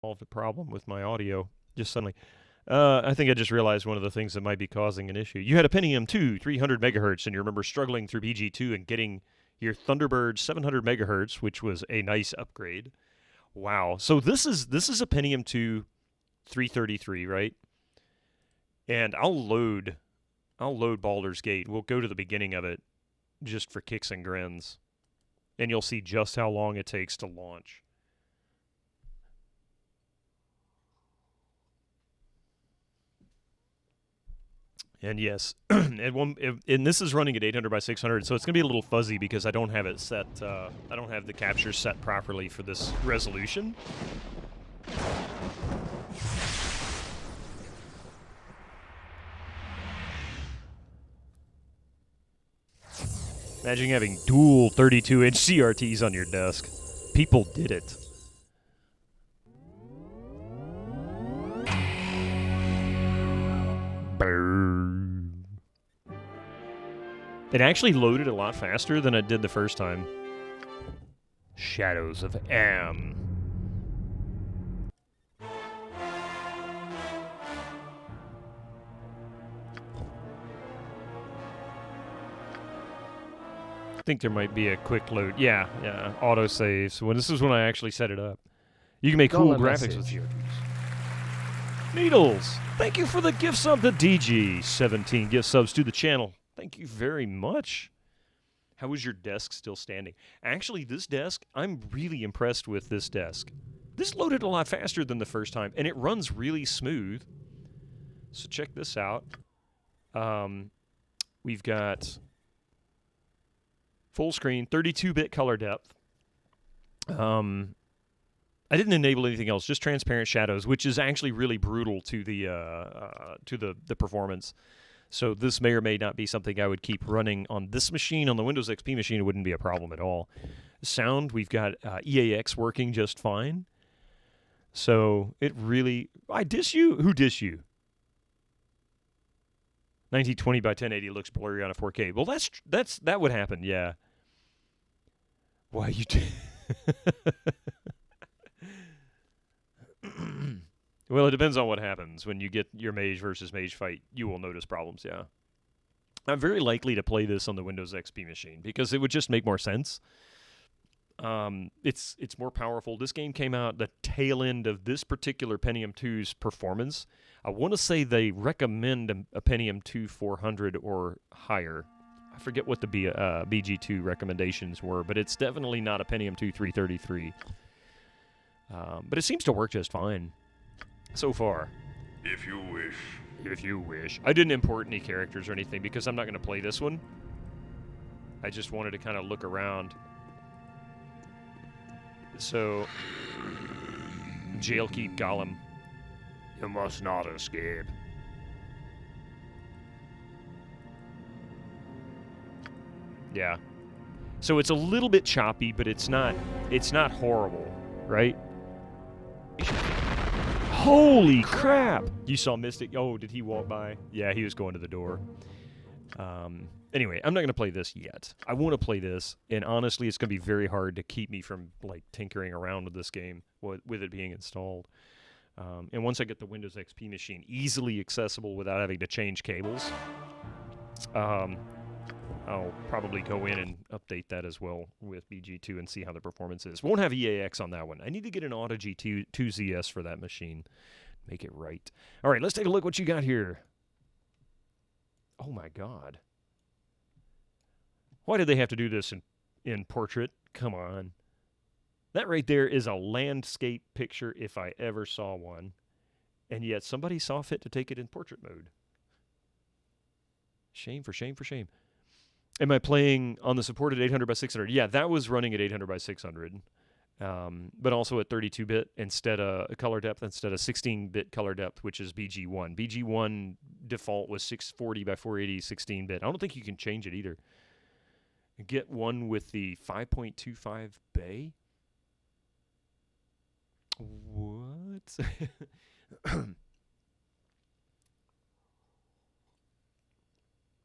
solved a problem with my audio just suddenly. I think I just realized one of the things that might be causing an issue. You had a Pentium II, 300 megahertz, and you remember struggling through BG2 and getting your Thunderbird 700 megahertz, which was a nice upgrade. Wow. So this is a Pentium II 333, right? And I'll load Baldur's Gate. We'll go to the beginning of it just for kicks and grins, and you'll see just how long it takes to launch. And yes, and this is running at 800 by 600, so it's going to be a little fuzzy because I don't have it set. I don't have the capture set properly for this resolution. Imagine having dual 32-inch CRTs on your desk. People did it. Burn. It actually loaded a lot faster than it did the first time. Shadows of Am. I think there might be a quick load. Yeah, autosave. So this is when I actually set it up. You can make cool graphics with CRTs. Needles, thank you for the gift sub to DG17 gift subs to the channel. Thank you very much. How is your desk still standing? Actually, this desk, I'm really impressed with this desk. This loaded a lot faster than the first time, and it runs really smooth. So check this out. We've got full screen, 32-bit color depth. I didn't enable anything else, just transparent shadows, which is actually really brutal to the performance. So this may or may not be something I would keep running on this machine. On the Windows XP machine, it wouldn't be a problem at all. Sound, we've got EAX working just fine. So it really... I diss you? Who diss you? 1920 by 1080 looks blurry on a 4K. Well, that would happen, yeah. Why you... Well, it depends on what happens. When you get your mage versus mage fight, you will notice problems, yeah. I'm very likely to play this on the Windows XP machine because it would just make more sense. It's more powerful. This game came out the tail end of this particular Pentium 2's performance. I want to say they recommend a Pentium 2 400 or higher. I forget what the BG2 recommendations were, but it's definitely not a Pentium 2 333. But it seems to work just fine so far. If you wish. If you wish. I didn't import any characters or anything because I'm not going to play this one. I just wanted to kind of look around. So, Jailkeep Gollum. You must not escape. Yeah. So it's a little bit choppy, but it's not horrible, right? Holy crap! You saw Mystic. Oh, did he walk by? Yeah, he was going to the door. Anyway, I'm not going to play this yet. I want to play this, and honestly, it's going to be very hard to keep me from like tinkering around with this game with it being installed. And once I get the Windows XP machine easily accessible without having to change cables, I'll probably go in and update that as well with BG2 and see how the performance is. Won't have EAX on that one. I need to get an Audigy 2ZS for that machine. Make it right. All right, let's take a look what you got here. Oh, my God. Why did they have to do this in portrait? Come on. That right there is a landscape picture if I ever saw one. And yet somebody saw fit to take it in portrait mode. Shame for shame for shame. Am I playing on the supported 800 by 600? Yeah, that was running at 800 by 600, but also at 32-bit instead of color depth instead of 16-bit color depth, which is BG1. BG1 default was 640 by 480 16-bit. I don't think you can change it either. Get one with the 5.25 bay. What?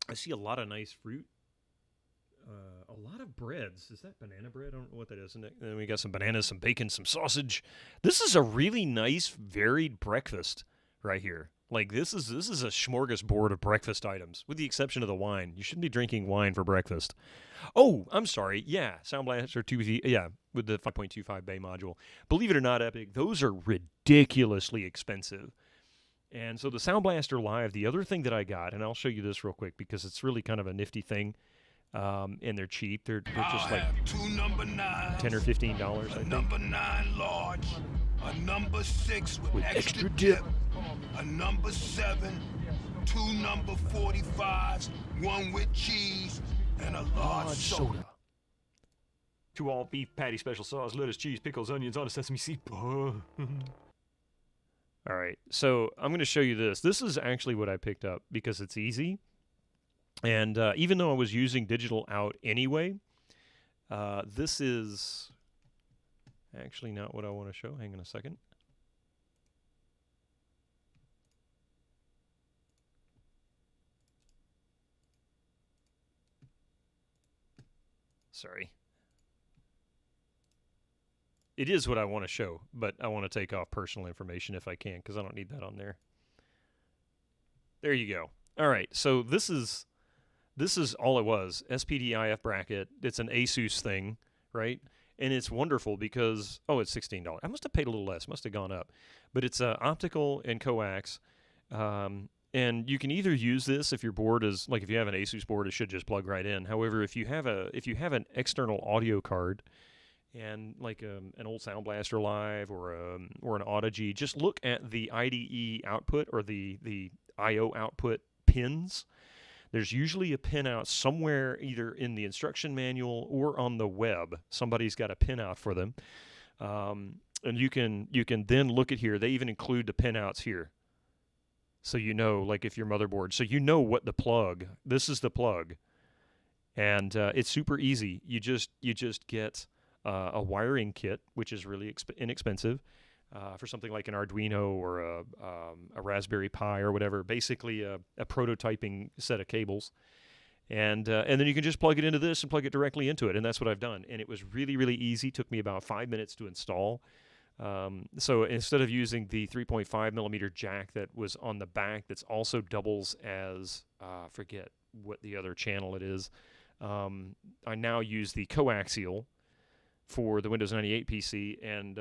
I see a lot of nice fruit. A lot of breads. Is that banana bread? I don't know what that is. And then we got some bananas, some bacon, some sausage. This is a really nice, varied breakfast right here. Like this is a smorgasbord of breakfast items, with the exception of the wine. You shouldn't be drinking wine for breakfast. Oh, I'm sorry. Yeah, Sound Blaster 2V. Yeah, with the 5.25 bay module. Believe it or not, Epic, those are ridiculously expensive. And so the Sound Blaster Live, the other thing that I got, and I'll show you this real quick because it's really kind of a nifty thing. And they're cheap. They're just like two number nines, $10 or $15, I think. Number 9 large, a number 6 with extra dip, a number 7, 2 number 45s, 1 with cheese, and a large soda. 2 all beef patty, special sauce, lettuce, cheese, pickles, onions on a sesame seed. All right, so I'm going to show you this. This is actually what I picked up because it's easy. And even though I was using digital out anyway, this is actually not what I want to show. Hang on a second. Sorry. It is what I want to show, but I want to take off personal information if I can, because I don't need that on there. There you go. All right, so this is all it was. SPDIF bracket. It's an Asus thing, right? And it's wonderful because, oh, it's $16. I must have paid a little less. Must have gone up. But it's optical and coax. And you can either use this if your board is, like if you have an Asus board, it should just plug right in. However, if you have an external audio card and like an old Sound Blaster Live or an Audigy, just look at the IDE output or the I/O output pins. There's usually a pinout somewhere, either in the instruction manual or on the web. Somebody's got a pinout for them, and you can then look at here. They even include the pinouts here, so you know, like if your motherboard, so you know what the plug. This is the plug, and it's super easy. You just get a wiring kit, which is really inexpensive. For something like an Arduino or a Raspberry Pi or whatever, basically a prototyping set of cables. And then you can just plug it into this and plug it directly into it, and that's what I've done. And it was really, really easy. Took me about 5 minutes to install. So instead of using the 3.5 millimeter jack that was on the back, that's also doubles as, forget what the other channel it is, I now use the coaxial for the Windows 98 PC, and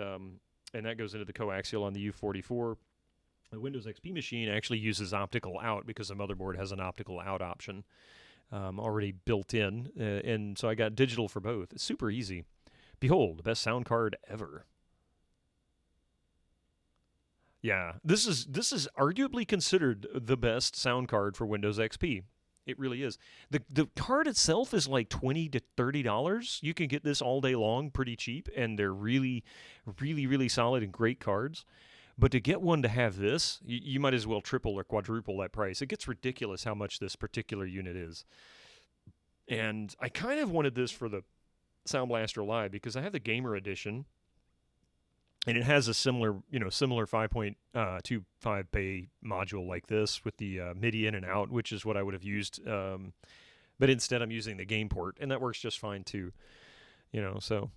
that goes into the coaxial on the U44. The Windows XP machine actually uses optical out because the motherboard has an optical out option already built in, and so I got digital for both. It's super easy. Behold, the best sound card ever. Yeah, this is arguably considered the best sound card for Windows XP. It really is. The card itself is like $20 to $30. You can get this all day long pretty cheap, and they're really, really, really solid and great cards. But to get one to have this, you might as well triple or quadruple that price. It gets ridiculous how much this particular unit is. And I kind of wanted this for the Sound Blaster Live because I have the Gamer Edition, and it has a similar 5.25 bay module like this with the MIDI in and out, which is what I would have used. But instead, I'm using the game port, and that works just fine too. So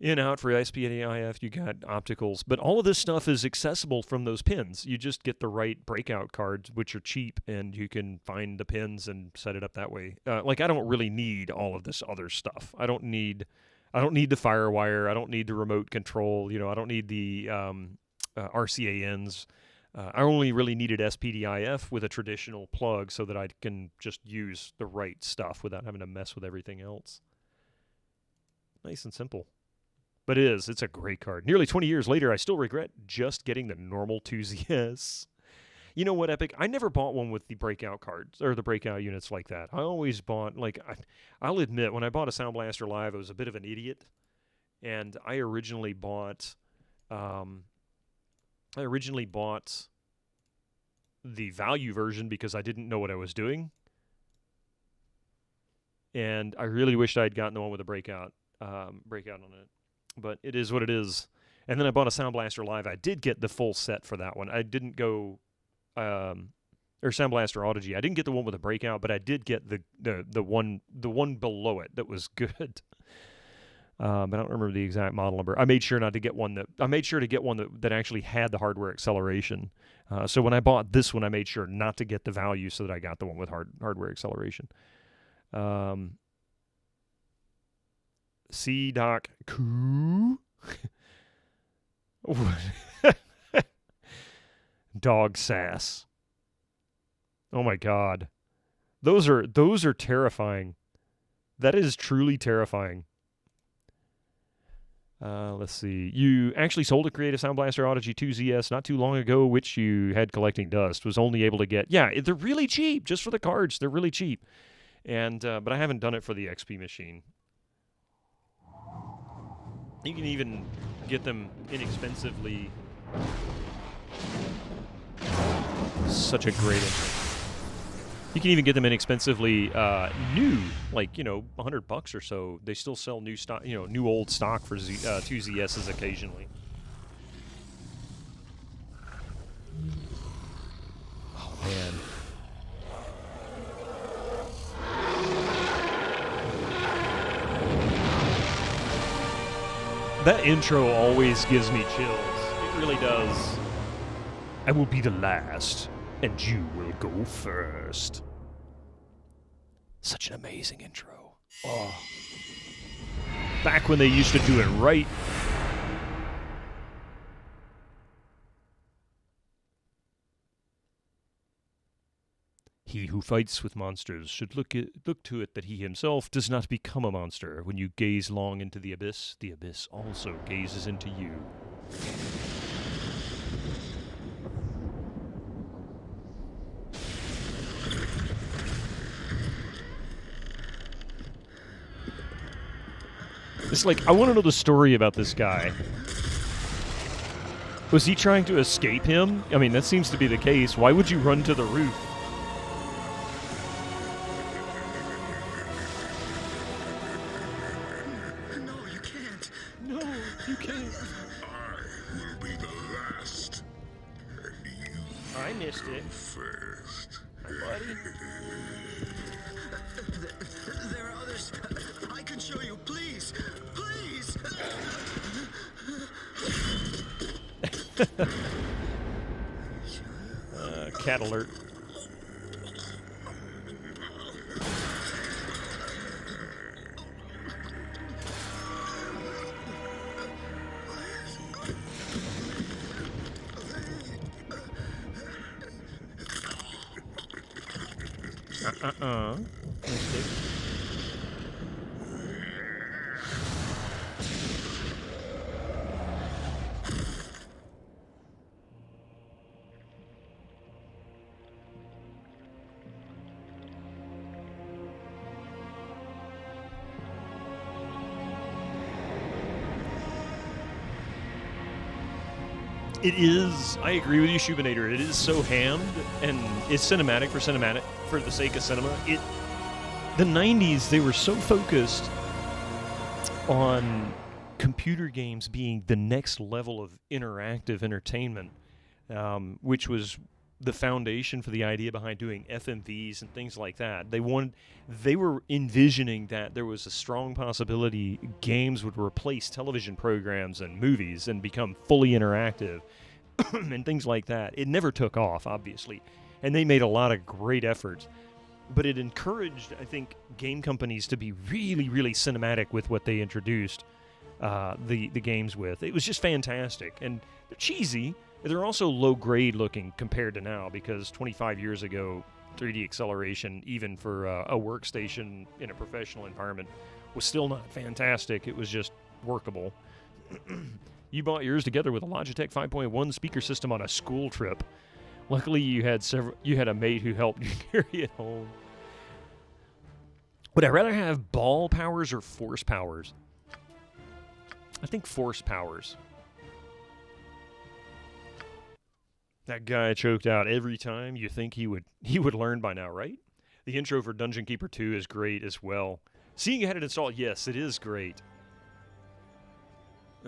in and out for SPDIF, you got opticals, but all of this stuff is accessible from those pins. You just get the right breakout cards, which are cheap, and you can find the pins and set it up that way. I don't really need all of this other stuff. I don't need the FireWire. I don't need the remote control. I don't need the RCANs. I only really needed SPDIF with a traditional plug so that I can just use the right stuff without having to mess with everything else. Nice and simple. But it's a great card. Nearly 20 years later, I still regret just getting the normal 2ZS. You know what, Epic? I never bought one with the breakout cards or the breakout units like that. I always bought, I'll admit, when I bought a Sound Blaster Live, I was a bit of an idiot. And I originally bought the value version because I didn't know what I was doing. And I really wished I had gotten the one with a breakout on it. But it is what it is. And then I bought a Sound Blaster Live. I did get the full set for that one. I didn't go or Sound Blaster Audigy. I didn't get the one with a breakout, but I did get the one below it that was good. I don't remember the exact model number. I made sure not to get one that that actually had the hardware acceleration. So when I bought this one, I made sure not to get the value so that I got the one with hardware acceleration. C Doc Coo. Dog sass. Oh my god. Those are terrifying. That is truly terrifying. Let's see. You actually sold a Creative Sound Blaster Audigy 2ZS not too long ago, which you had collecting dust. Was only able to get. Yeah, they're really cheap. Just for the cards, they're really cheap. And but I haven't done it for the XP machine. You can even get them inexpensively. Such a great intro. You can even get them inexpensively new, like, $100 or so. They still sell new stock, new old stock for 2ZSs occasionally. Oh, man. That intro always gives me chills. It really does. I will be the last, and you will go first. Such an amazing intro. Oh. Back when they used to do it right. He who fights with monsters should look to it that he himself does not become a monster. When you gaze long into the abyss also gazes into you. It's like, I want to know the story about this guy. Was he trying to escape him? I mean, that seems to be the case. Why would you run to the roof? No, you can't. No, you can't. I will be the last. And you I missed it. first. Hi, buddy. There are others. I can show you. Please. Please. Cat alert. It is. I agree with you, Shubinator. It is so hammed, and it's cinematic for the sake of cinema. The 90s, they were so focused on computer games being the next level of interactive entertainment, which was the foundation for the idea behind doing FMVs and things like that. They were envisioning that there was a strong possibility games would replace television programs and movies and become fully interactive and things like that. It never took off, obviously, and they made a lot of great efforts. But it encouraged, I think, game companies to be really, really cinematic with what they introduced the games with. It was just fantastic, and they're cheesy. They're also low-grade looking compared to now, because 25 years ago, 3D acceleration, even for a workstation in a professional environment, was still not fantastic. It was just workable. You bought yours together with a Logitech 5.1 speaker system on a school trip. Luckily, you had a mate who helped you carry it home. Would I rather have ball powers or force powers? I think force powers. That guy choked out every time. You think he would learn by now, right? The intro for Dungeon Keeper 2 is great as well. Seeing you had it installed, yes, it is great.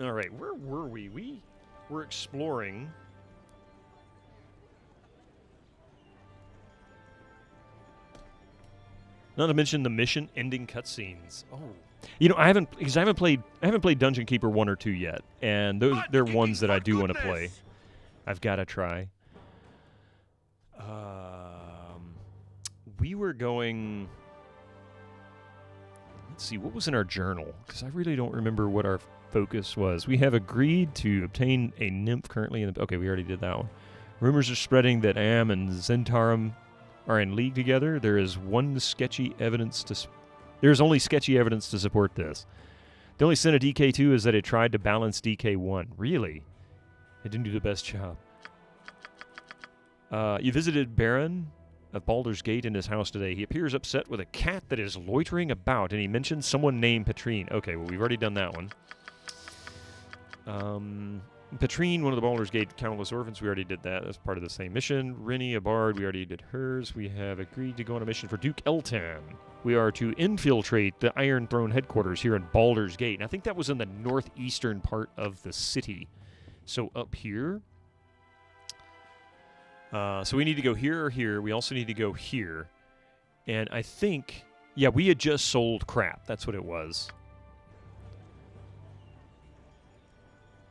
All right, where were we? We were exploring. Not to mention the mission-ending cutscenes. Oh, you know, I haven't played Dungeon Keeper 1 or 2 yet, and they're ones that I do want to play. I've got to try. We were going. Let's see, what was in our journal? Because I really don't remember what our focus was. We have agreed to obtain a nymph currently in the. Okay, we already did that one. Rumors are spreading that Am and Zentarum are in league together. There is only sketchy evidence to support this. The only sin of DK2 is that it tried to balance DK1. Really? It didn't do the best job. You visited Baron of Baldur's Gate in his house today. He appears upset with a cat that is loitering about, and he mentions someone named Petrine. Okay, well, we've already done that one. Petrine, one of the Baldur's Gate countless orphans, we already did that. That's part of the same mission. Rennie, a bard, we already did hers. We have agreed to go on a mission for Duke Eltan. We are to infiltrate the Iron Throne headquarters here in Baldur's Gate. And I think that was in the northeastern part of the city. So up here. So we need to go here or here. We also need to go here. And I think, yeah, we had just sold crap. That's what it was.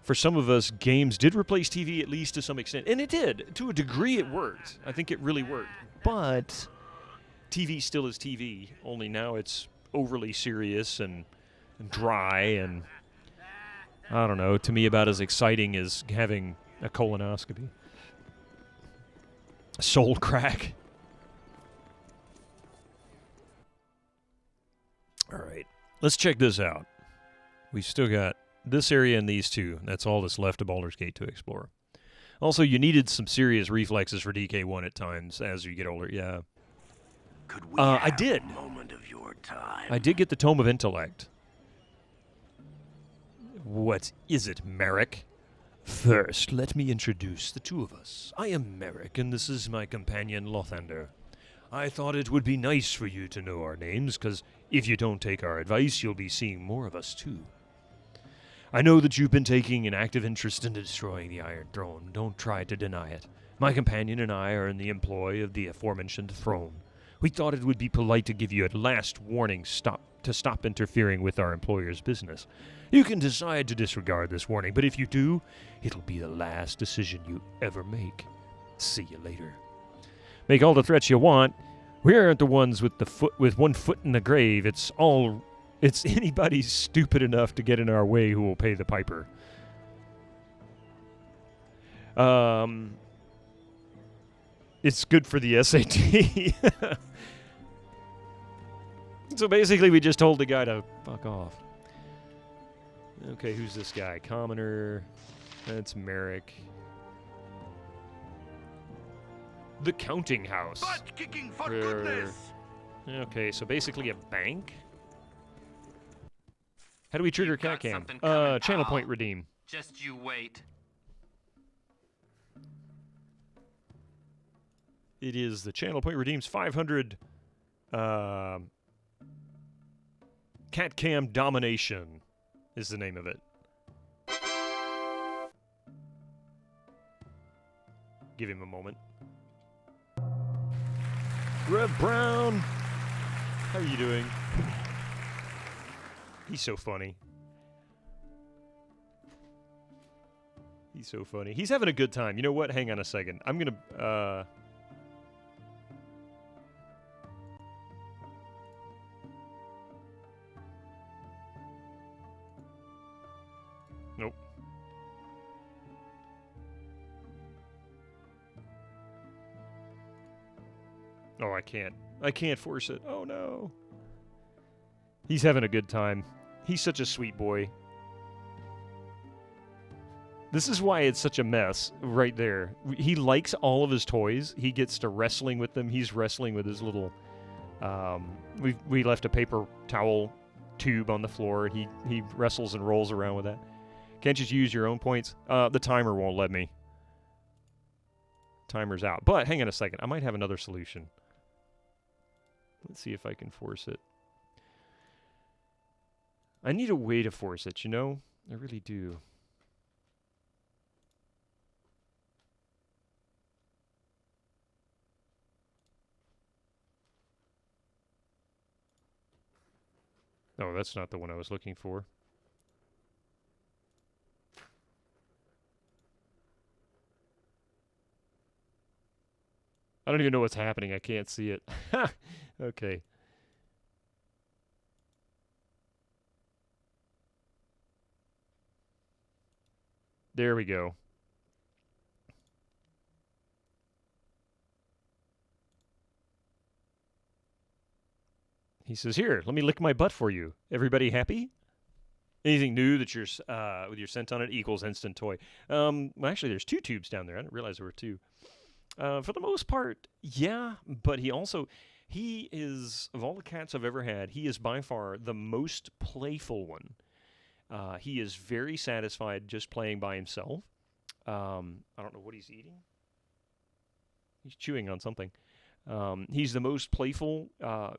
For some of us, games did replace TV at least to some extent. And it did. To a degree, it worked. I think it really worked. But TV still is TV, only now it's overly serious and dry and, I don't know, to me about as exciting as having a colonoscopy. Soul crack. All right. Let's check this out. We've still got this area and these two. That's all that's left of Baldur's Gate to explore. Also, you needed some serious reflexes for DK1 at times as you get older. Yeah. Could we I did. a moment of your time? I did get the Tome of Intellect. What is it, Merrick? First, let me introduce the two of us. I am Merrick, and this is my companion, Lothander. I thought it would be nice for you to know our names, because if you don't take our advice, you'll be seeing more of us, too. I know that you've been taking an active interest in destroying the Iron Throne. Don't try to deny it. My companion and I are in the employ of the aforementioned throne. We thought it would be polite to give you a last warning to stop interfering with our employer's business. You can decide to disregard this warning, but if you do, it'll be the last decision you ever make. See you later. Make all the threats you want. We aren't the ones with one foot in the grave. It's anybody stupid enough to get in our way who will pay the piper. It's good for the SAT. So basically, we just told the guy to fuck off. Okay, who's this guy? Commoner. That's Merrick. The Counting House. Butt kicking for goodness! Okay, so basically a bank? How do we trigger cat cam? something coming, Channel pal. point redeem. Just you wait. It is the channel point redeems 500 cat cam domination is the name of it. Give him a moment. Red Brown, how are you doing? He's so funny. He's so funny. He's having a good time. You know what? Hang on a second. I'm gonna Nope. Oh, I can't. I can't force it. Oh, no. He's having a good time. He's such a sweet boy. This is why it's such a mess right there. He likes all of his toys. He gets to wrestling with them. He's wrestling with his little... we left a paper towel tube on the floor. He wrestles and rolls around with that. Can't you just use your own points? The timer won't let me. Timer's out. But hang on a second. I might have another solution. Let's see if I can force it. I need a way to force it, you know? I really do. Oh, that's not the one I was looking for. I don't even know what's happening. I can't see it. Okay. There we go. He says, "Here, let me lick my butt for you. Everybody happy? Anything new that you're with your scent on it equals instant toy." Well, actually, there's 2 tubes down there. I didn't realize there were 2. For the most part, yeah. But he is of all the cats I've ever had, he is by far the most playful one. He is very satisfied just playing by himself. I don't know what he's eating. He's chewing on something. He's the most playful.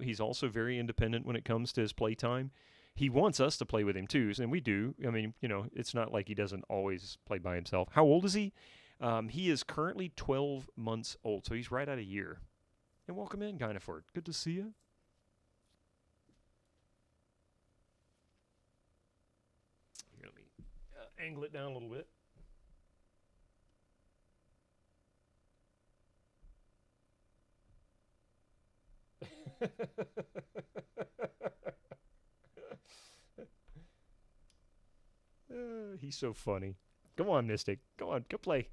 He's also very independent when it comes to his playtime. He wants us to play with him too, and we do. I mean, it's not like he doesn't always play by himself. How old is he? He is currently 12 months old, so he's right at a year. And welcome in, Gynafort. Good to see you. Here, let me angle it down a little bit. He's so funny. Come on, Mystic. Come on, go play.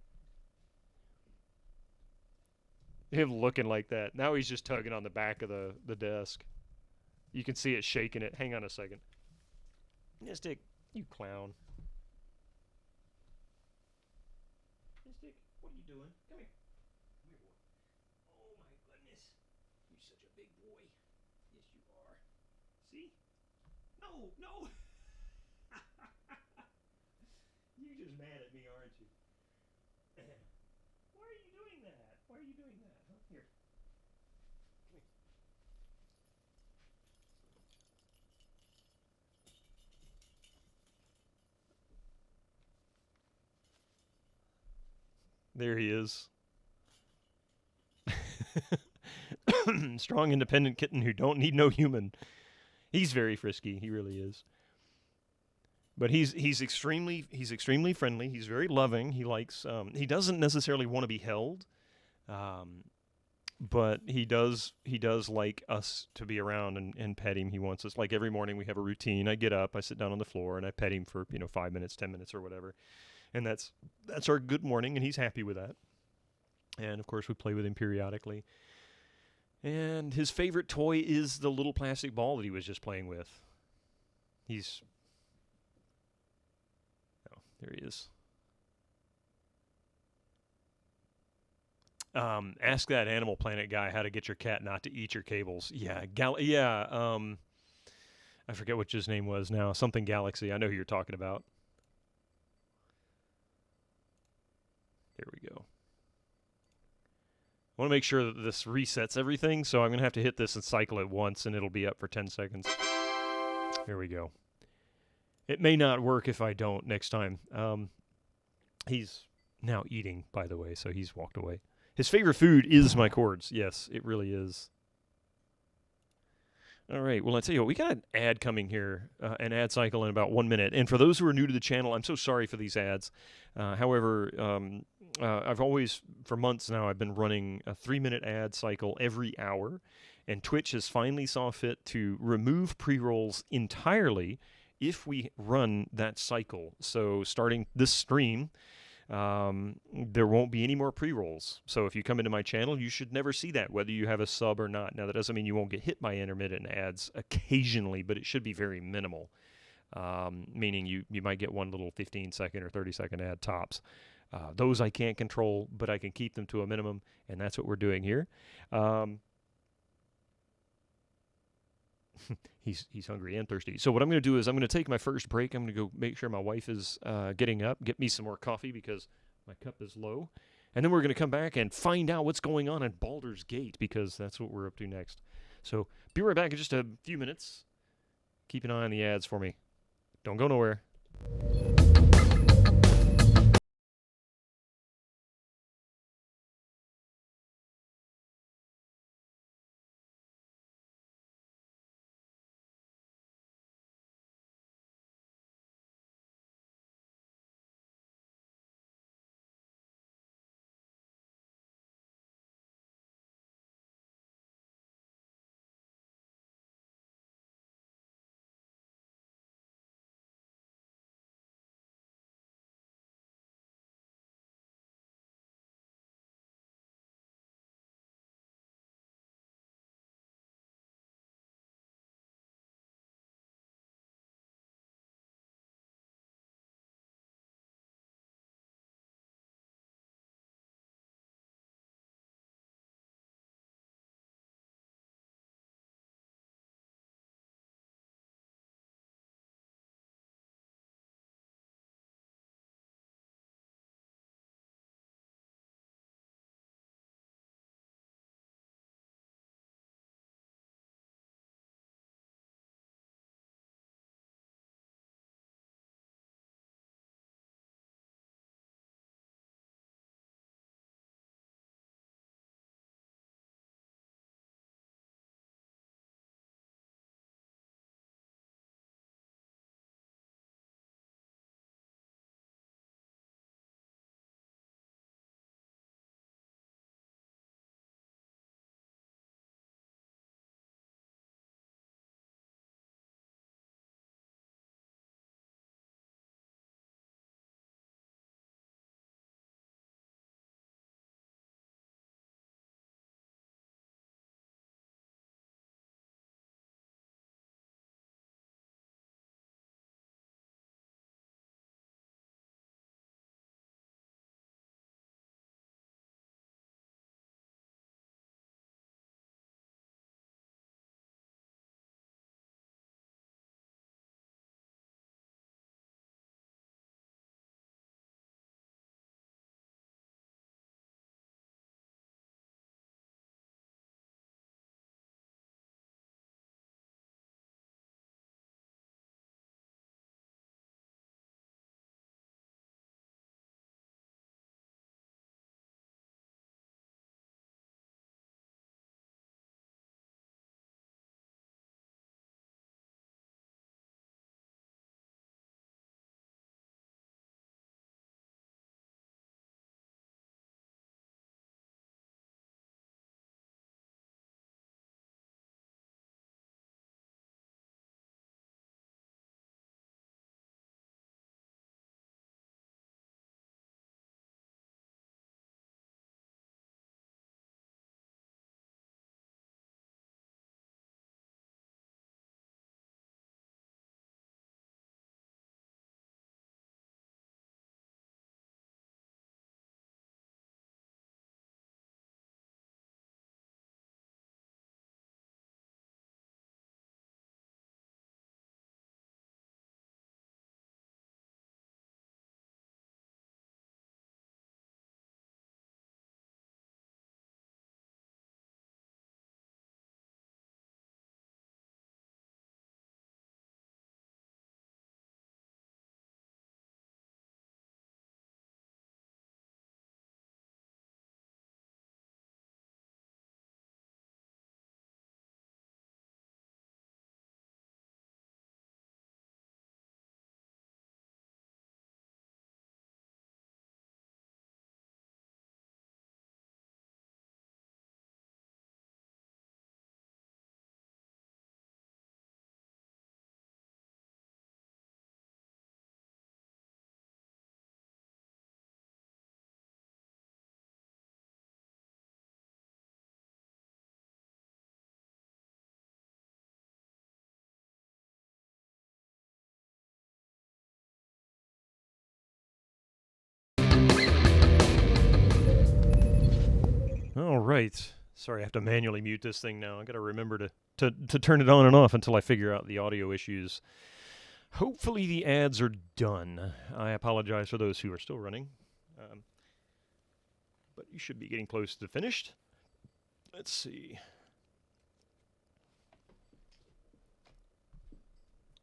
Him looking like that. Now he's just tugging on the back of the desk. You can see it shaking it. Hang on a second. Mystic, you clown. Mystic, what are you doing? Come here. Come here, boy. Oh my goodness. You're such a big boy. Yes, you are. See? No, no. You're just mad at me, aren't you? Why are you doing that? Why are you doing that? Huh? Here. Come here. There he is. Strong, independent kitten who don't need no human. He's very frisky. He really is. But he's extremely friendly. He's very loving. He doesn't necessarily want to be held, um, but he does like us to be around and pet him. He wants us, like, every morning we have a routine. I get up, I sit down on the floor, and I pet him for 5 minutes, 10 minutes, or whatever, and that's our good morning, and he's happy with that. And of course, we play with him periodically. And his favorite toy is the little plastic ball that he was just playing with. He's Oh, there he is. Ask that Animal Planet guy how to get your cat not to eat your cables. Yeah, yeah. I forget what his name was now. Something Galaxy. I know who you're talking about. There we go. I want to make sure that this resets everything, so I'm going to have to hit this and cycle it once, and it'll be up for 10 seconds. There we go. It may not work if I don't next time. He's now eating, by the way, so he's walked away. His favorite food is my cords. Yes, it really is. All right. Well, I tell you what, we got an ad coming here, an ad cycle in about 1 minute. And for those who are new to the channel, I'm so sorry for these ads. However, I've always, for months now, I've been running a 3-minute ad cycle every hour. And Twitch has finally saw fit to remove pre-rolls entirely if we run that cycle. So starting this stream, there won't be any more pre-rolls. So if you come into my channel, you should never see that, whether you have a sub or not. Now, that doesn't mean you won't get hit by intermittent ads occasionally, but it should be very minimal, meaning you might get one little 15-second or 30-second ad tops. Those I can't control, but I can keep them to a minimum, and that's what we're doing here. He's hungry and thirsty. So what I'm going to do is I'm going to take my first break. I'm going to go make sure my wife is getting up, get me some more coffee because my cup is low. And then we're going to come back and find out what's going on at Baldur's Gate, because that's what we're up to next. So be right back in just a few minutes. Keep an eye on the ads for me. Don't go nowhere. right. Sorry, I have to manually mute this thing now. I got to remember to turn it on and off until I figure out the audio issues. Hopefully the ads are done. I apologize for those who are still running. But you should be getting close to finished. Let's see.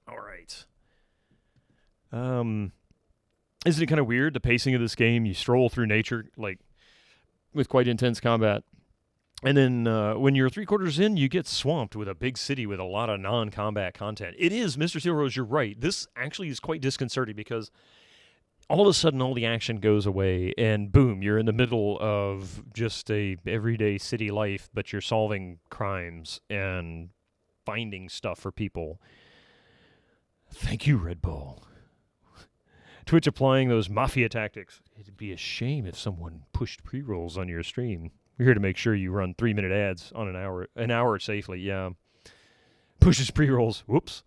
All right. Isn't it kind of weird, the pacing of this game? You stroll through nature, like, with quite intense combat. And then when you're 3/4 in, you get swamped with a big city with a lot of non-combat content. It is, Mr. Steel Rose, you're right. This actually is quite disconcerting because all of a sudden all the action goes away and boom, you're in the middle of just a everyday city life, but you're solving crimes and finding stuff for people. Thank you, Red Bull. Twitch applying those mafia tactics. It'd be a shame if someone pushed pre-rolls on your stream. We're here to make sure you run 3-minute ads on an hour safely, yeah. Pushes pre-rolls. Whoops.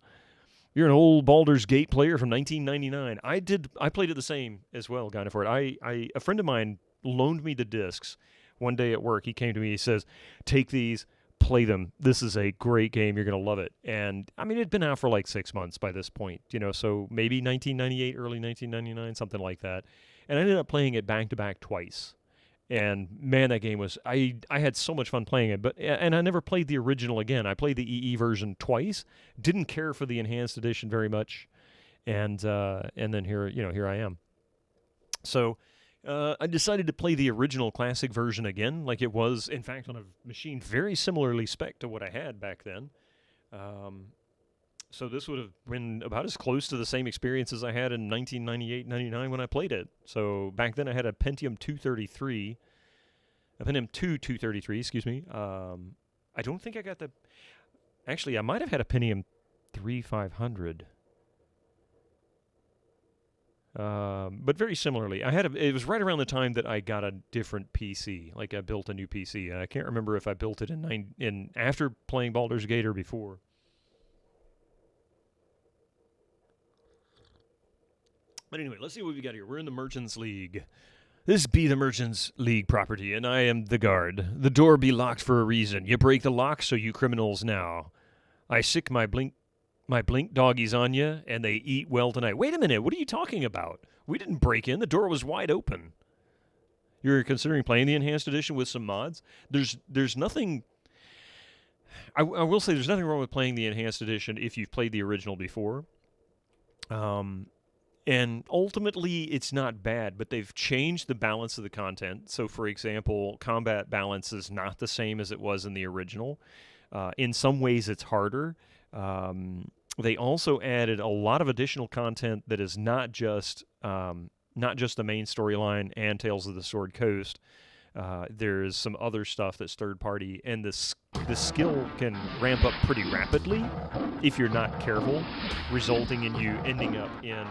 You're an old Baldur's Gate player from 1999. I played it the same as well, Guy for it. A friend of mine loaned me the discs one day at work. He came to me, he says, take these, play them. This is a great game. You're going to love it. And, I mean, it'd been out for like 6 months by this point, so maybe 1998, early 1999, something like that. And I ended up playing it back-to-back twice. And, man, that game was... I had so much fun playing it, and I never played the original again. I played the EE version twice, didn't care for the Enhanced Edition very much, and then here I am. So... I decided to play the original classic version again, like it was, in fact, on a machine very similarly spec'd to what I had back then. So this would have been about as close to the same experience as I had in 1998-99 when I played it. So back then I had a Pentium II 233, excuse me. I don't think I got the... Actually, I might have had a Pentium 3500. But very similarly, it was right around the time that I got a different PC. Like I built a new PC. I can't remember if I built it in after playing Baldur's Gate or before. But anyway, let's see what we got here. We're in the Merchants League. This be the Merchants League property, and I am the guard. The door be locked for a reason. You break the lock, so you criminals now. I sick my blink doggies on you, and they eat well tonight. Wait a minute, what are you talking about? We didn't break in. The door was wide open. You're considering playing the Enhanced Edition with some mods? There's nothing... I will say there's nothing wrong with playing the Enhanced Edition if you've played the original before. And ultimately, it's not bad, but they've changed the balance of the content. So, for example, combat balance is not the same as it was in the original. In some ways, it's harder. They also added a lot of additional content that is not just the main storyline and Tales of the Sword Coast. There's some other stuff that's third party, and the skill can ramp up pretty rapidly if you're not careful, resulting in you ending up in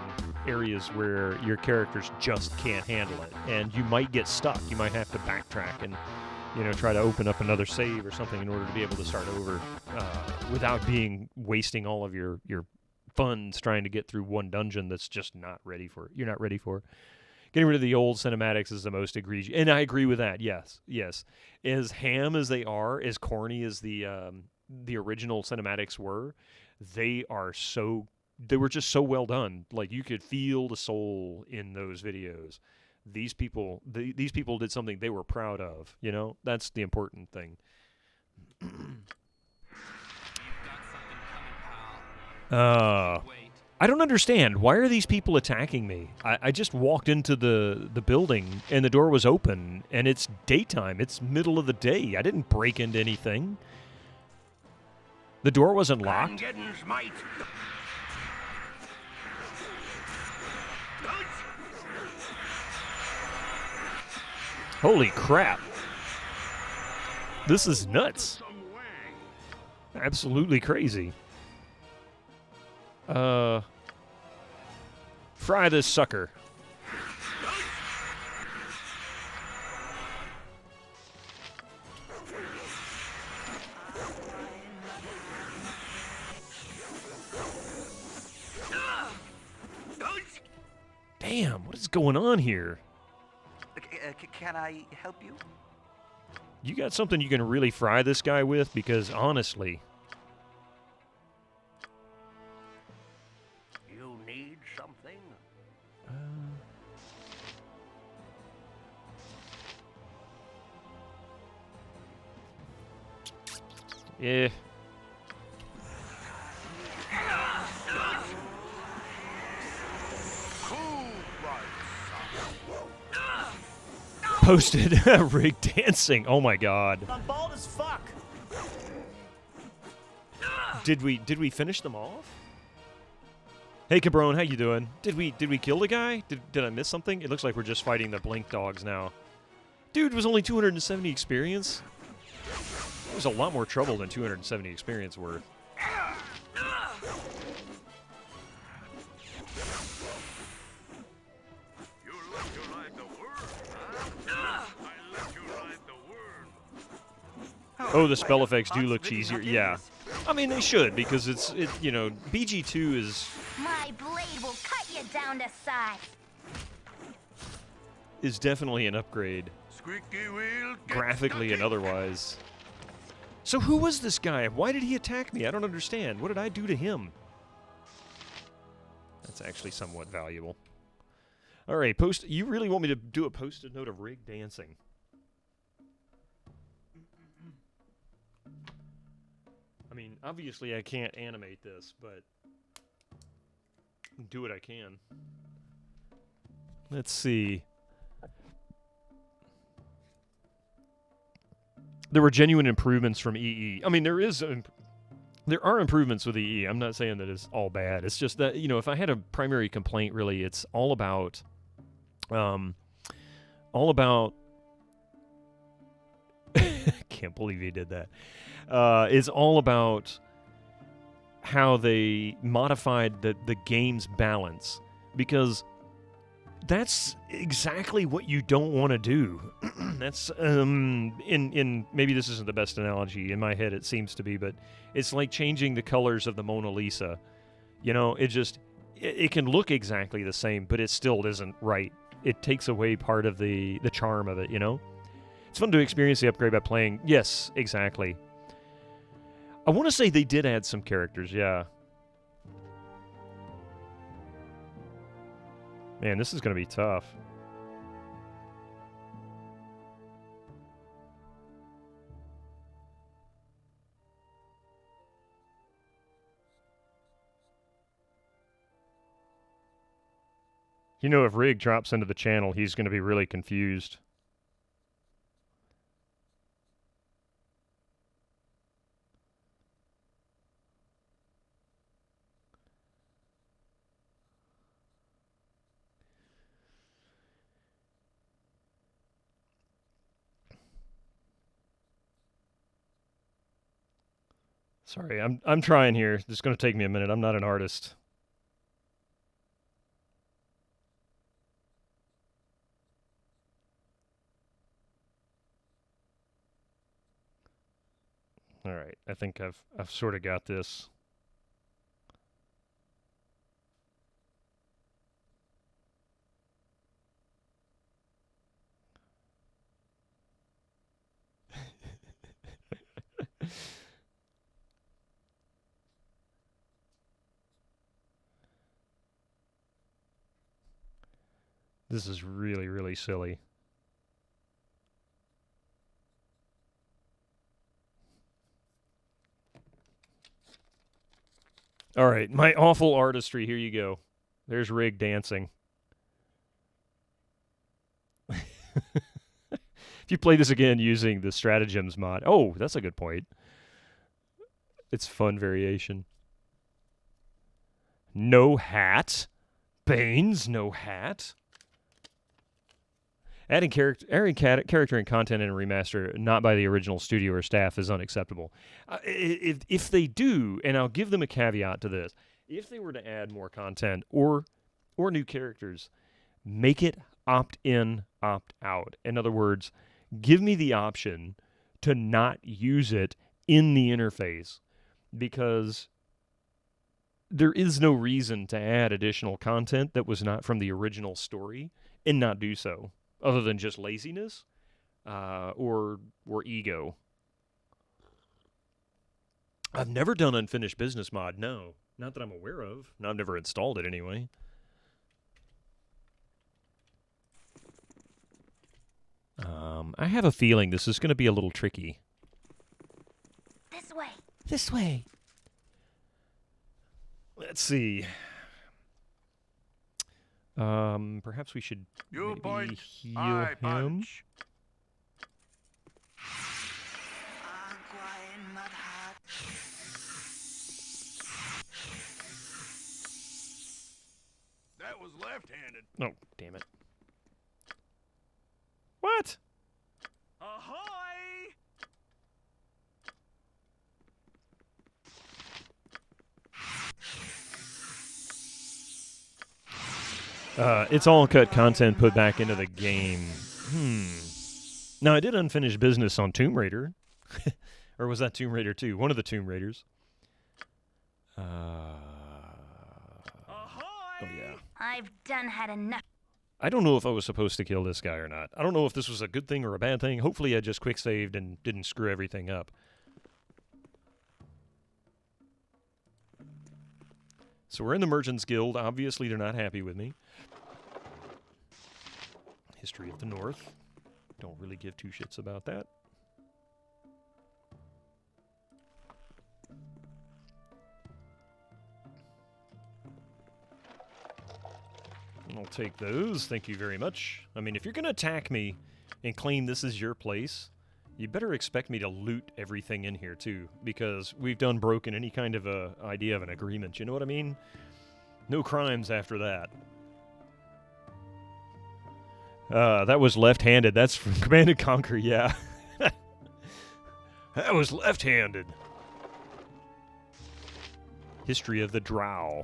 areas where your characters just can't handle it, and you might get stuck. You might have to backtrack and try to open up another save or something in order to be able to start over without wasting all of your funds trying to get through one dungeon that's just you're not ready for. Getting rid of the old cinematics is the most egregious, and I agree with that. Yes. As ham as they are, as corny as the original cinematics were, they were just so well done. Like you could feel the soul in those videos. These people did something they were proud of. That's the important thing. I don't understand. Why are these people attacking me? I just walked into the building, and the door was open, and it's daytime. It's middle of the day. I didn't break into anything. The door wasn't locked. Holy crap. This is nuts. Absolutely crazy. Fry this sucker. Damn, what is going on here? Can I help you? You got something you can really fry this guy with? Because honestly, You need something? yeah. Posted rig dancing. Oh my god. I'm bald as fuck. Did we finish them off? Hey Cabron, how you doing? Did we kill the guy? Did I miss something? It looks like we're just fighting the blink dogs now. Dude, it was only 270 experience. It was a lot more trouble than 270 experience worth. You let you ride the worm, huh? I let you ride the worm. Oh, the spell effects do look cheesier. Yeah. I mean, they should, because you know, BG2 is My blade will cut you down to size. definitely an upgrade, Squeaky wheel. Get graphically and stucky. otherwise. So who was this guy? Why did he attack me? I don't understand. What did I do to him? That's actually somewhat valuable. All right, you really want me to do a post-it note of rig dancing? I mean, obviously I can't animate this, but do what I can. Let's see. There were genuine improvements from EE. I mean, there are improvements with EE. I'm not saying that it's all bad. It's just that, you know, if I had a primary complaint, really, it's all about can't believe he did that. It's all about how they modified the game's balance, because that's exactly what you don't want to do. That's in maybe this isn't the best analogy. In my head it seems to be, but it's like changing the colors of the Mona Lisa. You know, it can look exactly the same, but it still isn't right. It takes away part of the charm of it, you know? It's fun to experience the upgrade by playing. Yes, exactly. I want to say they did add some characters, yeah. Man, this is going to be tough. You know, if Rig drops into the channel, he's going to be really confused. Sorry, I'm trying here. It's going to take me a minute. I'm not an artist. All right, I think I've sort of got this. This is really, really silly. All right, my awful artistry. Here you go. There's Rig dancing. If you play this again using the stratagems mod. Oh, that's a good point. It's fun variation. No hat. Baines, no hat. Adding character and content in a remaster not by the original studio or staff is unacceptable. If they do, and I'll give them a caveat to this, if they were to add more content or new characters, make it opt-in, opt-out. In other words, give me the option to not use it in the interface, because there is no reason to add additional content that was not from the original story and not do so, other than just laziness. or ego. I've never done unfinished business mod. No, not that I'm aware of. No, I've never installed it anyway. I have a feeling this is going to be a little tricky. This way. This way. Let's see. Perhaps we should You maybe point, heal I him. punch. Agua in mud hut. That was left-handed. Oh, damn it. What? Ahoy! It's all cut content put back into the game. Now, I did unfinished business on Tomb Raider. Or was that Tomb Raider 2? One of the Tomb Raiders. Oh, yeah. I've done had enough. I don't know if I was supposed to kill this guy or not. I don't know if this was a good thing or a bad thing. Hopefully I just quick-saved and didn't screw everything up. So we're in the Merchants Guild. Obviously, they're not happy with me. History of the North. Don't really give two shits about that. I'll take those. Thank you very much. I mean, if you're going to attack me and claim this is your place, you better expect me to loot everything in here, too, because we've done broken any kind of a idea of an agreement. You know what I mean? No crimes after that. That was left-handed. That's from Command & Conquer, yeah. That was left-handed. History of the Drow.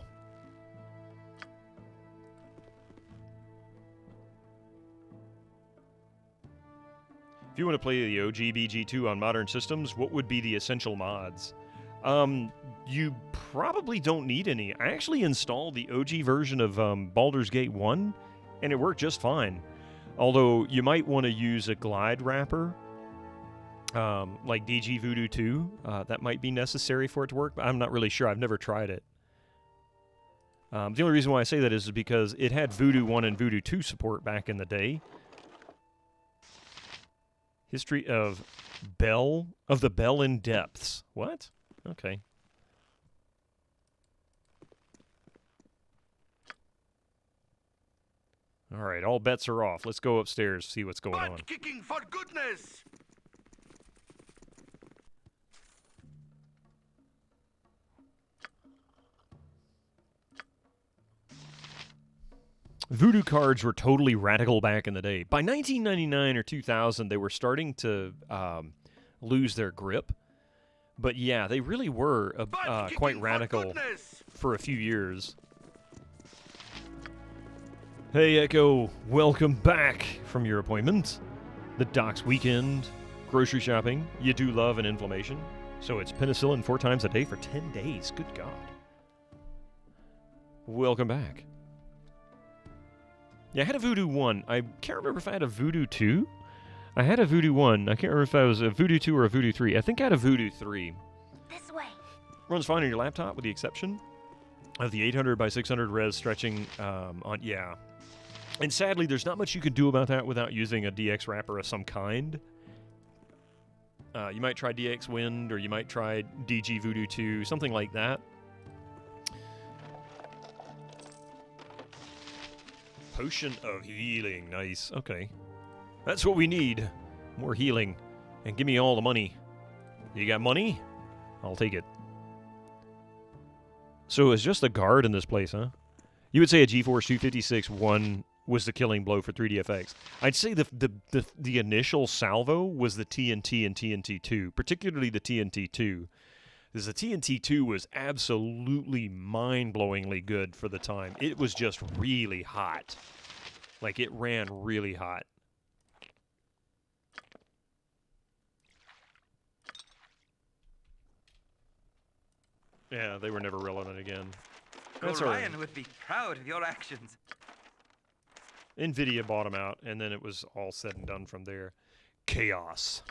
If you want to play the OG BG2 on modern systems, what would be the essential mods? You probably don't need any. I actually installed the OG version of Baldur's Gate 1, and it worked just fine. Although, you might want to use a glide wrapper, like DG Voodoo 2. That might be necessary for it to work, but I'm not really sure. I've never tried it. The only reason why I say that is because it had Voodoo 1 and Voodoo 2 support back in the day. History of the Bell in Depths. What? Okay. All right, all bets are off. Let's go upstairs, see what's going on. Butt kicking for goodness! Voodoo cards were totally radical back in the day. By 1999 or 2000, they were starting to lose their grip. But yeah, they really were quite radical for a few years. Hey, Echo, welcome back from your appointment. The Doc's weekend, grocery shopping. You do love an inflammation. So it's penicillin 4 times a day for 10 days. Good God. Welcome back. Yeah, I had a Voodoo 1. I can't remember if I had a Voodoo 2. I had a Voodoo 1. I can't remember if I was a Voodoo 2 or a Voodoo 3. I think I had a Voodoo 3. This way. Runs fine on your laptop with the exception of the 800 by 600 res stretching on, yeah. And sadly, there's not much you can do about that without using a DX wrapper of some kind. You might try DX Wind, or you might try DG Voodoo 2, something like that. Potion of healing. Nice. Okay. That's what we need. More healing. And give me all the money. You got money? I'll take it. So it's just a guard in this place, huh? You would say a GeForce 256-1 was the killing blow for 3DFX. I'd say the initial salvo was the TNT and TNT2, particularly the TNT2. Because the TNT2 was absolutely mind-blowingly good for the time. It was just really hot. Like, it ran really hot. Yeah, they were never relevant again. That's all right. Orion would be proud of your actions. NVIDIA bought them out, and then it was all said and done from there. Chaos.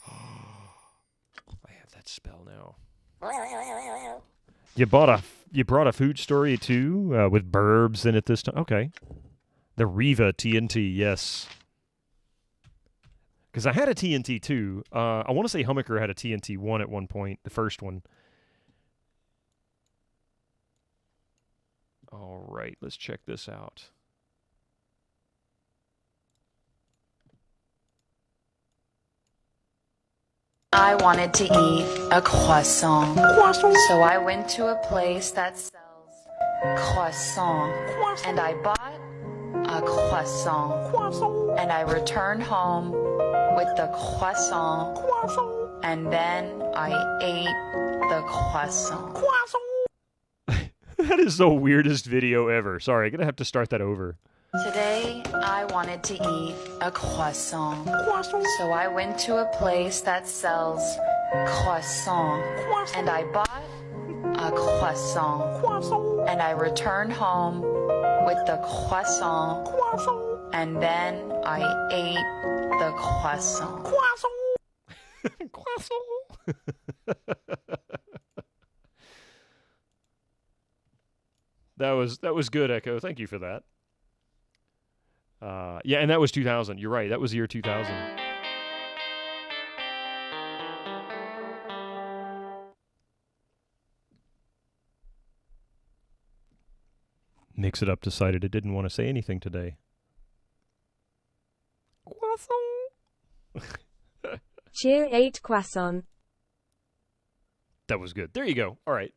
I have that spell now. You brought a food story too with burbs in it this time. Okay. The Riva TNT, yes. Because I had a TNT too. I want to say Hummaker had a TNT 1 at one point, the first one. All right, let's check this out. I wanted to eat a croissant. So I went to a place that sells croissant. And I bought a croissant. And I returned home with the croissant. And then I ate the croissant. That is the weirdest video ever. Sorry, I'm going to have to start that over. Today, I wanted to eat a croissant. So I went to a place that sells croissant. And I bought a croissant. And I returned home with the croissant. And then I ate the croissant. Croissant. That was good, Echo. Thank you for that. Yeah, and that was 2000. You're right. That was the year 2000. Mix It Up decided it didn't want to say anything today. Croissant. Cheer 8 croissant. That was good. There you go. All right.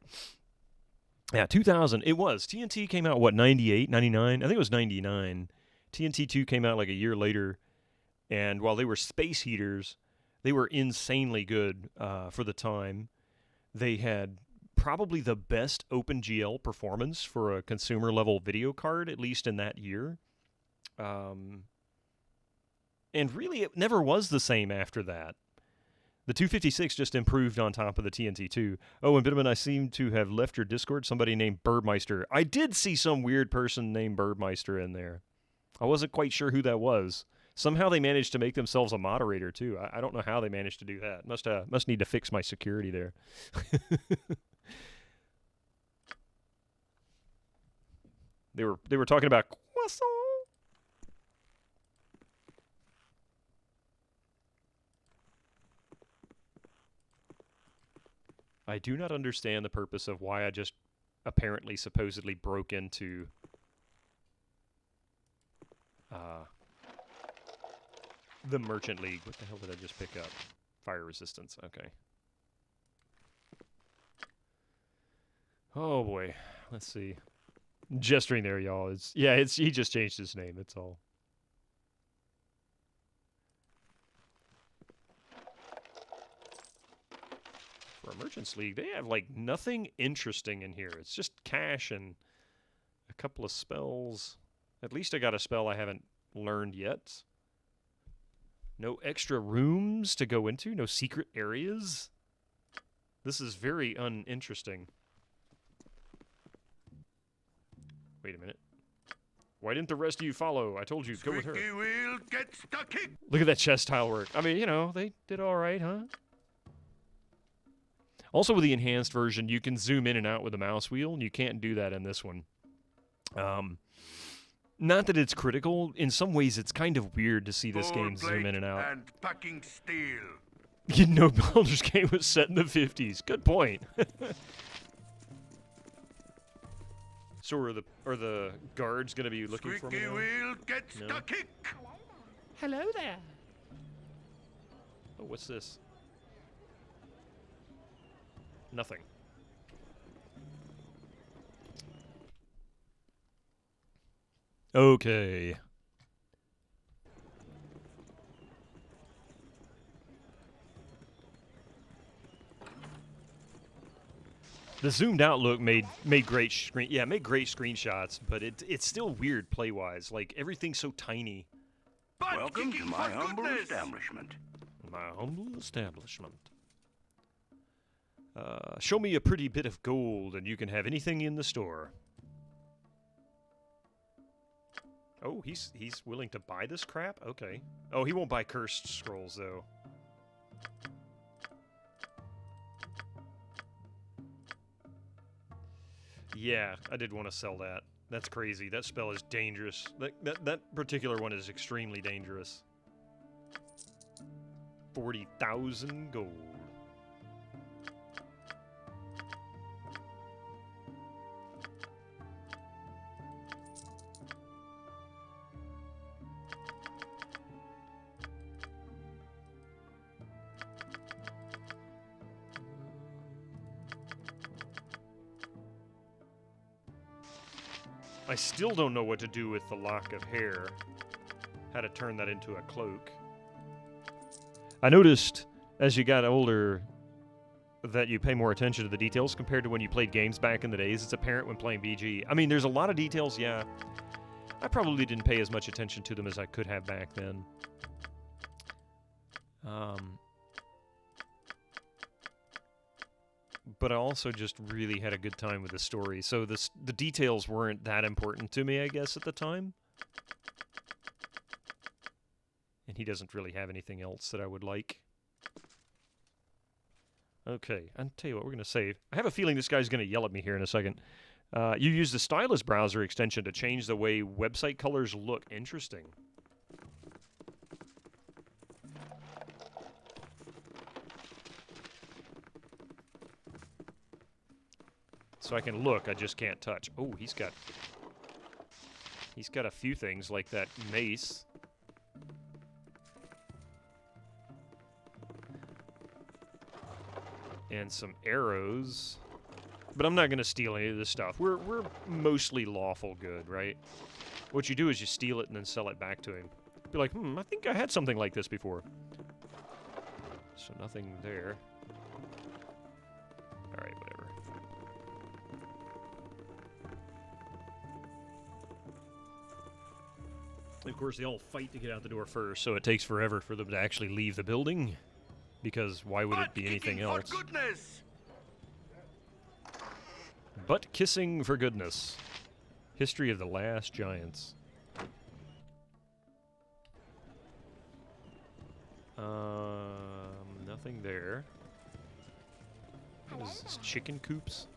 Yeah, 2000. It was. TNT came out, what, 98, 99? I think it was 99. TNT 2 came out like a year later. And while they were space heaters, they were insanely good for the time. They had probably the best OpenGL performance for a consumer-level video card, at least in that year. And really, it never was the same after that. The 256 just improved on top of the TNT2. Oh, and Bitterman, I seem to have left your Discord. Somebody named Birdmeister. I did see some weird person named Birdmeister in there. I wasn't quite sure who that was. Somehow they managed to make themselves a moderator, too. I don't know how they managed to do that. Must need to fix my security there. They were talking about croissant. I do not understand the purpose of why I just apparently supposedly broke into the Merchant League. What the hell did I just pick up? Fire resistance. Okay. Oh boy. Let's see. Gesturing there, y'all. He just changed his name, that's all. For a Merchants League, they have like nothing interesting in here. It's just cash and a couple of spells. At least I got a spell I haven't learned yet. No extra rooms to go into, no secret areas. This is very uninteresting. Wait a minute. Why didn't the rest of you follow? I told you, go with her. Squeaky wheel gets the kick. Look at that chest tile work. I mean, you know, they did all right, huh? Also, with the enhanced version, you can zoom in and out with the mouse wheel, and you can't do that in this one. Not that it's critical. In some ways, it's kind of weird to see this game zoom in and out. And packing steel. You know, Baldur's game was set in the 50s. Good point. So are the guards going to be looking for me? Squeaky now? wheel gets No. the kick. Hello there. Oh, what's this? Nothing. Okay. The zoomed out look made great made great screenshots, but it's still weird play wise. Like everything's so tiny. Welcome to my humble establishment. My humble establishment. Show me a pretty bit of gold, and you can have anything in the store. Oh, he's willing to buy this crap? Okay. Oh, he won't buy cursed scrolls, though. Yeah, I did want to sell that. That's crazy. That spell is dangerous. That particular one is extremely dangerous. 40,000 gold. I still don't know what to do with the lock of hair. How to turn that into a cloak. I noticed as you got older that you pay more attention to the details compared to when you played games back in the days. It's apparent when playing BG. I mean, there's a lot of details, yeah. I probably didn't pay as much attention to them as I could have back then. But I also just really had a good time with the story. So the details weren't that important to me, I guess, at the time. And he doesn't really have anything else that I would like. Okay, I'll tell you what, we're going to save. I have a feeling this guy's going to yell at me here in a second. You use the Stylus browser extension to change the way website colors look. Interesting. So I can look, I just can't touch. Oh, he's got a few things like that mace. And some arrows. But I'm not going to steal any of this stuff. We're mostly lawful good, right? What you do is you steal it and then sell it back to him. Be like, I think I had something like this before. So nothing there. Alright, whatever. Of course, they all fight to get out the door first, so it takes forever for them to actually leave the building. Because why would it be anything else? Goodness! Butt kissing for goodness. History of the Last Giants. Nothing there. What is this? Chicken coops?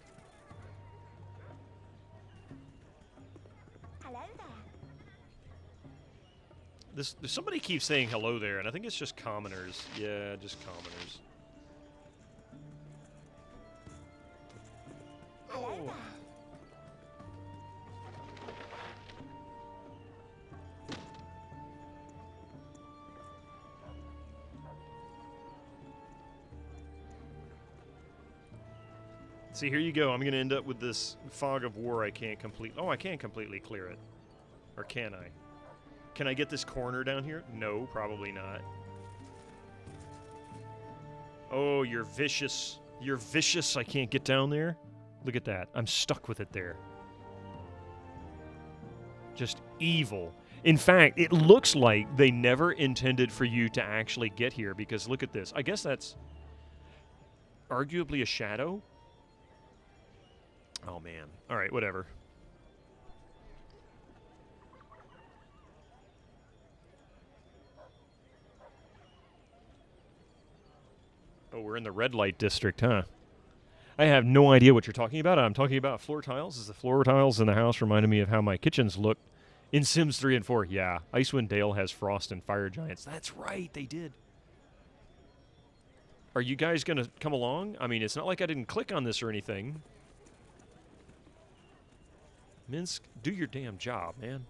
Hello there. Somebody keeps saying hello there, and I think it's just commoners. Yeah, just commoners. Hello there. See, here you go. I'm going to end up with this fog of war I can't complete. Oh, I can't completely clear it. Or can I? Can I get this corner down here? No, probably not. Oh, you're vicious. You're vicious. I can't get down there. Look at that. I'm stuck with it there. Just evil. In fact, it looks like they never intended for you to actually get here because look at this. I guess that's arguably a shadow. Oh, man. All right, whatever. Oh, we're in the red light district, huh? I have no idea what you're talking about. I'm talking about floor tiles. Is the floor tiles in the house reminded me of how my kitchens look in Sims 3 and 4. Yeah, Icewind Dale has frost and fire giants. That's right, they did. Are you guys going to come along? I mean, it's not like I didn't click on this or anything. Minsk, do your damn job, man.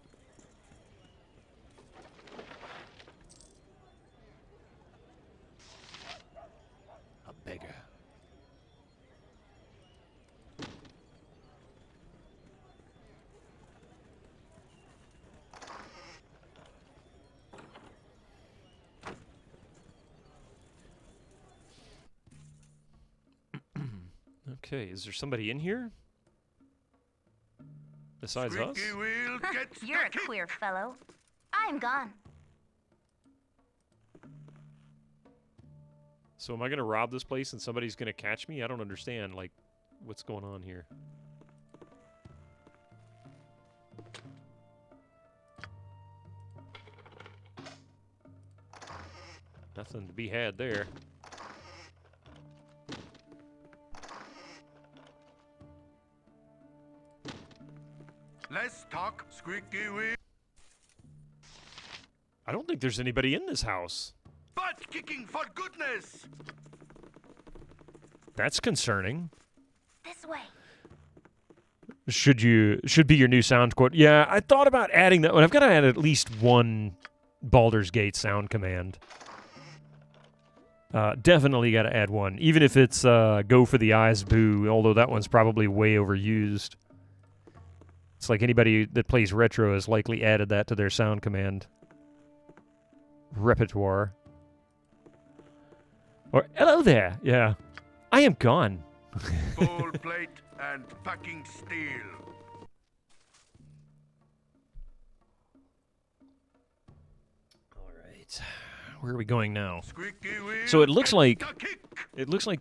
A beggar. Okay, is there somebody in here? Besides us? Squeaky wheel gets You're a the queer fellow. I'm gone. So am I going to rob this place and somebody's going to catch me? I don't understand, like, what's going on here? Nothing to be had there. Let's talk, squeaky wheel. I don't think there's anybody in this house. Butt kicking for goodness. That's concerning. This way. Should be your new sound quote. Yeah, I thought about adding that one. I've got to add at least one Baldur's Gate sound command. Definitely got to add one, even if it's go for the eyes, boo. Although that one's probably way overused. It's like anybody that plays retro has likely added that to their sound command repertoire. Or hello there. Yeah, I am gone. Full plate and packing steel. All right, where are we going now? Squeaky wheel. So it looks like the kick.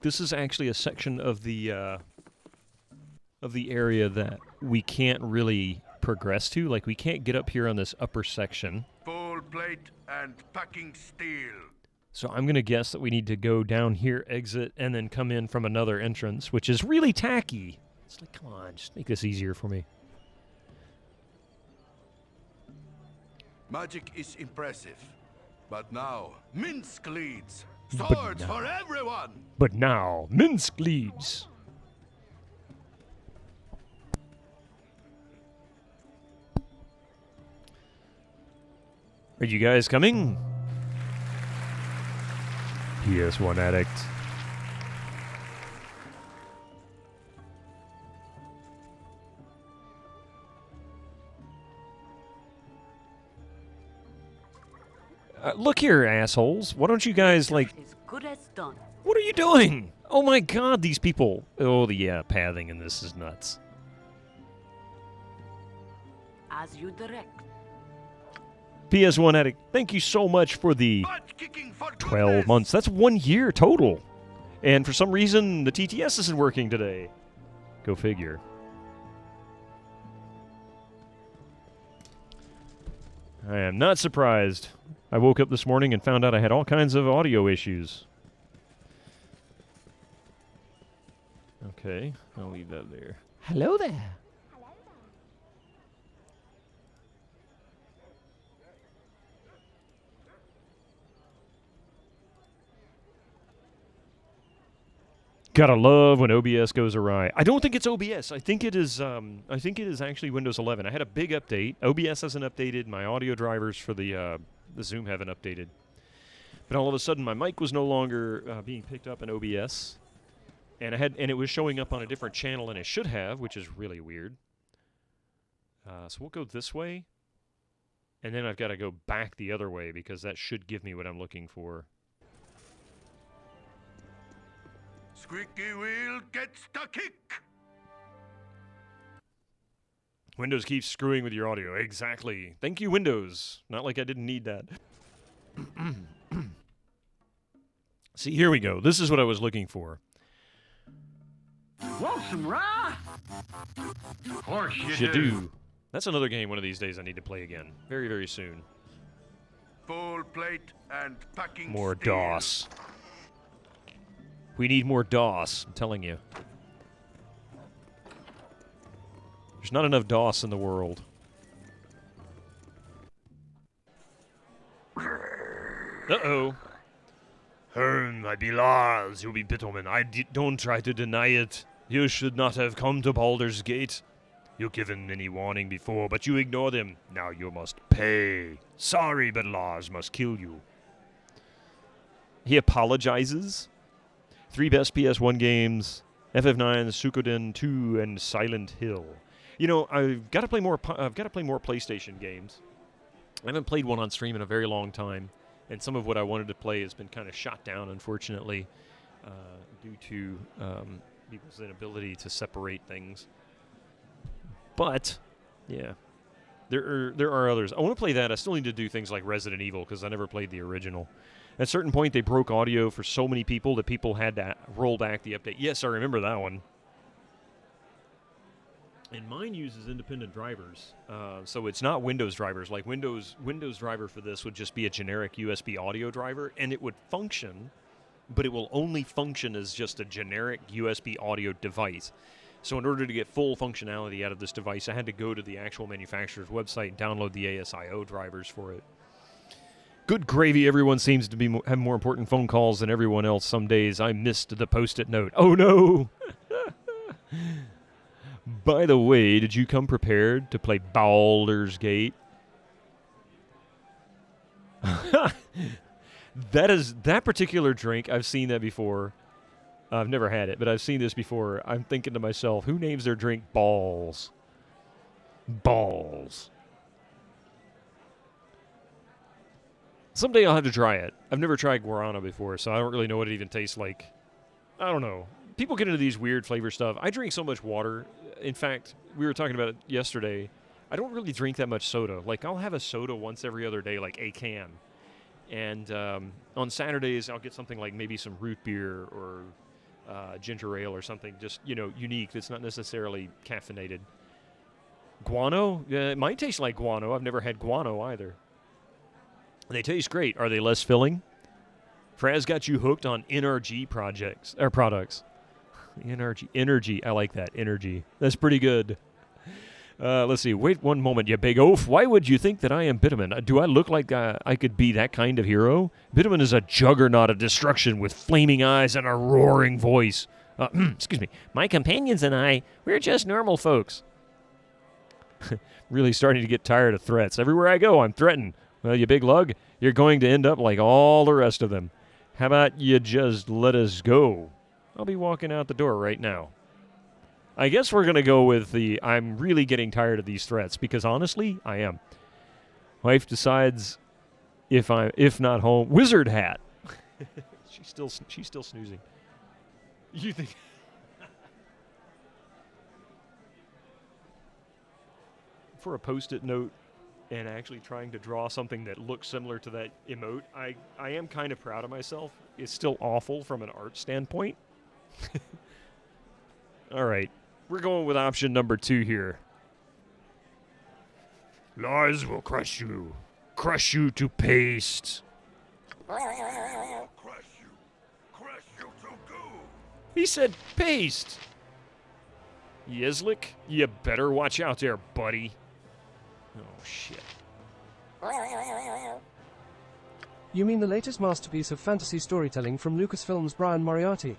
this is actually a section of the area that we can't really progress to. Like we can't get up here on this upper section. Full plate and packing steel. So I'm going to guess that we need to go down here, exit, and then come in from another entrance, which is really tacky. It's like, come on, just make this easier for me. Magic is impressive, but now Minsk leads. But Swords now- for everyone. But now, Minsk leads. Are you guys coming? PS1 addict. Look here, assholes. Why don't you guys, like... As good as done. What are you doing? Oh my god, these people. Oh, the pathing in this is nuts. As you direct. PS1 addict, thank you so much for the Butt kicking for 12 goodness. months. That's 1 year total. And for some reason, the TTS isn't working today. Go figure. I am not surprised. I woke up this morning and found out I had all kinds of audio issues. Okay, I'll leave that there. Hello there. Gotta love when OBS goes awry. I don't think it's OBS. I think it is. I think it is actually Windows 11. I had a big update. OBS hasn't updated. My audio drivers for the Zoom haven't updated. But all of a sudden, my mic was no longer being picked up in OBS, and it was showing up on a different channel than it should have, which is really weird. So we'll go this way, and then I've got to go back the other way because that should give me what I'm looking for. Squeaky wheel gets the kick. Windows keeps screwing with your audio. Exactly. Thank you, Windows. Not like I didn't need that. See, here we go. This is what I was looking for. Want some rye? Of course you Should do. do. That's another game one of these days I need to play again. Very, very soon. Full plate and packing More steel. DOS. We need more DOS, I'm telling you. There's not enough DOS in the world. Uh-oh. I be Lars, you be Bitterman. Don't try to deny it. You should not have come to Baldur's Gate. You've given many warning before, but you ignored them. Now you must pay. Sorry, but Lars must kill you. He apologizes. 3 best PS1 games: FF9, Suikoden 2, and Silent Hill. You know, I've got to play more. I've got to play more PlayStation games. I haven't played one on stream in a very long time, and some of what I wanted to play has been kind of shot down, unfortunately, due to people's inability to separate things. But yeah, there are others. I want to play that. I still need to do things like Resident Evil because I never played the original. At a certain point, they broke audio for so many people that people had to roll back the update. Yes, I remember that one. And mine uses independent drivers, so it's not Windows drivers. Like Windows driver for this would just be a generic USB audio driver, and it would function, but it will only function as just a generic USB audio device. So in order to get full functionality out of this device, I had to go to the actual manufacturer's website and download the ASIO drivers for it. Good gravy, everyone seems to have more important phone calls than everyone else some days. I missed the Post-it note. Oh, no! By the way, did you come prepared to play Baldur's Gate? That particular drink, I've seen that before. I've never had it, but I've seen this before. I'm thinking to myself, who names their drink Balls? Balls. Someday I'll have to try it. I've never tried guarana before, so I don't really know what it even tastes like. I don't know. People get into these weird flavor stuff. I drink so much water. In fact, we were talking about it yesterday. I don't really drink that much soda. Like, I'll have a soda once every other day, like a can. And on Saturdays, I'll get something like maybe some root beer or ginger ale or something just, unique that's not necessarily caffeinated. Guano? It might taste like guano. I've never had guano either. They taste great. Are they less filling? Fraz got you hooked on NRG products. Energy. I like that. Energy. That's pretty good. Let's see. Wait one moment, you big oaf. Why would you think that I am Bitterman? Do I look like I could be that kind of hero? Bitterman is a juggernaut of destruction with flaming eyes and a roaring voice. Excuse me. My companions and I, we're just normal folks. Really starting to get tired of threats. Everywhere I go, I'm threatened. Well, you big lug, you're going to end up like all the rest of them. How about you just let us go? I'll be walking out the door right now. I guess we're going to go with I'm really getting tired of these threats, because honestly, I am. Wife decides if not home. Wizard hat. She's still snoozing. You think... For a Post-it note and actually trying to draw something that looks similar to that emote, I am kind of proud of myself. It's still awful from an art standpoint. All right. We're going with option number 2 here. Lies will crush you to paste. Crush you to goo. He said paste. Yeslik, you better watch out there, buddy. Oh, shit. You mean the latest masterpiece of fantasy storytelling from Lucasfilm's Brian Moriarty?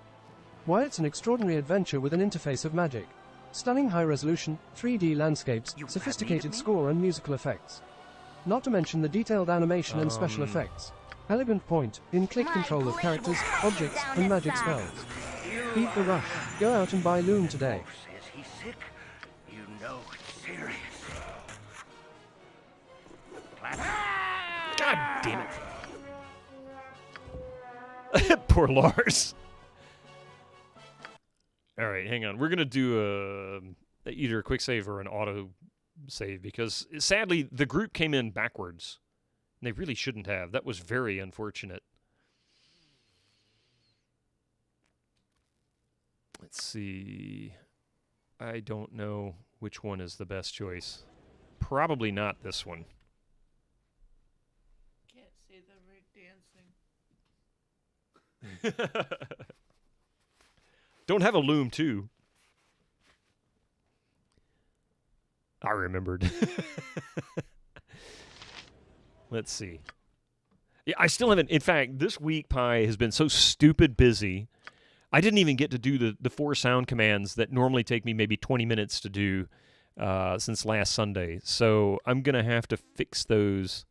Why, it's an extraordinary adventure with an interface of magic. Stunning high-resolution, 3D landscapes, sophisticated score and musical effects. Not to mention the detailed animation and special effects. Elegant point, in-click control of characters, objects, and magic spells. Beat the rush. Go out and buy Loom today. Says he's sick. You know it's serious. God damn it. Poor Lars. All right, hang on. We're going to do either a quick save or an auto save because, sadly, the group came in backwards. They really shouldn't have. That was very unfortunate. Let's see. I don't know which one is the best choice. Probably not this one. Can't see them dancing. Don't have a Loom, too. I remembered. Let's see. Yeah, I still haven't. In fact, this week, Pi has been so stupid busy. I didn't even get to do the 4 sound commands that normally take me maybe 20 minutes to do since last Sunday. So I'm going to have to fix those.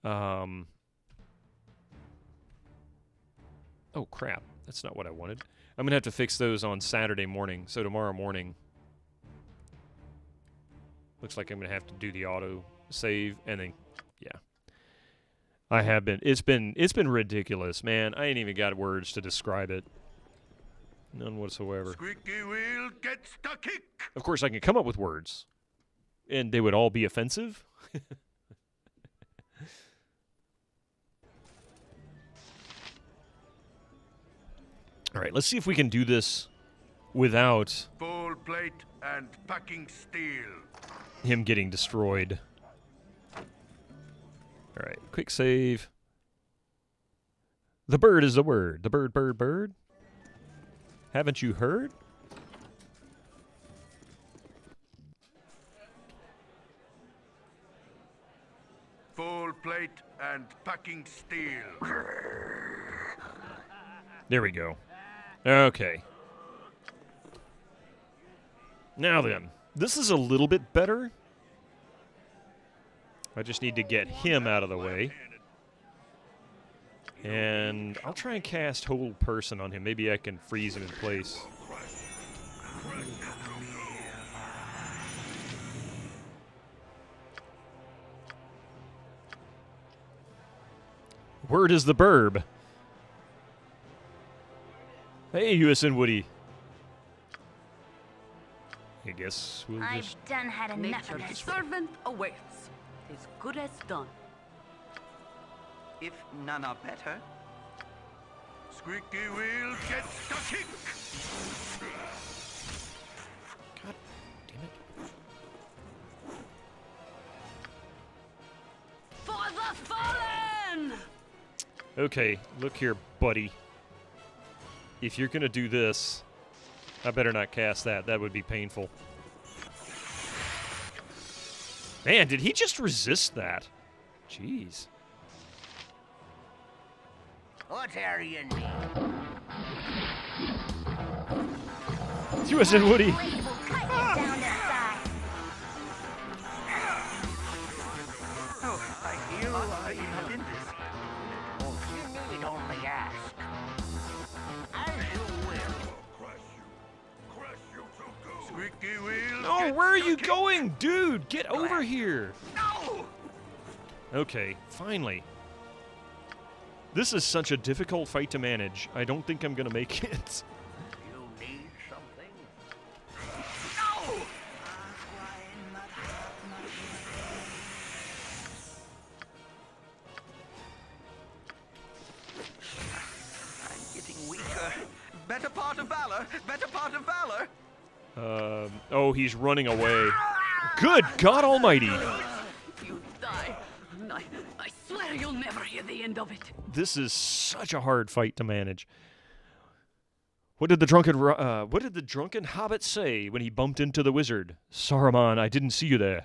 Oh, crap. That's not what I wanted. I'm going to have to fix those on Saturday morning. So tomorrow morning, looks like I'm going to have to do the auto save and then, yeah. I have been. It's been ridiculous, man. I ain't even got words to describe it. None whatsoever. Squeaky wheel gets the kick. Of course, I can come up with words, and they would all be offensive. All right, let's see if we can do this without Full plate and packing steel. Him getting destroyed. Alright, quick save. The bird is the word. The bird, bird, bird. Haven't you heard? Full plate and packing steel. There we go. Okay. Now then, this is a little bit better. I just need to get him out of the way. And I'll try and cast Hold Person on him. Maybe I can freeze him in place. Word is the burb. Hey, USN Woody. I guess we'll just... I've done had enough of Nature's this. servant awaits. As good as done. If none are better. Squeaky wheel gets the kick. God damn it. For the fallen! Okay, look here, buddy. If you're gonna do this, I better not cast that. That would be painful. Man, did he just resist that? Jeez. What are you need? USN Woody. Blade will cut you down to size. Oh, I hear you have in this. Oh, you need only ask. As you will. Squeaky wheel. No, where are you going? Dude, get over here. No! Okay, finally. This is such a difficult fight to manage. I don't think I'm gonna make it. You need something? No! I'm getting weaker. Better part of valor. Better part of valor. Oh, he's running away. Good God Almighty! You die. I swear you'll never hear the end of it. This is such a hard fight to manage. What did the drunken hobbit say when he bumped into the wizard? Saruman, I didn't see you there.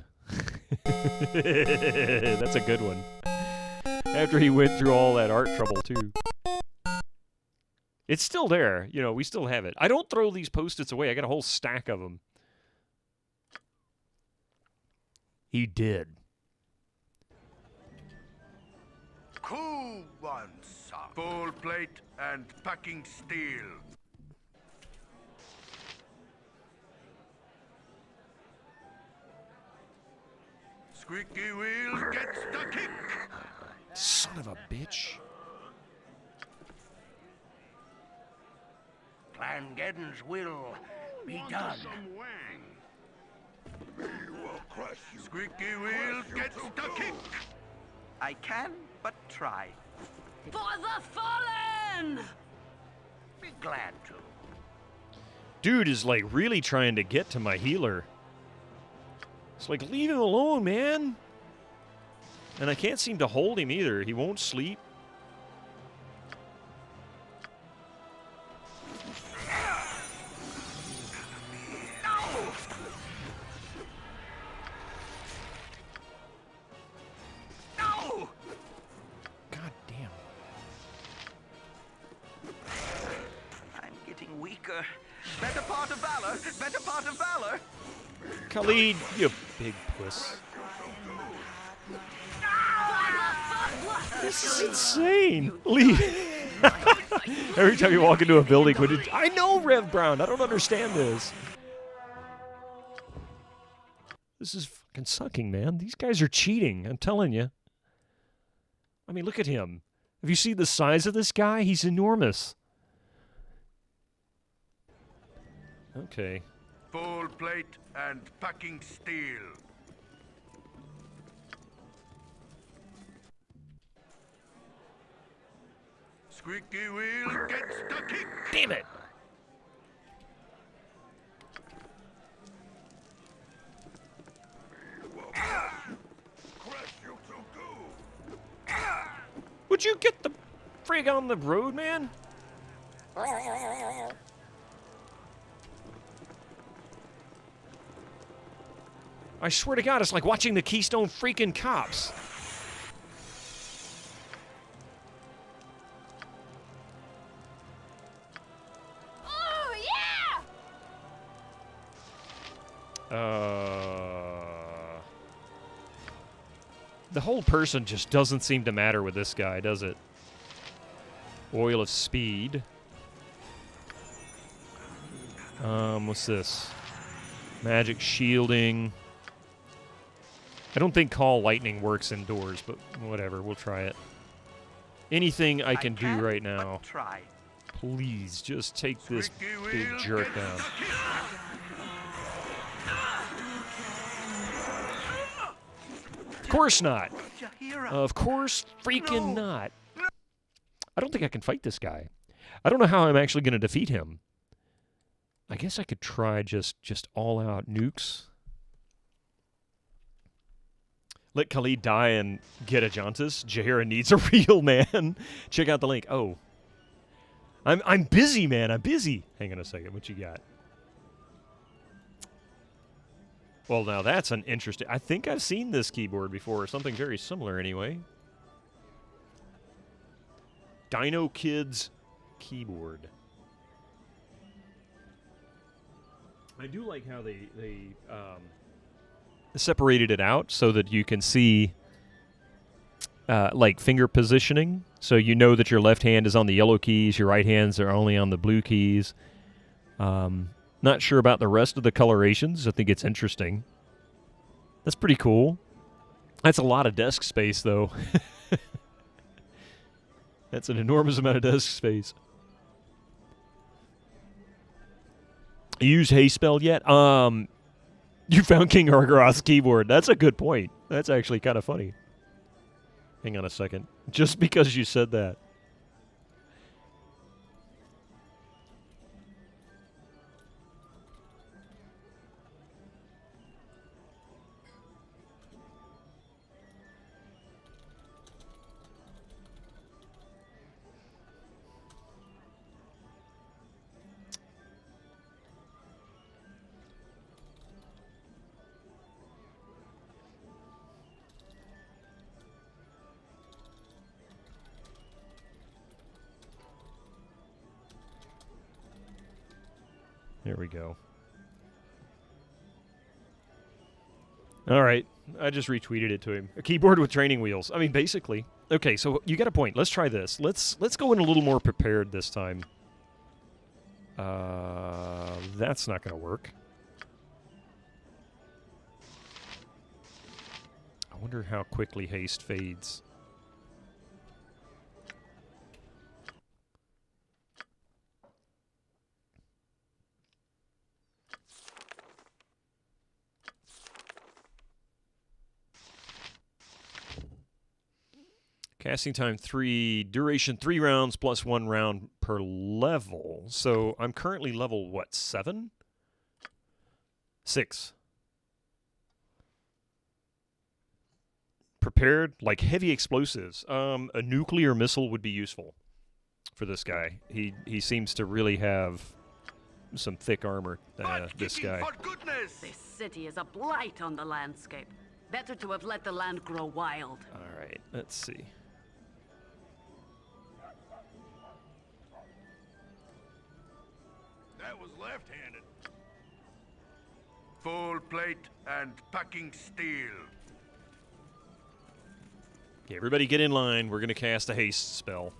That's a good one. After he went through all that art trouble, too. It's still there. You know, we still have it. I don't throw these Post-its away. I got a whole stack of them. He did. Cool one, son. Full plate and packing steel. Squeaky wheel gets the kick. Son of a bitch. Plangeddon's will be done. Squeaky wheel gets the kick. I can but try. For the fallen! Be glad to. Dude is like really trying to get to my healer. It's like, leave him alone, man. And I can't seem to hold him either. He won't sleep. God damn. I'm getting weaker. Better part of valor. Better part of valor. Khalid, you big puss. This is insane. Leave. Every time you walk into a building, I know Rev Brown. I don't understand this. This is fucking sucking, man. These guys are cheating. I'm telling you. I mean, look at him. Have you seen the size of this guy? He's enormous. Okay. Full plate and packing steel. Squeaky wheel gets the kick. Damn it. Would you get the frig on the road, man? I swear to God, it's like watching the Keystone freaking Cops. Oh, yeah! The whole person just doesn't seem to matter with this guy, does it? Oil of speed. What's this? Magic shielding. I don't think Call Lightning works indoors, but whatever, we'll try it. Anything I can do right now. Try. Please, just take this big jerk down. Of course not. Of course freaking not. I don't think I can fight this guy. I don't know how I'm actually going to defeat him. I guess I could try just all-out nukes. Let Khalid die and get Ajantis. Jaheira needs a real man. Check out the link. Oh. I'm busy, man. I'm busy. Hang on a second. What you got? Well, now that's an interesting... I think I've seen this keyboard before, or something very similar anyway. Dino Kids keyboard. I do like how they separated it out so that you can see like finger positioning. So you know that your left hand is on the yellow keys, your right hands are only on the blue keys. Not sure about the rest of the colorations. I think it's interesting. That's pretty cool. That's a lot of desk space, though. That's an enormous amount of desk space. You use haste spell yet? You found King Argaroth's keyboard. That's a good point. That's actually kind of funny. Hang on a second. Just because you said that. There we go. All right. I just retweeted it to him. A keyboard with training wheels. I mean, basically. Okay, so you got a point. Let's try this. Let's go in a little more prepared this time. That's not going to work. I wonder how quickly haste fades. Casting time 3, duration 3 rounds plus 1 round per level. So I'm currently level, what, 7? 6. Prepared, like heavy explosives. A nuclear missile would be useful for this guy. He seems to really have some thick armor, this guy. This city is a blight on the landscape. Better to have let the land grow wild. All right, let's see. That was left-handed. Full plate and packing steel. Okay, everybody get in line. We're going to cast a haste spell.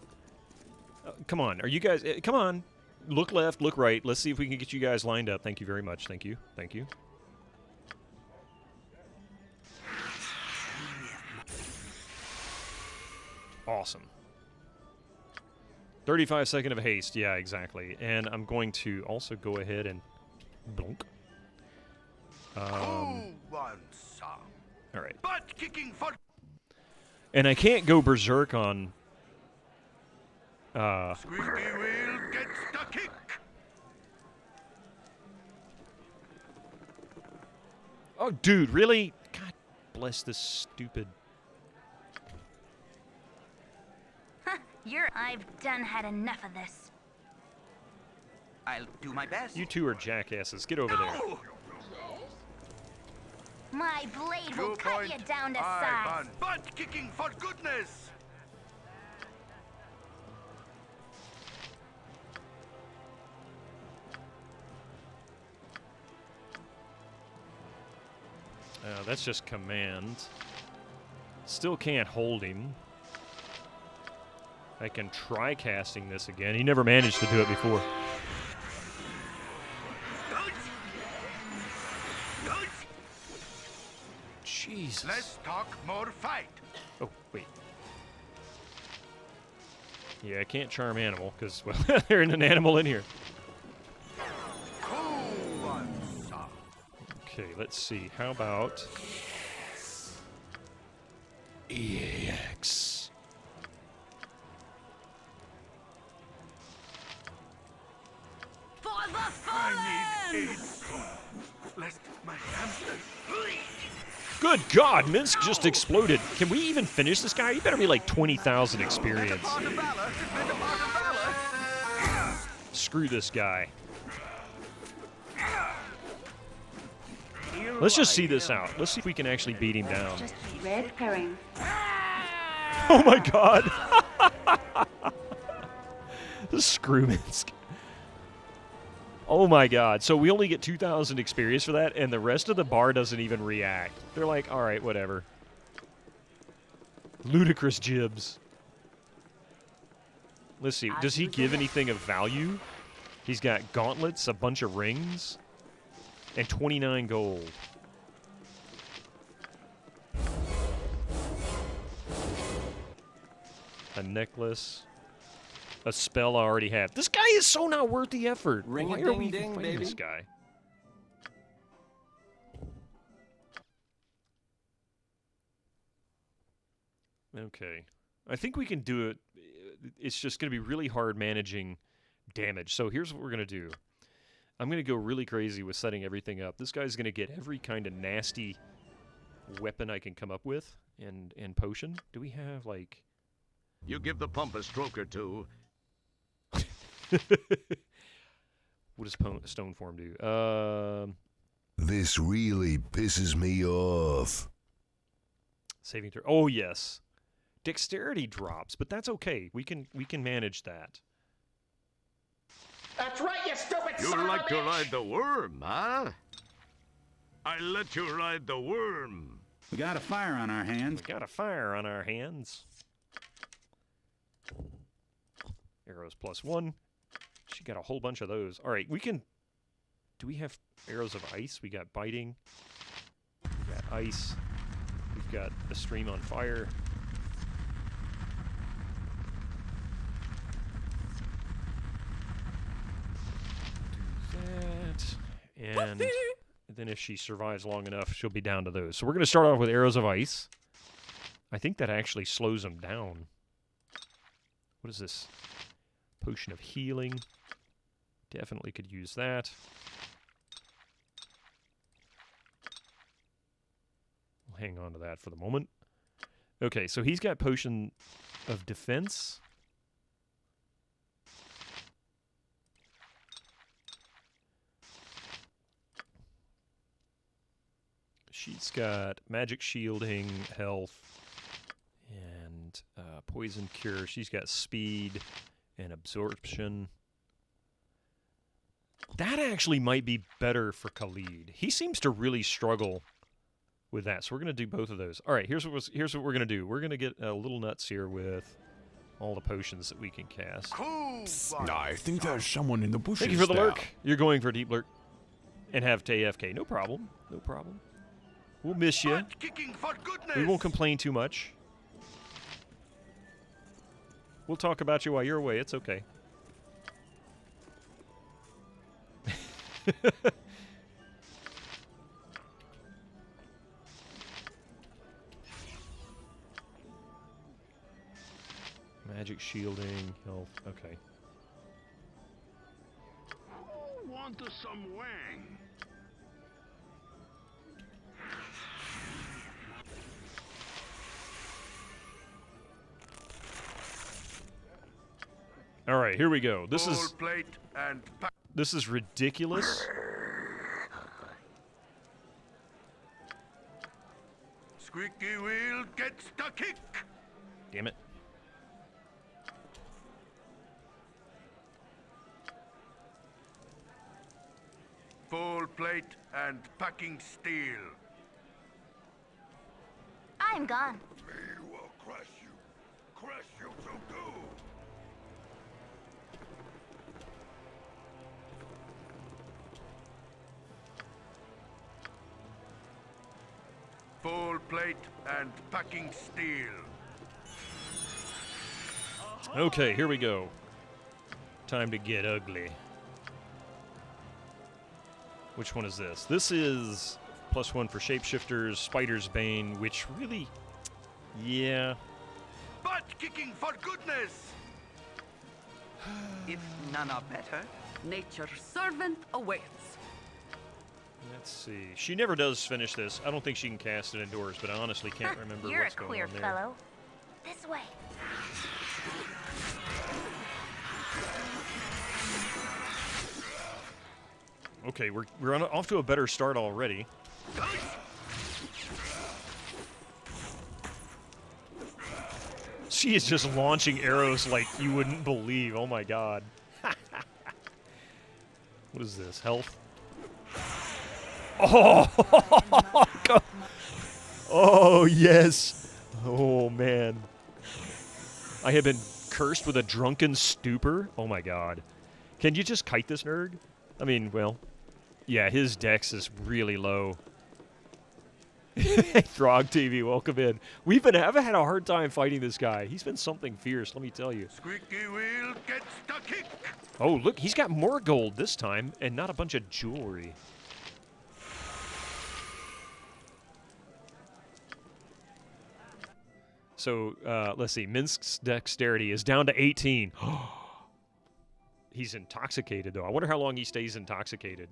Come on. Are you guys... come on. Look left, look right. Let's see if we can get you guys lined up. Thank you very much. Thank you. Thank you. Awesome. 35-second of haste. Yeah, exactly. And I'm going to also go ahead and... Blunk. All right. Butt kicking for... And I can't go berserk on... Squeaky wheel gets the kick. Oh, dude, really? God bless this stupid... I've done had enough of this. I'll do my best. You two are jackasses. Get over there. My blade will 2 cut you down to size. Butt kicking for goodness! That's just command. Still can't hold him. I can try casting this again. He never managed to do it before. Jesus. Let's talk more fight. Oh, wait. Yeah, I can't charm animal because, well, there's an animal in here. Okay, let's see. How about EAX? For the I need fallen! aid. Lest my hamster. Good God, Minsk just exploded. Can we even finish this guy? He better be like 20,000 experience. Screw this guy. Let's just see this out. Let's see if we can actually beat him down. Just red herring. Oh my God. Screw Minsk. Oh my God. So we only get 2,000 experience for that, and the rest of the bar doesn't even react. They're like, all right, whatever. Ludicrous jibs. Let's see. Does he give anything of value? He's got gauntlets, a bunch of rings, and 29 gold. A necklace. A spell I already have. This guy is so not worth the effort. Why are we even fighting this guy? Okay. I think we can do it. It's just going to be really hard managing damage. So here's what we're going to do. I'm going to go really crazy with setting everything up. This guy's going to get every kind of nasty weapon I can come up with and potion. Do we have, like... You give the pump a stroke or two. What does stone form do? This really pisses me off. Saving throw. Oh yes, dexterity drops, but that's okay. We can manage that. That's right, you stupid You son like of a to bitch! ride the worm, huh? I let you ride the worm. We got a fire on our hands. We got a fire on our hands. Arrows +1. She got a whole bunch of those. All right, we can... Do we have arrows of ice? We got biting. We got ice. We've got the stream on fire. Do that. And then if she survives long enough, she'll be down to those. So we're going to start off with arrows of ice. I think that actually slows them down. What is this? Potion of healing. Definitely could use that. We'll hang on to that for the moment. Okay, so he's got potion of defense. She's got magic shielding, health, and poison cure. She's got speed and absorption. That actually might be better for Khalid. He seems to really struggle with that, so we're going to do both of those. All right, here's what we're going to do. We're going to get a little nuts here with all the potions that we can cast. I think there's someone in the bushes. Thank you for the lurk. You're going for a deep lurk and have AFK. No problem. No problem. We'll miss you. We won't complain too much. We'll talk about you while you're away. It's okay. Magic shielding, health. Okay. Who want some wang? All right, here we go. This Full is plate and pack. this is ridiculous. Squeaky wheel gets the kick. Damn it. Full plate and packing steel. I'm gone. We will crush you. Crush you to do. Full plate and packing steel. Okay, here we go. Time to get ugly. Which one is this? This is +1 for shapeshifters, Spider's Bane, which really, yeah. Butt kicking for goodness. If none are better, Nature's servant awaits. Let's see. She never does finish this. I don't think she can cast it indoors, but I honestly can't remember You're what's a going queer on there. fellow. This way. Okay, we're off to a better start already. She is just launching arrows like you wouldn't believe. Oh my god. What is this? Health? Oh! Oh, yes. Oh, man. I have been cursed with a drunken stupor. Oh my god. Can you just kite this nerd? I mean, well, yeah, his dex is really low. Throg TV, welcome in. I've had a hard time fighting this guy. He's been something fierce, let me tell you. Squeaky wheel gets the kick. Oh, look, he's got more gold this time, and not a bunch of jewelry. So, let's see. Minsk's dexterity is down to 18. He's intoxicated, though. I wonder how long he stays intoxicated.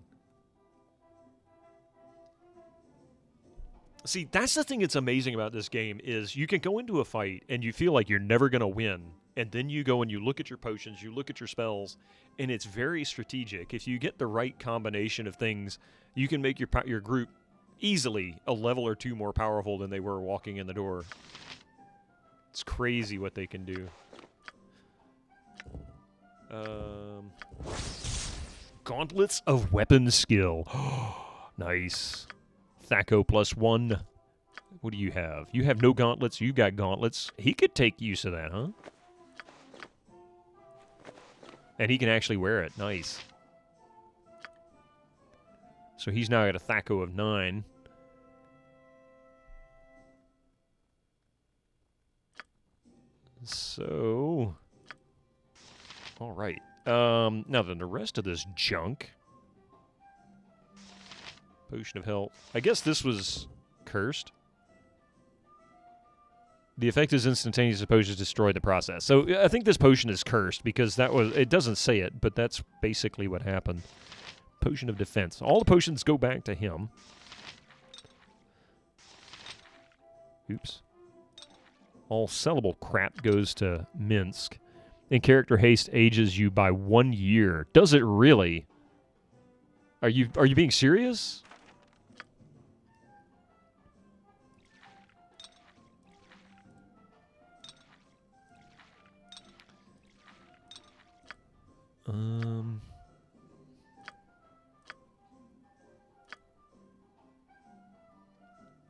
See, that's the thing that's amazing about this game is you can go into a fight and you feel like you're never going to win. And then you go and you look at your potions, you look at your spells, and it's very strategic. If you get the right combination of things, you can make your group easily a level or two more powerful than they were walking in the door. It's crazy what they can do. Gauntlets of weapon skill. Nice. Thaco +1. What do you have? You have no gauntlets. You got gauntlets. He could take use of that, huh? And he can actually wear it. Nice. So he's now got a Thaco of 9. So, all right. Now then, the rest of this junk. Potion of health. I guess this was cursed. The effect is instantaneous. The potions destroy the process. So I think this potion is cursed because it doesn't say it, but that's basically what happened. Potion of defense. All the potions go back to him. Oops. All sellable crap goes to Minsk. And character haste ages you by 1 year. Does it really? Are you being serious?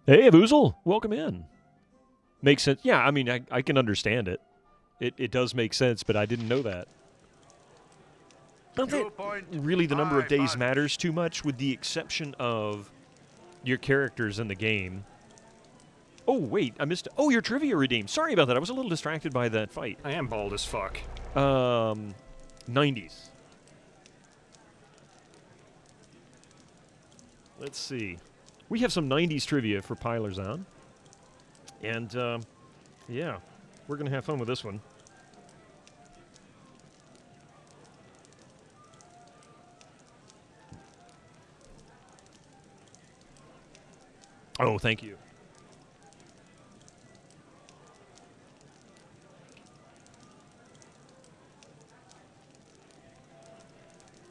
Hey, Voozle, welcome in. Makes sense. Yeah, I mean, I can understand it. It does make sense, but I didn't know that. Not that really the number of days matters too much, with the exception of your characters in the game. Oh, wait, I missed... Oh, your trivia redeemed. Sorry about that. I was a little distracted by that fight. I am bald as fuck. 90s. Let's see. We have some 90s trivia for Pilers on. And, yeah, we're going to have fun with this one. Oh, thank you.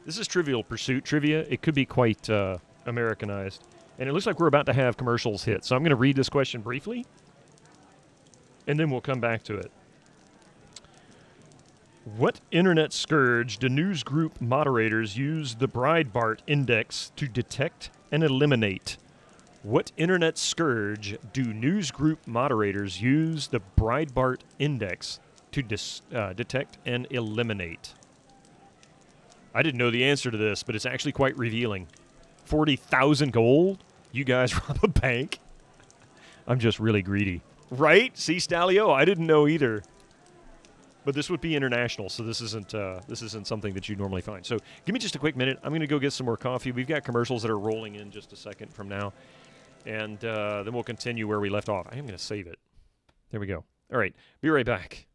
This is Trivial Pursuit trivia. It could be quite Americanized. And it looks like we're about to have commercials hit. So I'm going to read this question briefly, and then we'll come back to it. What internet scourge do news group moderators use the Breitbart Index to detect and eliminate? What internet scourge do news group moderators use the Breitbart Index to detect and eliminate? I didn't know the answer to this, but it's actually quite revealing. 40,000 gold? You guys rob a bank? I'm just really greedy. Right? See, Stalio? I didn't know either. But this would be international, so this isn't something that you normally find. So give me just a quick minute. I'm going to go get some more coffee. We've got commercials that are rolling in just a second from now. And then we'll continue where we left off. I am going to save it. There we go. All right. Be right back.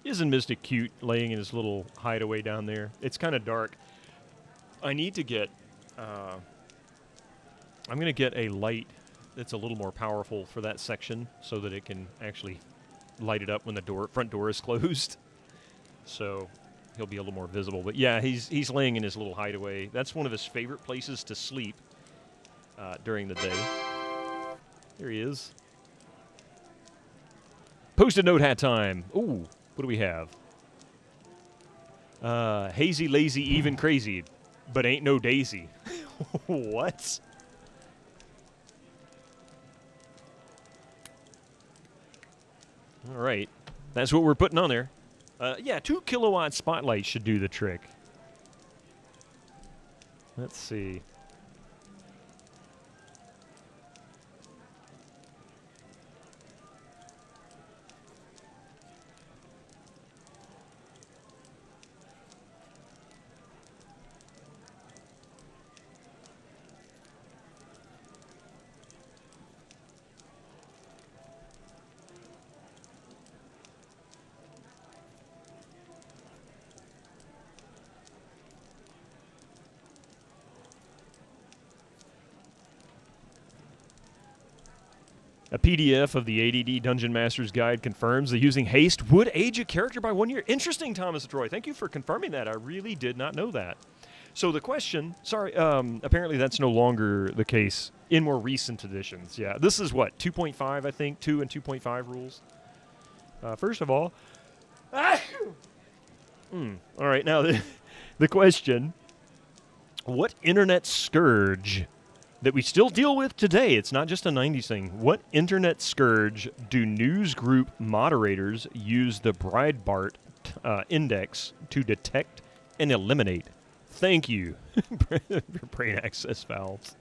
Isn't Mystic cute laying in his little hideaway down there? It's kind of dark. I need to get... I'm going to get a light that's a little more powerful for that section so that it can actually light it up when the front door is closed. So he'll be a little more visible. But yeah, he's laying in his little hideaway. That's one of his favorite places to sleep during the day. There he is. Post-it note hat time. Ooh. What do we have? Hazy, lazy, even crazy, but ain't no daisy. What? All right. That's what we're putting on there. Yeah, 2 kilowatt spotlights should do the trick. Let's see. A PDF of the ADD Dungeon Master's Guide confirms that using haste would age a character by 1 year. Interesting, Thomas Troy. Thank you for confirming that. I really did not know that. So the question, apparently that's no longer the case in more recent editions. Yeah, this is what, 2.5, I think, 2 and 2.5 rules. First of all, all right, now the question, what internet scourge that we still deal with today, it's not just a 90s thing, what internet scourge do news group moderators use the Breitbart index to detect and eliminate. Thank you, brain access valves.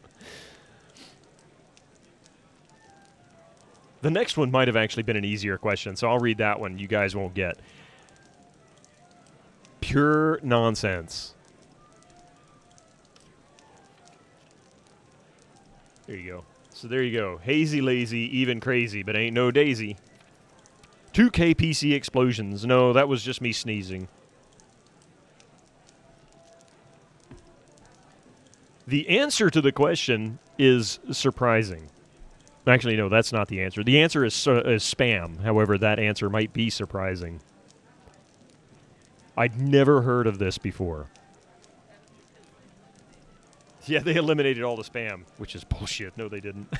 The next one might have actually been an easier question, so I'll read that one. You guys won't get. Pure nonsense. There you go. So there you go. Hazy, lazy, even crazy, but ain't no daisy. 2K PC explosions. No, that was just me sneezing. The answer to the question is surprising. Actually, no, that's not the answer. The answer is spam. However, that answer might be surprising. I'd never heard of this before. Yeah, they eliminated all the spam, which is bullshit. No, they didn't.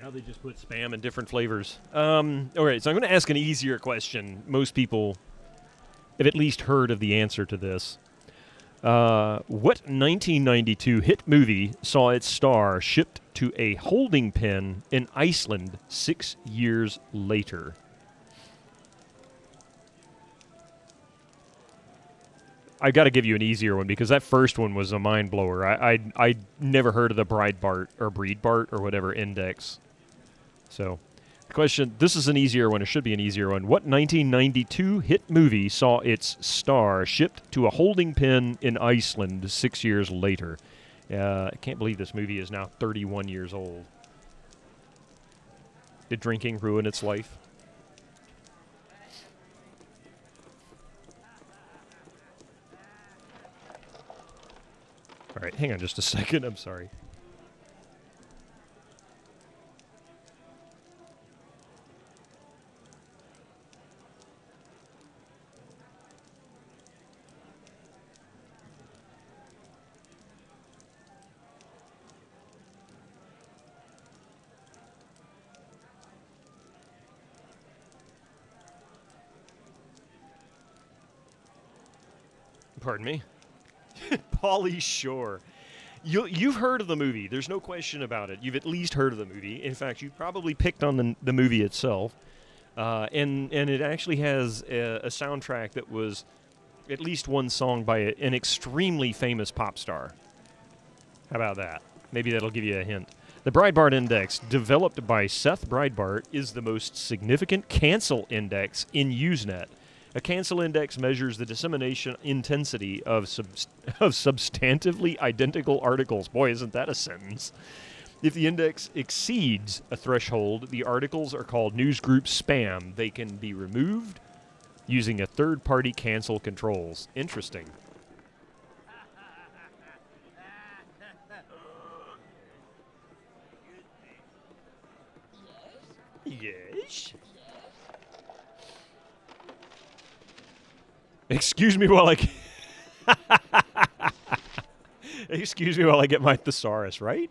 Now they just put spam in different flavors. All right, so I'm going to ask an easier question. Most people have at least heard of the answer to this. What 1992 hit movie saw its star shipped to a holding pen in Iceland 6 years later? I got to give you an easier one because that first one was a mind blower. I never heard of the Breitbart or Breitbart or whatever index. So, the question, this is an easier one. It should be an easier one. What 1992 hit movie saw its star shipped to a holding pen in Iceland 6 years later? I can't believe this movie is now 31 years old. Did drinking ruin its life? All right, hang on just a second. I'm sorry. Pardon me? Pauly Shore. You've heard of the movie. There's no question about it. You've at least heard of the movie. In fact, you probably picked on the movie itself. And it actually has a soundtrack that was at least one song by an extremely famous pop star. How about that? Maybe that'll give you a hint. The Breitbart Index, developed by Seth Breitbart, is the most significant cancel index in Usenet. A cancel index measures the dissemination intensity of substantively identical articles. Boy, isn't that a sentence. If the index exceeds a threshold, the articles are called newsgroup spam. They can be removed using a third-party cancel controls. Interesting. Yes? Excuse me while I Excuse me while I get my thesaurus, right?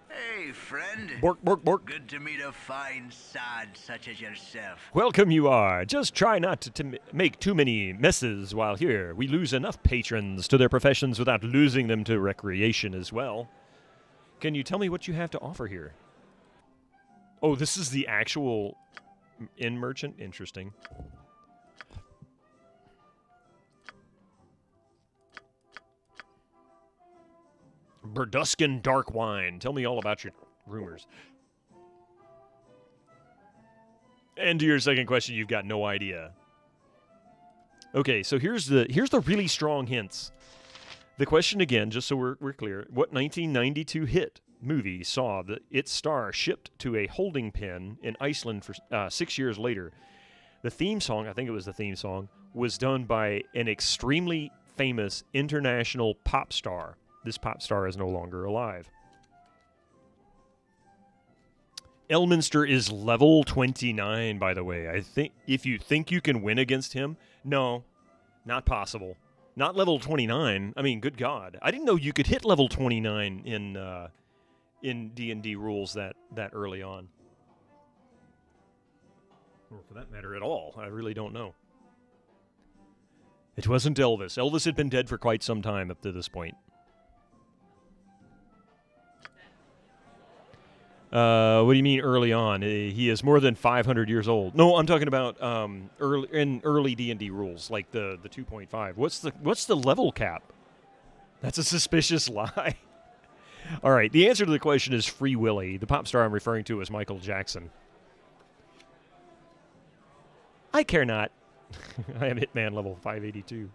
Hey, friend. Bork, bork, bork. Good to meet a fine sod such as yourself. Welcome you are. Just try not to make too many messes while here. We lose enough patrons to their professions without losing them to recreation as well. Can you tell me what you have to offer here? Oh, this is the actual inn merchant? Interesting. Burduskin dark wine. Tell me all about your rumors. And to your second question, you've got no idea. Okay, so here's the really strong hints. The question again, just so we're clear, what 1992 hit movie saw its star shipped to a holding pen in Iceland for 6 years later? The theme song, I think it was the theme song, was done by an extremely famous international pop star. This pop star is no longer alive. Elminster is level 29, by the way. I think if you think you can win against him, no, not possible. Not level 29. I mean, good God. I didn't know you could hit level 29 in D&D rules that early on. Or for that matter at all. I really don't know. It wasn't Elvis. Elvis had been dead for quite some time up to this point. What do you mean early on? He is more than 500 years old. No, I'm talking about early D&D rules, like the 2.5. What's the level cap? That's a suspicious lie. All right, the answer to the question is Free Willy. The pop star I'm referring to is Michael Jackson. I care not. I am Hitman level 582.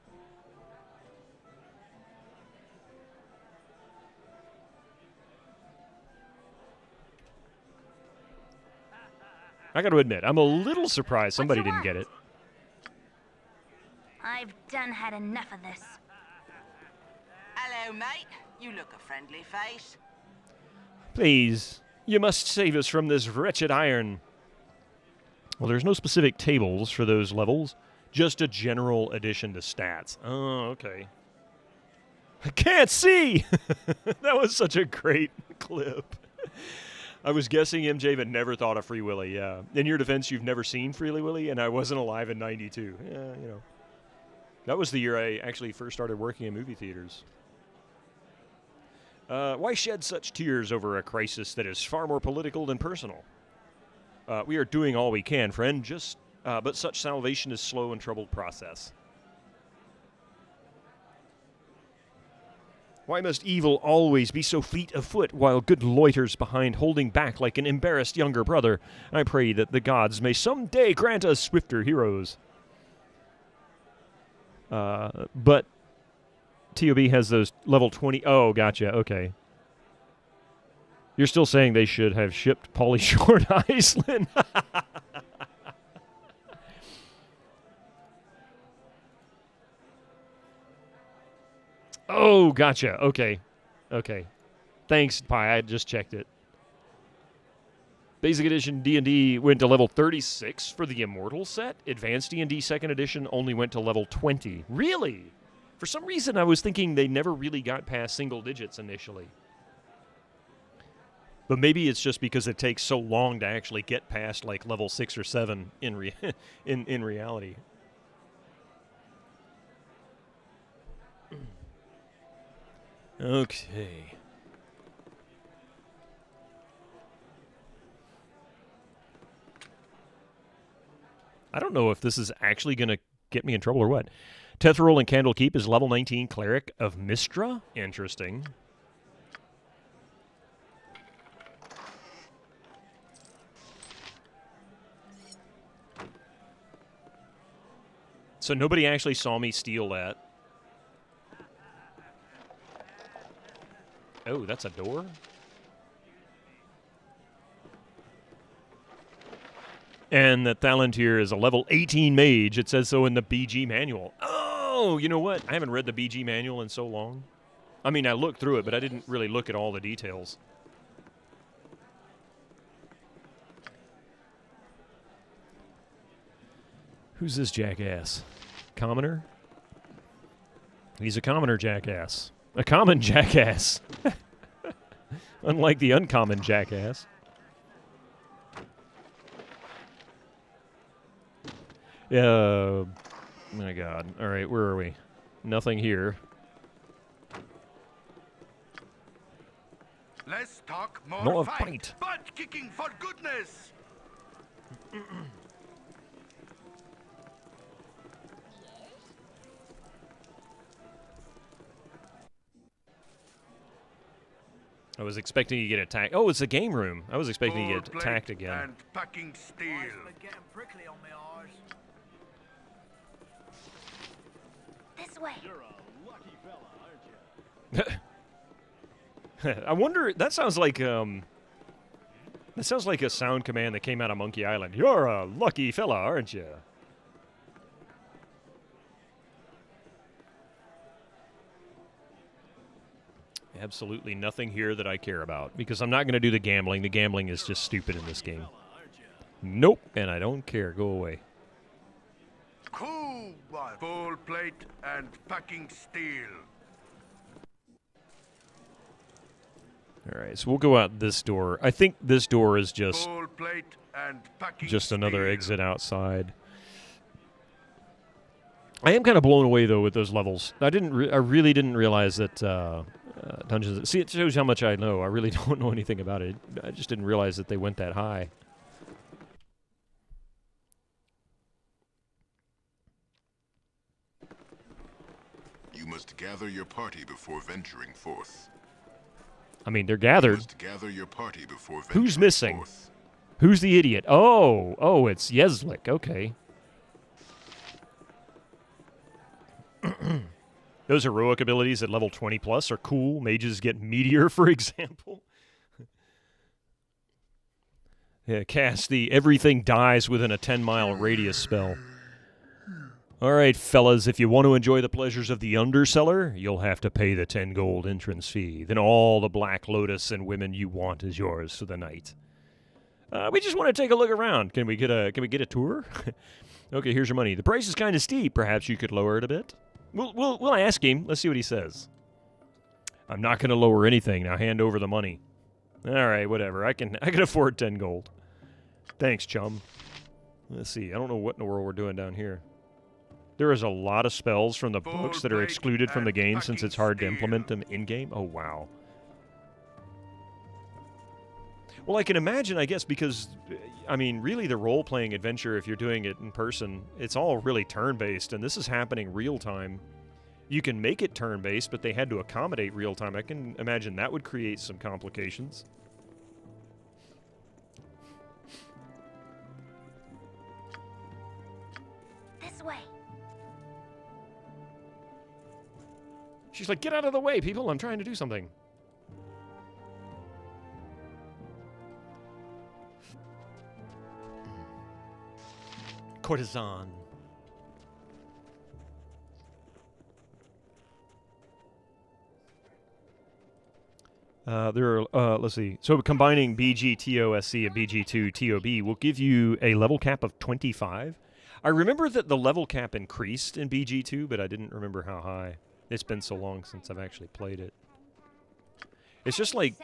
I got to admit, I'm a little surprised somebody didn't get it. I've done had enough of this. Hello, mate. You look a friendly face. Please, you must save us from this wretched iron. Well, there's no specific tables for those levels, just a general addition to stats. Oh, okay. I can't see! That was such a great clip. I was guessing MJ, but never thought of Free Willy, yeah. In your defense, you've never seen Free Willy, and I wasn't alive in 92. Yeah, you know. That was the year I actually first started working in movie theaters. Why shed such tears over a crisis that is far more political than personal? We are doing all we can, friend, but such salvation is slow and troubled process. Why must evil always be so fleet of foot, while good loiters behind, holding back like an embarrassed younger brother? I pray that the gods may someday grant us swifter heroes. But TOB has those level 20. Oh, gotcha. Okay. You're still saying they should have shipped Pauly Shore to Iceland? Oh, gotcha. Okay. Okay. Thanks, Pi. I just checked it. Basic Edition D&D went to level 36 for the Immortal set. Advanced D&D 2nd Edition only went to level 20. Really? For some reason, I was thinking they never really got past single digits initially. But maybe it's just because it takes so long to actually get past like level 6 or 7 in reality. Okay. I don't know if this is actually going to get me in trouble or what. Tethril and Candlekeep is level 19 Cleric of Mystra. Interesting. So nobody actually saw me steal that. Oh, that's a door? And that Thalantir is a level 18 mage. It says so in the BG manual. Oh, you know what? I haven't read the BG manual in so long. I mean, I looked through it, but I didn't really look at all the details. Who's this jackass? Commoner? He's a commoner jackass. A common jackass. Unlike the uncommon jackass. My God. All right, where are we? Nothing here. Let's talk more No fight. Butt kicking for goodness. I was expecting to get attacked. Oh, it's a game room. I was expecting to get attacked again. And packing steel. This way. You're a lucky fella, aren't you? I wonder. That sounds like a sound command that came out of Monkey Island. You're a lucky fella, aren't you? Absolutely nothing here that I care about because I'm not going to do the gambling. The gambling is just stupid in this game. Nope, and I don't care. Go away. Cool one. Full plate and packing steel. All right, so we'll go out this door. I think this door is just Full plate and packing another steel. exit outside. I am kind of blown away though with those levels. I really didn't realize that Dungeons. See, it shows how much I know. I really don't know anything about it. I just didn't realize that they went that high. You must gather your party before venturing forth. I mean, they're gathered. You must gather your party before venturing Who's missing? forth. Who's the idiot? Oh, it's Yeslik. Okay. Those heroic abilities at level 20 plus are cool. Mages get Meteor, for example. Yeah, cast the everything dies within a 10-mile radius spell. All right, fellas, if you want to enjoy the pleasures of the Undercellar, you'll have to pay the 10 gold entrance fee. Then all the Black Lotus and women you want is yours for the night. We just want to take a look around. Can we get a tour? Okay, here's your money. The price is kind of steep. Perhaps you could lower it a bit. We'll ask him. Let's see what he says. I'm not going to lower anything. Now hand over the money. All right, whatever. I can afford 10 gold. Thanks, chum. Let's see. I don't know what in the world we're doing down here. There is a lot of spells from the books that are excluded from the game since it's hard to implement them in-game. Oh, wow. Well, I can imagine, I guess, because, I mean, really the role-playing adventure, if you're doing it in person, it's all really turn-based, and this is happening real-time. You can make it turn-based, but they had to accommodate real-time. I can imagine that would create some complications. This way. She's like, get out of the way, people. I'm trying to do something. Courtesan. Let's see. So combining BG-TOSC and BG-2-TOB will give you a level cap of 25. I remember that the level cap increased in BG2, but I didn't remember how high. It's been so long since I've actually played it. It's just like...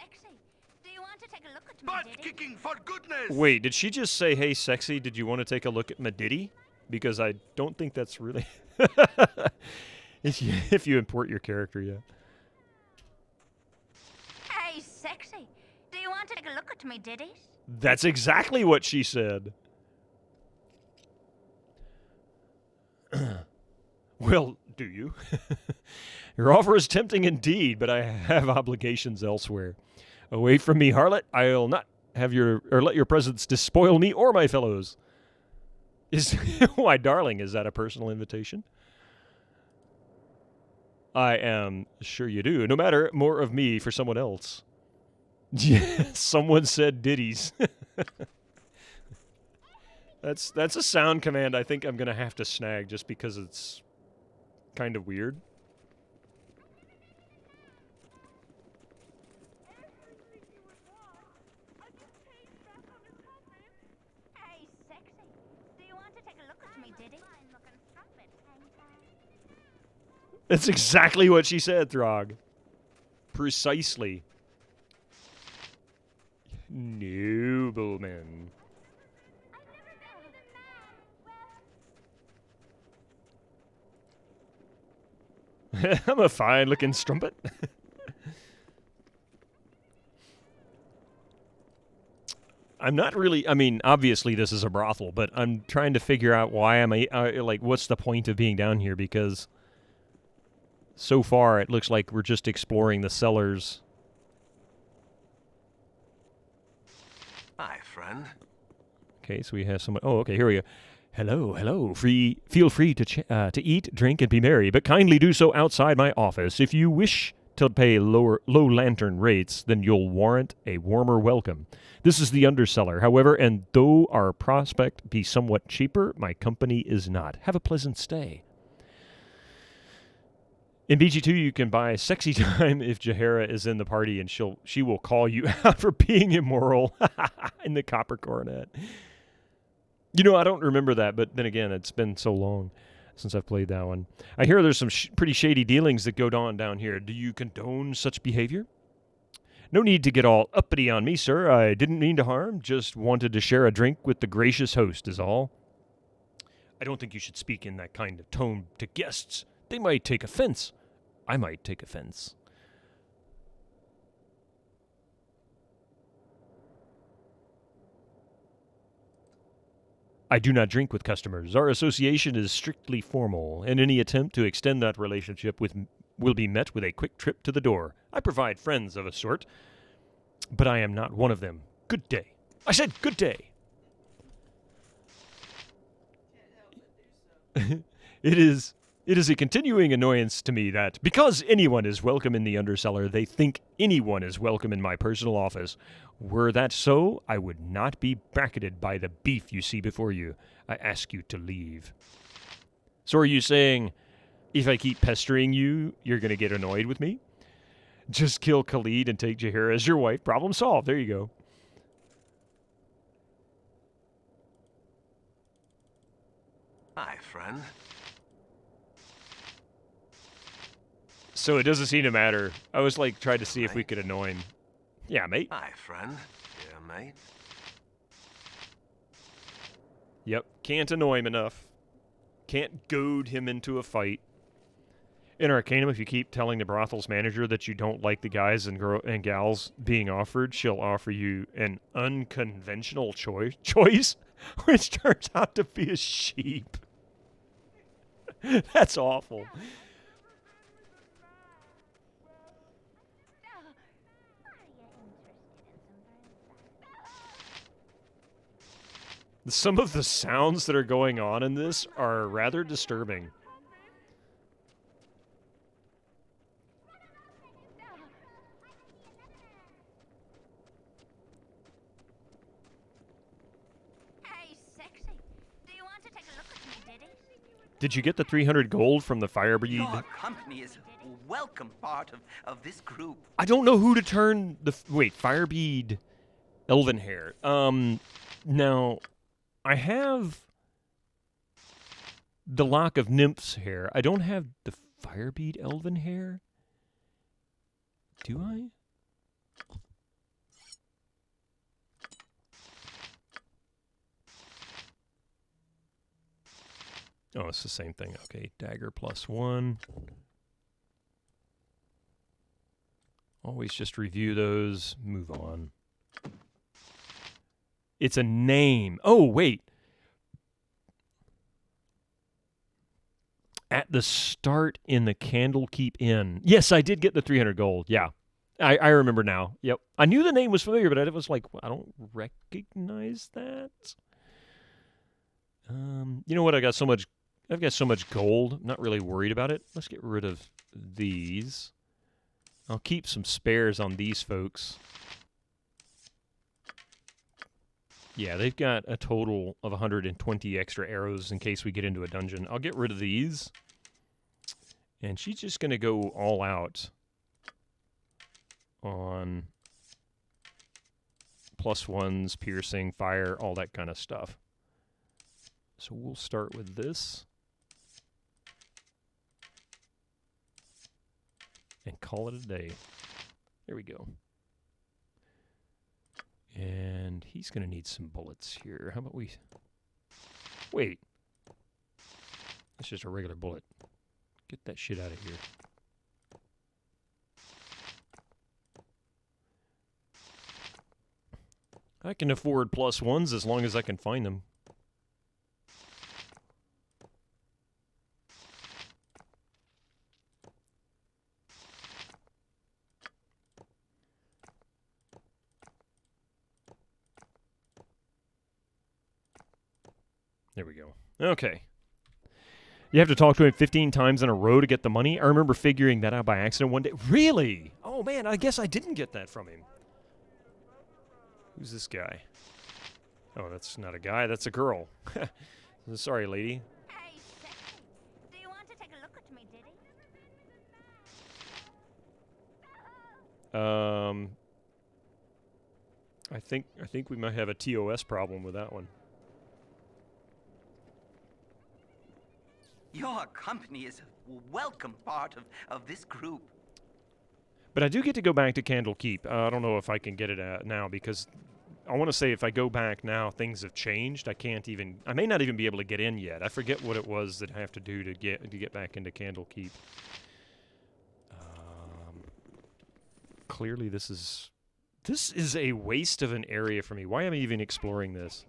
Butt-kicking, for goodness! Wait, did she just say, hey, sexy, did you want to take a look at my ditty? Because I don't think that's really... if you import your character, yeah. Hey, sexy. Do you want to take a look at me ditties? That's exactly what she said. Well, do you? Your offer is tempting indeed, but I have obligations elsewhere. Away from me, harlot. I'll not have let your presence despoil me or my fellows. Why, darling, is that a personal invitation? I am sure you do. No matter, more of me for someone else. Yeah, someone said ditties. That's a sound command I think I'm going to have to snag just because it's kind of weird. Hey, sexy. Do you want to take a look at me ditties? That's exactly what she said, Throg. Precisely. Nobleman. I'm a fine-looking strumpet. I'm not really... I mean, obviously this is a brothel, but I'm trying to figure out why am I... like, what's the point of being down here? Because so far it looks like we're just exploring the cellars. Hi, friend. Okay, so we have someone... Oh, okay, here we go. Hello, hello. Feel free to eat, drink, and be merry, but kindly do so outside my office. If you wish to pay low lantern rates, then you'll warrant a warmer welcome. This is the Undercellar, however, and though our prospect be somewhat cheaper, my company is not. Have a pleasant stay. In BG2, you can buy sexy time if Jaheira is in the party, and she will call you out for being immoral in the Copper Coronet. You know, I don't remember that, but then again, it's been so long since I've played that one. I hear there's some pretty shady dealings that go on down here. Do you condone such behavior? No need to get all uppity on me, sir. I didn't mean to harm, just wanted to share a drink with the gracious host is all. I don't think you should speak in that kind of tone to guests. They might take offense. I might take offense. I do not drink with customers. Our association is strictly formal, and any attempt to extend that relationship will be met with a quick trip to the door. I provide friends of a sort, but I am not one of them. Good day. I said good day. It is a continuing annoyance to me that, because anyone is welcome in the undercellar, they think anyone is welcome in my personal office. Were that so, I would not be bracketed by the beef you see before you. I ask you to leave. So are you saying, if I keep pestering you, you're going to get annoyed with me? Just kill Khalid and take Jaheira as your wife. Problem solved. There you go. Hi, friend. So it doesn't seem to matter. I was like trying to see if we could annoy him. Yeah, mate. Hi, friend. Yeah, mate. Yep. Can't annoy him enough. Can't goad him into a fight. In Arcanum, if you keep telling the brothel's manager that you don't like the guys and gals being offered, she'll offer you an unconventional choice, which turns out to be a sheep. That's awful. Some of the sounds that are going on in this are rather disturbing. Hey, sexy. Do you want to take a look at me, Diddy? Did you get the 300 gold from the Firebreed? Your company is a welcome part of this group. I don't know who to turn the... Wait, Firebead Elven Hair. Now, I have the Lock of Nymph's hair. I don't have the Firebead Elven Hair. Do I? Oh, it's the same thing. Okay, dagger +1. Always just review those, move on. It's a name. Oh, wait. At the start in the Candlekeep Inn. Yes, I did get the 300 gold. Yeah. I remember now. Yep. I knew the name was familiar, but I was like, I don't recognize that. You know what? I've got so much gold. I'm not really worried about it. Let's get rid of these. I'll keep some spares on these folks. Yeah, they've got a total of 120 extra arrows in case we get into a dungeon. I'll get rid of these. And she's just going to go all out on +1s, piercing, fire, all that kind of stuff. So we'll start with this. And call it a day. There we go. And he's going to need some bullets here. How about we... Wait. That's just a regular bullet. Get that shit out of here. I can afford +1s as long as I can find them. There we go. Okay. You have to talk to him 15 times in a row to get the money? I remember figuring that out by accident one day. Really? Oh, man, I guess I didn't get that from him. Who's this guy? Oh, that's not a guy. That's a girl. Sorry, lady. Hey, sexy. Do you want to take a look at me, Diddy? I think we might have a TOS problem with that one. Your company is a welcome part of this group. But I do get to go back to Candlekeep. I don't know if I can get it now because I want to say if I go back now, things have changed. I may not even be able to get in yet. I forget what it was that I have to do to get back into Candlekeep. Clearly, this is a waste of an area for me. Why am I even exploring this?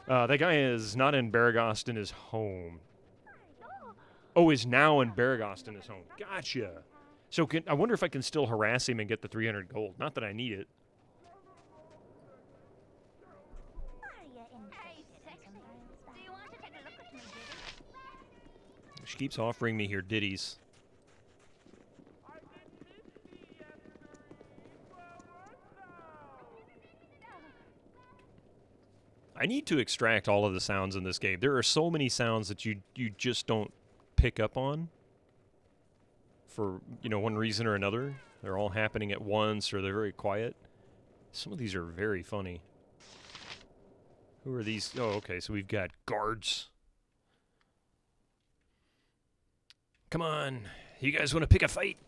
That guy is not in Baragast in his home. Oh, is now in Baragast in his home. Gotcha. So I wonder if I can still harass him and get the 300 gold. Not that I need it. She keeps offering me here ditties. I need to extract all of the sounds in this game. There are so many sounds that you just don't pick up on for, one reason or another. They're all happening at once or they're very quiet. Some of these are very funny. Who are these? Oh, okay, so we've got guards. Come on. You guys want to pick a fight?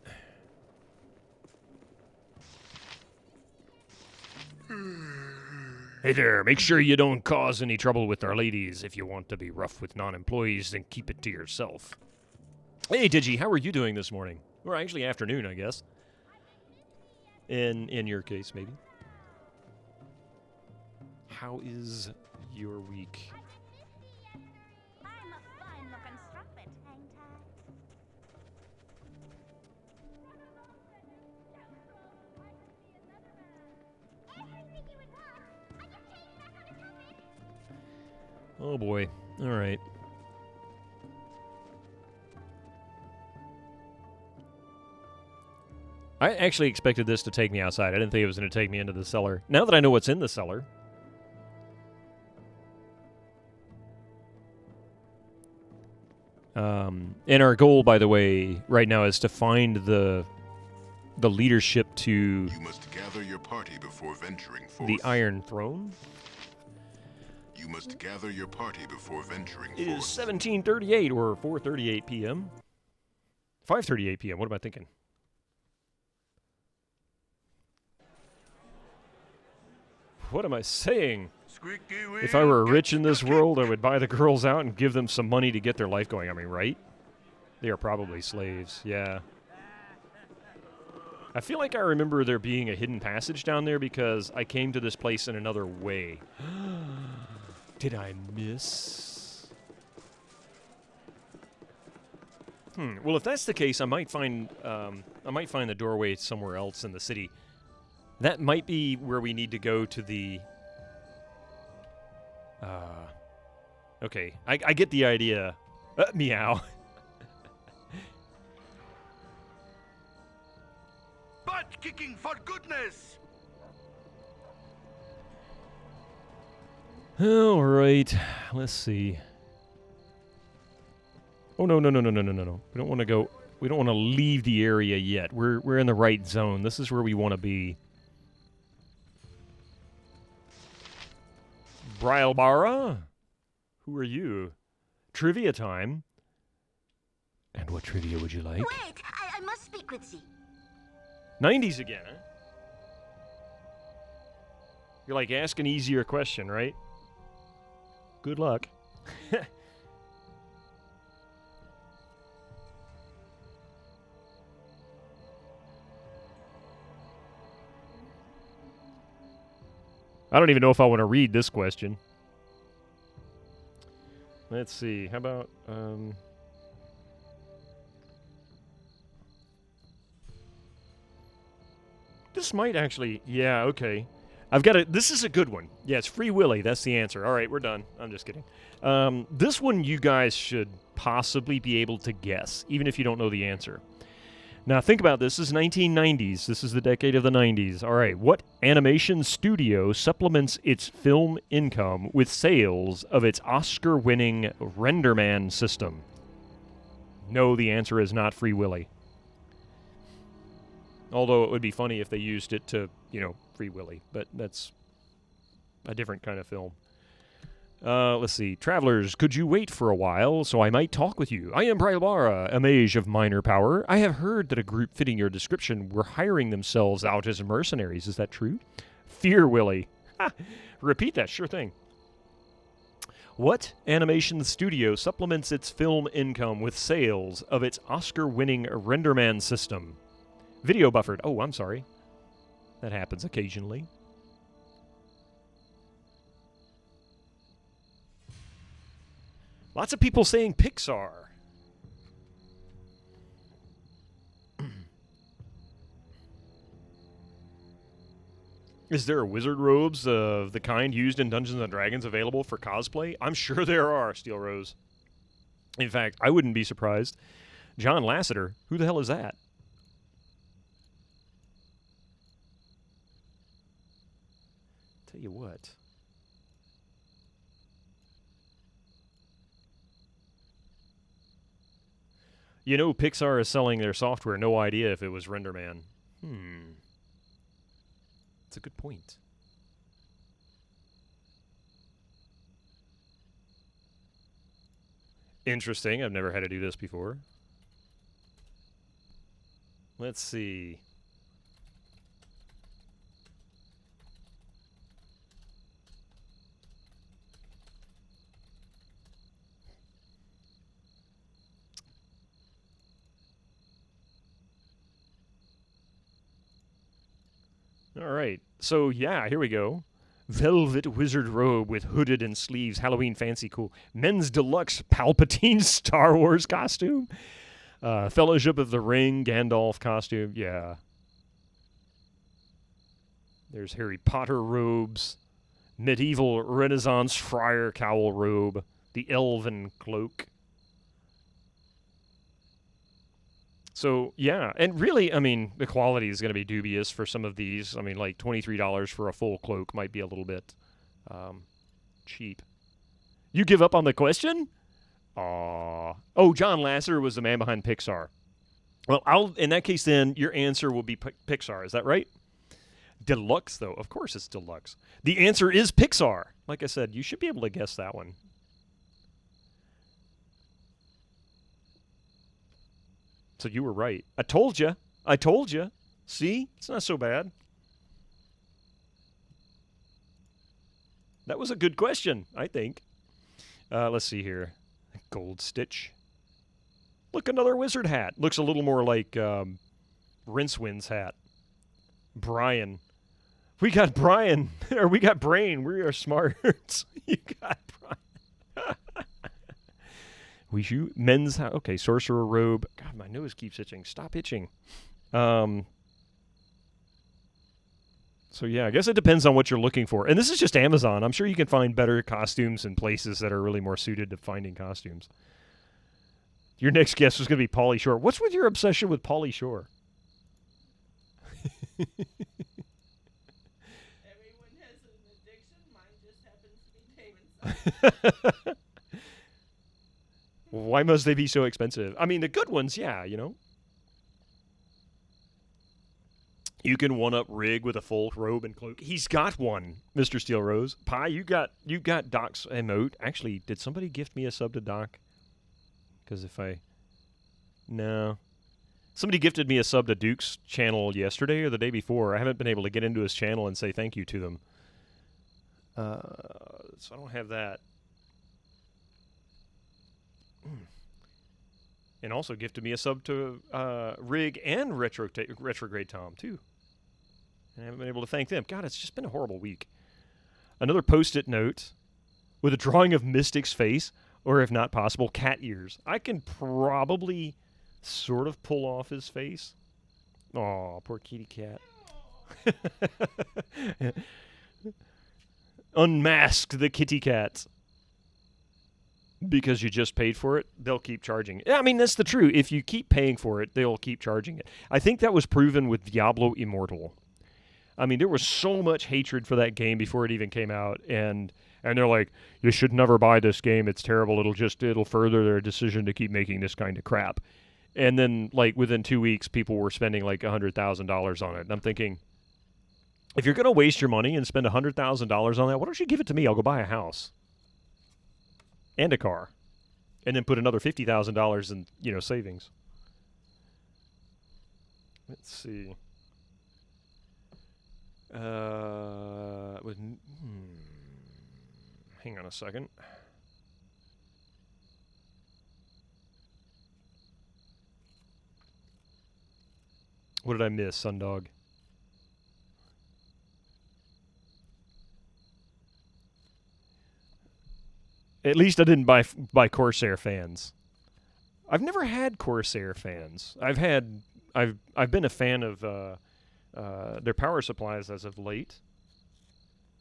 Hey there, make sure you don't cause any trouble with our ladies. If you want to be rough with non-employees, then keep it to yourself. Hey, Digi, how are you doing this morning? Or actually afternoon, I guess. In your case, maybe. How is your week? Oh boy. All right. I actually expected this to take me outside. I didn't think it was going to take me into the cellar. Now that I know what's in the cellar. And our goal, by the way, right now is to find the leadership to... You must gather your party before venturing forth. The Iron Throne? You must gather your party before venturing It forth. is 17:38 or 4:38 p.m. 5:38 p.m. What am I thinking? What am I saying? If I were rich in this world, I would buy the girls out and give them some money to get their life going. I mean, right? They are probably slaves, yeah. I feel like I remember there being a hidden passage down there because I came to this place in another way. Did I miss? Well, if that's the case, I might find the doorway somewhere else in the city. That might be where we need to go to the... okay, I get the idea. Meow. Butt kicking for goodness! All right, let's see. Oh no! We don't want to go. We don't want to leave the area yet. We're in the right zone. This is where we want to be. Brilbara? Who are you? Trivia time. And what trivia would you like? Wait, I must speak with thee. 90s again, huh? You're like, ask an easier question, right? Good luck. I don't even know if I want to read this question. Let's see. How about... This might actually... Yeah, okay. I've got it. This is a good one. Yeah, it's Free Willy. That's the answer. All right, we're done. I'm just kidding. This one you guys should possibly be able to guess, even if you don't know the answer. Now, think about this. This is 1990s. This is the decade of the 90s. All right, what animation studio supplements its film income with sales of its Oscar-winning RenderMan system? No, the answer is not Free Willy. Although it would be funny if they used it to, Free Willy, but that's a different kind of film. Let's see. Travelers, could you wait for a while so I might talk with you? I am Brilbara, a mage of minor power. I have heard that a group fitting your description were hiring themselves out as mercenaries. Is that true? Fear Willy. Repeat that, sure thing. What animation studio supplements its film income with sales of its Oscar-winning RenderMan system? Video buffered. Oh, I'm sorry. That happens occasionally. Lots of people saying Pixar. Is there wizard robes of the kind used in Dungeons & Dragons available for cosplay? I'm sure there are, Steel Rose. In fact, I wouldn't be surprised. John Lasseter, who the hell is that? Tell you what. You know, Pixar is selling their software. No idea if it was RenderMan. That's a good point. Interesting. I've never had to do this before. Let's see. All right. So, yeah, here we go. Velvet wizard robe with hooded and sleeves. Halloween fancy cool. Men's deluxe Palpatine Star Wars costume. Fellowship of the Ring Gandalf costume. Yeah. There's Harry Potter robes. Medieval Renaissance friar cowl robe. The elven cloak. So, yeah, and really, I mean, the quality is going to be dubious for some of these. I mean, like $23 for a full cloak might be a little bit cheap. You give up on the question? Aw. Oh, John Lasseter was the man behind Pixar. Well, in that case, then, your answer will be Pixar. Is that right? Deluxe, though. Of course it's deluxe. The answer is Pixar. Like I said, you should be able to guess that one. So you were right. I told you. I told you. See? It's not so bad. That was a good question, I think. Let's see here. Gold Stitch. Look, another wizard hat. Looks a little more like Rincewind's hat. Brian. We got Brian. Or we got Brain. We are smart. You got Brian. We shoot men's house. Okay, sorcerer robe. God, my nose keeps itching. Stop itching. So yeah, I guess it depends on what you're looking for. And this is just Amazon. I'm sure you can find better costumes in places that are really more suited to finding costumes. Your next guest was going to be Pauly Shore. What's with your obsession with Pauly Shore? Everyone has an addiction. Mine just happens to be David's. Why must they be so expensive? I mean, the good ones, yeah, you know. You can one-up Rig with a full robe and cloak. He's got one, Mr. Steel Rose. Pie, you got Doc's emote. Actually, did somebody gift me a sub to Doc? Because no. Somebody gifted me a sub to Duke's channel yesterday or the day before. I haven't been able to get into his channel and say thank you to them. So I don't have that. And also gifted me a sub to Rig and Retrograde Tom, too. And I haven't been able to thank them. God, it's just been a horrible week. Another post-it note with a drawing of Mystic's face, or if not possible, cat ears. I can probably sort of pull off his face. Aw, poor kitty cat. Unmask the kitty cat. Because you just paid for it, they'll keep charging it. I mean, that's the truth. If you keep paying for it, they'll keep charging it. I think that was proven with Diablo Immortal. I mean, there was so much hatred for that game before it even came out, and they're like, you should never buy this game. It's terrible. It'll further their decision to keep making this kind of crap. And then, like, within 2 weeks, people were spending like $100,000 on it. And I'm thinking, if you're going to waste your money and spend $100,000 on that, why don't you give it to me? I'll go buy a house. And a car, and then put another $50,000 in, savings. Let's see. Hang on a second. What did I miss, Sundog? At least I didn't buy Corsair fans. I've never had Corsair fans. I've been a fan of their power supplies as of late,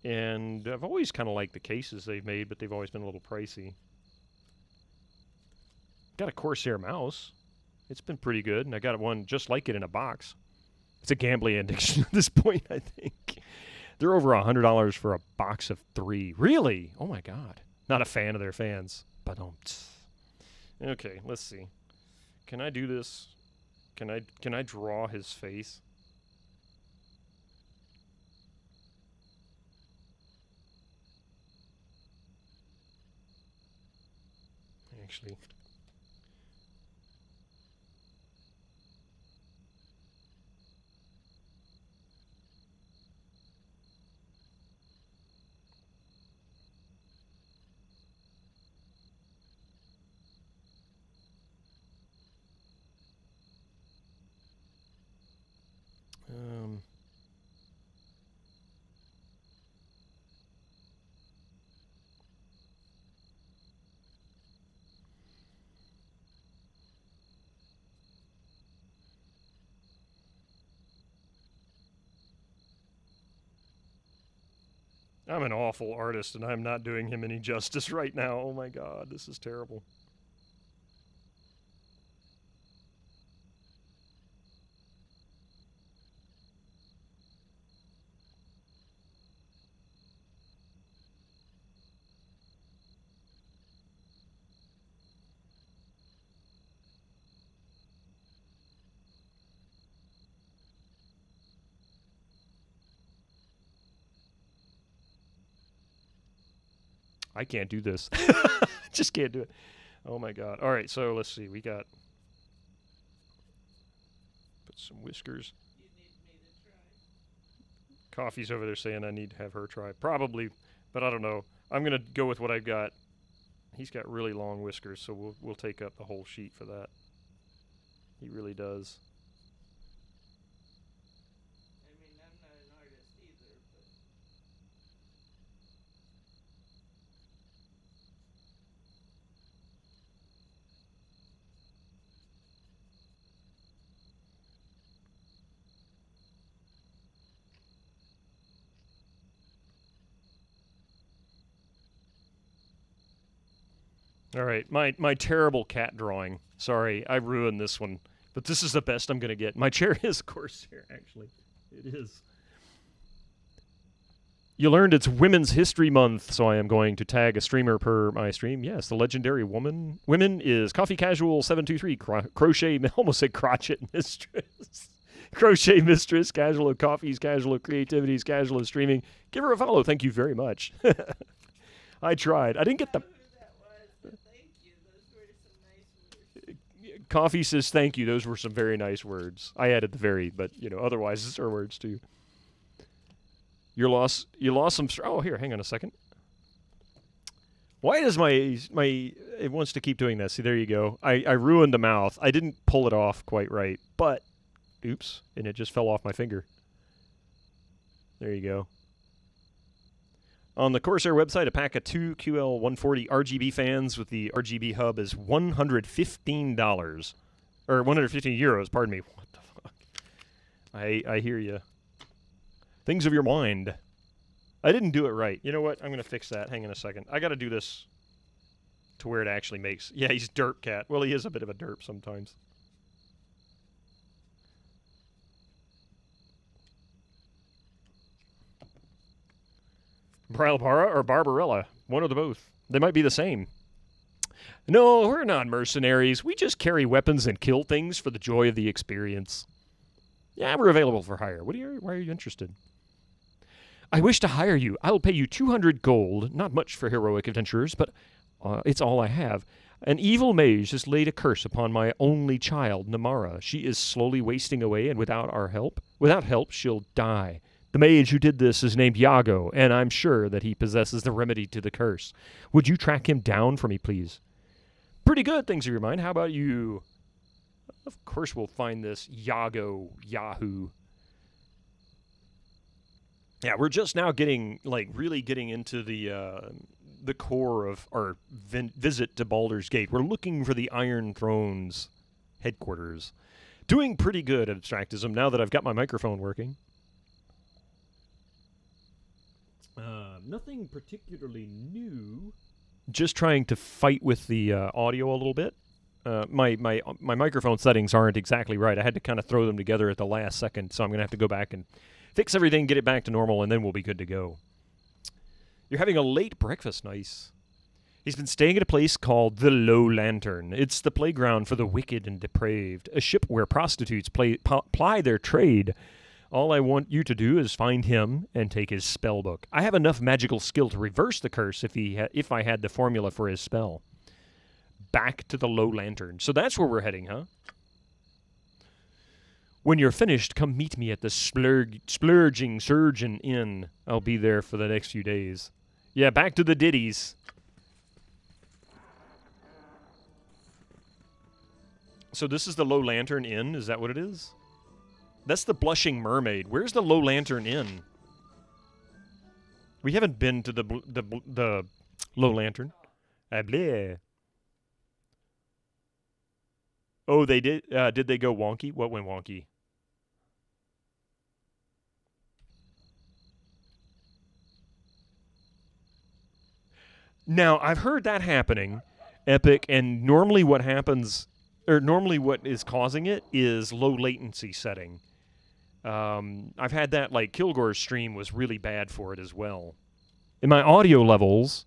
and I've always kind of liked the cases they've made, but they've always been a little pricey. Got a Corsair mouse. It's been pretty good, and I got one just like it in a box. It's a gambling addiction at this point, I think. They're over $100 for a box of 3. Really? Oh my God. Not a fan of their fans. But okay, let's see. Can I do this? Can I draw his face? Actually, I'm an awful artist, and I'm not doing him any justice right now. Oh my God, this is terrible. I can't do this. Just can't do it. Oh my God. All right, so let's see. We got put some whiskers. Coffee's over there saying I need to have her try. Probably, but I don't know. I'm gonna go with what I've got. He's got really long whiskers, so we'll take up the whole sheet for that. He really does. I mean, I'm not an artist either, but All right, my terrible cat drawing. Sorry, I ruined this one, but this is the best I'm gonna get. My chair is Corsair, actually. It is. You learned it's Women's History Month, so I am going to tag a streamer per my stream. Yes, the legendary woman is Coffee Casual 723, Crochet, almost said Crotchet Mistress. Crochet Mistress, Casual of Coffees, Casual of Creativities, Casual of Streaming. Give her a follow. Thank you very much. I tried. I didn't get the... Coffee says thank you. Those were some very nice words. I added the very, but, you know, otherwise it's her words too. You lost some... Oh, here, hang on a second. Why does my... It wants to keep doing this. See, there you go. I ruined the mouth. I didn't pull it off quite right, but... Oops, and it just fell off my finger. There you go. On the Corsair website, a pack of 2 QL140 RGB fans with the RGB hub is $115. Or 115 euros, pardon me. What the fuck? I hear you. Things of your mind. I didn't do it right. You know what? I'm going to fix that. Hang on a second. I got to do this to where it actually makes... Yeah, he's derp cat. Well, he is a bit of a derp sometimes. Brilbara or Barbarella. One of the both. They might be the same. No, we're not mercenaries. We just carry weapons and kill things for the joy of the experience. Yeah, we're available for hire. Why are you interested? I wish to hire you. I'll pay you 200 gold. Not much for heroic adventurers, but it's all I have. An evil mage has laid a curse upon my only child, Namara. She is slowly wasting away, and without help, she'll die. The mage who did this is named Iago, and I'm sure that he possesses the remedy to the curse. Would you track him down for me, please? Pretty good, things of your mind. How about you? Of course we'll find this Iago Yahoo. Yeah, we're just now getting, really getting into the the core of our visit to Baldur's Gate. We're looking for the Iron Throne's headquarters. Doing pretty good at Abstractism now that I've got my microphone working. Nothing particularly new. Just trying to fight with the audio a little bit. My microphone settings aren't exactly right. I had to kind of throw them together at the last second, so I'm going to have to go back and fix everything, get it back to normal, and then we'll be good to go. You're having a late breakfast. Nice. He's been staying at a place called the Low Lantern. It's the playground for the wicked and depraved, a ship where prostitutes ply their trade. All I want you to do is find him and take his spell book. I have enough magical skill to reverse the curse if I had the formula for his spell. Back to the Low Lantern. So that's where we're heading, huh? When you're finished, come meet me at the Splurging Surgeon Inn. I'll be there for the next few days. Yeah, back to the ditties. So this is the Low Lantern Inn? Is that what it is? That's the Blushing Mermaid. Where's the Low Lantern Inn? We haven't been to the Low Lantern. Bleh. Oh, they did. Did they go wonky? What went wonky? Now, I've heard that happening, Epic, and normally what happens, or normally what is causing it is low latency setting. I've had that, like, Kilgore's stream was really bad for it as well. In my audio levels,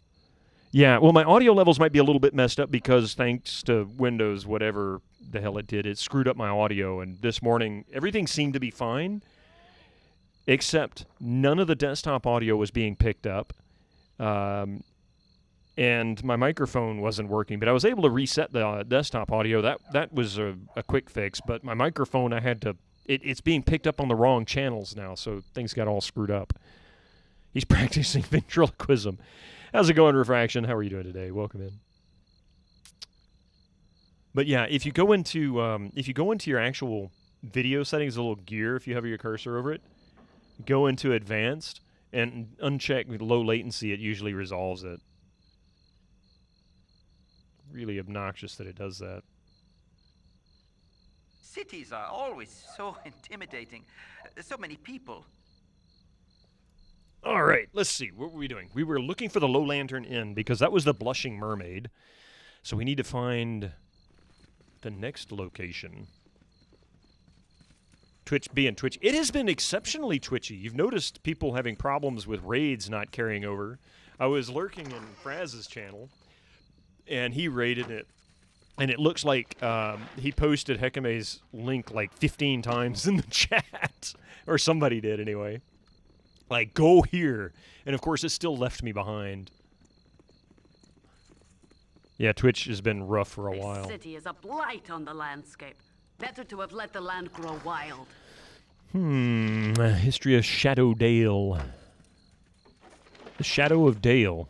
yeah, well, my audio levels might be a little bit messed up because thanks to Windows, whatever the hell it did, it screwed up my audio, and this morning, everything seemed to be fine, except none of the desktop audio was being picked up. And my microphone wasn't working, but I was able to reset the desktop audio. That was a quick fix, but my microphone, I had to... It's being picked up on the wrong channels now, so things got all screwed up. He's practicing ventriloquism. How's it going, Refraction? How are you doing today? Welcome in. But yeah, if you go into your actual video settings, a little gear, if you have your cursor over it, go into advanced and uncheck low latency. It usually resolves it. Really obnoxious that it does that. Cities are always so intimidating. So many people. All right, let's see. What were we doing? We were looking for the Low Lantern Inn because that was the Blushing Mermaid. So we need to find the next location. Twitch being Twitch. It has been exceptionally twitchy. You've noticed people having problems with raids not carrying over. I was lurking in Fraz's channel, and he raided it. And it looks like he posted Hecame's link like 15 times in the chat. Or somebody did anyway. Like, go here. And of course, it still left me behind. Yeah, Twitch has been rough for a while. This city is a blight on the landscape. Better to have let the land grow wild. History of Shadow Dale. The Shadow of Dale.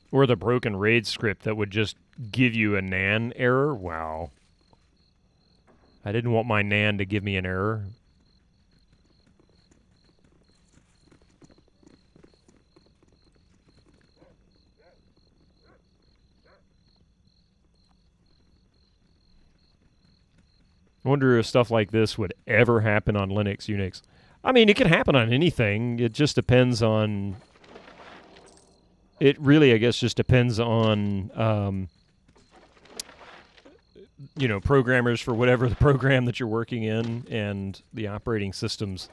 Or the broken raid script that would just give you a NAN error. Wow. I didn't want my NAN to give me an error. I wonder if stuff like this would ever happen on Linux, Unix. I mean, it can happen on anything. It just depends on... It really, I guess, just depends on, you know, programmers for whatever the program that you're working in and the operating systems.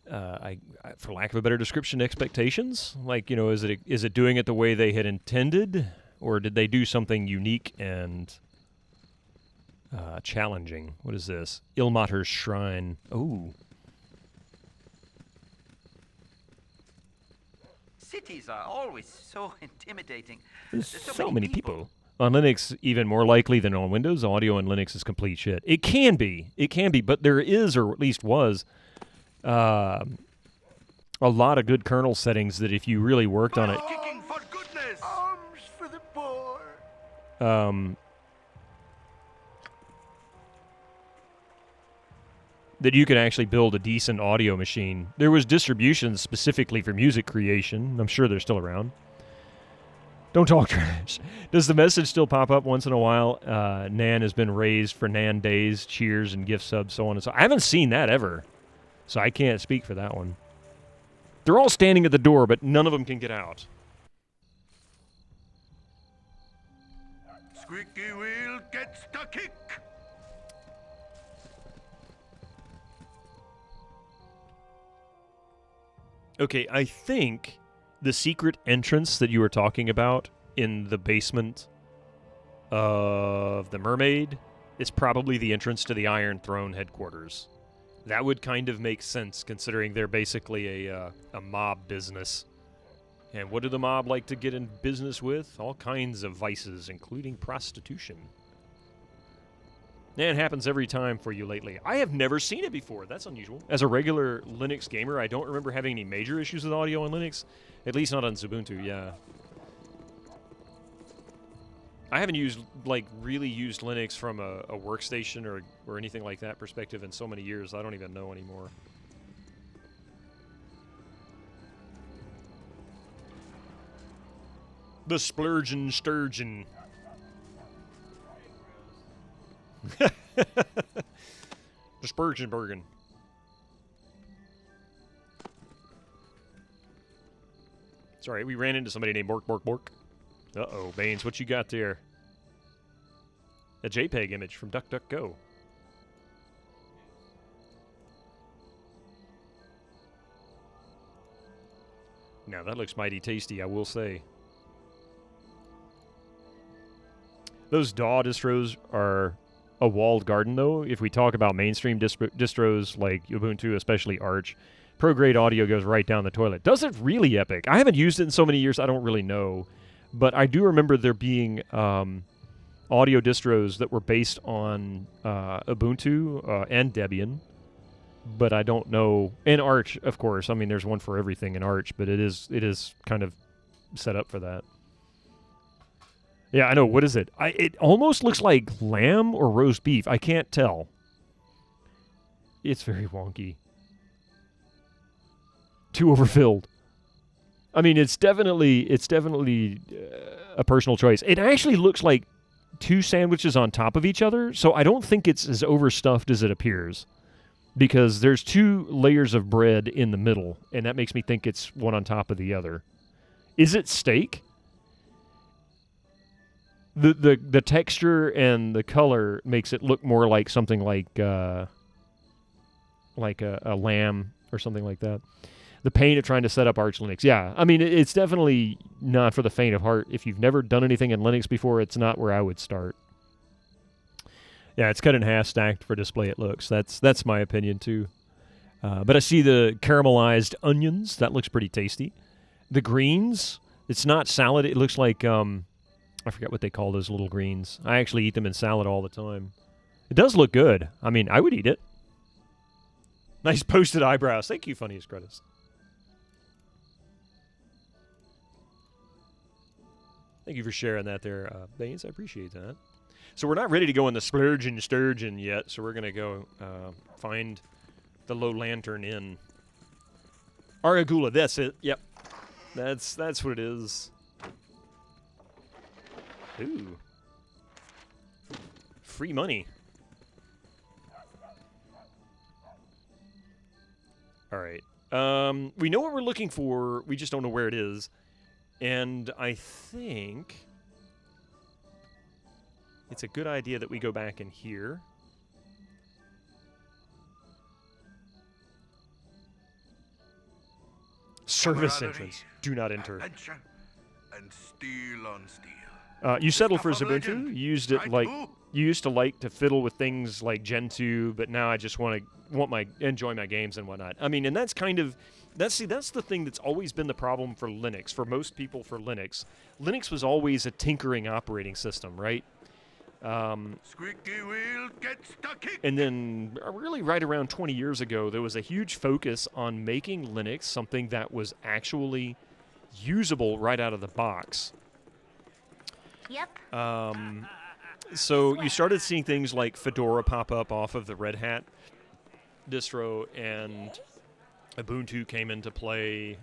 For lack of a better description, expectations. Like, you know, is it doing it the way they had intended, or did they do something unique and challenging? What is this? Ilmater's Shrine. Oh. Cities are always so intimidating. There's so many people. On Linux, even more likely than on Windows, audio on Linux is complete shit. It can be, but there is, or at least was, a lot of good kernel settings that if you really worked on it... Kicking for goodness! Arms for the poor! that you could actually build a decent audio machine. There was distributions specifically for music creation. I'm sure they're still around. Don't talk trash. Does the message still pop up once in a while? Nan has been raised for Nan days, cheers and gift subs, so on and so on. I haven't seen that ever, so I can't speak for that one. They're all standing at the door, but none of them can get out. Squeaky wheel gets the kick. Okay, I think the secret entrance that you were talking about in the basement of the Mermaid is probably the entrance to the Iron Throne headquarters. That would kind of make sense, considering they're basically a mob business. And what do the mob like to get in business with? All kinds of vices, including prostitution. And it happens every time for you lately. I have never seen it before. That's unusual. As a regular Linux gamer, I don't remember having any major issues with audio on Linux. At least not on Ubuntu, yeah. I haven't really used Linux from a workstation or anything like that perspective in so many years, I don't even know anymore. The Splurgeon Sturgeon. The Spurgeonbergen. Sorry, we ran into somebody named Bork Bork Bork. Uh-oh, Baines, what you got there? A JPEG image from DuckDuckGo. Now, that looks mighty tasty, I will say. Those DAW distros are a walled garden, though. If we talk about mainstream distros like Ubuntu, especially Arch, pro-grade audio goes right down the toilet. Does it really epic? I haven't used it in so many years, I don't really know. But I do remember there being audio distros that were based on Ubuntu and Debian. But I don't know. And Arch, of course. I mean, there's one for everything in Arch, but it is kind of set up for that. Yeah, I know. What is it? It almost looks like lamb or roast beef. I can't tell. It's very wonky. Too overfilled. I mean, it's definitely a personal choice. It actually looks like two sandwiches on top of each other, so I don't think it's as overstuffed as it appears. Because there's two layers of bread in the middle, and that makes me think it's one on top of the other. Is it steak? The texture and the color makes it look more like something like a lamb or something like that. The pain of trying to set up Arch Linux. Yeah, I mean, it's definitely not for the faint of heart. If you've never done anything in Linux before, it's not where I would start. Yeah, it's cut in half, stacked for display it looks. That's my opinion, too. But I see the caramelized onions. That looks pretty tasty. The greens, it's not salad. It looks like, I forget what they call those little greens. I actually eat them in salad all the time. It does look good. I mean, I would eat it. Nice posted eyebrows. Thank you, Funniest Credits. Thank you for sharing that there, Baines. I appreciate that. So we're not ready to go in the Splurgeon Sturgeon yet, so we're going to go find the Low Lantern Inn. Aragula, that's it. Yep. That's what it is. Ooh. Free money. All right. We know what we're looking for. We just don't know where it is. And I think it's a good idea that we go back in here. Service entrance. Do not enter. And steel on steel. You settled for Ubuntu. You used it like you used to like to fiddle with things like Gen 2, but now I just enjoy my games and whatnot. I mean, and that's kind of that's the thing that's always been the problem for Linux. For most people, for Linux was always a tinkering operating system, right? Squeaky wheel gets the kick. And then really right around 20 years ago, there was a huge focus on making Linux something that was actually usable right out of the box. Yep. So you started seeing things like Fedora pop up off of the Red Hat distro and Ubuntu came into play.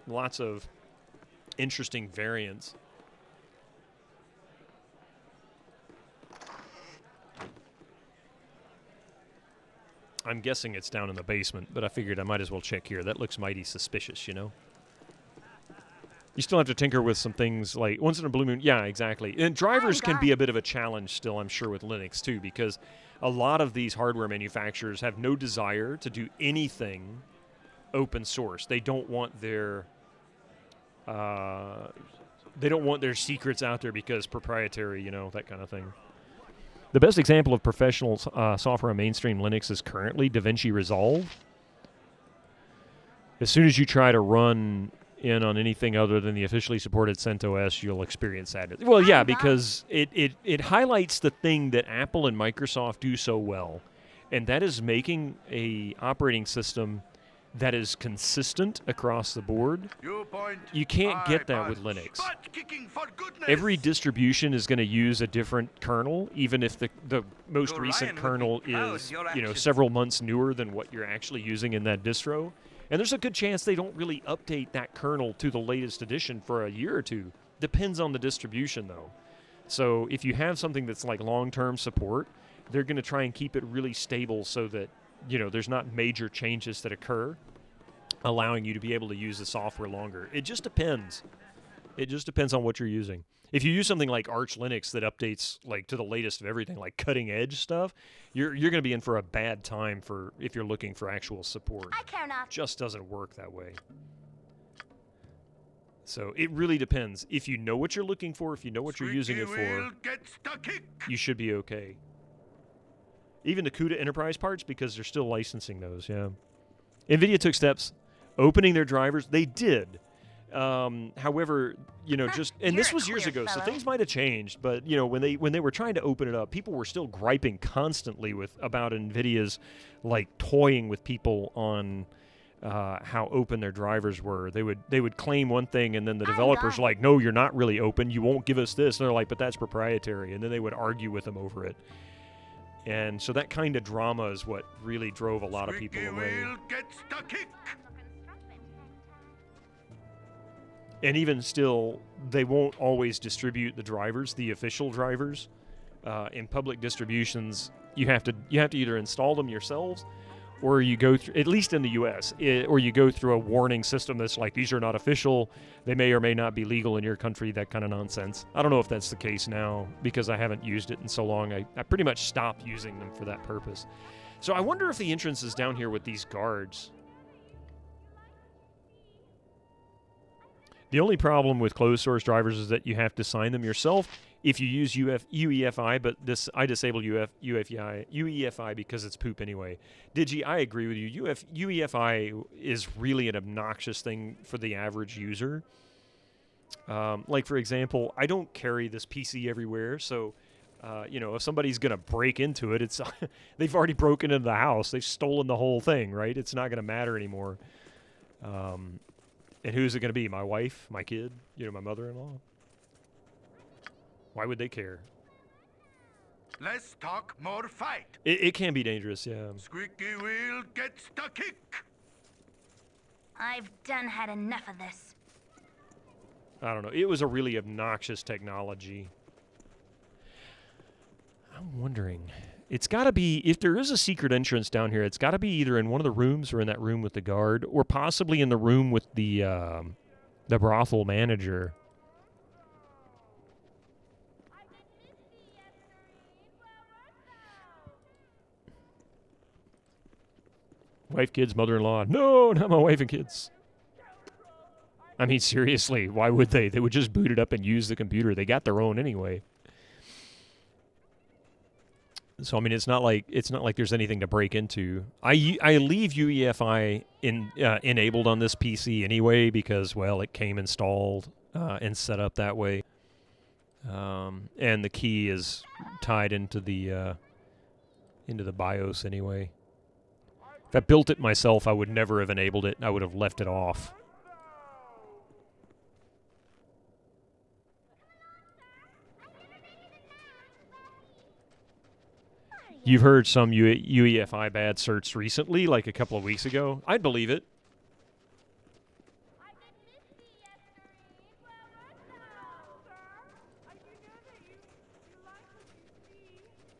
Lots of interesting variants. I'm guessing it's down in the basement, but I figured I might as well check here. That looks mighty suspicious, you know? You still have to tinker with some things like once in a blue moon. Yeah, exactly. And drivers can be a bit of a challenge still, I'm sure, with Linux too, because a lot of these hardware manufacturers have no desire to do anything open source. They don't want their secrets out there because proprietary, you know, that kind of thing. The best example of professional software on mainstream Linux is currently DaVinci Resolve. As soon as you try to run in on anything other than the officially supported CentOS, you'll experience that. Well, yeah, because it highlights the thing that Apple and Microsoft do so well, and that is making a operating system that is consistent across the board. You can't get that with Linux. Every distribution is going to use a different kernel, even if the most recent kernel is, you know, several months newer than what you're actually using in that distro. And there's a good chance they don't really update that kernel to the latest edition for a year or two. Depends on the distribution, though. So if you have something that's like long-term support, they're going to try and keep it really stable so that, you know, there's not major changes that occur, allowing you to be able to use the software longer. It just depends. It just depends on what you're using. If you use something like Arch Linux that updates like to the latest of everything, like cutting edge stuff, you're going to be in for a bad time for if you're looking for actual support. I care not. Just doesn't work that way. So it really depends. If you know what you're looking for, if you know what you're using it for, you should be okay. Even the CUDA enterprise parts, because they're still licensing those, yeah. NVIDIA took steps opening their drivers. They did. However, you know, just and this was years ago, so things might have changed. But you know, when they were trying to open it up, people were still griping constantly about NVIDIA's like toying with people on how open their drivers were. They would claim one thing, and then the developers were like, no, you're not really open. You won't give us this. And they're like, but that's proprietary. And then they would argue with them over it. And so that kind of drama is what really drove a lot of people away. And even still, they won't always distribute the drivers, the official drivers. In public distributions, you have to either install them yourselves, or you go through, at least in the U.S., or you go through a warning system that's like, these are not official, they may or may not be legal in your country, that kind of nonsense. I don't know if that's the case now, because I haven't used it in so long. I pretty much stopped using them for that purpose. So I wonder if the entrance is down here with these guards. The only problem with closed source drivers is that you have to sign them yourself if you use UEFI, but I disable UEFI because it's poop anyway. Digi, I agree with you. UEFI is really an obnoxious thing for the average user. Like, for example, I don't carry this PC everywhere, so you know, if somebody's going to break into it, it's they've already broken into the house. They've stolen the whole thing, right? It's not going to matter anymore. And who's it going to be? My wife? My kid? You know, my mother-in-law? Why would they care? Let's talk more fight. It can be dangerous, yeah. Squeaky wheel gets the kick. I've done had enough of this. I don't know. It was a really obnoxious technology. I'm wondering. It's got to be, if there is a secret entrance down here, it's got to be either in one of the rooms or in that room with the guard, or possibly in the room with the brothel manager. Wife, kids, mother-in-law. No, not my wife and kids. I mean, seriously, why would they? They would just boot it up and use the computer. They got their own anyway. So I mean, it's not like there's anything to break into. I leave UEFI enabled on this PC anyway because, well, it came installed and set up that way, and the key is tied into the BIOS anyway. If I built it myself, I would never have enabled it. I would have left it off. You've heard some UEFI bad certs recently, like a couple of weeks ago. I'd believe it.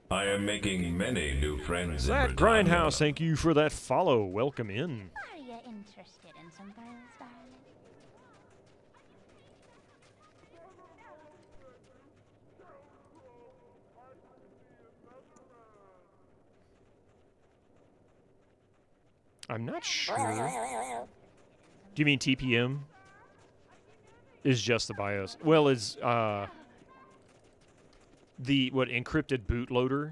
I am making many new friends in That Britannia. Grindhouse, thank you for that follow. Welcome in. Are you interested in some thrills, darling? I'm not sure. Do you mean TPM? Is just the BIOS. Well, is the encrypted bootloader?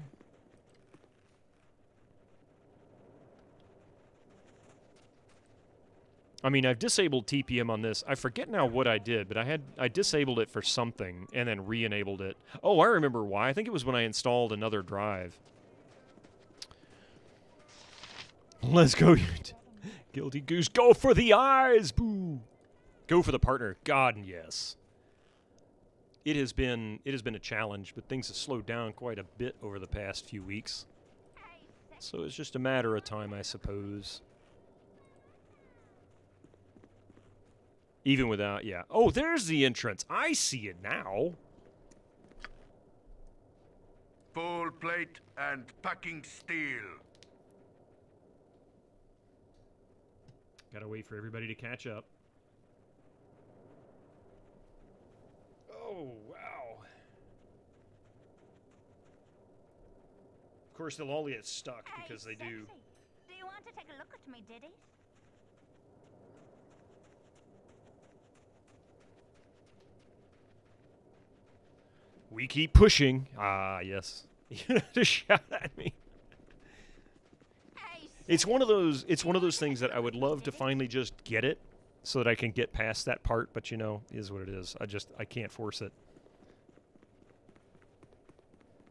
I mean, I've disabled TPM on this. I forget now what I did, but I disabled it for something and then re-enabled it. Oh, I remember why. I think it was when I installed another drive. Let's go. Guilty Goose, go for the eyes! Boo! Go for the partner. God, yes. It has been a challenge, but things have slowed down quite a bit over the past few weeks. So it's just a matter of time, I suppose. Even without, yeah. Oh, there's the entrance. I see it now. Full plate and packing steel. Gotta wait for everybody to catch up. Oh, wow. Of course, they'll all get stuck because they do. Do you want to take a look at me ditties? We keep pushing. Ah, yes. You have to shout at me. It's one of those things that I would love to finally just get it so that I can get past that part, but you know, is what it is. I can't force it.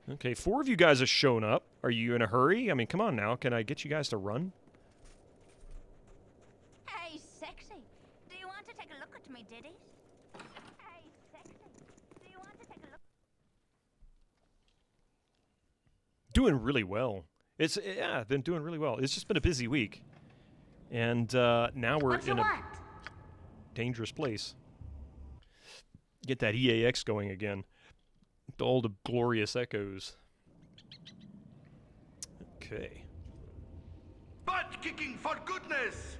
Okay, 4 of you guys have shown up. Are you in a hurry? I mean, come on now. Can I get you guys to run? Hey, sexy. Do you want to take a look at me ditties? Hey, sexy. Do you want to take a look? Doing really well. I've been doing really well. It's just been a busy week. And now we're in a dangerous place. Get that EAX going again. All the glorious echoes. Okay. Butt kicking for goodness!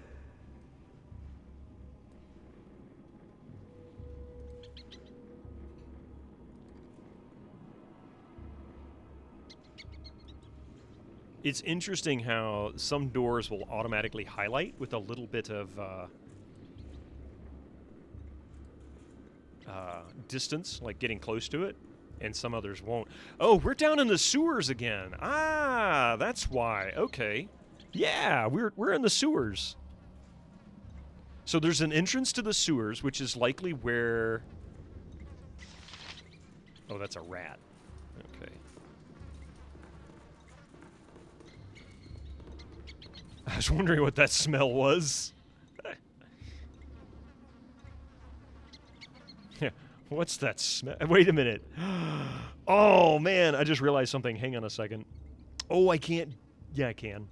It's interesting how some doors will automatically highlight with a little bit of distance, like getting close to it, and some others won't. Oh, we're down in the sewers again. Ah, that's why. Okay. Yeah, we're in the sewers. So there's an entrance to the sewers, which is likely where... Oh, that's a rat. Okay. I was wondering what that smell was. Yeah, what's that smell? Wait a minute. Oh, man, I just realized something. Hang on a second. Oh, I can't. Yeah, I can.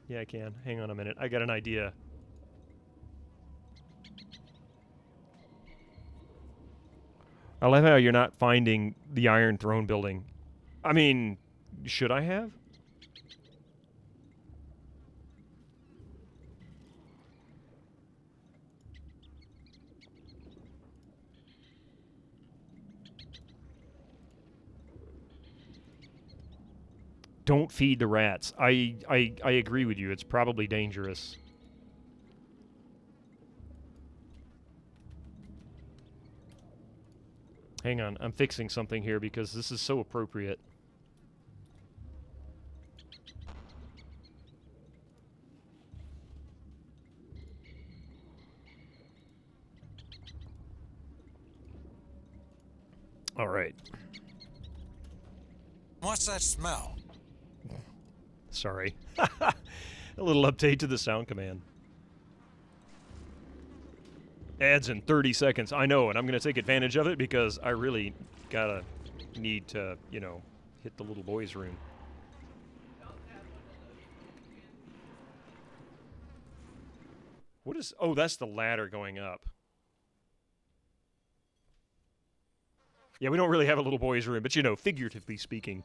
Yeah, I can. Hang on a minute. I got an idea. I love how you're not finding the Iron Throne building. I mean, should I have? Don't feed the rats. I agree with you. It's probably dangerous. Hang on. I'm fixing something here because this is so appropriate. All right. What's that smell? Sorry. A little update to the sound command. Ads in 30 seconds. I know, and I'm going to take advantage of it because I really need to, you know, hit the little boy's room. What is... Oh, that's the ladder going up. Yeah, we don't really have a little boy's room, but, you know, figuratively speaking.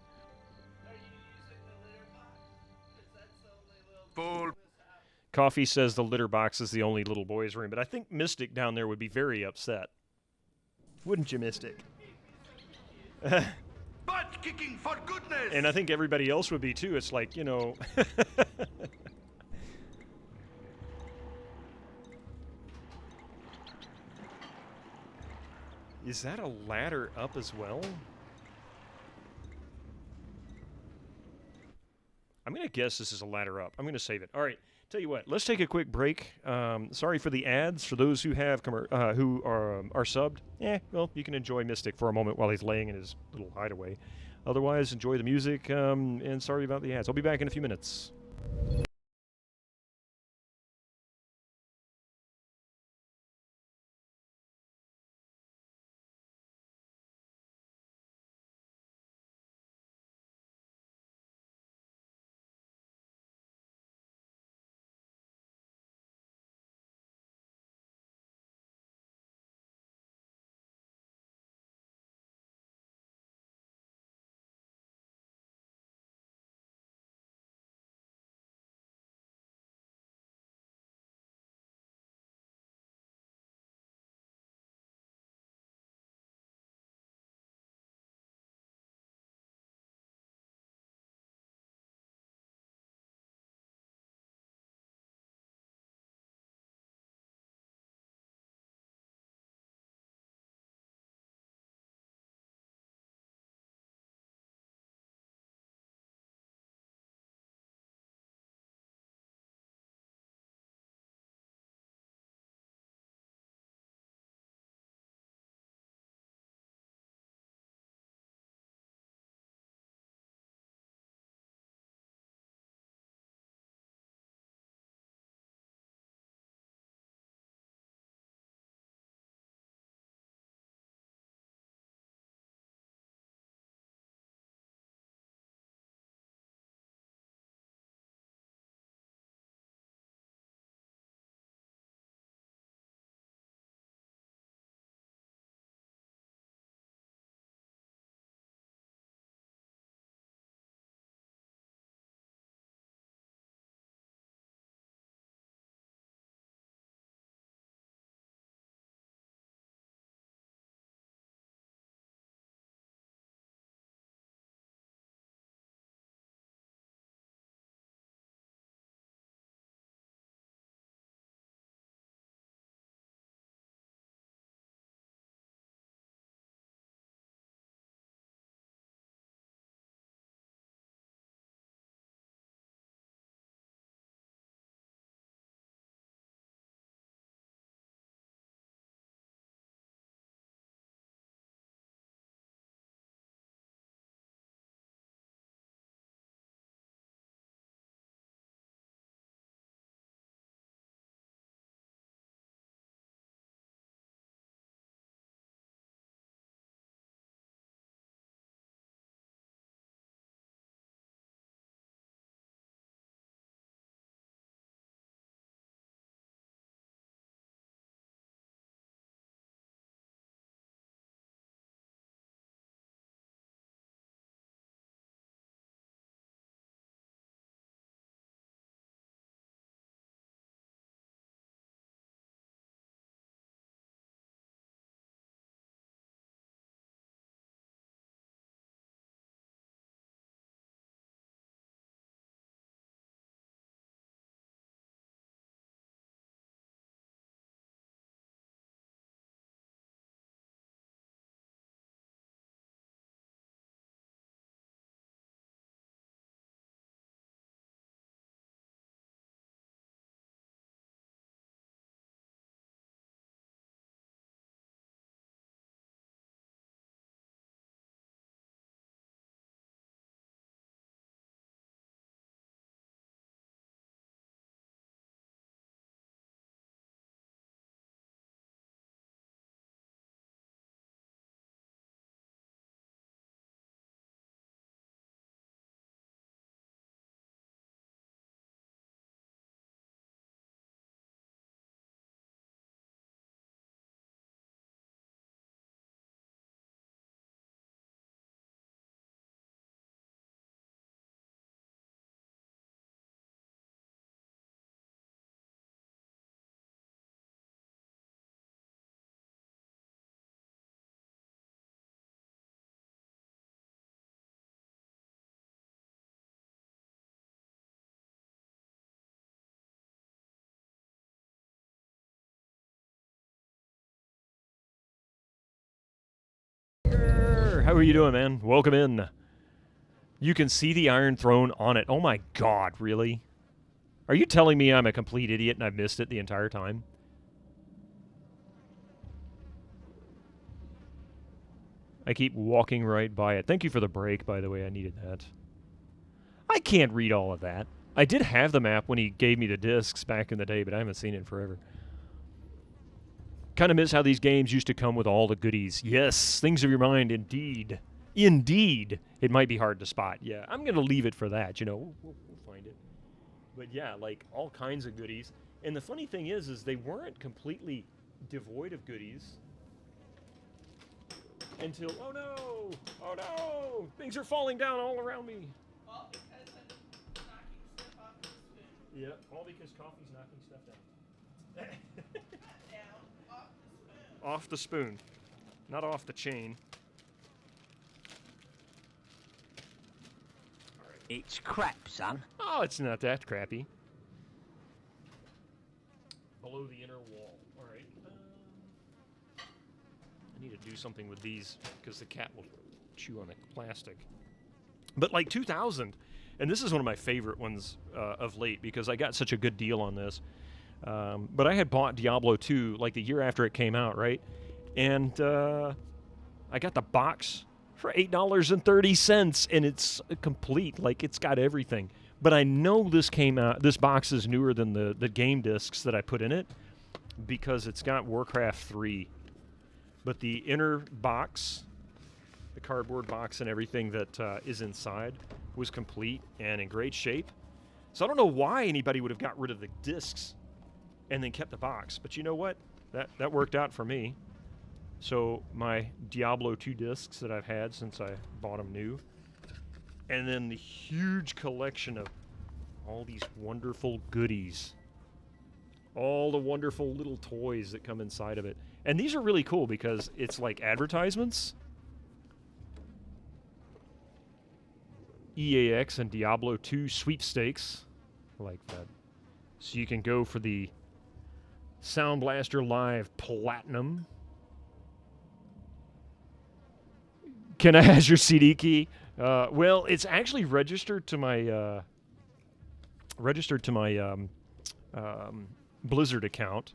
Full. Coffee says the litter box is the only little boy's room, but I think Mystic down there would be very upset. Wouldn't you, Mystic? Butt kicking for goodness! And I think everybody else would be, too. It's like, you know... Is that a ladder up as well? I'm going to guess this is a ladder up. I'm going to save it. All right. Tell you what. Let's take a quick break. Sorry for the ads. For those who have who are subbed, well, you can enjoy Mystic for a moment while he's laying in his little hideaway. Otherwise, enjoy the music, and sorry about the ads. I'll be back in a few minutes. How are you doing, man? Welcome in. You can see the Iron Throne on it. Oh my God, really? Are you telling me I'm a complete idiot and I've missed it the entire time? I keep walking right by it. Thank you for the break, by the way. I needed that. I can't read all of that. I did have the map when he gave me the discs back in the day, but I haven't seen it in forever. Kind of miss how these games used to come with all the goodies. Yes, things of your mind, indeed. Indeed. It might be hard to spot. Yeah, I'm going to leave it for that. You know, we'll find it. But yeah, like all kinds of goodies. And the funny thing is they weren't completely devoid of goodies until, oh no, things are falling down all around me. All because I'm knocking stuff off the spoon. Yep, all because coffee's knocking stuff down. Not down, off the spoon. Off the spoon, not off the chain. All right. It's crap, son. Oh, it's not that crappy. Below the inner wall. All right. I need to do something with these because the cat will chew on the plastic. But like 2000, and this is one of my favorite ones of late because I got such a good deal on this. But I had bought Diablo 2 like the year after it came out, right? And I got the box for $8.30, and it's complete. Like, it's got everything. But I know this came out. This box is newer than the game discs that I put in it because it's got Warcraft 3. But the inner box, the cardboard box and everything that is inside was complete and in great shape. So I don't know why anybody would have got rid of the discs and then kept the box. But you know what? That worked out for me. So my Diablo 2 discs that I've had since I bought them new. And then the huge collection of all these wonderful goodies. All the wonderful little toys that come inside of it. And these are really cool because it's like advertisements. EAX and Diablo 2 sweepstakes. I like that. So you can go for the Sound Blaster Live Platinum. Can I have your CD key? Well, it's actually registered to my Blizzard account.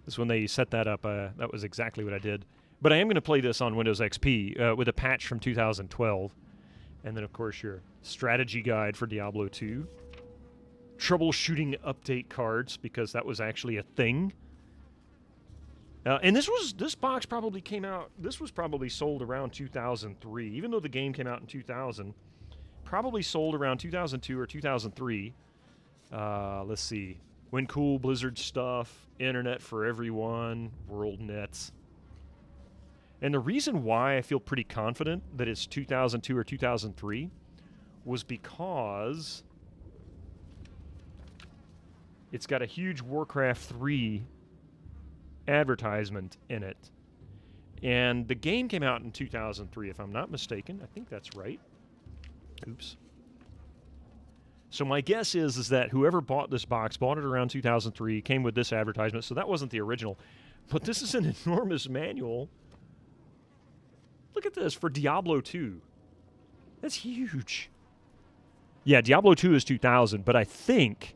Is when they set that up. That was exactly what I did. But I am going to play this on Windows XP with a patch from 2012. And then, of course, your strategy guide for Diablo 2. Troubleshooting update cards, because that was actually a thing. And this box probably came out, this was probably sold around 2003. Even though the game came out in 2000, probably sold around 2002 or 2003. Let's see. When Cool, Blizzard Stuff, Internet for Everyone, World Nets. And the reason why I feel pretty confident that it's 2002 or 2003 was because it's got a huge Warcraft 3 advertisement in it. And the game came out in 2003, if I'm not mistaken. I think that's right. Oops. So my guess is that whoever bought this box bought it around 2003, came with this advertisement, so that wasn't the original. But this is an enormous manual. Look at this, for Diablo 2. That's huge. Yeah, Diablo 2 is 2000, but I think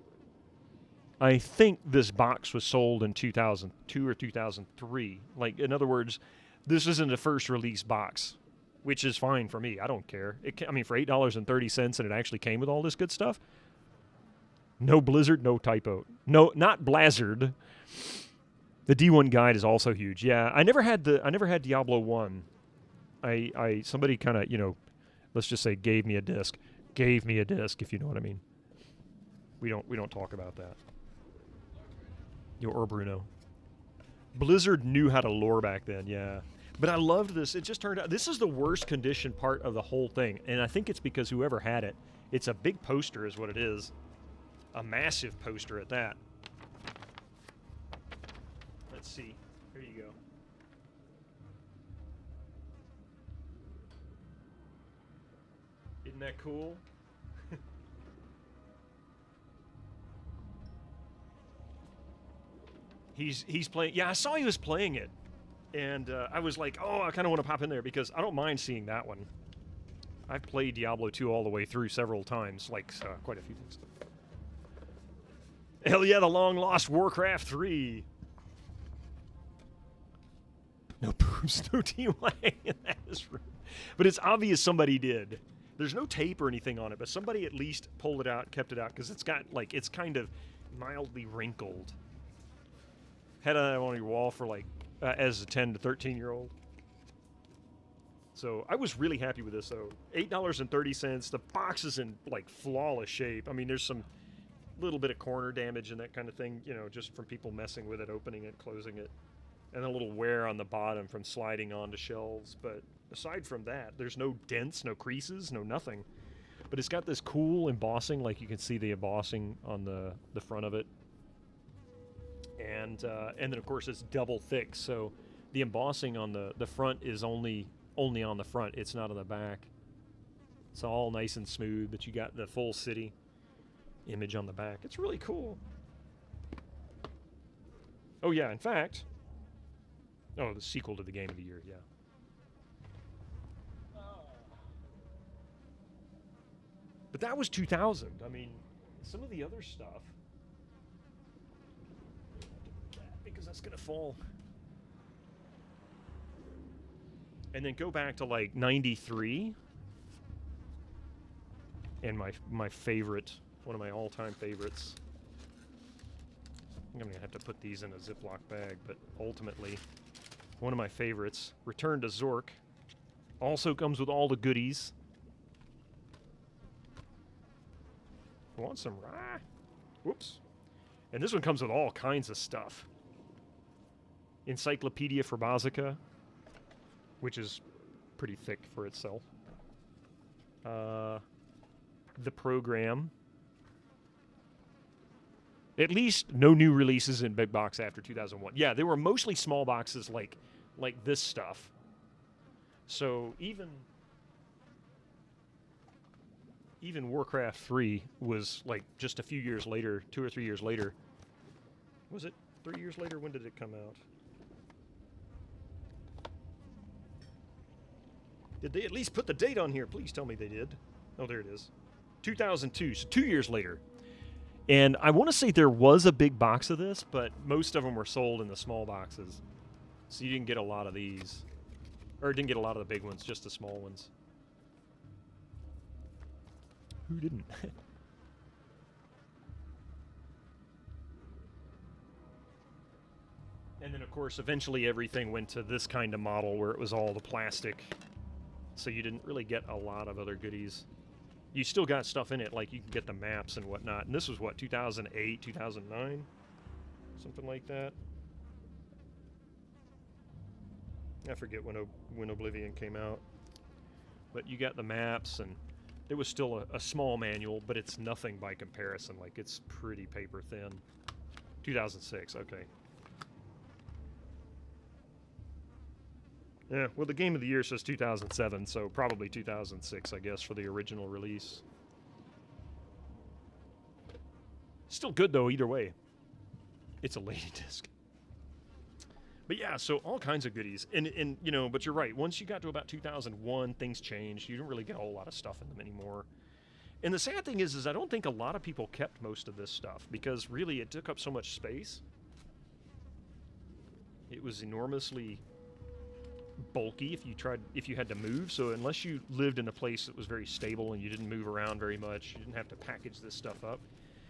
this box was sold in 2002 or 2003. Like, in other words, this isn't a first release box, which is fine for me. I don't care. I mean, for $8.30 and it actually came with all this good stuff. No Blizzard, no typo. No, not Blizzard. The D1 guide is also huge. Yeah, I never had Diablo 1. Somebody kind of, you know, let's just say gave me a disc. Gave me a disc, if you know what I mean. We don't talk about that. Or Bruno. Blizzard knew how to lore back then, yeah. But I loved this. It just turned out, this is the worst condition part of the whole thing. And I think it's because whoever had it, it's a big poster is what it is. A massive poster at that. Let's see. Here you go. Isn't that cool? He's playing. Yeah, I saw he was playing it. And I was like, oh, I kind of want to pop in there because I don't mind seeing that one. I've played Diablo 2 all the way through several times, like quite a few things. Hell yeah, the long-lost Warcraft 3. No boost, no TY. That is rude. But it's obvious somebody did. There's no tape or anything on it, but somebody at least pulled it out, kept it out, because it's got, like, it's kind of mildly wrinkled. Had it on your wall for, like, as a 10 to 13-year-old. So I was really happy with this, though. $8.30. The box is in, like, flawless shape. I mean, there's some little bit of corner damage and that kind of thing, you know, just from people messing with it, opening it, closing it. And a little wear on the bottom from sliding onto shelves. But aside from that, there's no dents, no creases, no nothing. But it's got this cool embossing, like you can see the embossing on the front of it. And then, of course, it's double thick, so the embossing on the front is only on the front. It's not on the back. It's all nice and smooth, but you got the full city image on the back. It's really cool. Oh, yeah, in fact... Oh, the sequel to the Game of the Year, yeah. But that was 2000. I mean, some of the other stuff... Because that's going to fall. And then go back to, like, 93. And my favorite, one of my all-time favorites. I'm going to have to put these in a Ziploc bag, but ultimately, one of my favorites, Return to Zork. Also comes with all the goodies. Want some rye? Whoops. And this one comes with all kinds of stuff. Encyclopedia for Bazica, which is pretty thick for itself. The program. At least no new releases in big box after 2001. Yeah, they were mostly small boxes like this stuff. So even Warcraft 3 was like just a few years later, 2 or 3 years later. Was it 3 years later? When did it come out? Did they at least put the date on here? Please tell me they did. Oh, there it is. 2002, so 2 years later. And I want to say there was a big box of this, but most of them were sold in the small boxes. So you didn't get a lot of these. Or didn't get a lot of the big ones, just the small ones. Who didn't? And then, of course, eventually everything went to this kind of model where it was all the plastic. So you didn't really get a lot of other goodies. You still got stuff in it, like you can get the maps and whatnot. And this was, what, 2008, 2009? Something like that. I forget when Oblivion came out. But you got the maps, and it was still a small manual, but it's nothing by comparison. Like, it's pretty paper thin. 2006, okay. Yeah, well, the Game of the Year says 2007, so probably 2006, I guess, for the original release. Still good, though, either way. It's a lady disc. But yeah, so all kinds of goodies. And you know, but you're right. Once you got to about 2001, things changed. You don't really get a whole lot of stuff in them anymore. And the sad thing is I don't think a lot of people kept most of this stuff because really it took up so much space. It was enormously bulky if you had to move. So unless you lived in a place that was very stable and you didn't move around very much, you didn't have to package this stuff up.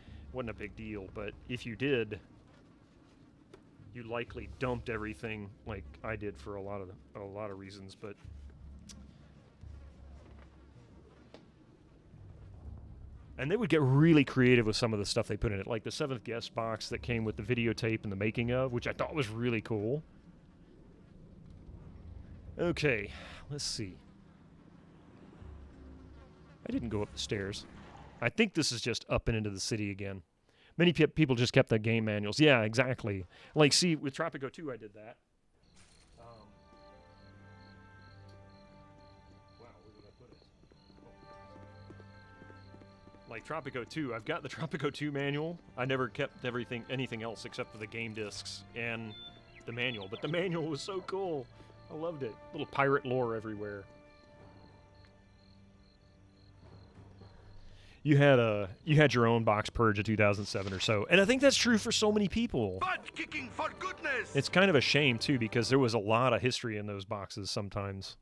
It wasn't a big deal. But if you did, you likely dumped everything like I did for a lot of reasons. But and they would get really creative with some of the stuff they put in it, like the 7th Guest box that came with the videotape and the making of, which I thought was really cool. Okay, let's see. I didn't go up the stairs. I think this is just up and into the city again. Many people just kept the game manuals. Yeah, exactly. Like, see, with Tropico 2, I did that. Wow, where did I put it? Oh. Like Tropico 2, I've got the Tropico 2 manual. I never kept anything else except for the game discs. And the manual, but the manual was so cool. I loved it. Little pirate lore everywhere. You had your own box purge of 2007 or so, and I think that's true for so many people. Butt kicking for goodness! It's kind of a shame too, because there was a lot of history in those boxes sometimes.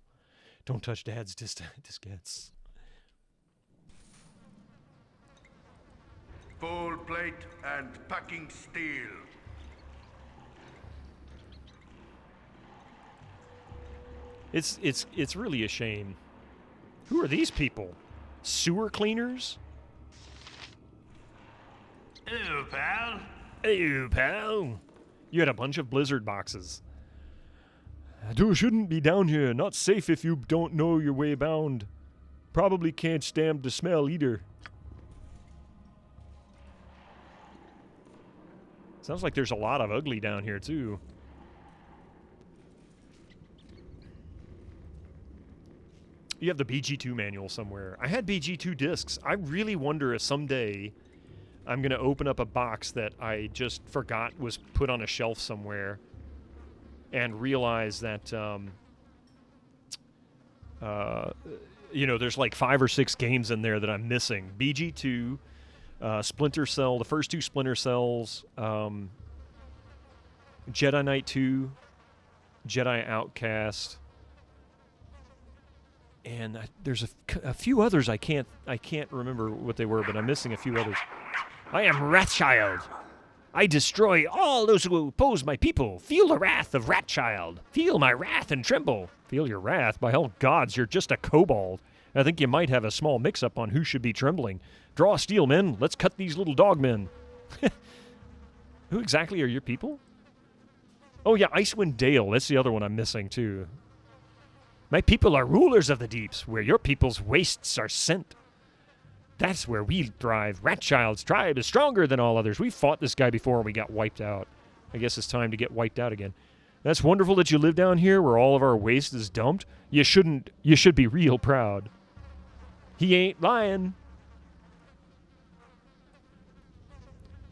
Don't touch Dad's diskettes. Full plate and packing steel. It's really a shame. Who are these people? Sewer cleaners? Hello, pal. Hey, pal. You had a bunch of Blizzard boxes. You shouldn't be down here. Not safe if you don't know your way bound. Probably can't stand the smell either. Sounds like there's a lot of ugly down here, too. You have the BG2 manual somewhere. I had BG2 discs. I really wonder if someday I'm going to open up a box that I just forgot was put on a shelf somewhere and realize that, you know, there's like 5 or 6 games in there that I'm missing. BG2, Splinter Cell, the first 2 Splinter Cells, Jedi Knight 2, Jedi Outcast, and there's a few others I can't remember what they were, but I'm missing a few others. I am Wrathchild. I destroy all those who oppose my people. Feel the wrath of Wrathchild. Feel my wrath and tremble. Feel your wrath? By all gods, you're just a kobold. I think you might have a small mix-up on who should be trembling. Draw steel, men. Let's cut these little dog men. Who exactly are your people? Oh, yeah, Icewind Dale. That's the other one I'm missing, too. My people are rulers of the deeps, where your people's wastes are sent. That's where we thrive. Wrathchild's tribe is stronger than all others. We fought this guy before and we got wiped out. I guess it's time to get wiped out again. That's wonderful that you live down here where all of our waste is dumped. You should be real proud. He ain't lying.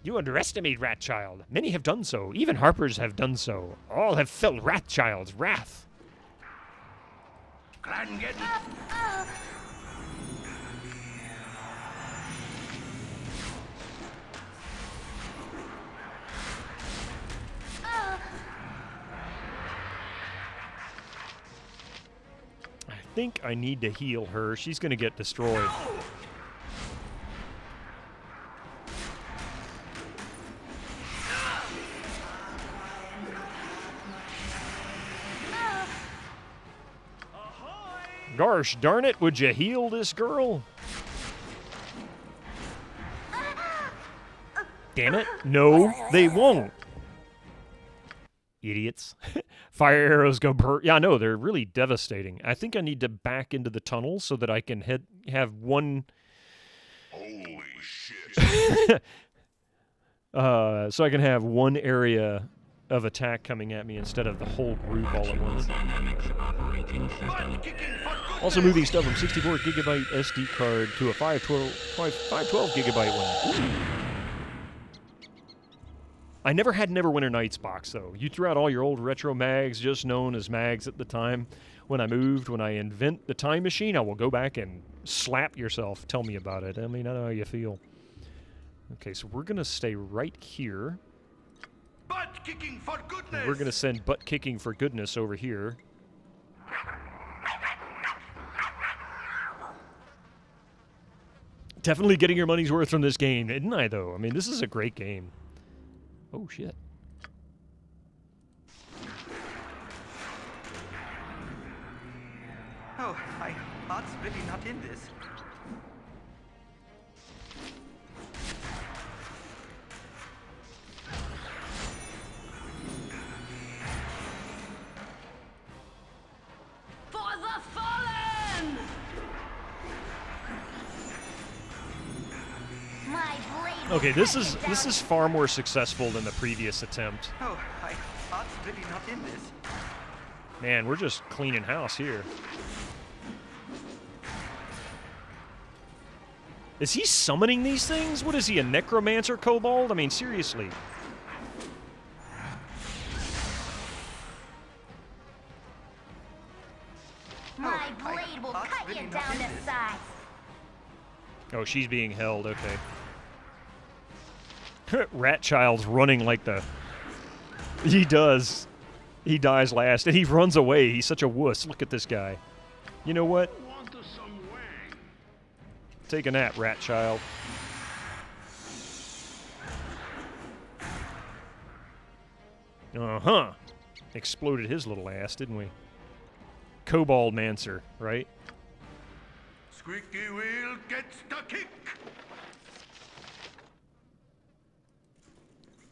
You underestimate Wrathchild. Many have done so. Even Harpers have done so. All have felt Wrathchild's wrath. Glad and getting I think I need to heal her. She's going to get destroyed. Gosh darn it, would you heal this girl? Damn it. No, they won't. Idiots. Fire arrows go yeah, no, they're really devastating. I think I need to back into the tunnel so that I can have one... Holy shit. So I can have one area of attack coming at me instead of the whole group all at once. Also moving stuff from 64 gigabyte SD card to a 512 gigabyte one. I never had Neverwinter Nights box, though. You threw out all your old retro mags, just known as mags at the time. When I moved, when I invent the time machine, I will go back and slap yourself. Tell me about it. I mean, I know how you feel. Okay, so we're going to stay right here. butt kicking for goodness. And we're going to send butt kicking for goodness over here. Definitely getting your money's worth from this game, isn't I, though? I mean, this is a great game. Oh, shit. Oh, my heart's really not in this. For the fallen! My blade. Okay, this is far more successful than the previous attempt. Oh, my heart's really not in this. Man, we're just cleaning house here. Is he summoning these things? What is he, a necromancer kobold? I mean, seriously. Oh, she's being held. Okay. Rat Child's running like the... He does. He dies last, and he runs away. He's such a wuss. Look at this guy. You know what? Take a nap, Rat Child. Uh-huh. Exploded his little ass, didn't we? Kobold Mancer, right? Squeaky wheel gets the kick.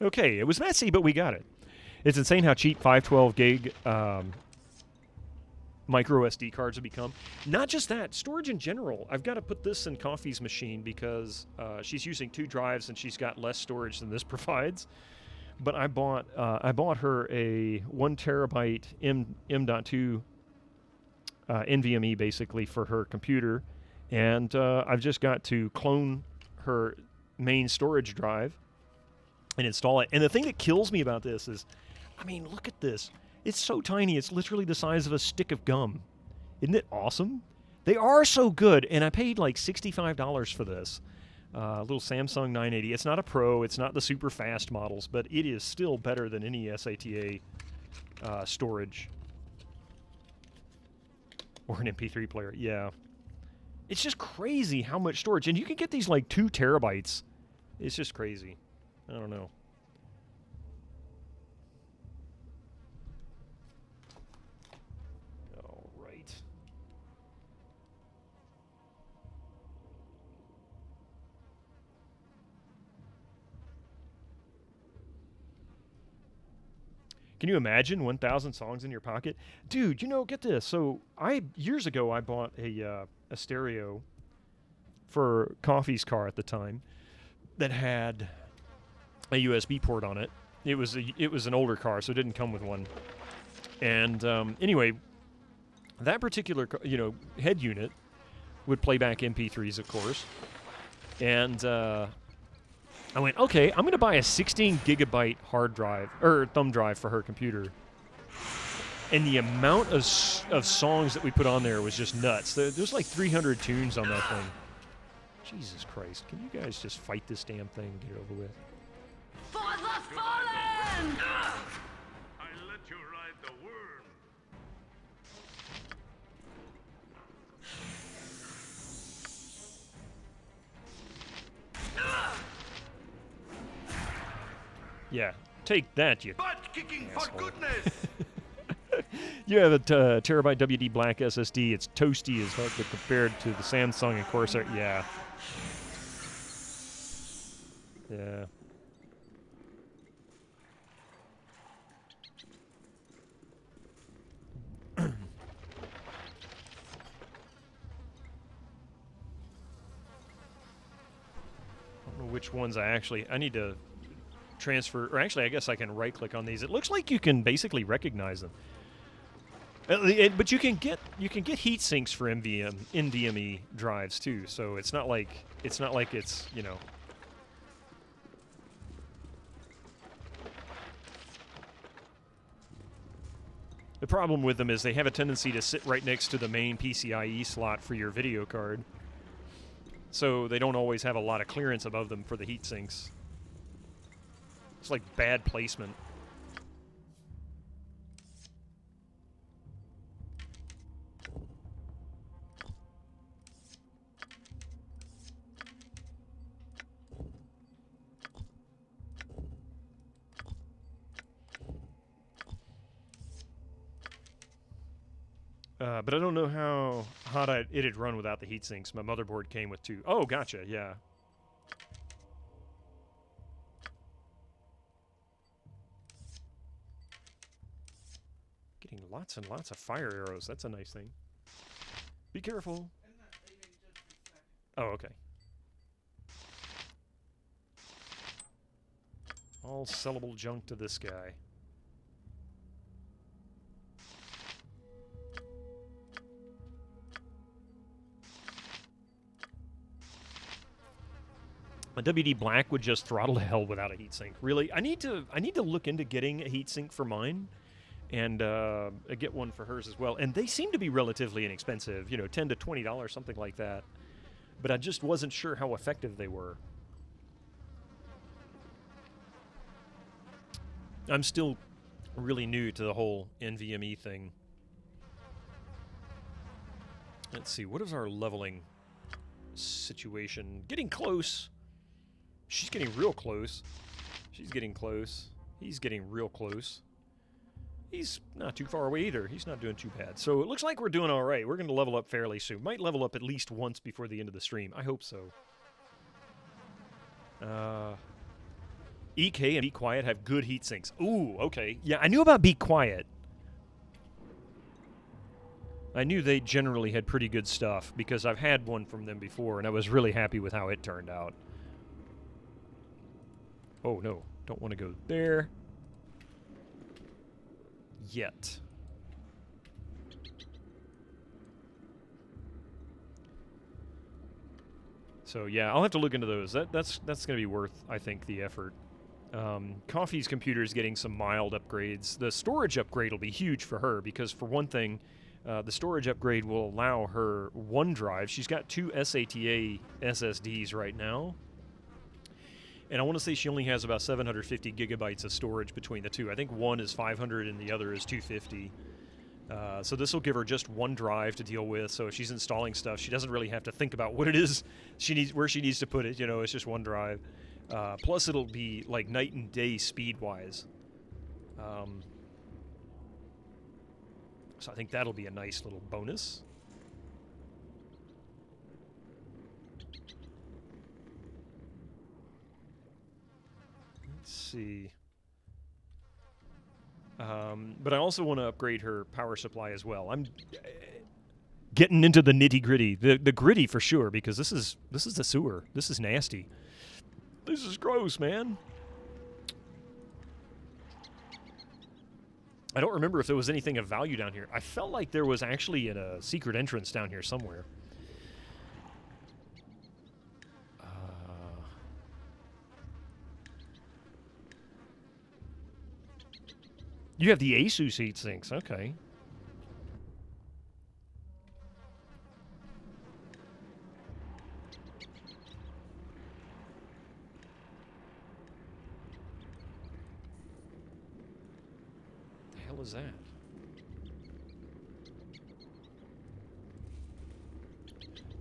Okay, it was messy, but we got it. It's insane how cheap 512 gig micro SD cards have become. Not just that, storage in general. I've got to put this in Coffee's machine because she's using 2 drives and she's got less storage than this provides. But I bought her a 1 terabyte M.2 NVMe basically for her computer, and I've just got to clone her main storage drive and install it. And the thing that kills me about this is, I mean, look at this. It's so tiny. It's literally the size of a stick of gum. Isn't it awesome? They are so good, and I paid like $65 for this. Little Samsung 980. It's not a Pro. It's not the super fast models, but it is still better than any SATA storage. Or an MP3 player. Yeah. It's just crazy how much storage. And you can get these like 2 terabytes. It's just crazy. I don't know. All right. Can you imagine 1,000 songs in your pocket? Dude, you know, get this. So years ago I bought a stereo for Coffee's car at the time that had a USB port on it. It was an older car, so it didn't come with one. And anyway, that particular head unit would play back MP3s, of course. And I went, okay, I'm going to buy a 16 gigabyte hard drive or thumb drive for her computer. And the amount of songs that we put on there was just nuts. There's like 300 tunes on that thing. Jesus Christ. Can you guys just fight this damn thing and get it over with? For the fallen! I let you ride the worm. Yeah, take that, you Butt kicking for asshole. goodness. You have a terabyte WD black SSD. It's toasty as fuck, but compared to the Samsung and Corsair, yeah. Yeah. I don't know which ones I need to transfer, or actually I guess I can right click on these. It looks like you can basically recognize them. But you can get heat sinks for NVMe drives too. So it's not like it's you know. The problem with them is they have a tendency to sit right next to the main PCIe slot for your video card. So they don't always have a lot of clearance above them for the heat sinks. It's like bad placement. But I don't know how hot it'd run without the heat sinks. My motherboard came with 2. Oh, gotcha, yeah. Getting lots and lots of fire arrows. That's a nice thing. Be careful. Oh, okay. All sellable junk to this guy. A WD Black would just throttle to hell without a heatsink. Really, I need to look into getting a heatsink for mine, and get one for hers as well. And they seem to be relatively inexpensive, $10 to $20, something like that. but I just wasn't sure how effective they were. I'm still really new to the whole NVMe thing. Let's see, what is our leveling situation? Getting close. She's getting real close. She's getting close. He's getting real close. He's not too far away either. He's not doing too bad. So it looks like we're doing all right. We're going to level up fairly soon. Might level up at least once before the end of the stream. I hope so. EK and Be Quiet have good heat sinks. Ooh, okay. Yeah, I knew about Be Quiet. I knew they generally had pretty good stuff because I've had one from them before, and I was really happy with how it turned out. Oh, no. Don't want to go there. Yet. So, yeah, I'll have to look into those. That's going to be worth, I think, the effort. Coffee's computer is getting some mild upgrades. The storage upgrade will be huge for her because, for one thing, the storage upgrade will allow her OneDrive. She's got 2 SATA SSDs right now. And I want to say she only has about 750 gigabytes of storage between the two. I think one is 500 and the other is 250. So this will give her just one drive to deal with. So if she's installing stuff, she doesn't really have to think about what it is she needs, where she needs to put it. You know, it's just one drive. Plus, it'll be like night and day speed-wise. So I think that'll be a nice little bonus. Let's see. But I also want to upgrade her power supply as well. I'm getting into the nitty-gritty. The gritty for sure, because this is the sewer. This is nasty. This is gross, man. I don't remember if there was anything of value down here. I felt like there was actually a secret entrance down here somewhere. You have the Asus heat sinks, okay. The hell is that?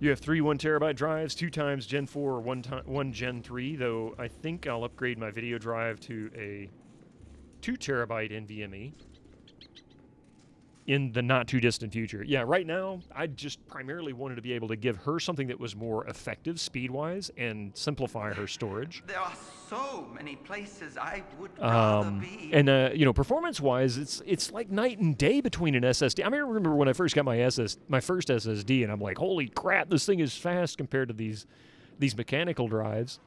You have 3 1TB drives, 2 times Gen 4 or 1 Gen 3, though I think I'll upgrade my video drive to a 2 terabyte NVMe in the not too distant future. Yeah, right now, I just primarily wanted to be able to give her something that was more effective speed-wise and simplify her storage. There are so many places I would rather be. And, you know, performance-wise, it's like night and day between an SSD. I mean, I remember when I first got my first SSD, and I'm like, holy crap, this thing is fast compared to these mechanical drives.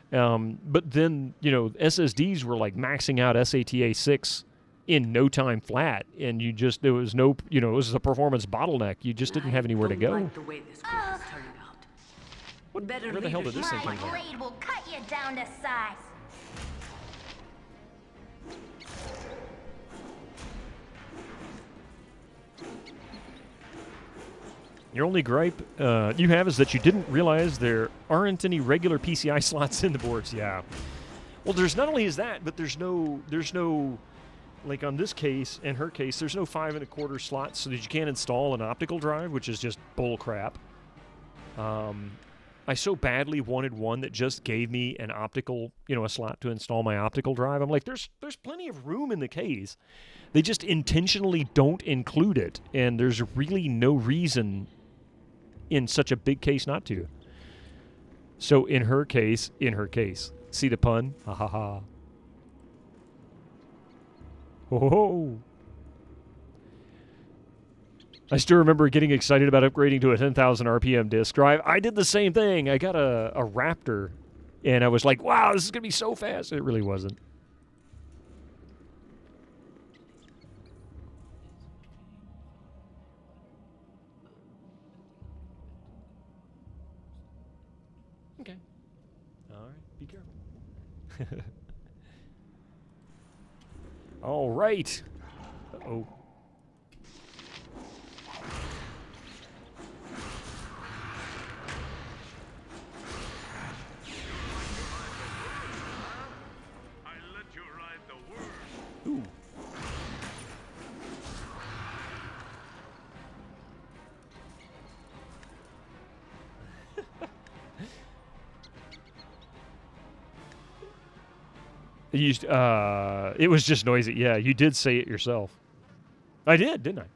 But then, you know, SSDs were like maxing out SATA 6 in no time flat, and there was no, you know, it was a performance bottleneck. You just didn't have anywhere to go. Like the way this group is turning out. Where the hell did this thing come from? My blade will cut you down to size. Your only gripe you have is that you didn't realize there aren't any regular PCI slots in the boards. Yeah. Well, there's not only is that, but there's no, like on this case, in her case, there's no 5 1/4 slots so that you can't install an optical drive, which is just bull crap. I so badly wanted one that just gave me an optical, you know, a slot to install my optical drive. I'm like, there's plenty of room in the case. They just intentionally don't include it, and there's really no reason in such a big case not to. So in her case, see the pun? Ha ha ha. Oh. I still remember getting excited about upgrading to a 10,000 RPM disk drive. I did the same thing. I got a Raptor, and I was like, wow, this is going to be so fast. It really wasn't. Okay. All right. Be careful. All right. Uh-oh. It was just noisy. Yeah, you did say it yourself. I did, didn't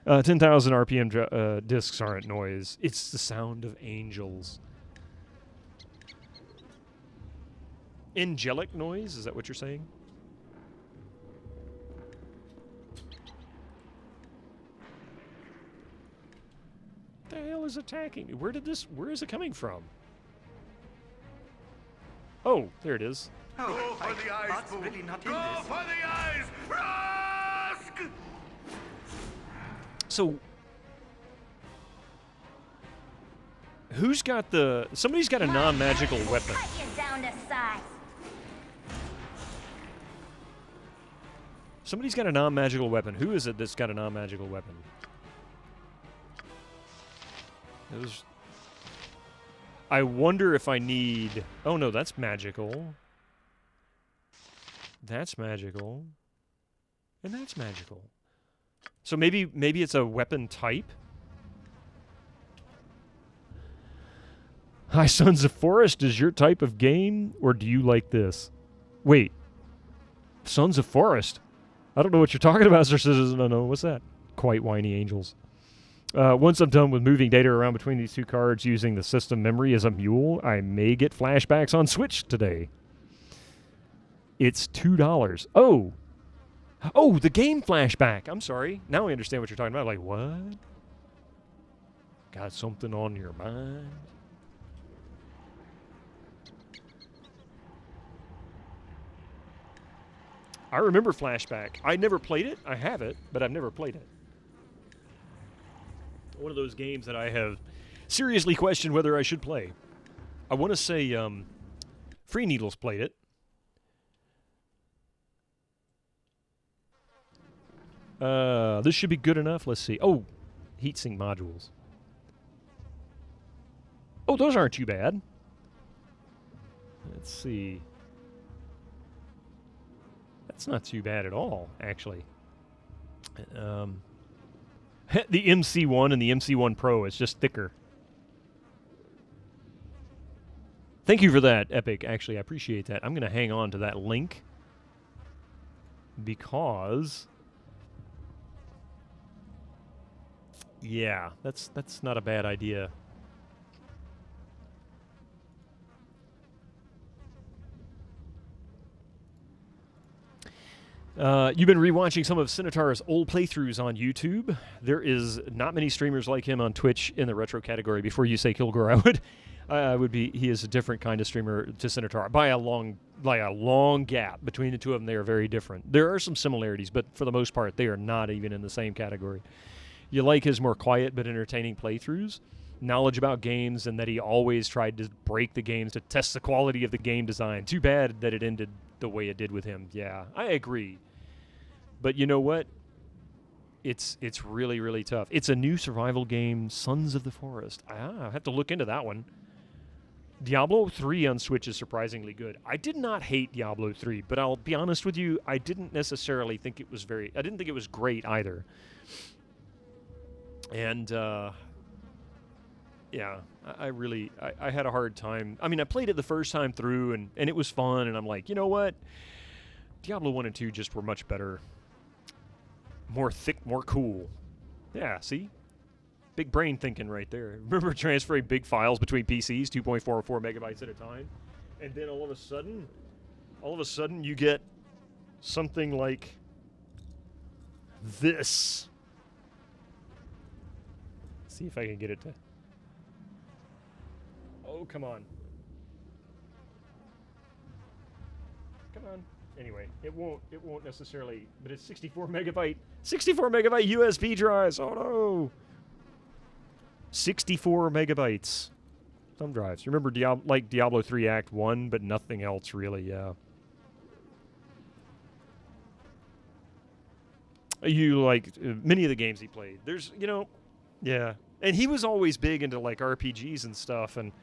I? 10,000 RPM discs aren't noise. It's the sound of angels. Angelic noise? Is that what you're saying? What the hell is attacking me? Where is it coming from? Oh, there it is. Oh, Go for the eyes, that's fool. really not Go in this. for the eyes! Rask! So, who's got somebody's got a non-magical weapon. Cut you down to size. Somebody's got a non-magical weapon. Who is it that's got a non-magical weapon? I wonder if I need... Oh, no, that's magical. That's magical. And that's magical. So maybe it's a weapon type? Hi, Sons of Forest is your type of game, or do you like this? Wait. Sons of Forest? I don't know what you're talking about, Sir Citizen. No, what's that? Quite whiny angels. Once I'm done with moving data around between these two cards using the system memory as a mule, I may get flashbacks on Switch today. It's $2. Oh! Oh, the game flashback! I'm sorry. Now I understand what you're talking about. Like, what? Got something on your mind? I remember Flashback. I never played it. I have it, but I've never played it. One of those games that I have seriously questioned whether I should play. I want to say Free Needles played it. This should be good enough. Let's see. Oh, heatsink modules. Oh, those aren't too bad. Let's see. That's not too bad at all, actually. The MC1 and the MC1 Pro is just thicker. Thank you for that, Epic. Actually, I appreciate that. I'm going to hang on to that link because... Yeah, that's not a bad idea. You've been rewatching some of Cinotar's old playthroughs on YouTube. There is not many streamers like him on Twitch in the retro category. Before you say Kilgore, he is a different kind of streamer to Cinotar by a long gap between the two of them. They are very different. There are some similarities, but for the most part, they are not even in the same category. You like his more quiet but entertaining playthroughs, knowledge about games, and that he always tried to break the games to test the quality of the game design. Too bad that it ended the way it did with him. Yeah, I agree. But you know what? It's really, really tough. It's a new survival game, Sons of the Forest. I have to look into that one. Diablo 3 on Switch is surprisingly good. I did not hate Diablo 3, but I'll be honest with you, I didn't necessarily think it was I didn't think it was great either. And, yeah, I had a hard time. I mean, I played it the first time through, and it was fun, and I'm like, you know what? Diablo 1 and 2 just were much better. More thick, more cool. Yeah, see? Big brain thinking right there. Remember transferring big files between PCs, 2.44 megabytes at a time? And then all of a sudden you get something like this. See if I can get it to... Oh, come on. Come on. Anyway, it won't necessarily, but it's 64 megabyte USB drives. Oh no. 64 megabytes. Thumb drives. Remember Diablo 3 Act 1, but nothing else really, yeah. You like many of the games he played. There's, yeah. And he was always big into like RPGs and stuff, and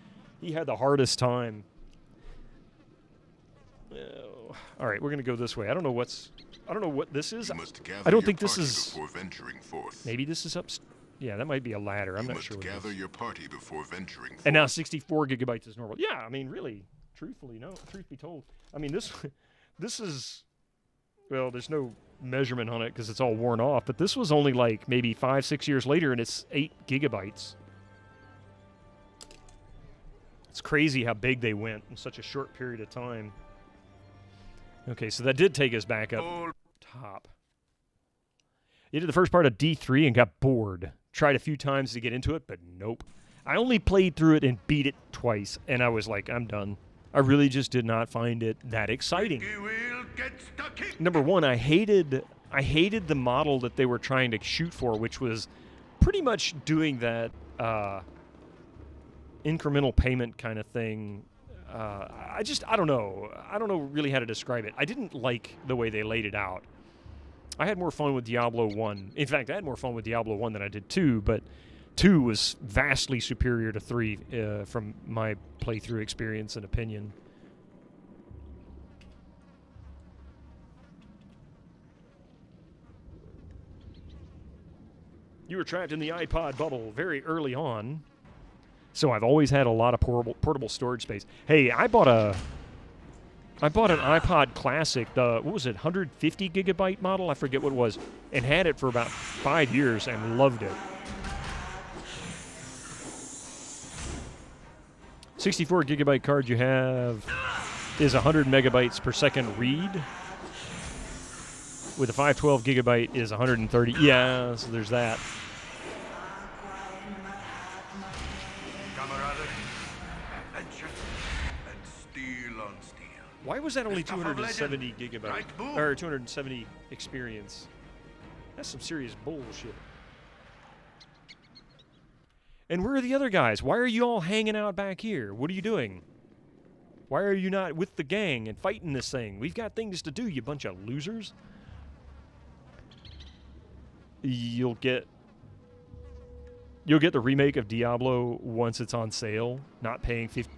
he had the hardest time. All right, we're going to go this way. I don't know what this is. I don't think this is... Maybe this is up... Yeah, that might be a ladder. I'm not sure what it is. Gather your party before venturing forth. And now 64 gigabytes is normal. Yeah, I mean, really, truth be told. I mean, This is, well, there's no measurement on it because it's all worn off, but this was only like maybe 5-6 years later, and it's 8 gigabytes. It's crazy how big they went in such a short period of time. Okay, so that did take us back up top. You did the first part of D3 and got bored. Tried a few times to get into it, but nope. I only played through it and beat it twice, and I was like, I'm done. I really just did not find it that exciting. Number one, I hated the model that they were trying to shoot for, which was pretty much doing that incremental payment kind of thing. I don't know. I don't know really how to describe it. I didn't like the way they laid it out. I had more fun with Diablo 1. In fact, I had more fun with Diablo 1 than I did 2, but 2 was vastly superior to 3 from my playthrough experience and opinion. You were trapped in the iPod bubble very early on, so I've always had a lot of portable storage space. Hey, I bought an iPod Classic, what was it, 150 gigabyte model? I forget what it was, and had it for about 5 years and loved it. 64 gigabyte card you have is 100 megabytes per second read. With a 512 gigabyte is 130. Yeah, so there's that. Why was that only 270 gigabyte? Or 270 experience? That's some serious bullshit. And where are the other guys? Why are you all hanging out back here? What are you doing? Why are you not with the gang and fighting this thing? We've got things to do, you bunch of losers. You'll get the remake of Diablo once it's on sale, not paying 50.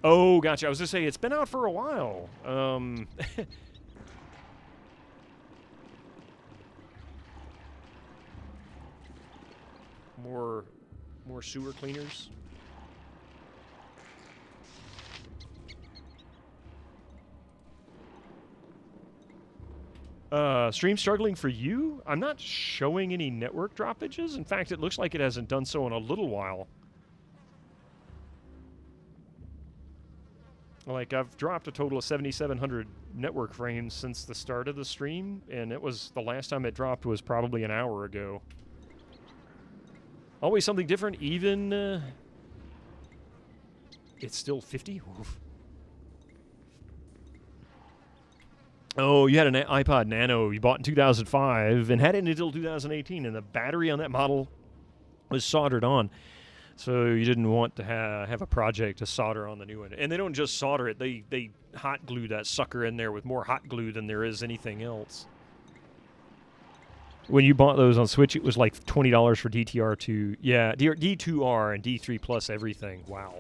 Oh, gotcha. I was going to say, it's been out for a while. More sewer cleaners. Stream struggling for you? I'm not showing any network droppages. In fact, it looks like it hasn't done so in a little while. Like, I've dropped a total of 7,700 network frames since the start of the stream, and it was, the last time it dropped was probably an hour ago. Always something different, even, it's still 50? Oof. Oh, you had an iPod Nano you bought in 2005 and had it until 2018, and the battery on that model was soldered on. So you didn't want to have a project to solder on the new one. And they don't just solder it, they hot glue that sucker in there with more hot glue than there is anything else. When you bought those on Switch, it was like $20 for DTR2. Yeah, D2R and D3 plus everything. Wow.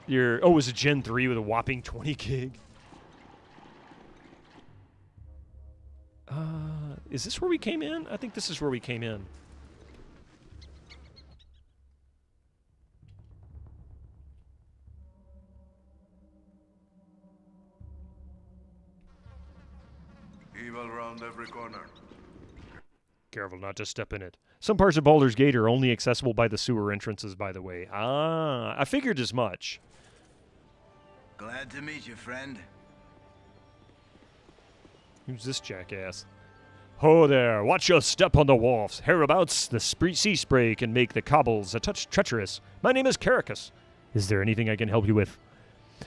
Oh, it was a Gen 3 with a whopping 20 gig. Is this where we came in? I think this is where we came in. Evil round every corner. Careful not to step in it. Some parts of Baldur's Gate are only accessible by the sewer entrances, by the way. Ah, I figured as much. Glad to meet you, friend. Who's this jackass? Ho there, watch your step on the wharfs. Hereabouts, the sea spray can make the cobbles a touch treacherous. My name is Caracus. Is there anything I can help you with?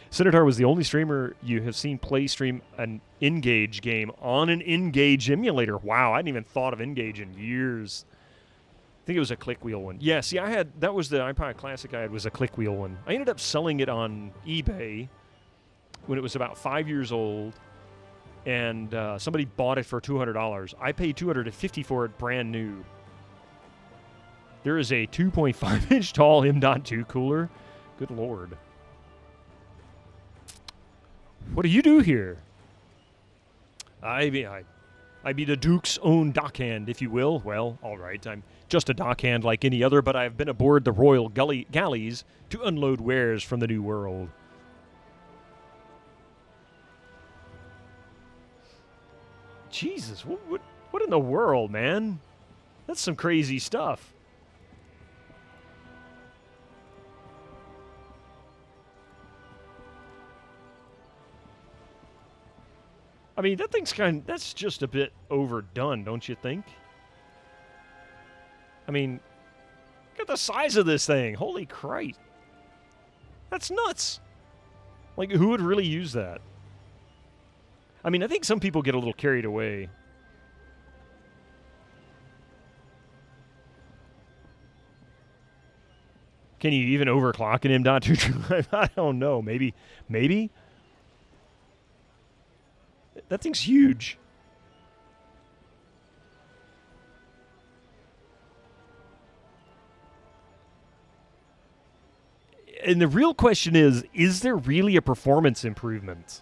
Senator was the only streamer you have seen play stream an Engage game on an Engage emulator. Wow, I hadn't even thought of Engage in years. I think it was a click wheel one. Yeah, see, that was the iPod Classic I had, was a click wheel one. I ended up selling it on eBay when it was about 5 years old, and somebody bought it for $200. I paid $250 for it brand new. There is a 2.5-inch tall M.2 cooler. Good Lord. What do you do here? I I be the Duke's own dockhand, if you will. Well, all right, I'm just a dockhand like any other, but I've been aboard the royal galleys to unload wares from the New World. Jesus, what in the world, man? That's some crazy stuff. I mean, that thing's that's just a bit overdone, don't you think? I mean, look at the size of this thing. Holy Christ. That's nuts. Like, who would really use that? I mean, I think some people get a little carried away. Can you even overclock an M.2 drive? I don't know. Maybe. Maybe? That thing's huge. And the real question is there really a performance improvement?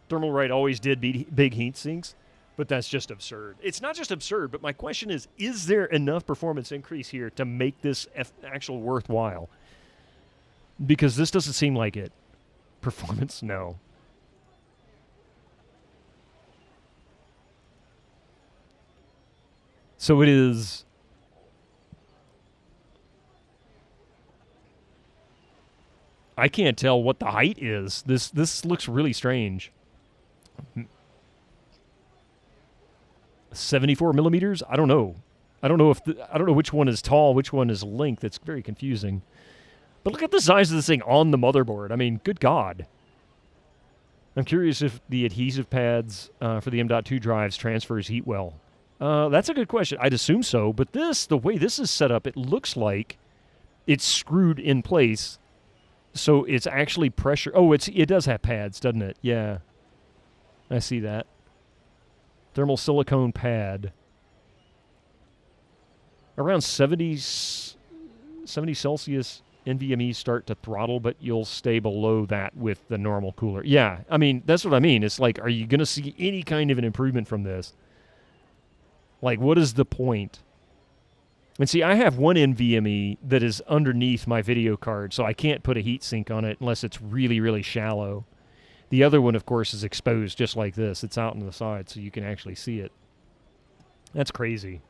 Thermalright always did big heat sinks, but that's just absurd. It's not just absurd, but my question is there enough performance increase here to make this actual worthwhile? Because this doesn't seem like it. Performance? No. So it is... I can't tell what the height is. This looks really strange. 74 millimeters? I don't know. I don't know which one is tall, which one is length. It's very confusing. But look at the size of this thing on the motherboard. I mean, good God. I'm curious if the adhesive pads for the M.2 drives transfers heat well. That's a good question. I'd assume so. But the way this is set up, it looks like it's screwed in place. So it's actually pressure. Oh, it does have pads, doesn't it? Yeah. I see that. Thermal silicone pad. Around 70 Celsius NVMe start to throttle, but you'll stay below that with the normal cooler. Yeah, I mean, that's what I mean. It's like, are you going to see any kind of an improvement from this? Like, what is the point? And see, I have one NVMe that is underneath my video card, so I can't put a heatsink on it unless it's really, really shallow. The other one, of course, is exposed just like this. It's out on the side, so you can actually see it. That's crazy.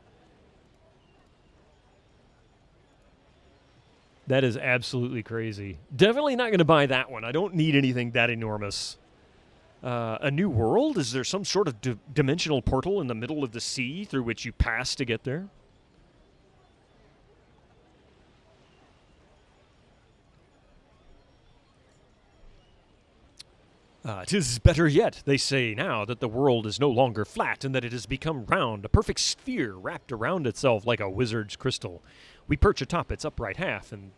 That is absolutely crazy. Definitely not going to buy that one. I don't need anything that enormous. A new world? Is there some sort of dimensional portal in the middle of the sea through which you pass to get there? "'Tis better yet, they say now, that the world is no longer flat and that it has become round, a perfect sphere wrapped around itself like a wizard's crystal. We perch atop its upright half, and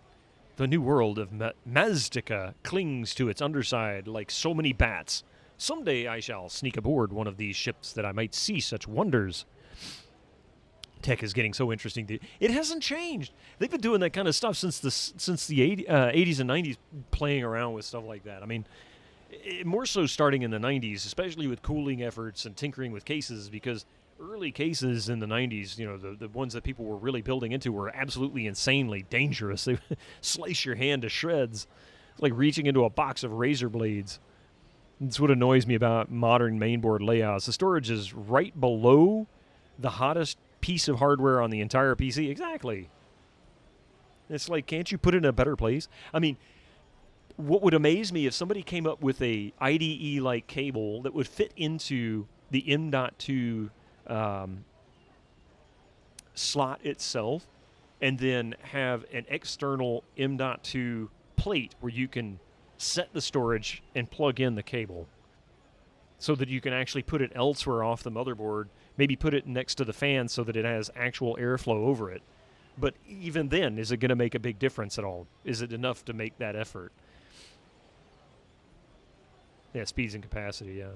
the new world of Maztica clings to its underside like so many bats. Someday I shall sneak aboard one of these ships that I might see such wonders." Tech is getting so interesting. It hasn't changed. They've been doing that kind of stuff since the 80s and 90s, playing around with stuff like that. I mean, more so starting in the 90s, especially with cooling efforts and tinkering with cases, because early cases in the 90s, you know, the ones that people were really building into were absolutely insanely dangerous. They slice your hand to shreds. It's like reaching into a box of razor blades. That's what annoys me about modern mainboard layouts. The storage is right below the hottest piece of hardware on the entire PC. Exactly. It's like, can't you put it in a better place? I mean, what would amaze me if somebody came up with a IDE-like cable that would fit into the M.2 slot itself, and then have an external M.2 plate where you can set the storage and plug in the cable, so that you can actually put it elsewhere off the motherboard, maybe put it next to the fan so that it has actual airflow over it. But even then, is it going to make a big difference at all? Is it enough to make that effort? Yeah, speeds and capacity, yeah.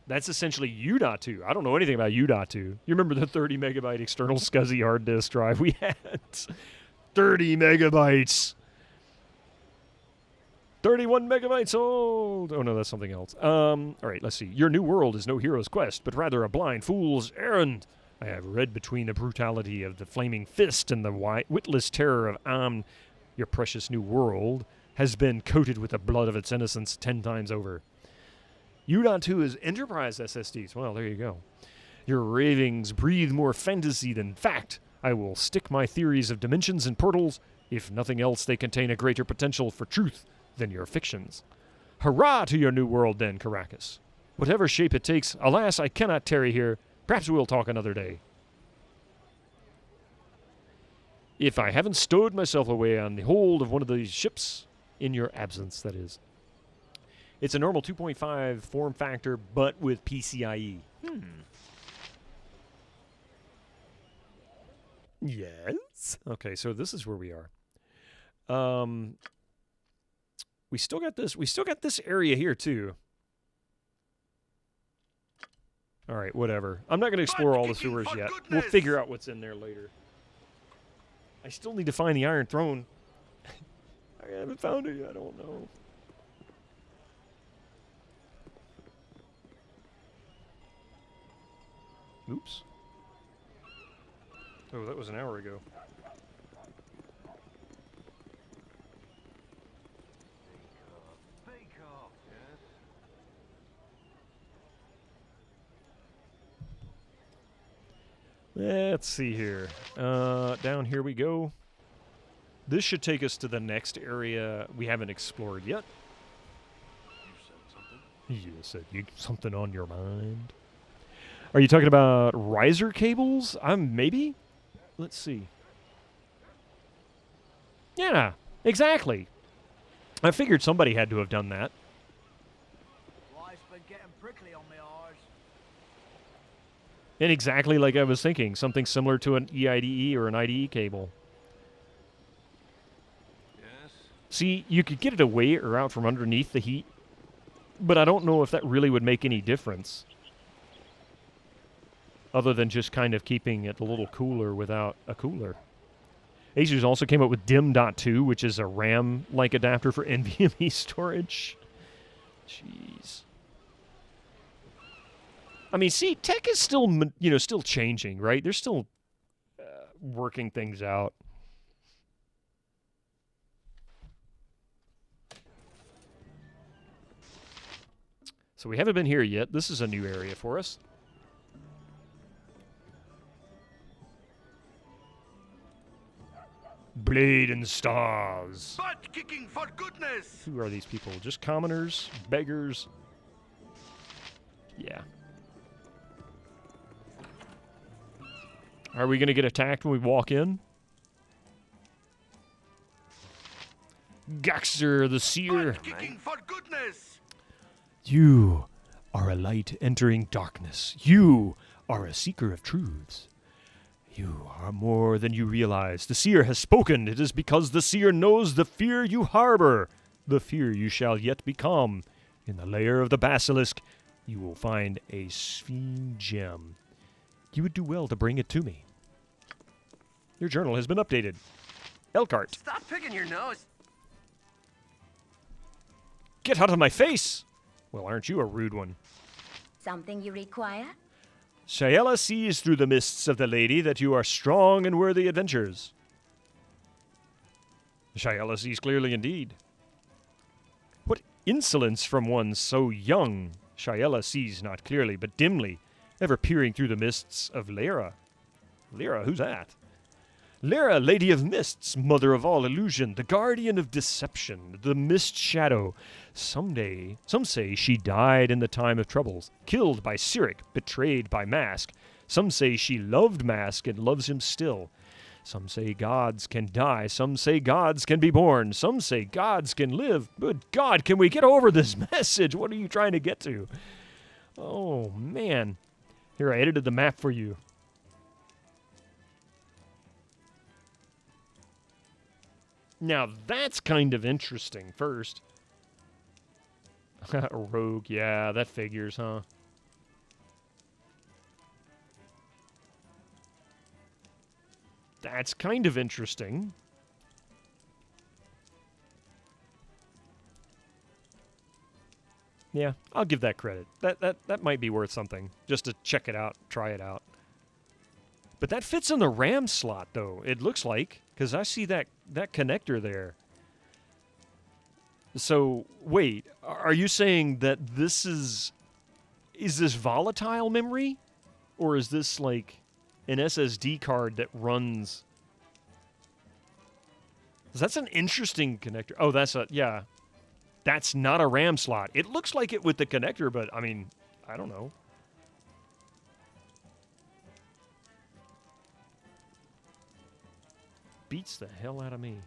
That's essentially U.2. I don't know anything about U.2. You remember the 30 megabyte external SCSI hard disk drive we had? 30 megabytes. 31 megabytes old. Oh, no, that's something else. All right, let's see. Your new world is no hero's quest, but rather a blind fool's errand. I have read between the brutality of the flaming fist and the witless terror of your precious new world has been coated with the blood of its innocents 10 times over. U.2 is Enterprise SSDs. Well, there you go. Your ravings breathe more fantasy than fact. I will stick my theories of dimensions and portals. If nothing else, they contain a greater potential for truth than your fictions. Hurrah to your new world, then, Caracas. Whatever shape it takes, alas, I cannot tarry here. Perhaps we'll talk another day. If I haven't stowed myself away on the hold of one of these ships, in your absence, that is. It's a normal 2.5 form factor, but with PCIe. Yes. Okay, so this is where we are. We still got this. We still got this area here too. All right, whatever. I'm not going to explore all the sewers yet. We'll figure out what's in there later. I still need to find the Iron Throne. I haven't found it yet. I don't know. Oops. Oh, that was an hour ago. Let's see here. Down here we go. This should take us to the next area we haven't explored yet. You said something on your mind. Are you talking about riser cables? Maybe? Let's see. Yeah, exactly. I figured somebody had to have done that. Life's been getting prickly on me eyes. And exactly like I was thinking, something similar to an EIDE or an IDE cable. Yes? See, you could get it away or out from underneath the heat, but I don't know if that really would make any difference. Other than just kind of keeping it a little cooler without a cooler. Asus also came up with DIMM.2, which is a RAM-like adapter for NVMe storage. Jeez. I mean, see, tech is still, still changing, right? They're still working things out. So we haven't been here yet. This is a new area for us. Blade and stars. Butt kicking for goodness! Who are these people? Just commoners? Beggars? Yeah. Are we going to get attacked when we walk in? Gaxer the Seer. Butt kicking for goodness! You are a light entering darkness. You are a seeker of truths. You are more than you realize. The seer has spoken. It is because the seer knows the fear you harbor, the fear you shall yet become. In the lair of the basilisk, you will find a sphinx gem. You would do well to bring it to me. Your journal has been updated. Elkhart. Stop picking your nose. Get out of my face! Well, aren't you a rude one? Something you require? Shayela sees through the mists of the lady that you are strong and worthy adventures. Shayela sees clearly indeed. What insolence from one so young! Shayela sees not clearly, but dimly, ever peering through the mists of Lyra. Lyra, who's that? Lyra, Lady of Mists, mother of all illusion, the guardian of deception, the mist shadow. Some say she died in the time of troubles, killed by Cyric, betrayed by Mask. Some say she loved Mask and loves him still. Some say gods can die, some say gods can be born, some say gods can live. Good God, can we get over this message? What are you trying to get to? Oh, man. Here, I edited the map for you. Now, that's kind of interesting, first. Rogue, yeah, that figures, huh? That's kind of interesting. Yeah, I'll give that credit. That might be worth something, just to check it out, try it out. But that fits in the RAM slot, though, it looks like, because I see that connector there. So, wait, are you saying that this is this volatile memory? Or is this, like, an SSD card that runs... That's an interesting connector. Oh, yeah. That's not a RAM slot. It looks like it with the connector, but, I mean, I don't know. Beats the hell out of me.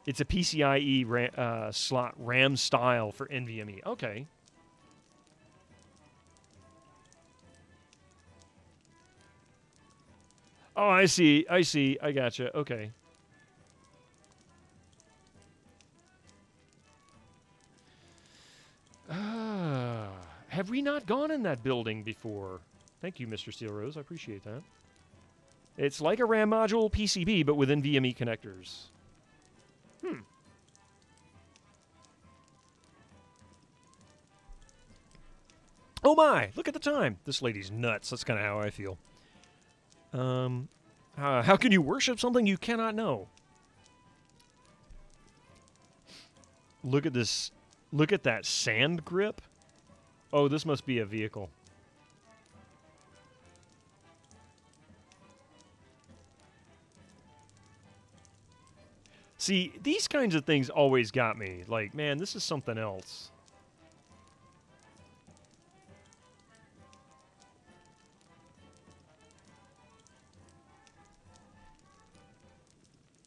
It's a PCIe slot RAM style for NVMe. Okay. Oh, I see. I gotcha. Okay. Have we not gone in that building before? Thank you, Mr. Steel Rose. I appreciate that. It's like a RAM module PCB, but with NVMe connectors. Oh my! Look at the time. This lady's nuts. That's kind of how I feel. How can you worship something you cannot know? Look at this. Look at that sand grip. Oh, this must be a vehicle. See, these kinds of things always got me. Like, man, this is something else.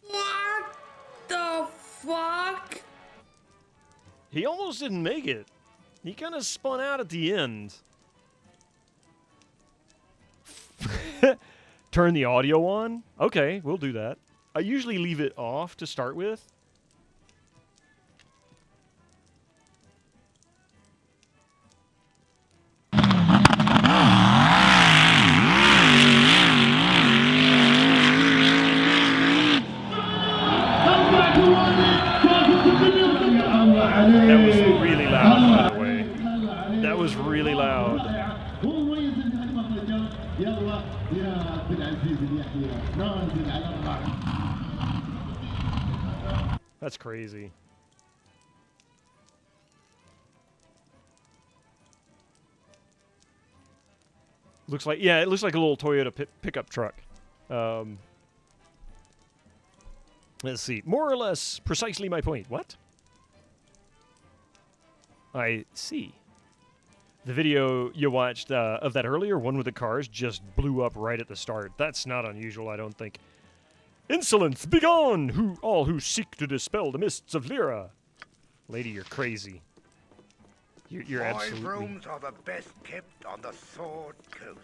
What the fuck? He almost didn't make it. He kind of spun out at the end. Turn the audio on? Okay, we'll do that. I usually leave it off to start with. That was really loud, by the way. That was really loud. That's crazy. Looks like, yeah, it looks like a little Toyota pickup truck. Let's see. More or less precisely my point. What? I see. The video you watched of that earlier, one with the cars, just blew up right at the start. That's not unusual, I don't think. Insolence, begone! All who seek to dispel the mists of Lyra. Lady, you're crazy. You're absolutely... My rooms are the best kept on the Sword Coast.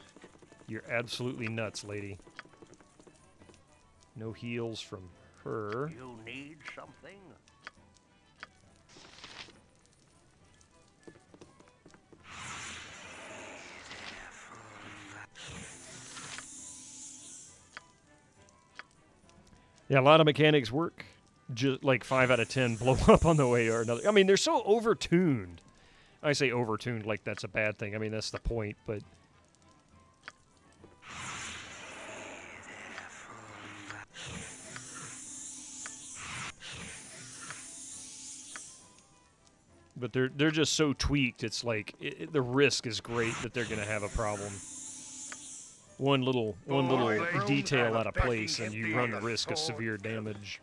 You're absolutely nuts, lady. No heals from her. You need something? Yeah, a lot of mechanics work. Just like 5 out of 10 blow up on the way or another. I mean, they're so overtuned. I say overtuned like that's a bad thing. I mean, that's the point, but... But they're just so tweaked, it's like, the risk is great that they're going to have a problem. One little detail out of place, and you run the risk of severe damage.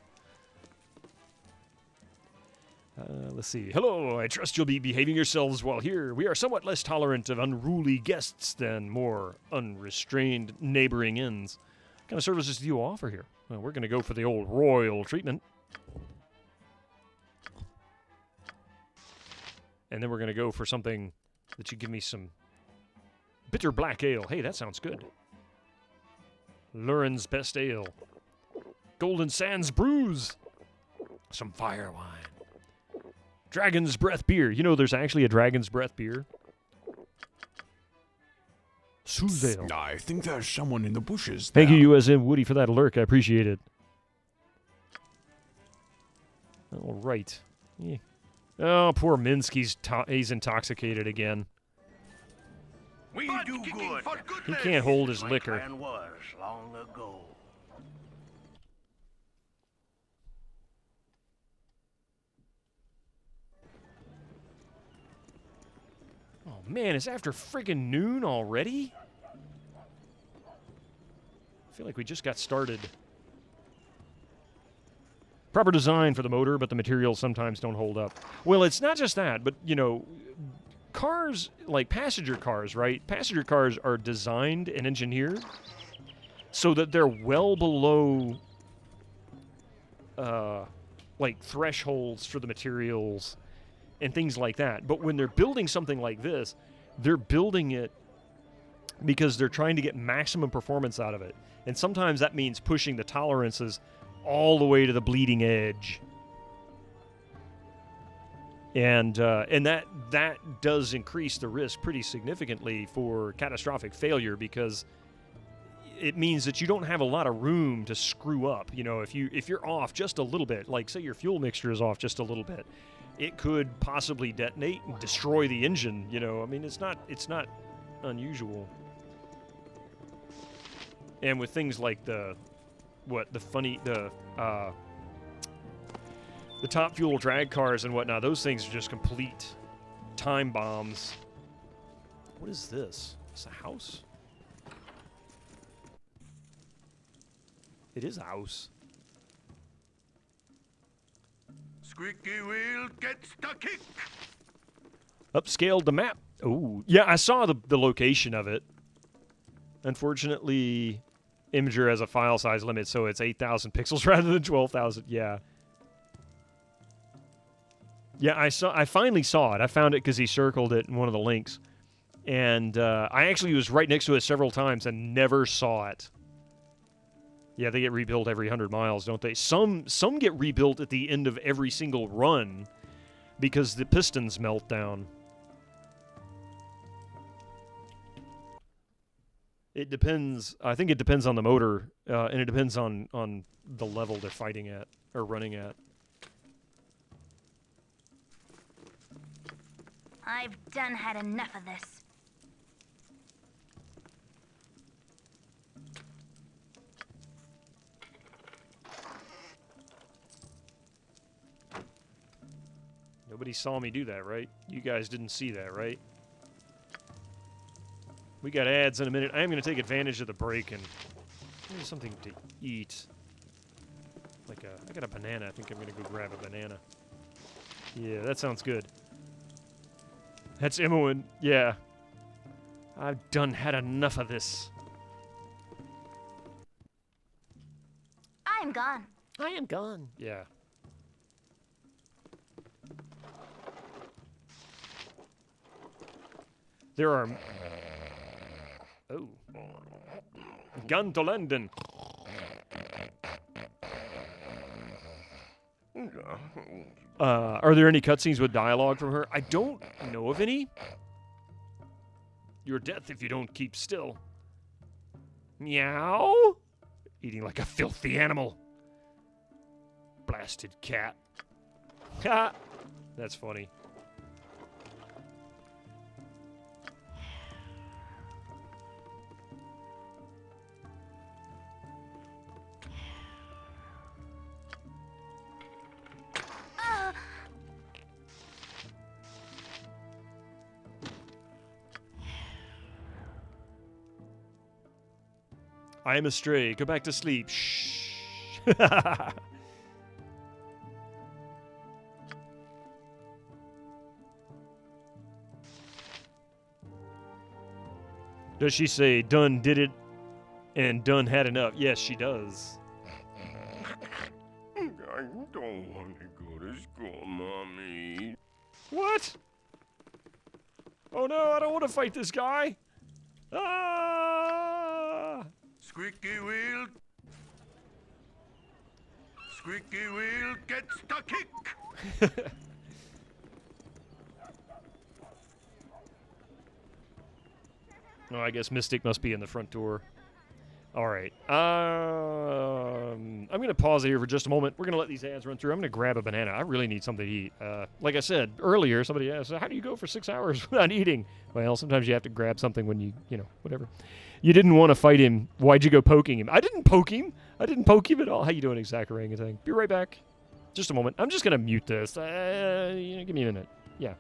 Let's see. Hello, I trust you'll be behaving yourselves while here. We are somewhat less tolerant of unruly guests than more unrestrained neighboring inns. What kind of services do you offer here? Well, we're going to go for the old royal treatment. And then we're going to go for something that you give me some bitter black ale. Hey, that sounds good. Lurin's best ale. Golden Sands brews. Some fire wine. Dragon's Breath beer. You know, there's actually a Dragon's Breath beer. Soothale. I think there's someone in the bushes. Thank you, USM Woody, for that lurk. I appreciate it. All right. Yeah. Oh, poor Minsky's he's intoxicated again. We do good. He can't hold his My liquor. clan was long ago. Oh man, it's after friggin' noon already? I feel like we just got started. Proper design for the motor, but the materials sometimes don't hold up. Well, it's not just that, but, you know, cars, like passenger cars, right? Passenger cars are designed and engineered so that they're well below, like, thresholds for the materials and things like that. But when they're building something like this, they're building it because they're trying to get maximum performance out of it. And sometimes that means pushing the tolerances all the way to the bleeding edge. And that does increase the risk pretty significantly for catastrophic failure, because it means that you don't have a lot of room to screw up. You know, if you're off just a little bit, like say your fuel mixture is off just a little bit, it could possibly detonate and destroy the engine. You know, I mean, it's not unusual. And with things like the top fuel drag cars and whatnot, those things are just complete time bombs. What is this? It's a house? It is a house. Squeaky wheel gets the kick. Upscaled the map. Oh, yeah, I saw the location of it. Unfortunately, Imager has a file size limit, so it's 8,000 pixels rather than 12,000. Yeah. Yeah, I finally saw it. I found it because he circled it in one of the links. And I actually was right next to it several times and never saw it. Yeah, they get rebuilt every 100 miles, don't they? Some get rebuilt at the end of every single run because the pistons melt down. It depends. I think it depends on the motor, and it depends on the level they're fighting at or running at. I've done had enough of this. Nobody saw me do that, right? You guys didn't see that, right? We got ads in a minute. I am going to take advantage of the break and get something to eat. I got a banana. I think I'm going to go grab a banana. Yeah, that sounds good. That's Imoen. Yeah. I've had enough of this. I am gone. I am gone. Yeah. There are... Oh. Gone to London. Are there any cutscenes with dialogue from her? I don't know of any. Your death if you don't keep still. Meow? Eating like a filthy animal. Blasted cat. Ha! That's funny. I am astray. Go back to sleep. Shh. Does she say, done did it and done had enough? Yes, she does. I don't want to go to school, Mommy. What? Oh no, I don't want to fight this guy. Ah! Squeaky wheel. Squeaky wheel gets the kick. Oh, I guess Mystic must be in the front door. All right. I'm going to pause here for just a moment. We're going to let these ads run through. I'm going to grab a banana. I really need something to eat. Like I said earlier, somebody asked, how do you go for 6 hours without eating? Well, sometimes you have to grab something when you whatever. You didn't want to fight him. Why'd you go poking him? I didn't poke him. I didn't poke him at all. How you doing, exact orangutan? Be right back. Just a moment. I'm just going to mute this. Give me a minute. Yeah.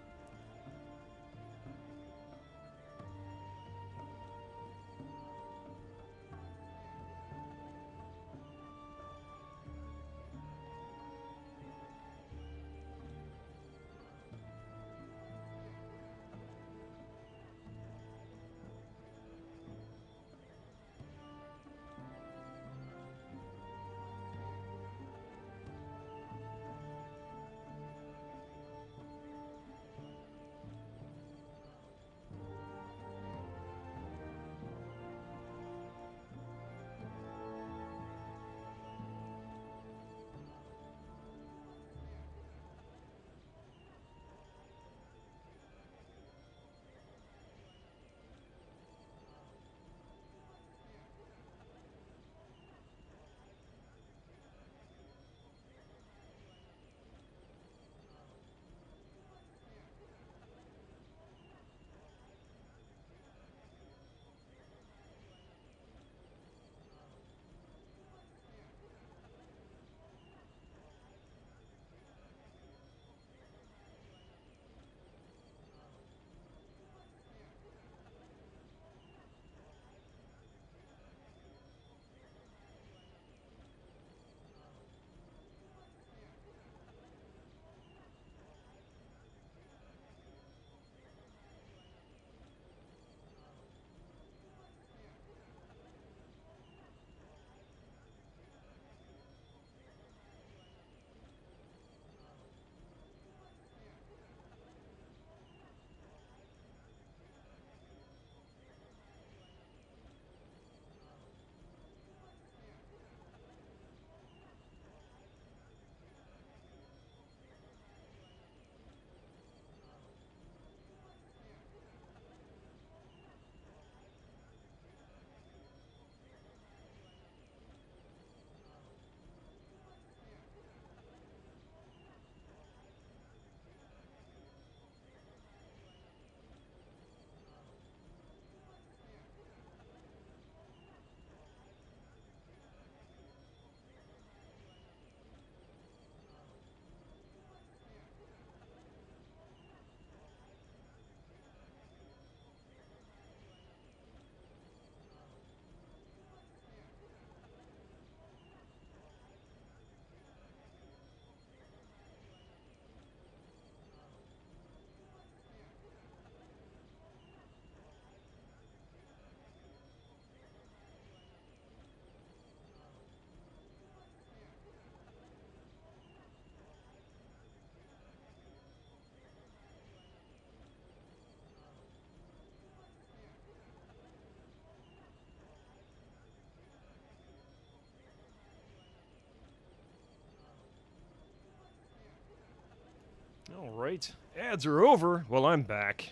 All right. Ads are over. Well, I'm back.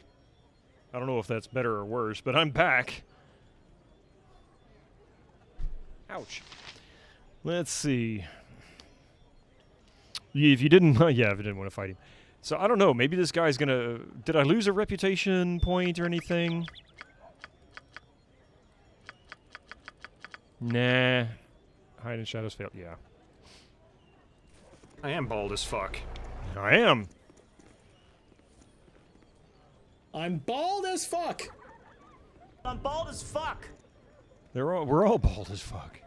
I don't know if that's better or worse, but I'm back. Ouch. Let's see. If you didn't, if you didn't want to fight him. So, I don't know. Maybe this guy's gonna... Did I lose a reputation point or anything? Nah. Hide in shadows failed. Yeah. I am bald as fuck. I am. I'm bald as fuck. I'm bald as fuck. We're all bald as fuck.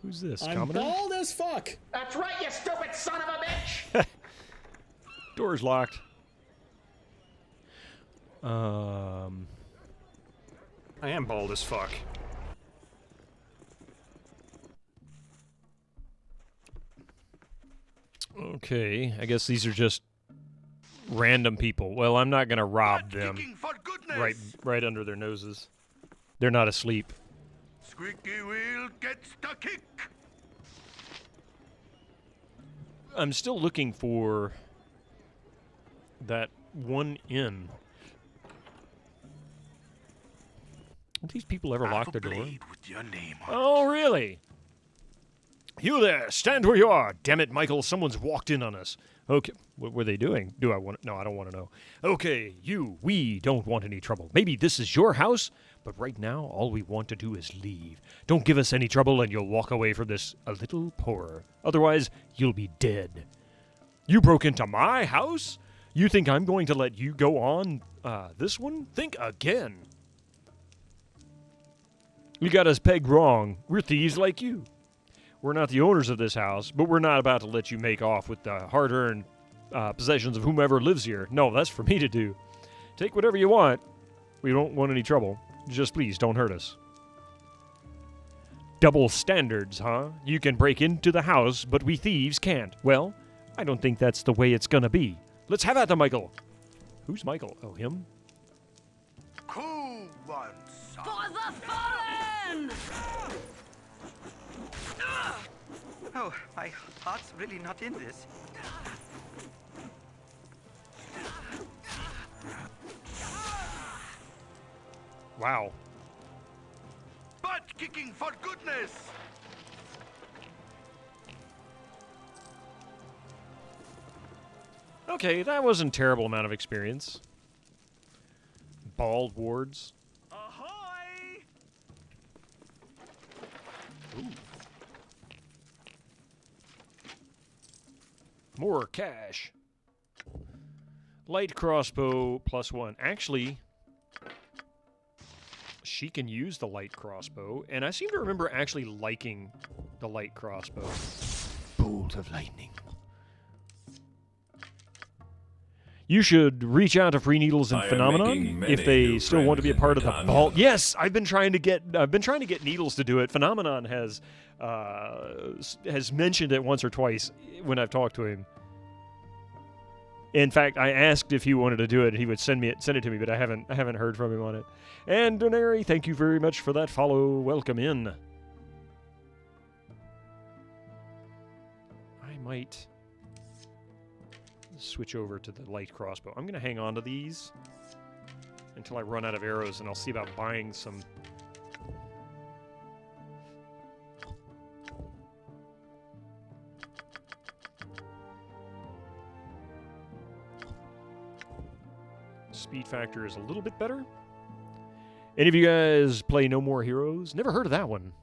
Who's this? I'm Commodore? bald as fuck. That's right, you stupid son of a bitch. Door's locked. I am bald as fuck. Okay, I guess these are just random people. Well, I'm not gonna rob them right under their noses. They're not asleep. Squeaky wheel gets the kick. I'm still looking for that one inn. Don't these people ever lock their door? With your name on Oh, really? You there, stand where you are. Damn it, Michael, someone's walked in on us. Okay, what were they doing? Do I want to? No, I don't want to know. Okay, we don't want any trouble. Maybe this is your house, but right now, all we want to do is leave. Don't give us any trouble and you'll walk away from this a little poorer. Otherwise, you'll be dead. You broke into my house? You think I'm going to let you go on this one? Think again. You got us pegged wrong. We're thieves like you. We're not the owners of this house, but we're not about to let you make off with the hard-earned possessions of whomever lives here. No, that's for me to do. Take whatever you want. We don't want any trouble. Just please don't hurt us. Double standards, huh? You can break into the house, but we thieves can't. Well, I don't think that's the way it's gonna be. Let's have at it, Michael. Who's Michael? Oh, him? Cool one, son. For the fallen! Oh, my heart's really not in this. Wow. Butt kicking for goodness! Okay, that wasn't a terrible amount of experience. Bald wards. Ahoy! Ooh. More cash. Light crossbow +1. Actually, she can use the light crossbow, and I seem to remember actually liking the light crossbow. Bolt of lightning. You should reach out to Free Needles and Phenomenon if they still want to be a part of the vault. Yes, I've been trying to get Needles to do it. Phenomenon has mentioned it once or twice when I've talked to him. In fact, I asked if he wanted to do it, and he would send it to me, but I haven't heard from him on it. And Donary, thank you very much for that follow. Welcome in. I might switch over to the light crossbow. I'm going to hang on to these until I run out of arrows, and I'll see about buying some. Speed factor is a little bit better. Any of you guys play No More Heroes? Never heard of that one.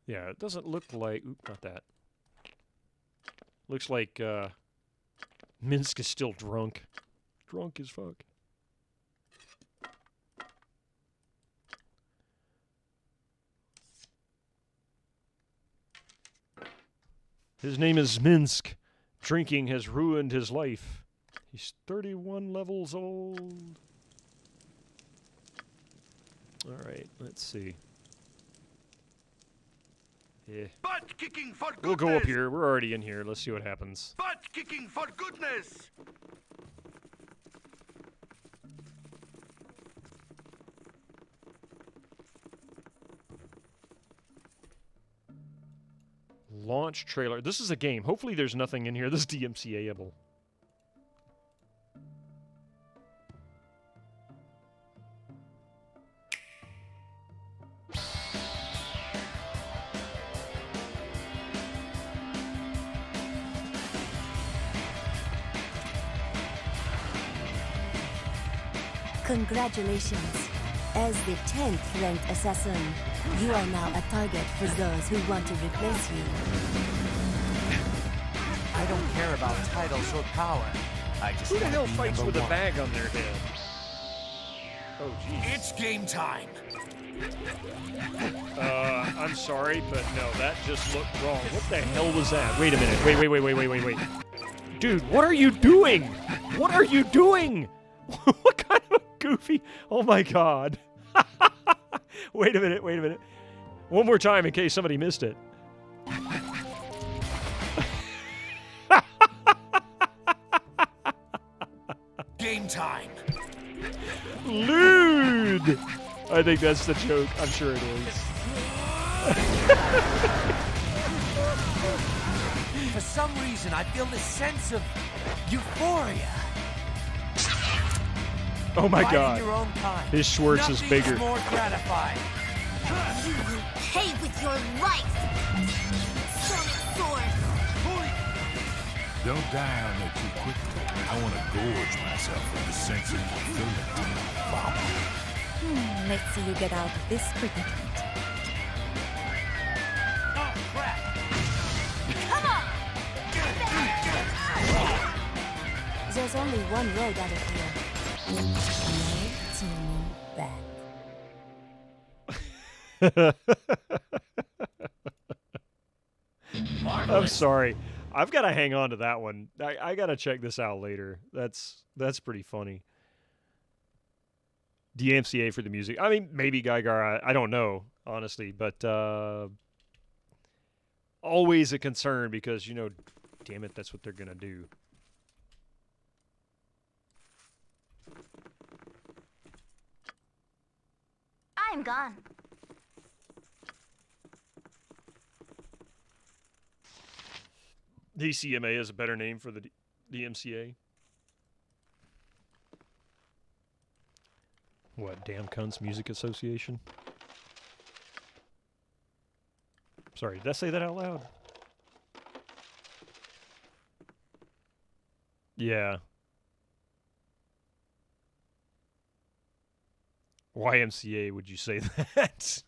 Yeah, it doesn't look like... Oop, not that. Looks like Minsk is still drunk. Drunk as fuck. His name is Minsk. Drinking has ruined his life. He's 31 levels old. Alright, let's see. Yeah. Butt kicking for goodness! We'll go up here. We're already in here. Let's see what happens. Butt kicking for goodness! Launch trailer. This is a game. Hopefully there's nothing in here that's DMCA-able. Congratulations. As the 10th ranked assassin, you are now a target for those who want to replace you. I don't care about titles or power. I just Who the wanna hell be fights number with a one. bag on their head? Oh, jeez. It's game time. I'm sorry, but no, that just looked wrong. What the hell was that? Wait a minute. Wait. Dude, what are you doing? What are you doing? What kind of goofy... Oh, my God. Wait a minute. One more time in case somebody missed it. Game time. Lewd! I think that's the joke. I'm sure it is. For some reason, I feel this sense of euphoria. Oh my Fighting God. your own kind. His Schwartz is Nothing's bigger. more gratifying. You will pay with your life. Sonic Sword. Don't die on me too quickly. I want to gorge myself with the sense of fulfillment. Let's see you get out of this predicament. Oh, crap. Come on! There's only one road out of here. No turning back. I'm sorry. I've got to hang on to that one. I got to check this out later. That's pretty funny. DMCA for the music. I mean, maybe Geiger. I don't know, honestly. But always a concern because, you know, damn it, that's what they're going to do. I'm gone. DCMA is a better name for the DMCA. What, Damn Cunts Music Association? Sorry, did I say that out loud? Yeah. YMCA, would you say that?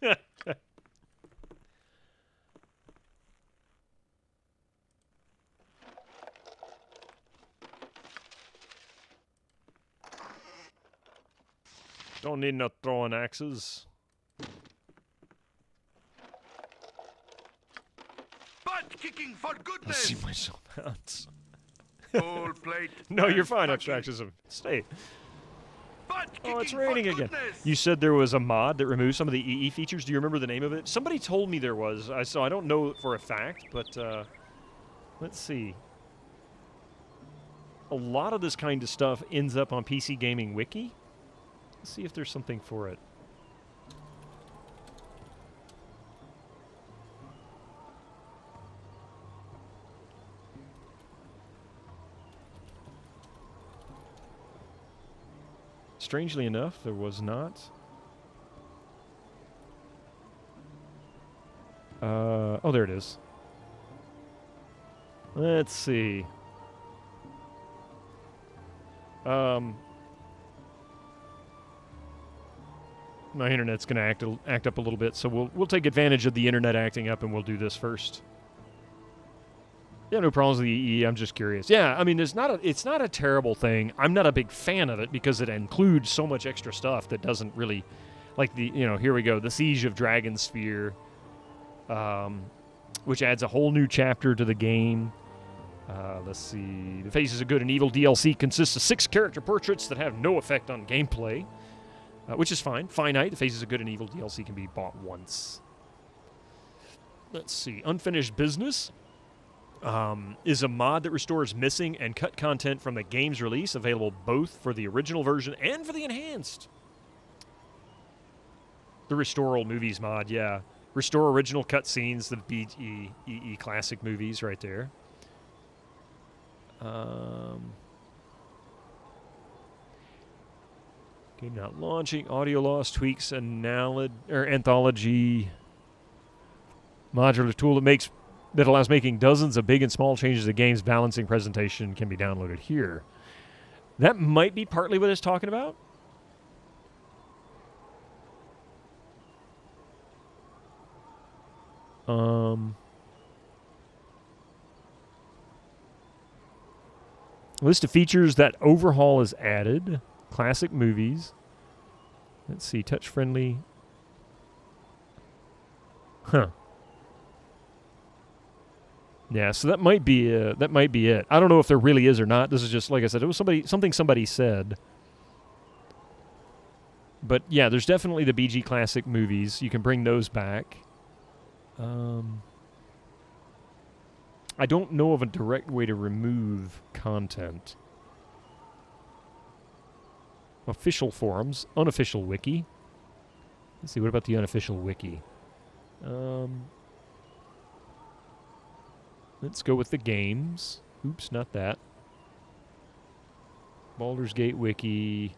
Don't need no throwing axes. Butt kicking for I goodness. see myself out. Full plate. No, you're and fine, fucking Abstractism. Stay. butt Oh, it's kicking for raining again. goodness. You said there was a mod that removed some of the EE features. Do you remember the name of it? Somebody told me there was. So I don't know for a fact, but let's see. A lot of this kind of stuff ends up on PC Gaming Wiki. Let's see if there's something for it. Strangely enough, there was not. Oh, there it is. Let's see. My internet's going to act up a little bit, so we'll take advantage of the internet acting up, and we'll do this first. Yeah, no problems with the EE. I'm just curious. Yeah, I mean, it's not a terrible thing. I'm not a big fan of it because it includes so much extra stuff that doesn't really, like here we go, the Siege of Dragonsphere, which adds a whole new chapter to the game. Let's see. The Faces of Good and Evil DLC consists of 6 character portraits that have no effect on gameplay, which is fine. Finite. The Faces of Good and Evil DLC can be bought once. Let's see. Unfinished Business is a mod that restores missing and cut content from the game's release, available both for the original version and for the enhanced. The Restore Old Movies mod, yeah. Restore original cutscenes, the BEE classic movies right there. Game not launching. Audio loss, tweaks, anthology modular tool that allows making dozens of big and small changes to the game's balancing presentation can be downloaded here. That might be partly what it's talking about. List of features that overhaul is added. Classic movies. Let's see, touch-friendly. Huh. Yeah, so that might be it. I don't know if there really is or not. This is just, like I said, it was something somebody said. But yeah, there's definitely the BG Classic movies. You can bring those back. I don't know of a direct way to remove content. Official forums, unofficial wiki. Let's see, what about the unofficial wiki? Let's go with the games. Oops, not that. Baldur's Gate wiki.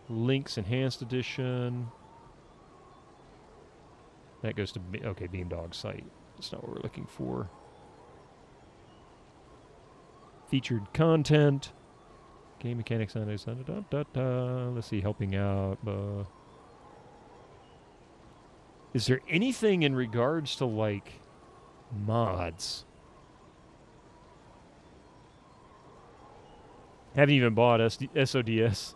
Links Enhanced Edition. That goes to, okay, Beamdog site. That's not what we're looking for. Featured content. Game mechanics. Let's see, helping out. Is there anything in regards to, like, mods? Haven't even bought SODS.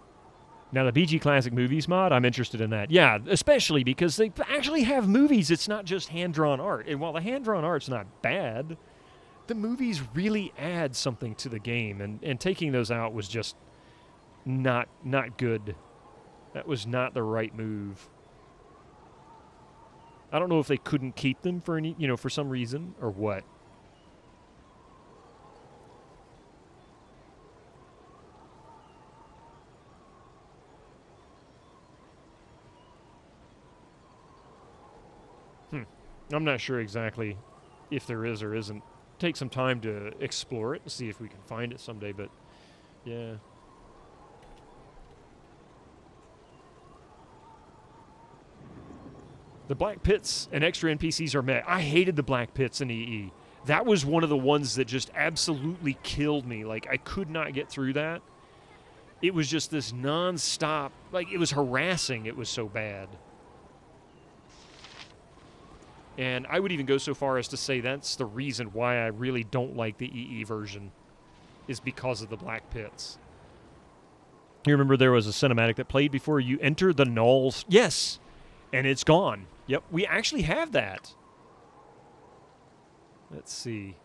Now, the BG Classic Movies mod, I'm interested in that. Yeah, especially because they actually have movies. It's not just hand-drawn art. And while the hand-drawn art's not bad, the movies really add something to the game. And taking those out was just not good. That was not the right move. I don't know if they couldn't keep them for any, for some reason or what. I'm not sure exactly if there is or isn't. Take some time to explore it and see if we can find it someday, but yeah. The Black Pits and extra NPCs are met. I hated the Black Pits in EE. That was one of the ones that just absolutely killed me. Like, I could not get through that. It was just this non-stop, like, it was harassing. It was so bad. And I would even go so far as to say that's the reason why I really don't like the EE version, is because of the Black Pits. You remember there was a cinematic that played before you enter the Knolls? Yes! And it's gone. Yep, we actually have that. Let's see.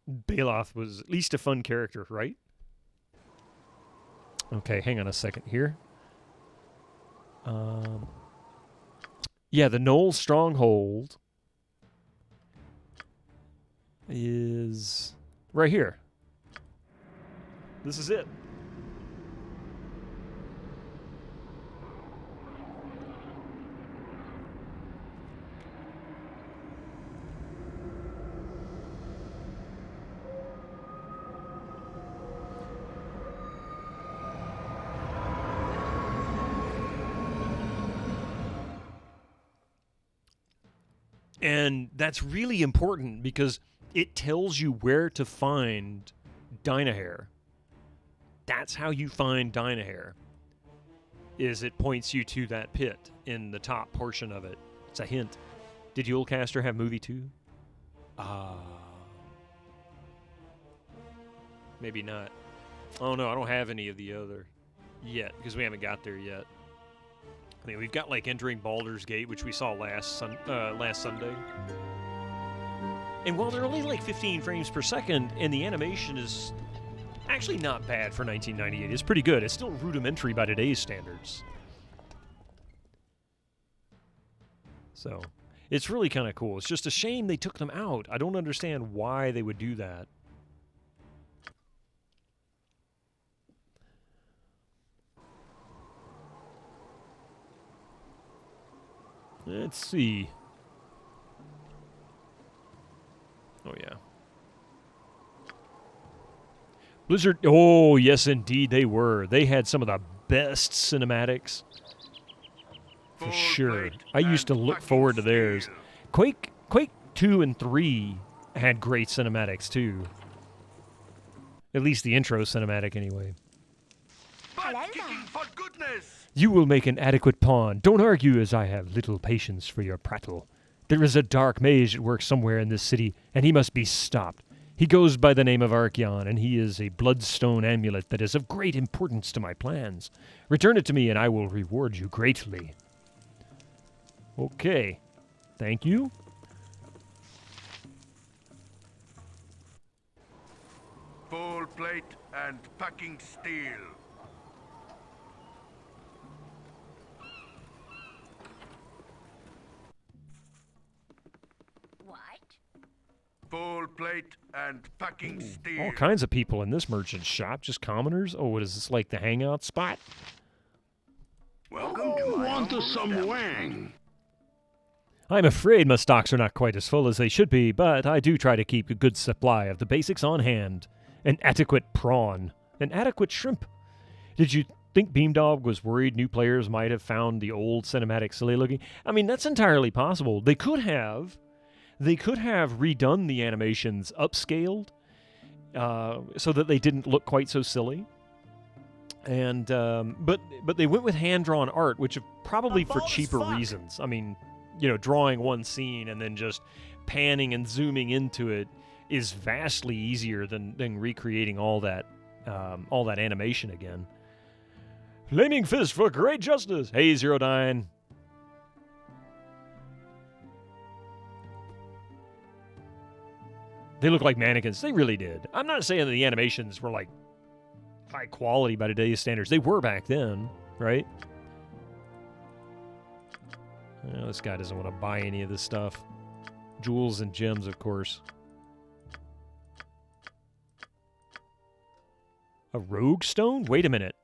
Baloth was at least a fun character, right? Okay, hang on a second here. Yeah, the Knoll Stronghold is right here. This is it. And that's really important because it tells you where to find Dynahair. That's how you find Dynahair. Is it points you to that pit in the top portion of it. It's a hint. Did Yulecaster have movie 2? Maybe not. Oh no, I don't have any of the other yet because we haven't got there yet. I mean, we've got like entering Baldur's Gate, which we saw last Sunday. And while they're only like 15 frames per second, and the animation is actually not bad for 1998, it's pretty good. It's still rudimentary by today's standards. So, it's really kind of cool. It's just a shame they took them out. I don't understand why they would do that. Let's see. Oh, yeah. Blizzard. Oh, yes, indeed, they were. They had some of the best cinematics. For sure. I used to look forward to theirs. Quake 2 and 3 had great cinematics, too. At least the intro cinematic, anyway. For goodness! You will make an adequate pawn. Don't argue, as I have little patience for your prattle. There is a dark mage at work somewhere in this city, and he must be stopped. He goes by the name of Archeon, and he is a bloodstone amulet that is of great importance to my plans. Return it to me, and I will reward you greatly. Okay. Thank you. Full plate and packing steel. What? Full plate and packing steel. All kinds of people in this merchant shop, just commoners. Oh, what is this, like the hangout spot? Welcome to my Want humble some establishment. wang? I'm afraid my stocks are not quite as full as they should be, but I do try to keep a good supply of the basics on hand. An adequate prawn. An adequate shrimp. Did you think Beamdog was worried new players might have found the old cinematic silly looking? I mean, that's entirely possible. They could have redone the animations upscaled so that they didn't look quite so silly. And but they went with hand-drawn art, which probably for cheaper reasons. I mean, you know, drawing one scene and then just panning and zooming into it is vastly easier than recreating all that animation again. Flaming fist for great justice. Hey, 09. They look like mannequins. They really did. I'm not saying that the animations were like high quality by today's standards. They were back then, right? Well, this guy doesn't want to buy any of this stuff. Jewels and gems, of course. A rogue stone? Wait a minute.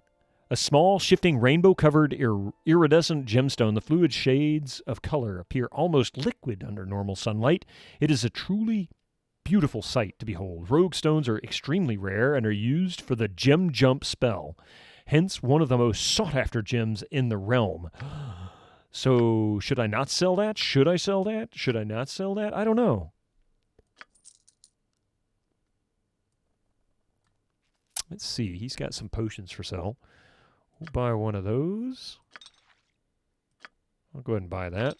A small, shifting, rainbow-covered, iridescent gemstone. The fluid shades of color appear almost liquid under normal sunlight. It is a truly beautiful sight to behold. Rogue stones are extremely rare and are used for the gem jump spell. Hence, one of the most sought-after gems in the realm. So, should I not sell that? Should I sell that? Should I not sell that? I don't know. Let's see. He's got some potions for sale. We'll buy one of those. I'll go ahead and buy that.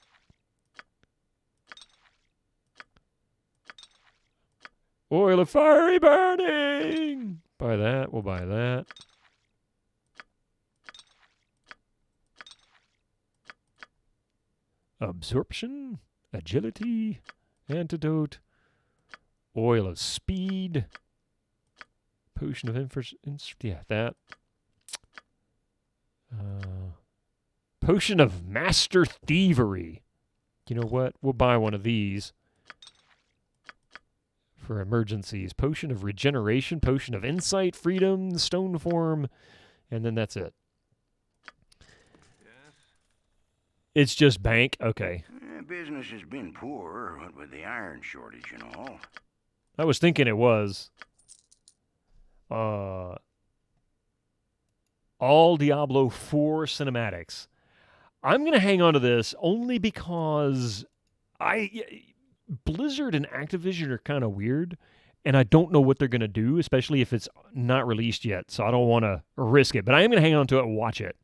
Oil of fiery burning! Buy that. We'll buy that. Absorption, agility, antidote, oil of speed, potion of yeah, that. Potion of master thievery. You know what? We'll buy one of these for emergencies. Potion of regeneration, potion of insight, freedom, stone form, and then that's it. It's just bank? Okay. Business has been poor, what with the iron shortage and all. I was thinking it was. All Diablo 4 cinematics. I'm going to hang on to this only because Blizzard and Activision are kind of weird, and I don't know what they're going to do, especially if it's not released yet, so I don't want to risk it. But I am going to hang on to it and watch it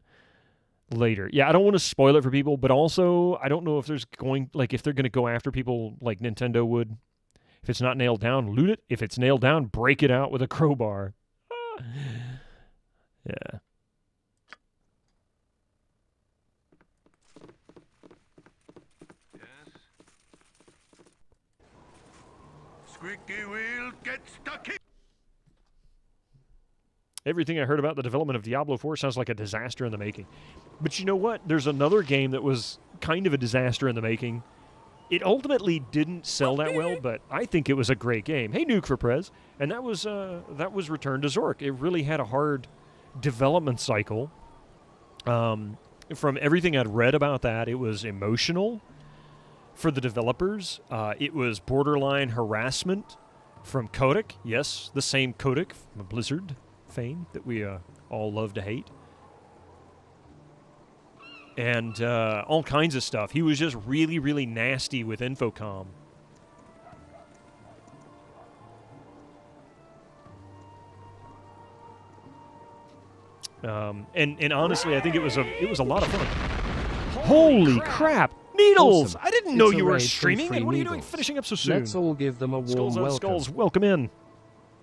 later. Yeah, I don't want to spoil it for people, but also I don't know if if they're going to go after people like Nintendo would. If it's not nailed down, loot it. If it's nailed down, break it out with a crowbar. Yeah. Squeaky wheel gets stuck in. Everything I heard about the development of Diablo 4 sounds like a disaster in the making. But you know what? There's another game that was kind of a disaster in the making. It ultimately didn't sell that well, but I think it was a great game. Hey, Nuke for Prez. And that was Return to Zork. It really had a hard development cycle. From everything I'd read about that, it was emotional for the developers. It was borderline harassment from Kotick. Yes, the same Kotick from Blizzard fame that we all love to hate. And all kinds of stuff. He was just really, really nasty with Infocom. And honestly, I think it was a lot of fun. Holy crap! Needles! Awesome. I didn't know It's a you were raid from streaming. free And what are you doing Needles. finishing up so soon? Let's all give them a warm Skulls on welcome. Skulls, welcome in.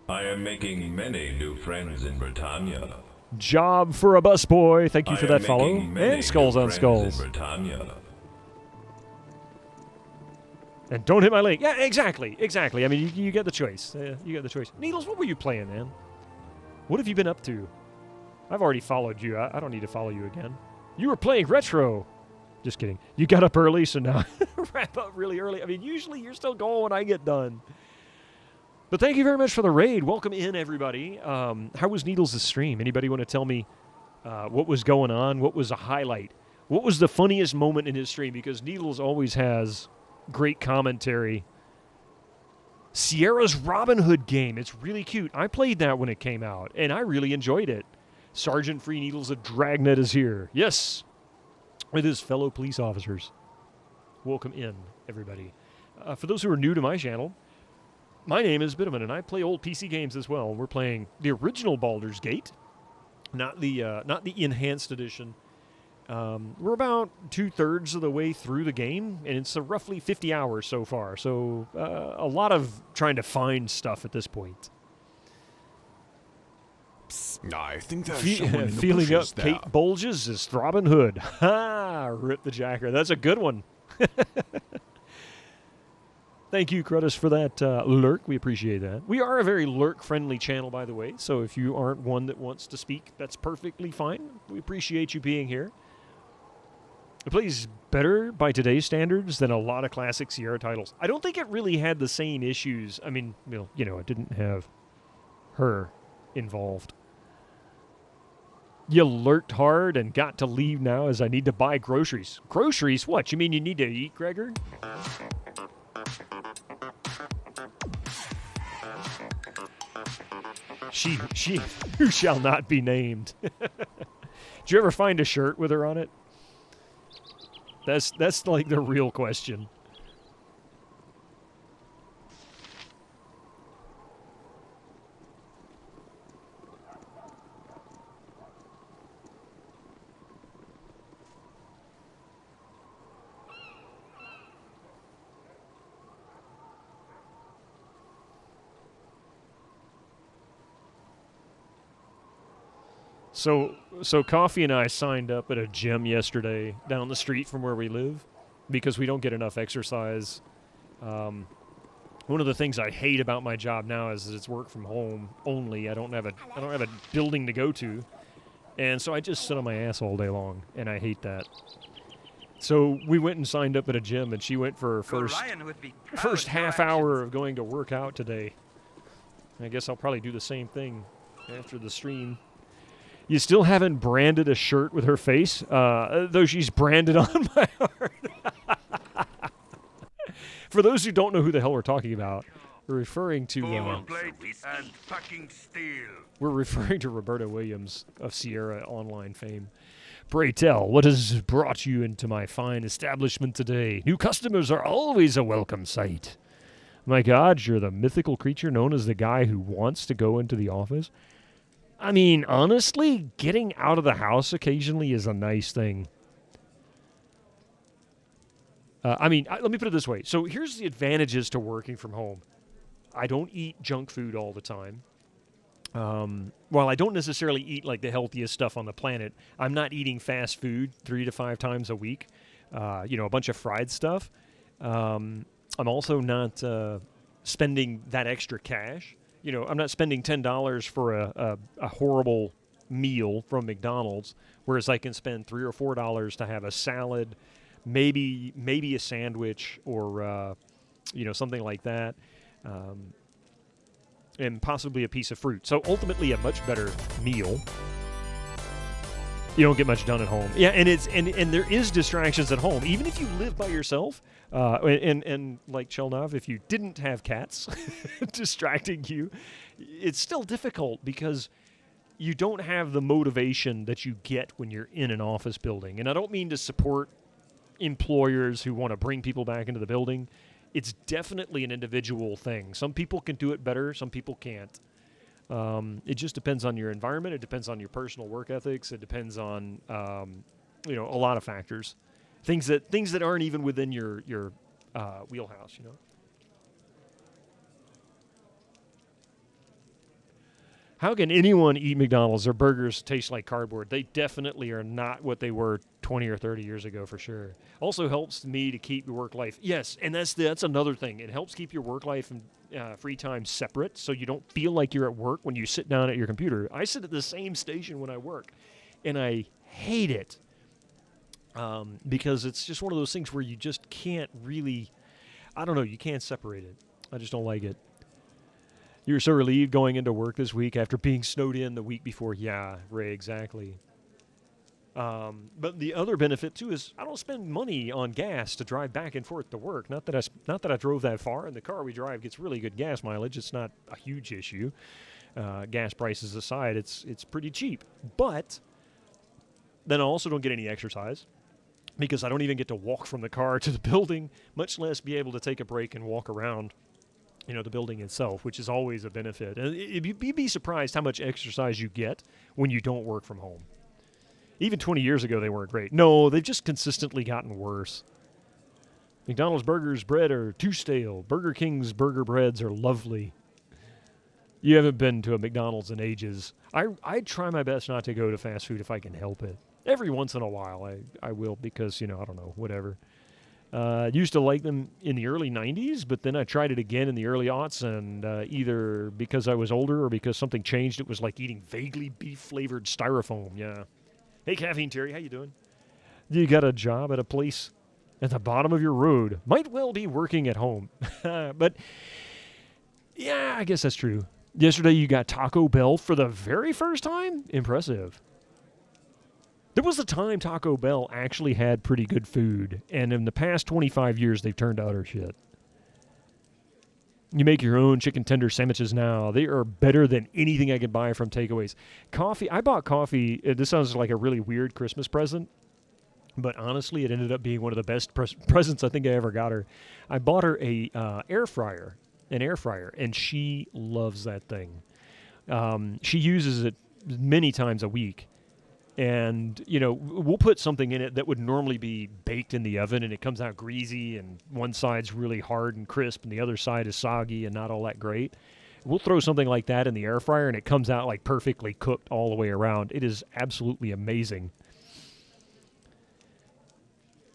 I am making many new friends in Britannia. Job for a busboy. Thank you for I am that follow. making many And Skulls new on friends Skulls. in Britannia. And don't hit my link. Yeah, exactly. I mean, you get the choice. You get the choice. Needles, what were you playing, man? What have you been up to? I've already followed you. I don't need to follow you again. You were playing retro. Just kidding. You got up early, so now wrap up really early. I mean, usually you're still going when I get done. But thank you very much for the raid. Welcome in, everybody. How was Needles' stream? Anybody want to tell me what was going on? What was a highlight? What was the funniest moment in his stream? Because Needles always has great commentary. Sierra's Robin Hood game. It's really cute. I played that when it came out, and I really enjoyed it. Sergeant Free Needles of Dragnet is here. Yes, with his fellow police officers. Welcome in, everybody. For those who are new to my channel, my name is Bitterman, and I play old PC games as well. We're playing the original Baldur's Gate, not the enhanced edition. We're about 2/3 of the way through the game, and it's roughly 50 hours so far. So a lot of trying to find stuff at this point. I think that's someone in the Feeling up bushes there. Kate Bulges is Robin Hood. Ha! Rip the Jacker. That's a good one. Thank you, Crutus, for that lurk. We appreciate that. We are a very lurk-friendly channel, by the way, so if you aren't one that wants to speak, that's perfectly fine. We appreciate you being here. It plays better by today's standards than a lot of classic Sierra titles. I don't think it really had the same issues. I mean, well, you know, it didn't have her involved. You lurked hard and got to leave now as I need to buy groceries. Groceries? What? You mean you need to eat, Gregor? She who shall not be named. Did you ever find a shirt with her on it? That's like the real question. So Coffee and I signed up at a gym yesterday down the street from where we live because we don't get enough exercise. One of the things I hate about my job now is that it's work from home only. I don't have a building to go to, and so I just sit on my ass all day long, and I hate that. So we went and signed up at a gym, and she went for her first half hour of going to work out today. I guess I'll probably do the same thing after the stream. You still haven't branded a shirt with her face, though she's branded on my heart. For those who don't know who the hell we're talking about, we're referring to we're referring to Roberta Williams of Sierra Online fame. Pray tell, what has brought you into my fine establishment today? New customers are always a welcome sight. My God, you're the mythical creature known as the guy who wants to go into the office. I mean, honestly, getting out of the house occasionally is a nice thing. Let me put it this way. So here's the advantages to working from home. I don't eat junk food all the time. While I don't necessarily eat like the healthiest stuff on the planet, I'm not eating fast food 3 to 5 times a week. A bunch of fried stuff. I'm also not spending that extra cash. I'm not spending $10 for a horrible meal from McDonald's, whereas I can spend $3 or $4 to have a salad, maybe a sandwich, or something like that, and possibly a piece of fruit. So ultimately, a much better meal. You don't get much done at home. Yeah, and there is distractions at home, even if you live by yourself. And like Chelnov, if you didn't have cats distracting you, it's still difficult because you don't have the motivation that you get when you're in an office building. And I don't mean to support employers who want to bring people back into the building. It's definitely an individual thing. Some people can do it better, some people can't. It just depends on your environment. It depends on your personal work ethics. It depends on a lot of factors, things that aren't even within your wheelhouse. How can anyone eat McDonald's? Their burgers taste like cardboard. They definitely are not what they were 20 or 30 years ago, for sure. Also helps me to keep your work life. Yes, and that's another thing. It helps keep your work life and free time separate, so you don't feel like you're at work when you sit down at your computer. I sit at the same station when I work, and I hate it because it's just one of those things where you just can't really, I don't know, you can't separate it. I just don't like it. You were so relieved going into work this week after being snowed in the week before. Yeah, Ray, exactly. But the other benefit too is I don't spend money on gas to drive back and forth to work. Not that I drove that far, and the car we drive gets really good gas mileage. It's not a huge issue. Gas prices aside, it's pretty cheap. But then I also don't get any exercise because I don't even get to walk from the car to the building, much less be able to take a break and walk around, the building itself, which is always a benefit. And you'd be surprised how much exercise you get when you don't work from home. Even 20 years ago, they weren't great. No, they've just consistently gotten worse. McDonald's burgers bread are too stale. Burger King's burger breads are lovely. You haven't been to a McDonald's in ages. I try my best not to go to fast food if I can help it. Every once in a while, I will because, I don't know, whatever. Used to like them in the early 90s, but then I tried it again in the early aughts, and either because I was older or because something changed, it was like eating vaguely beef-flavored styrofoam, yeah. Hey, Caffeine Terry, how you doing? You got a job at a place at the bottom of your road. Might well be working at home. But, yeah, I guess that's true. Yesterday you got Taco Bell for the very first time? Impressive. There was a time Taco Bell actually had pretty good food, and in the past 25 years, they've turned to utter shit. You make your own chicken tender sandwiches now. They are better than anything I could buy from takeaways. Coffee, I bought coffee. This sounds like a really weird Christmas present, but honestly, it ended up being one of the best presents I think I ever got her. I bought her an air fryer, and she loves that thing. She uses it many times a week. And, we'll put something in it that would normally be baked in the oven, and it comes out greasy, and one side's really hard and crisp, and the other side is soggy and not all that great. We'll throw something like that in the air fryer, and it comes out like perfectly cooked all the way around. It is absolutely amazing.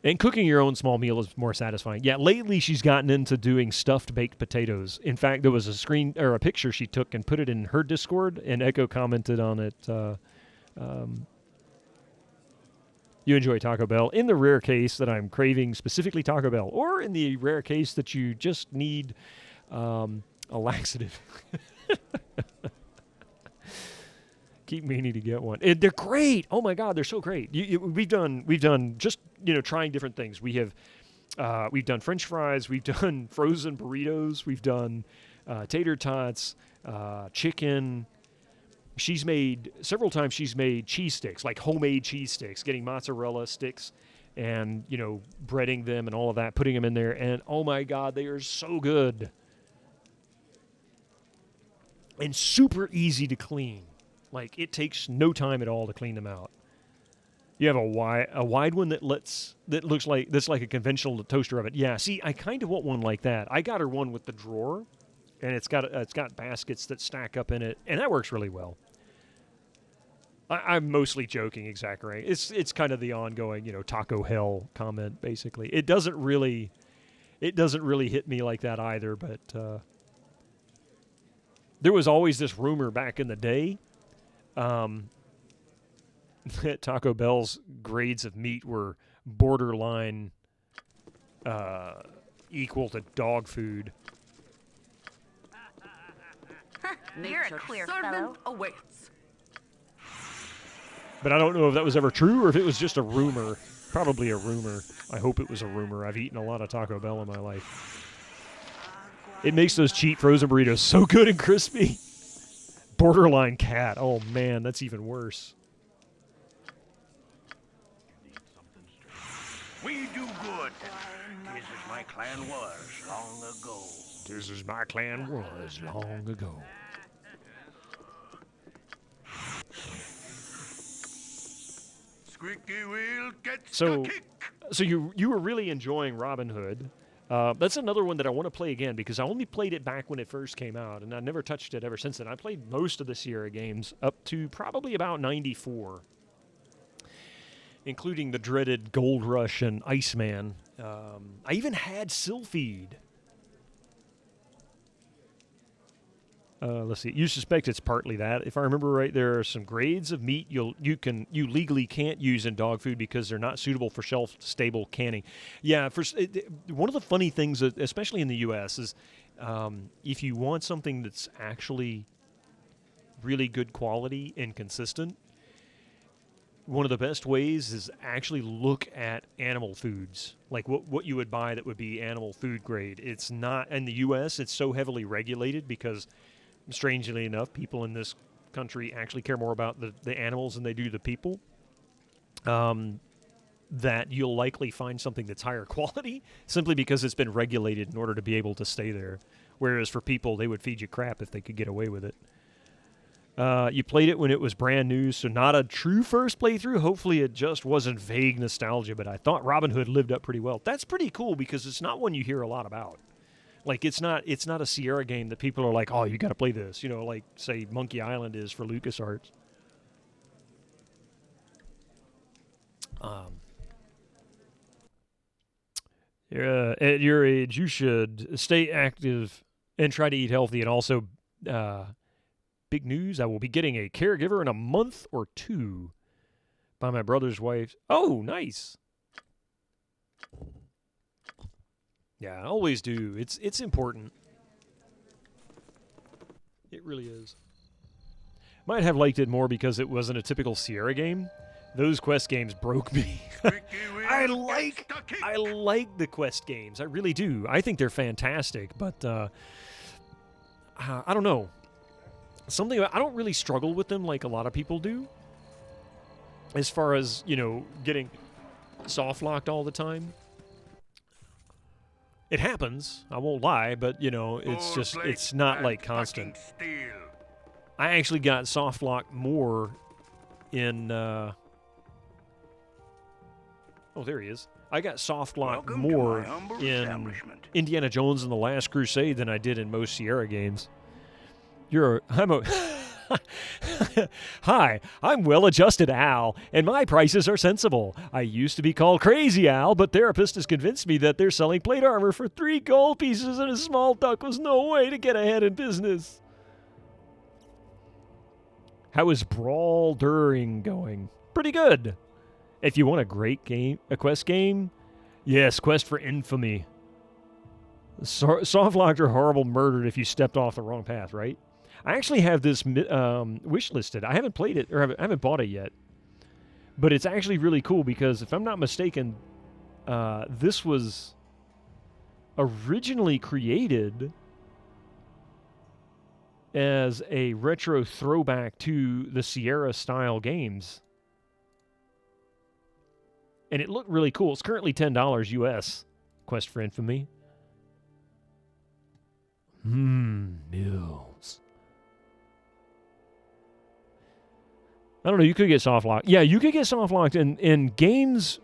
And cooking your own small meal is more satisfying. Yeah, lately she's gotten into doing stuffed baked potatoes. In fact, there was a picture she took and put it in her Discord, and Echo commented on it. You enjoy Taco Bell. In the rare case that I'm craving specifically Taco Bell, or in the rare case that you just need a laxative. Keep meaning to get one. They're great. Oh my God, they're so great. We've done just trying different things. We've done French fries. We've done frozen burritos. We've done tater tots, chicken. Several times she's made cheese sticks, like homemade cheese sticks, getting mozzarella sticks and, breading them and all of that, putting them in there. And, oh, my God, they are so good. And super easy to clean. Like, it takes no time at all to clean them out. You have a wide one that's like a conventional toaster oven. Yeah, see, I kind of want one like that. I got her one with the drawer, and it's got baskets that stack up in it, and that works really well. I'm mostly joking, exaggerating. It's kind of the ongoing, taco hell comment, basically. It doesn't really hit me like that either, but there was always this rumor back in the day that Taco Bell's grades of meat were borderline equal to dog food. You're a queer fellow. Awaits. But I don't know if that was ever true or if it was just a rumor. Probably a rumor. I hope it was a rumor. I've eaten a lot of Taco Bell in my life. It makes those cheap frozen burritos so good and crispy. Borderline cat. Oh, man, that's even worse. We do good. This is my clan was long ago. This is my clan was long ago. Squeaky wheel gets So the kick. So you were really enjoying Robin Hood. That's another one that I want to play again because I only played it back when it first came out, and I never touched it ever since then. I played most of the Sierra games up to probably about 94, including the dreaded Gold Rush and Iceman. I even had Sylphied. Let's see. You suspect it's partly that. If I remember right, there are some grades of meat you legally can't use in dog food because they're not suitable for shelf-stable canning. Yeah, one of the funny things, especially in the U.S., is If you want something that's actually really good quality and consistent, one of the best ways is actually look at animal foods, like what you would buy that would be animal food grade. It's not in the U.S. It's so heavily regulated because, strangely enough, people in this country actually care more about the animals than they do the people. That you'll likely find something that's higher quality simply because it's been regulated in order to be able to stay there. Whereas for people, they would feed you crap if they could get away with it. You played it when it was brand new, so not a true first playthrough. Hopefully it just wasn't vague nostalgia, but I thought Robin Hood lived up pretty well. That's pretty cool because it's not one you hear a lot about. Like, it's not a Sierra game that people are like, oh, you got to play this. You know, like, say, Monkey Island is for LucasArts. At your age, you should stay active and try to eat healthy. And also, big news, I will be getting a caregiver in a month or 2 by my brother's wife. Oh, nice. Yeah, I always do. It's important. It really is. Might have liked it more because it wasn't a typical Sierra game. Those quest games broke me. I like the quest games. I really do. I think they're fantastic, but I don't know. I don't really struggle with them like a lot of people do. As far as, getting soft locked all the time. It happens, I won't lie, but it's not like constant. I actually got soft locked more in oh, there he is. I got soft locked more in Indiana Jones and the Last Crusade than I did in most Sierra games. Hi, I'm well-adjusted Al, and my prices are sensible. I used to be called Crazy Al, but therapist has convinced me that they're selling plate armor for 3 gold pieces and a small duck was no way to get ahead in business. How is Baldur going? Pretty good. If you want a great game, a quest game, yes, Quest for Infamy. Softlocked or horrible murdered if you stepped off the wrong path, right? I actually have this wish listed. I haven't played it, or I haven't bought it yet. But it's actually really cool because, if I'm not mistaken, this was originally created as a retro throwback to the Sierra-style games. And it looked really cool. It's currently $10 US, Quest for Infamy. Mills. I don't know, you could get soft locked. Yeah, you could get soft locked in games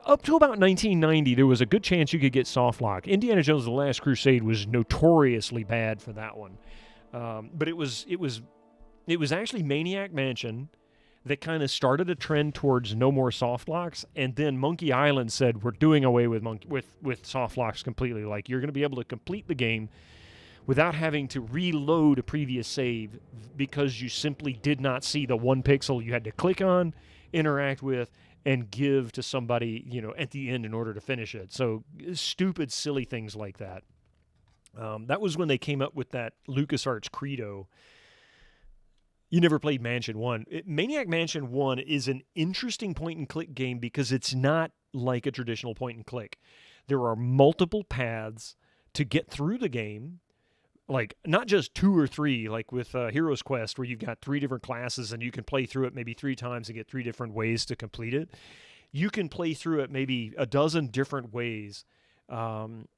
up to about 1990. There was a good chance you could get soft locked. Indiana Jones: The Last Crusade was notoriously bad for that one, but it was actually Maniac Mansion that kind of started a trend towards no more soft locks, and then Monkey Island said we're doing away with soft locks completely. Like, you're going to be able to complete the game without having to reload a previous save because you simply did not see the one pixel you had to click on, interact with, and give to somebody, at the end in order to finish it. So stupid, silly things like that. That was when they came up with that LucasArts credo. You never played Mansion 1. Maniac Mansion 1 is an interesting point-and-click game because it's not like a traditional point-and-click. There are multiple paths to get through the game. Like, not just 2 or 3, like with Hero's Quest, where you've got 3 different classes and you can play through it maybe 3 times and get 3 different ways to complete it. You can play through it maybe a dozen different ways. And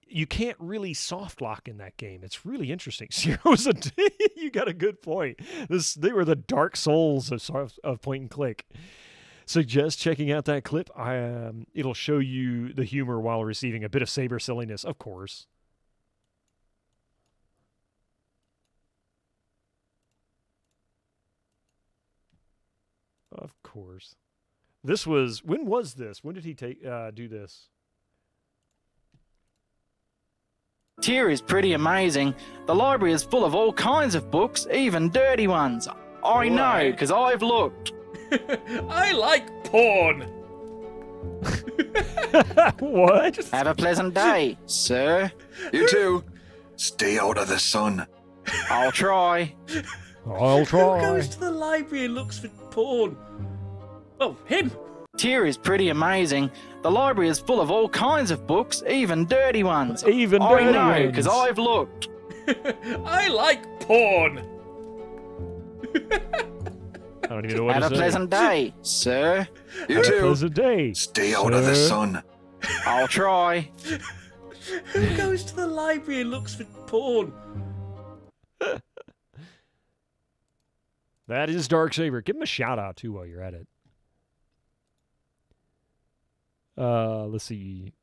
you can't really soft lock in that game. It's really interesting. You got a good point. They were the Dark Souls of point and click. Suggest checking out that clip. It'll show you the humor while receiving a bit of saber silliness, of course. Of course. When was this? When did he do this? Here is pretty amazing. The library is full of all kinds of books, even dirty ones. I know, because I've looked. I like porn. What? Have a pleasant day, sir. You too. Stay out of the sun. I'll try. I'll Who try. goes to the library and looks for porn? Oh, him. Here is pretty amazing. The library is full of all kinds of books, even dirty ones. Even I dirty know, ones. because I've looked. I like porn. I don't even know what Have to a say. pleasant day, sir. You Have a too. pleasant day. Stay out of the sir. sun. I'll try. Who goes to the library and looks for porn? That is Darksaber. Give him a shout out too while you're at it. Let's see.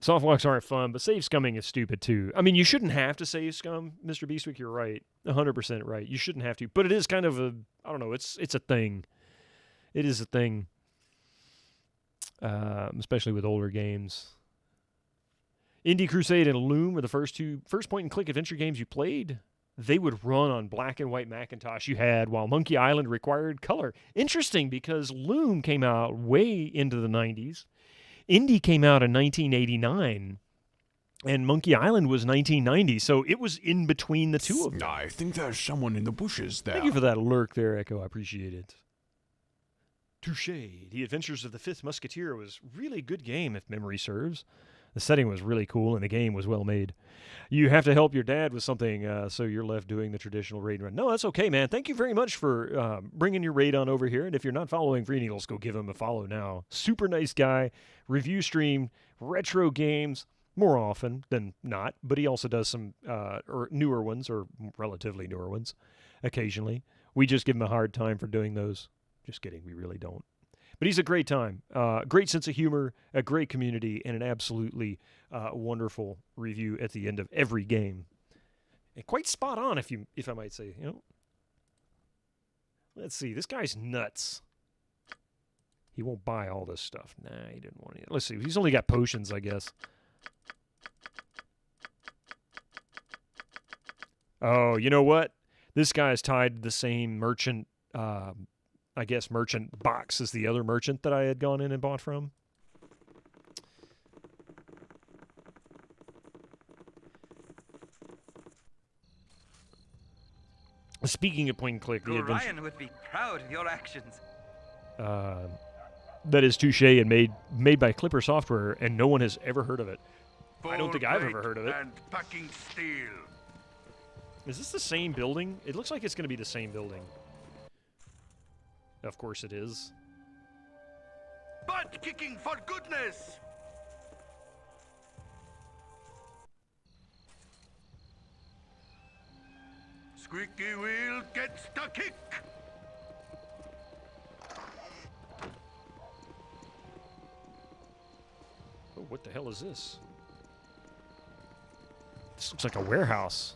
Softlocks aren't fun, but save scumming is stupid too. I mean, you shouldn't have to save scum, Mr. Beastwick. You're right, 100% right. You shouldn't have to, but it is kind of a, I don't know. It's a thing. It is a thing, especially with older games. Indie Crusade and Loom were the first point-and-click adventure games you played. They would run on black and white Macintosh you had, while Monkey Island required color. Interesting, because Loom came out way into the 90s. Indie came out in 1989, and Monkey Island was 1990, so it was in between the two of them. I think there's someone in the bushes there. Thank you for that lurk there, Echo. I appreciate it. Touché. The Adventures of the Fifth Musketeer was really good game, if memory serves. The setting was really cool, and the game was well made. You have to help your dad with something, so you're left doing the traditional raid run. No, that's okay, man. Thank you very much for bringing your raid on over here. And if you're not following Free Needles, go give him a follow now. Super nice guy. Review stream, retro games, more often than not. But he also does some or newer ones, or relatively newer ones, occasionally. We just give him a hard time for doing those. Just kidding. We really don't. But he's a great time, great sense of humor, a great community, and an absolutely wonderful review at the end of every game. And quite spot on, if I might say. You know, let's see. This guy's nuts. He won't buy all this stuff. Nah, he didn't want it. Let's see. He's only got potions, I guess. Oh, you know what? This guy's tied to the same merchant. I guess merchant box is the other merchant that I had gone in and bought from. Speaking of point and click, the adventure Ryan would be proud of your actions. that is Touché and made by Clipper Software, and no one has ever heard of it. I don't think I've ever heard of it. And packing steel. Is this the same building? It looks like it's going to be the same building. Of course it is. Butt kicking for goodness! Squeaky wheel gets the kick! Oh, what the hell is this? This looks like a warehouse.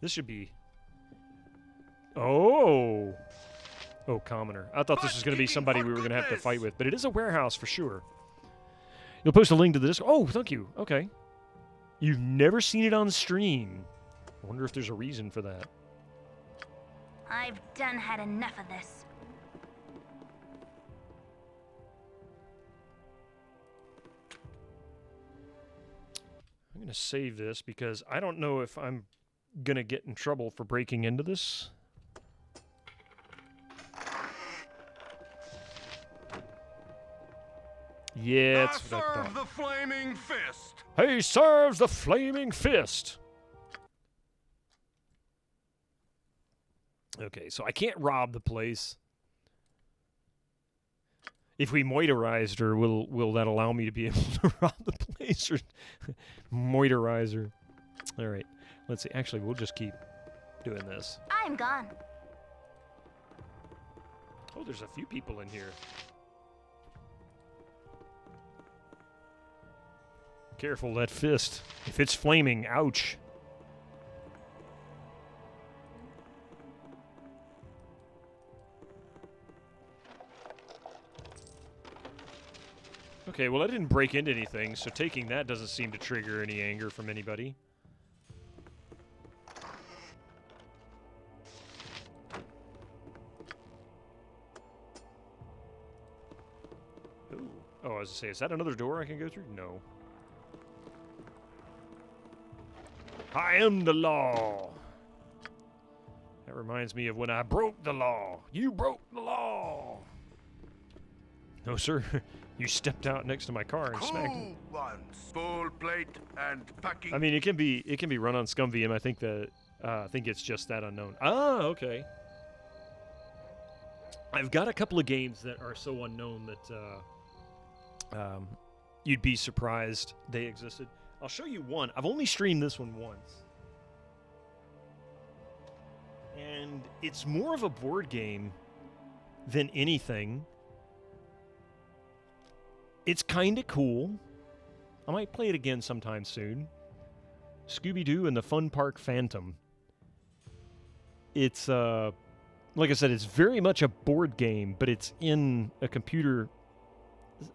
This should be... Oh! Oh, commoner. I thought this was going to be somebody we were going to have to fight with, but it is a warehouse for sure. You'll post a link to the disc. Oh, thank you. Okay. You've never seen it on stream. I wonder if there's a reason for that. I've done had enough of this. I'm going to save this because I don't know if I'm going to get in trouble for breaking into this. Yeah, that's what I Serve thought. the flaming fist! He serves the flaming fist. Okay, so I can't rob the place. If we moisturized her, will that allow me to be able to rob the place? Or moisturizer. All right, let's see. Actually, we'll just keep doing this. I'm gone. Oh, there's a few people in here. Careful, that fist. If it's flaming, ouch. Okay, well, I didn't break into anything, so taking that doesn't seem to trigger any anger from anybody. Oh, as I say, is that another door I can go through? No. I am the law. That reminds me of when I broke the law. You broke the law. No, sir. You stepped out next to my car and smacked it. Ones. Full plate and packing. I mean, it can be run on ScumVM. I think it's just that unknown. Ah, okay. I've got a couple of games that are so unknown that you'd be surprised they existed. I'll show you one. I've only streamed this one once. And it's more of a board game than anything. It's kind of cool. I might play it again sometime soon. Scooby-Doo and the Fun Park Phantom. It's, like I said, it's very much a board game, but it's in a computer,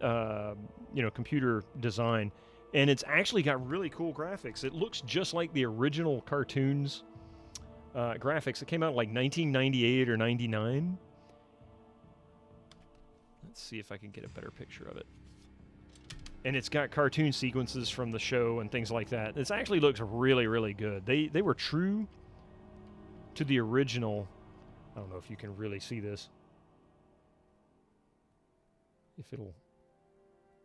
computer design. And it's actually got really cool graphics. It looks just like the original cartoons graphics. It came out in like 1998 or 99. Let's see if I can get a better picture of it. And it's got cartoon sequences from the show and things like that. It actually looks really, really good. They were true to the original. I don't know if you can really see this. If it'll...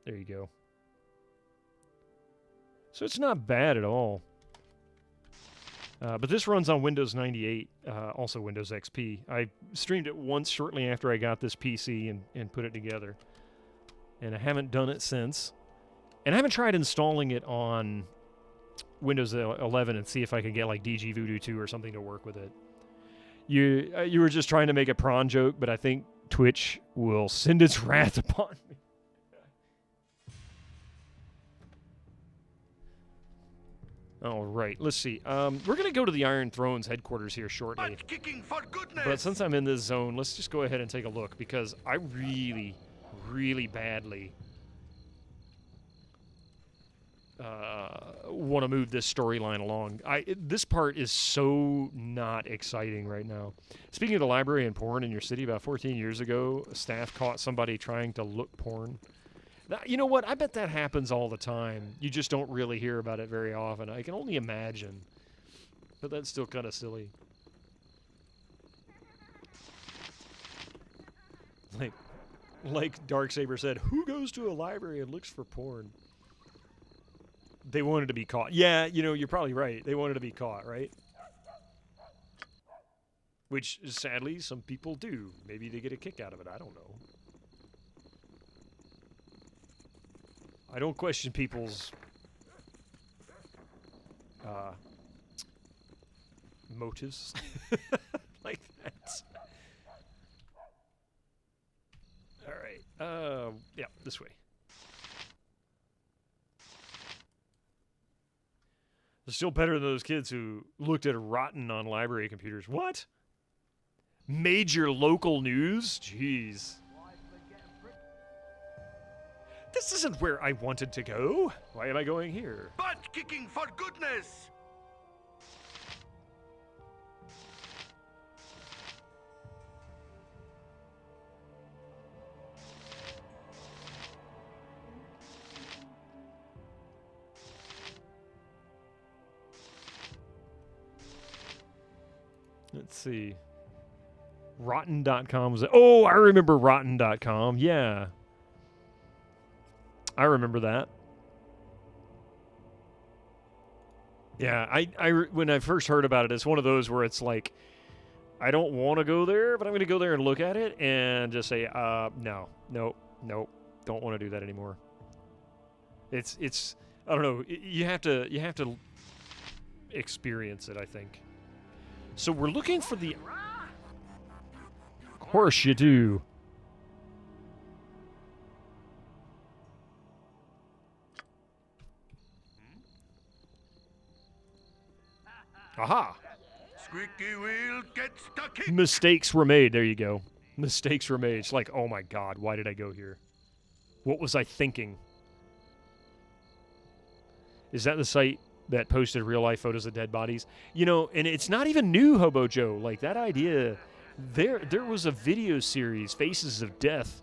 There you go. So it's not bad at all. But this runs on Windows 98, also Windows XP. I streamed it once shortly after I got this PC and put it together. And I haven't done it since. And I haven't tried installing it on Windows 11 and see if I can get like DG Voodoo 2 or something to work with it. You were just trying to make a prawn joke, but I think Twitch will send its wrath upon me. All right, let's see. We're going to go to the Iron Throne's headquarters here shortly. Kicking for goodness. But since I'm in this zone, let's just go ahead and take a look, because I really, really badly want to move this storyline along. This part is so not exciting right now. Speaking of the library and porn in your city, about 14 years ago, staff caught somebody trying to look porn. Now, you know what? I bet that happens all the time. You just don't really hear about it very often. I can only imagine. But that's still kind of silly. Like Darksaber said, who goes to a library and looks for porn? They wanted to be caught. Yeah, you're probably right. They wanted to be caught, right? Which, sadly, some people do. Maybe they get a kick out of it. I don't know. I don't question people's motives like that. All right. Yeah, this way. They're still better than those kids who looked at rotten on library computers. What? Major local news? Jeez. This isn't where I wanted to go. Why am I going here? Butt kicking for goodness. Let's see. Rotten.com was... Oh, I remember Rotten.com. Yeah. I remember that. Yeah, when I first heard about it, it's one of those where it's like, I don't want to go there, but I'm going to go there and look at it and just say, no, nope, don't want to do that anymore. It's I don't know. You have to experience it, I think. So we're looking for the... Of course you do. Aha! Squeaky wheel gets stuck in. Mistakes were made. There you go. Mistakes were made. It's like, oh my god, why did I go here? What was I thinking? Is that the site that posted real-life photos of dead bodies? And it's not even new, Hobo Joe. Like, that idea... There was a video series, Faces of Death,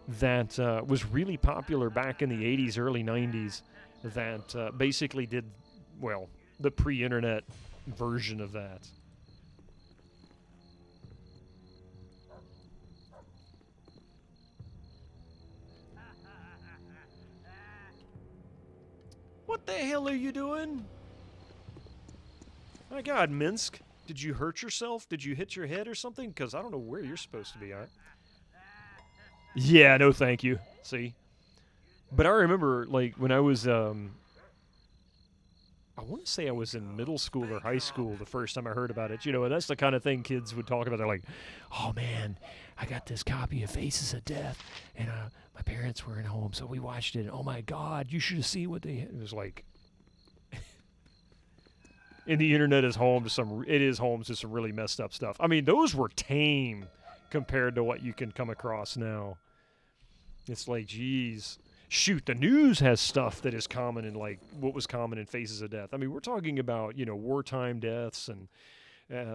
that was really popular back in the 80s, early 90s, that basically did, well, the pre-internet version of that. What the hell are you doing? My God, Minsk. Did you hurt yourself? Did you hit your head or something? Because I don't know where you're supposed to be at. Yeah, no thank you. See? But I remember, like, when I was, I want to say I was in middle school or high school the first time I heard about it. You know, and that's the kind of thing kids would talk about. They're like, oh, man, I got this copy of Faces of Death, and my parents were at home, so we watched it. And, oh, my God, you should have seen what they had. It was like... And the internet is home to some really messed up stuff. I mean, those were tame compared to what you can come across now. It's like, geez. Shoot, the news has stuff that is common in, like, what was common in Faces of Death. I mean, we're talking about, you know, wartime deaths and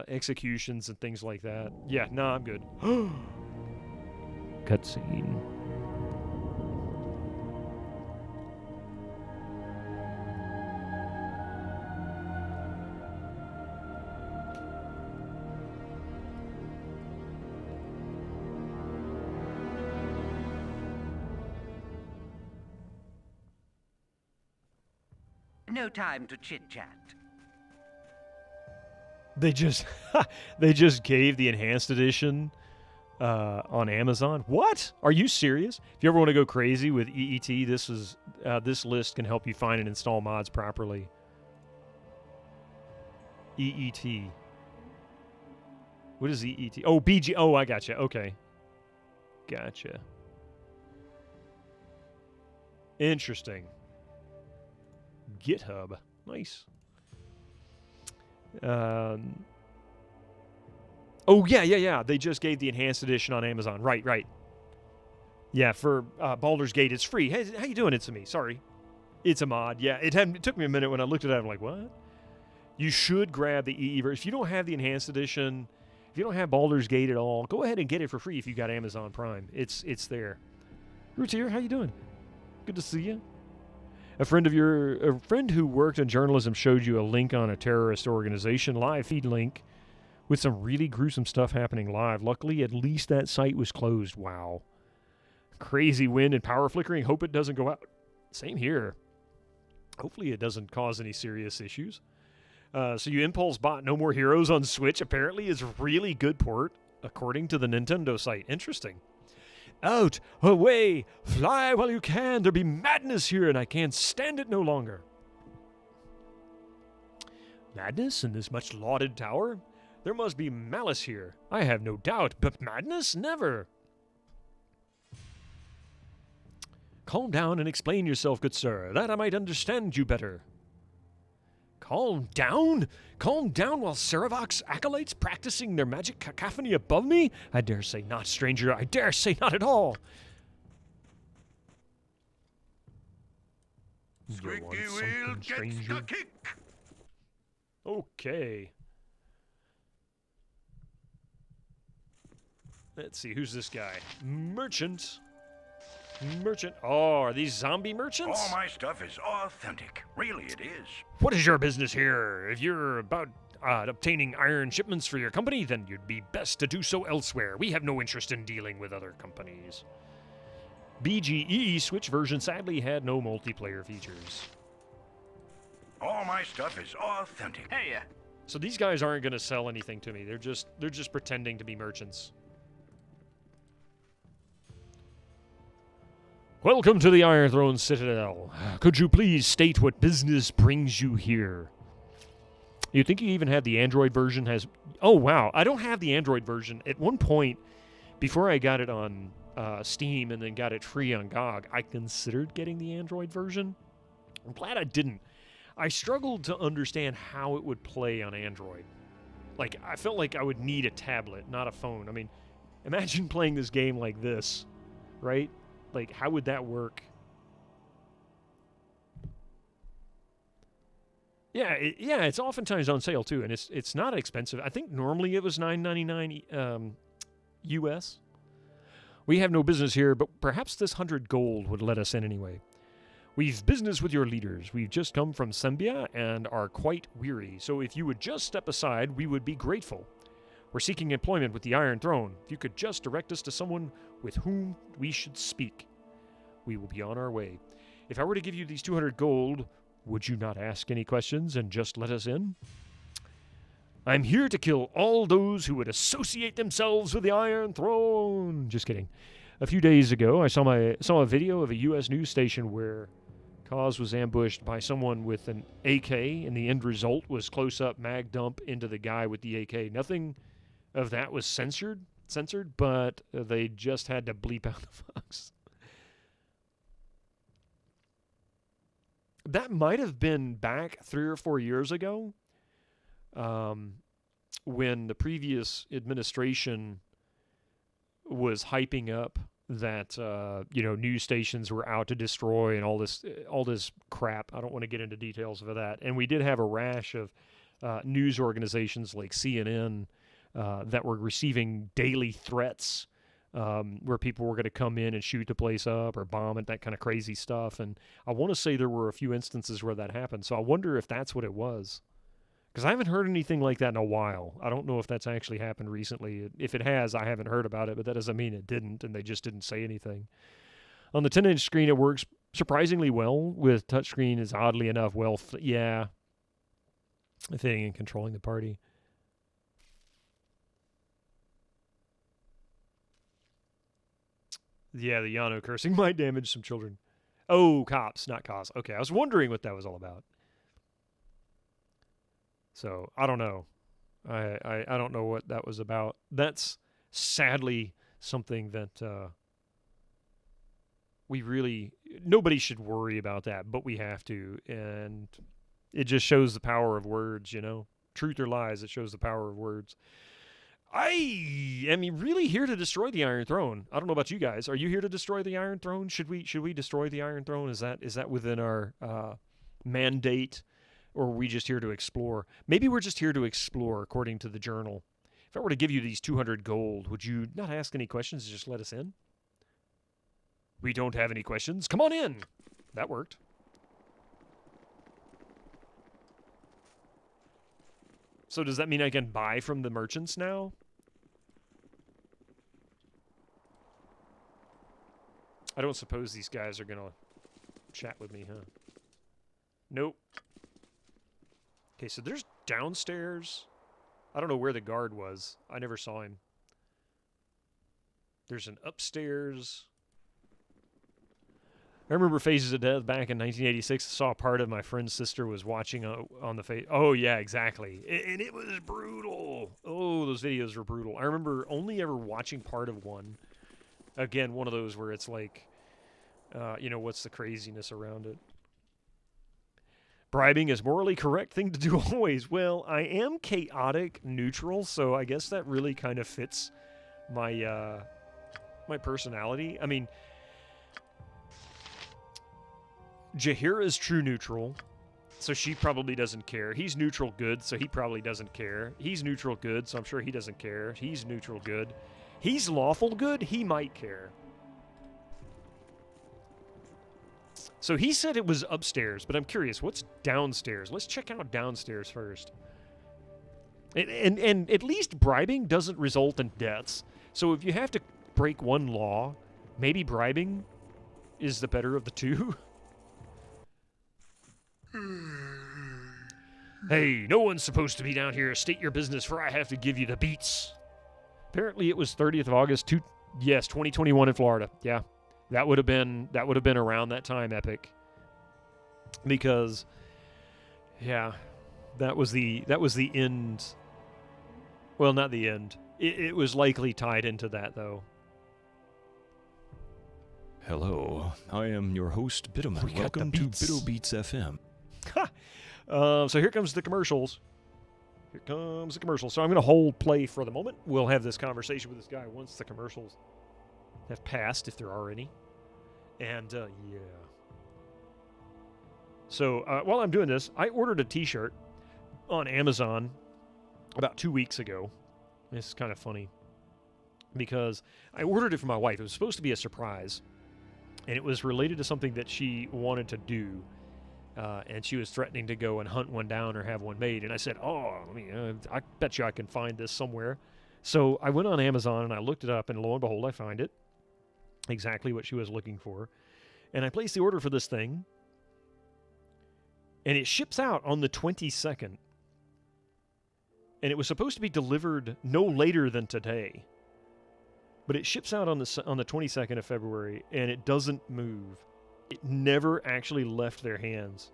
executions and things like that. Yeah, nah, I'm good. Cutscene. No time to chit-chat. They just gave the enhanced edition on Amazon. What? Are you serious? If you ever want to go crazy with EET, this list can help you find and install mods properly. EET. What is EET? Oh, BG. Oh, I gotcha. Okay. Gotcha. Interesting. GitHub. Nice. Oh, yeah. They just gave the enhanced edition on Amazon. Right. Yeah, for Baldur's Gate, it's free. Hey, how you doing? It's me. Sorry. It's a mod. Yeah, it took me a minute when I looked at it. I'm like, what? You should grab the EE version. If you don't have the enhanced edition, if you don't have Baldur's Gate at all, go ahead and get it for free if you got Amazon Prime. It's there. Roots here, how you doing? Good to see you. A friend who worked in journalism showed you a link on a terrorist organization live feed link with some really gruesome stuff happening live. Luckily, at least that site was closed. Wow. Crazy wind and power flickering. Hope it doesn't go out. Same here. Hopefully it doesn't cause any serious issues. So you impulse bought No More Heroes on Switch apparently is a really good port, according to the Nintendo site. Interesting. Out, away, fly while you can. There be madness here, and I can't stand it no longer. Madness in this much lauded tower? There must be malice here, I have no doubt, but madness? Never. Calm down and explain yourself, good sir, that I might understand you better. Calm down? Calm down while Saravok's acolytes practicing their magic cacophony above me? I dare say not, stranger. I dare say not at all. Squeaky wheel gets the kick. Okay. Let's see, who's this guy? Merchant. Oh, are these zombie merchants? All my stuff is authentic. Really, it is. What is your business here? If you're about obtaining iron shipments for your company, then you'd be best to do so elsewhere. We have no interest in dealing with other companies. BGE Switch version sadly had no multiplayer features. All my stuff is authentic. Hey, So these guys aren't going to sell anything to me. They're just pretending to be merchants. Welcome to the Iron Throne Citadel. Could you please state what business brings you here? You think you even have the Android version? Oh, wow. I don't have the Android version. At one point, before I got it on Steam and then got it free on GOG, I considered getting the Android version. I'm glad I didn't. I struggled to understand how it would play on Android. Like, I felt like I would need a tablet, not a phone. I mean, imagine playing this game like this, right? Like, how would that work? Yeah, it's oftentimes on sale too, and it's not expensive. I think normally it was $9.99 US. We have no business here, but perhaps this 100 gold would let us in anyway. We've business with your leaders. We've just come from Sembia and are quite weary, so if you would just step aside, we would be grateful. We're seeking employment with the Iron Throne. If you could just direct us to someone with whom we should speak, we will be on our way. If I were to give you these 200 gold, would you not ask any questions and just let us in? I'm here to kill all those who would associate themselves with the Iron Throne. Just kidding. A few days ago, I saw a video of a U.S. news station where Kaz was ambushed by someone with an AK, and the end result was close-up mag dump into the guy with the AK. Nothing of that was censored, but they just had to bleep out the fucks. That might have been back 3 or 4 years ago, when the previous administration was hyping up that news stations were out to destroy and all this crap. I don't want to get into details of that. And we did have a rash of news organizations like CNN that were receiving daily threats where people were going to come in and shoot the place up or bomb it, that kind of crazy stuff. And I want to say there were a few instances where that happened. So I wonder if that's what it was. Because I haven't heard anything like that in a while. I don't know if that's actually happened recently. If it has, I haven't heard about it, but that doesn't mean it didn't, and they just didn't say anything. On the 10-inch screen, it works surprisingly well. With touchscreen, is oddly enough fitting and controlling the party. Yeah, the Yano cursing might damage some children. Oh, cops, not cause. Okay, I was wondering what that was all about. So, I don't know. I don't know what that was about. That's sadly something that nobody should worry about that, but we have to. And it just shows the power of words, Truth or lies, it shows the power of words. I am really here to destroy the Iron Throne. I don't know about you guys. Are you here to destroy the Iron Throne? Should we destroy the Iron Throne? Is that within our mandate? Or are we just here to explore? Maybe we're just here to explore, according to the journal. If I were to give you these 200 gold, would you not ask any questions and just let us in? We don't have any questions. Come on in. That worked. So does that mean I can buy from the merchants now? I don't suppose these guys are going to chat with me, huh? Nope. Okay, so there's downstairs. I don't know where the guard was. I never saw him. There's an upstairs. I remember Phases of Death back in 1986. I saw a part of my friend's sister was watching on the face. Oh, yeah, exactly. And it was brutal. Oh, those videos were brutal. I remember only ever watching part of one. Again, one of those where it's like, what's the craziness around it? Bribing is morally correct thing to do always. Well, I am chaotic neutral, so I guess that really kind of fits my my personality. I mean, Jahira's true neutral, so she probably doesn't care. He's neutral good, so he probably doesn't care. He's neutral good, so I'm sure he doesn't care. He's neutral good. He's lawful good, he might care. So he said it was upstairs, but I'm curious, what's downstairs? Let's check out downstairs first. And at least bribing doesn't result in deaths. So if you have to break one law, maybe bribing is the better of the two. Hey, no one's supposed to be down here. State your business, for I have to give you the beats. Apparently it was 30th of August, 2021 in Florida. Yeah. That would have been around that time, Epic. Because that was the end. Well, not the end. It was likely tied into that, though. Hello, I am your host, Bitterman. Welcome to Bitto Beats FM. So here comes the commercials. So I'm going to hold play for the moment. We'll have this conversation with this guy once the commercials have passed, if there are any. And, yeah. So, while I'm doing this, I ordered a t-shirt on Amazon about 2 weeks ago. This is kind of funny. because I ordered it for my wife. It was supposed to be a surprise, and it was related to something that she wanted to do, and she was threatening to go and hunt one down or have one made. And I said, I bet you I can find this somewhere. So I went on Amazon and I looked it up, and lo and behold, I find it. Exactly what she was looking for. And I placed the order for this thing, and it ships out on the 22nd. And it was supposed to be delivered no later than today. But it ships out on the 22nd of February, and it doesn't move. It never actually left their hands.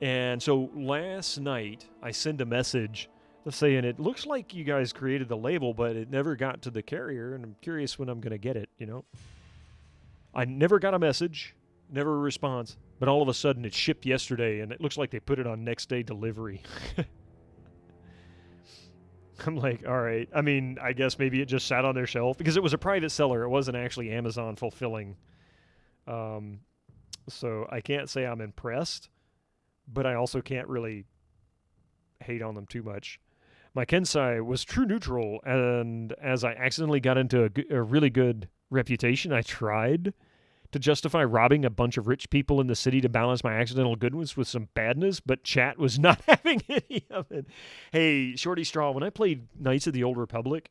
And so last night, I sent a message saying, it looks like you guys created the label, but it never got to the carrier, and I'm curious when I'm going to get it, you know? I never got a message, never a response, but all of a sudden it shipped yesterday, and it looks like they put it on next day delivery. I'm like, all right. I mean, I guess maybe it just sat on their shelf, because it was a private seller. It wasn't actually Amazon fulfilling. So I can't say I'm impressed, but I also can't really hate on them too much. My Kensai was true neutral, and as I accidentally got into a really good reputation, I tried to justify robbing a bunch of rich people in the city to balance my accidental goodness with some badness, but chat was not having any of it. Hey, Shorty Straw, when I played Knights of the Old Republic,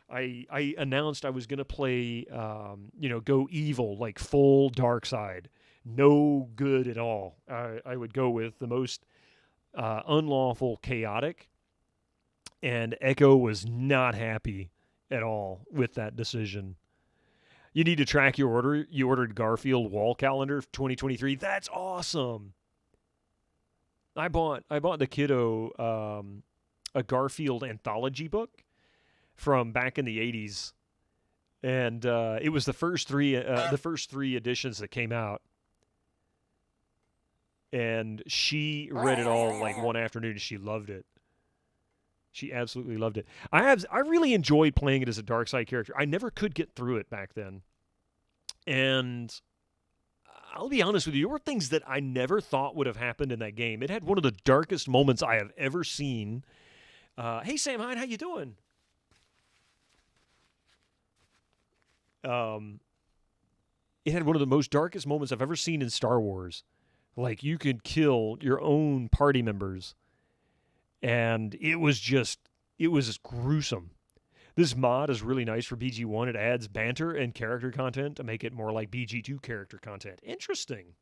I announced I was going to play, go evil, like full dark side. No good at all. I would go with the most unlawful chaotic, and Echo was not happy at all with that decision. You need to track your order. You ordered Garfield wall calendar 2023. That's awesome. I bought the kiddo a Garfield anthology book from back in the 80s, and it was the first three editions that came out. And she read it all like one afternoon, and she loved it. She absolutely loved it. I really enjoyed playing it as a dark side character. I never could get through it back then. And I'll be honest with you, there were things that I never thought would have happened in that game. It had one of the darkest moments I have ever seen. Hey, Sam Hyde, how you doing? It had one of the most darkest moments I've ever seen in Star Wars. Like, you could kill your own party members. And it was gruesome. This mod is really nice for BG1. It adds banter and character content to make it more like BG2 character content. Interesting.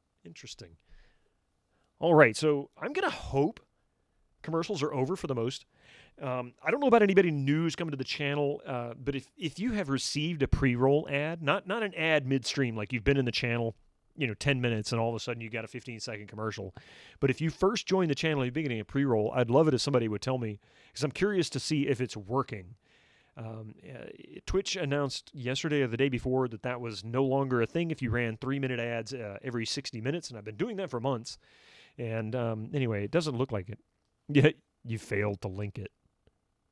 All right, so I'm going to hope commercials are over for the most. I don't know about anybody new who's coming to the channel, but if you have received a pre-roll ad, not an ad midstream, like you've been in the channel 10 minutes and all of a sudden you got a 15-second commercial. But if you first join the channel at the beginning of pre-roll, I'd love it if somebody would tell me, because I'm curious to see if it's working. Twitch announced yesterday or the day before that was no longer a thing if you ran 3-minute ads every 60 minutes, and I've been doing that for months. And anyway, it doesn't look like it. Yeah, you failed to link it.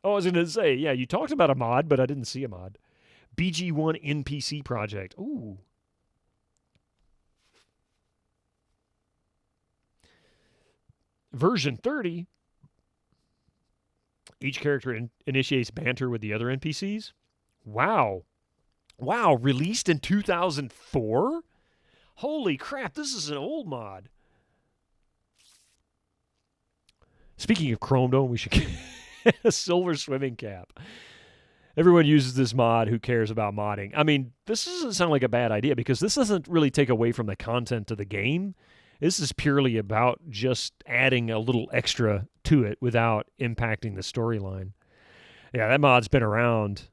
Oh, I was going to say, yeah, you talked about a mod, but I didn't see a mod. BG1 NPC project. Ooh. Version 30, each character initiates banter with the other NPCs. Wow. Released in 2004? Holy crap, this is an old mod. Speaking of Chrome Dome, we should get a silver swimming cap. Everyone uses this mod. Who cares about modding? I mean, this doesn't sound like a bad idea, because this doesn't really take away from the content of the game. This is purely about just adding a little extra to it without impacting the storyline. Yeah, that mod's been around.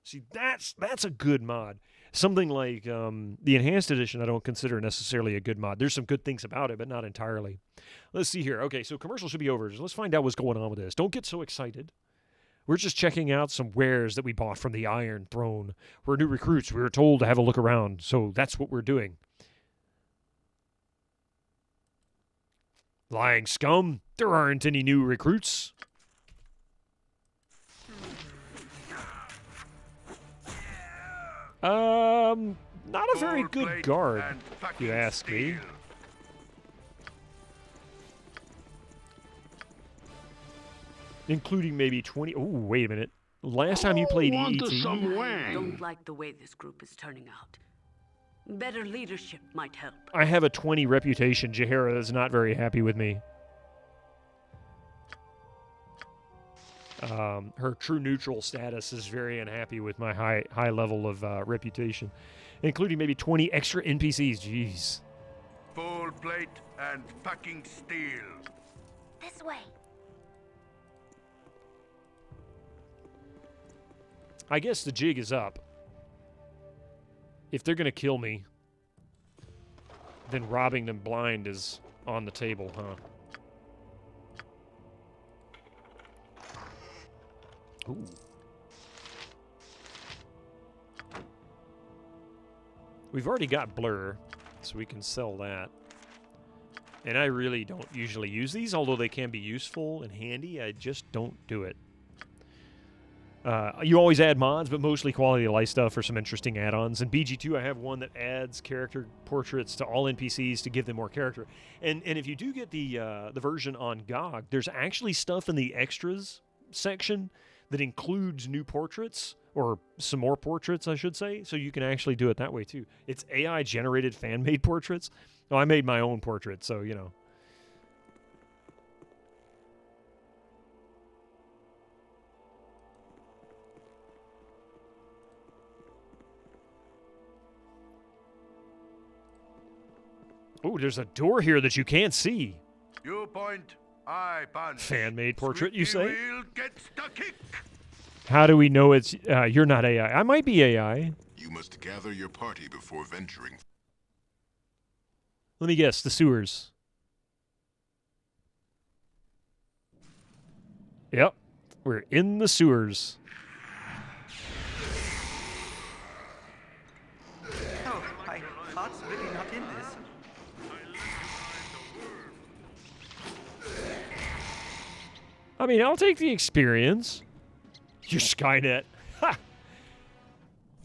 See, that's a good mod. Something like the Enhanced Edition I don't consider necessarily a good mod. There's some good things about it, but not entirely. Let's see here. Okay, so commercial should be over. So let's find out what's going on with this. Don't get so excited. We're just checking out some wares that we bought from the Iron Throne. We're new recruits. We were told to have a look around, so that's what we're doing. Lying scum. There aren't any new recruits. Not a very good guard, if you ask me. including maybe 20. Oh, wait a minute. Last time you played EET, I don't like the way this group is turning out. Better leadership might help. I have a 20 reputation. Jaheira is not very happy with me. Her true neutral status is very unhappy with my high level of reputation, including maybe 20 extra NPCs. Jeez. Full plate and packing steel. This way. I guess the jig is up. If they're going to kill me, then robbing them blind is on the table, huh? Ooh. We've already got blur, so we can sell that. And I really don't usually use these, although they can be useful and handy. I just don't do it. You always add mods, but mostly quality of life stuff for some interesting add-ons. In BG2, I have one that adds character portraits to all NPCs to give them more character. And if you do get the version on GOG, there's actually stuff in the extras section that includes new portraits, or some more portraits, I should say, so you can actually do it that way, too. It's AI-generated fan-made portraits. Oh, I made my own portrait, so, you know. Oh, there's a door here that you can't see. You point, I punch. Fan-made portrait, you say? Wheel gets the kick. How do we know it's... you're not AI. I might be AI. You must gather your party before venturing. Let me guess. The sewers. Yep. We're in the sewers. Oh, my heart's really not in this. I mean, I'll take the experience. Your Skynet. Ha!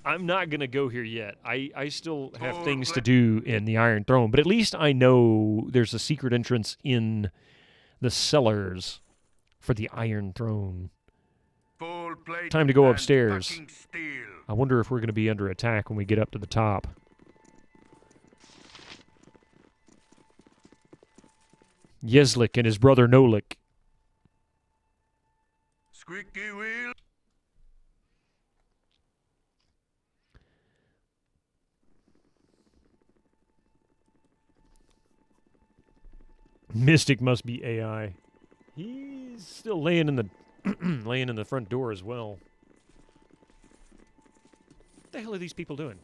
I'm not going to go here yet. I still have things to do in the Iron Throne, but at least I know there's a secret entrance in the cellars for the Iron Throne. Time to go upstairs. I wonder if we're going to be under attack when we get up to the top. Yeslik and his brother Nolik. Squeaky wheel. Mystic must be AI. He's still laying in the laying in the front door as well. What the hell are these people doing?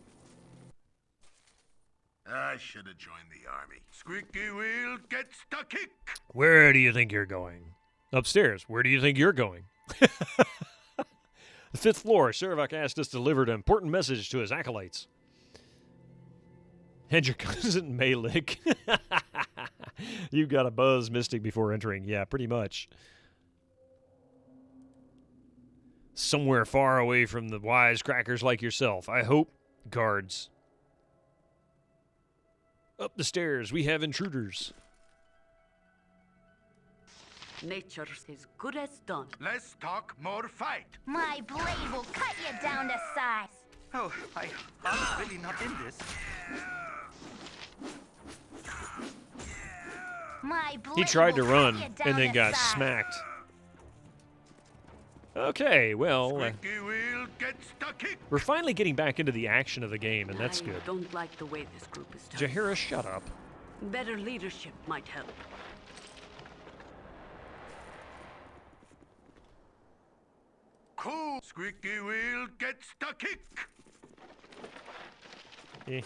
I should have joined the army. Squeaky wheel gets the kick. Where do you think you're going? Upstairs. Where do you think you're going? The 5th floor. Saravak asked us to deliver an important message to his acolytes. And your cousin Malik. You got a buzz Mystic before entering. Yeah, pretty much. Somewhere far away from the wisecrackers like yourself. I hope. Guards. Up the stairs. We have intruders. Nature's as good as done. Less talk, more fight. My blade will cut you down to size. Oh, my heart's really not in this. My blade He tried to will run cut you down and then to got size. smacked. Okay, well, Squeaky wheel gets the kick. we're finally getting back into the action of the game, and that's I good. don't like the way this group is turning. Jaheira, shut up. Better leadership might help. Cool. Squeaky wheel gets the kick. Eh.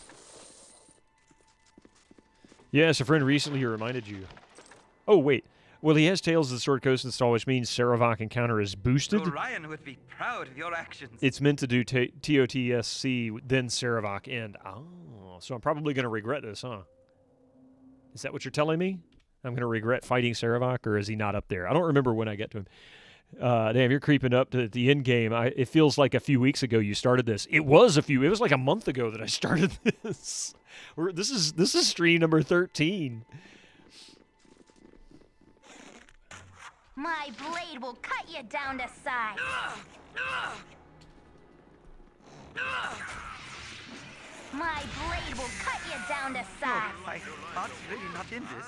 Yes, a friend recently reminded you. Oh, wait. Well, he has Tales of the Sword Coast installed, which means Saravak encounter is boosted. Orion would be proud of your actions. It's meant to do TOTSC, then Saravak end. Oh, so I'm probably going to regret this, huh? Is that what you're telling me? I'm going to regret fighting Saravak, or is he not up there? I don't remember when I get to him. Damn, you're creeping up to the end game. It feels like a few weeks ago you started this. It was like a month ago that I started this. This is stream number 13. My blade will cut you down to size. My blade will cut you down to size. My heart's really not in this.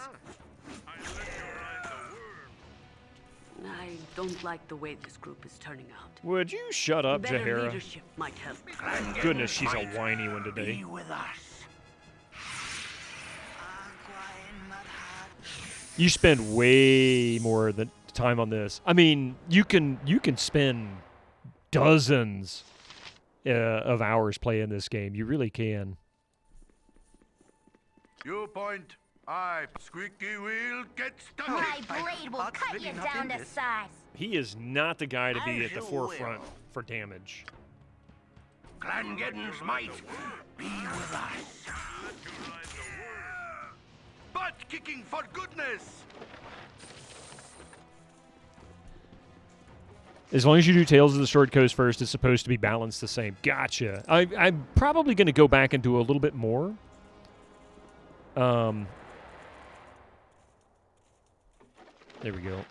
I don't like the way this group is turning out. Would you shut up, Better Jahara? leadership might help. Goodness, she's a whiny one today. Be with us. You spend way more than time on this. I mean, you can spend dozens of hours playing this game. You really can. You point. I, squeaky wheel, get stuck. My blade will cut you down to size. He is not the guy to be As at the you forefront will. for damage. Glangeddon's might. Be with us. Butt kicking for goodness. As long as you do Tales of the Sword Coast first, it's supposed to be balanced the same. Gotcha. I'm probably going to go back and do a little bit more. There we go.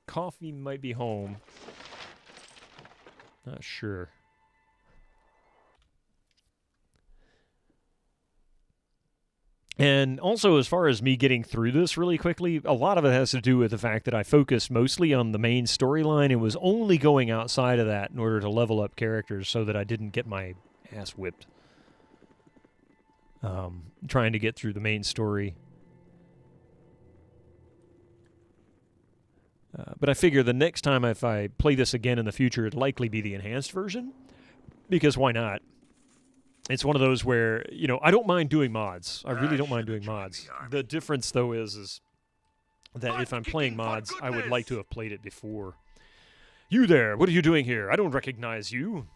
Coffee might be home. Not sure. And also, as far as me getting through this really quickly, a lot of it has to do with the fact that I focused mostly on the main storyline and was only going outside of that in order to level up characters so that I didn't get my ass whipped. Trying to get through the main story. But I figure the next time if I play this again in the future, it'd likely be the enhanced version. Because why not? It's one of those where, you know, I don't mind doing mods. I really don't mind doing mods. The difference, though, is that if I'm playing mods, I would like to have played it before. You there, what are you doing here? I don't recognize you.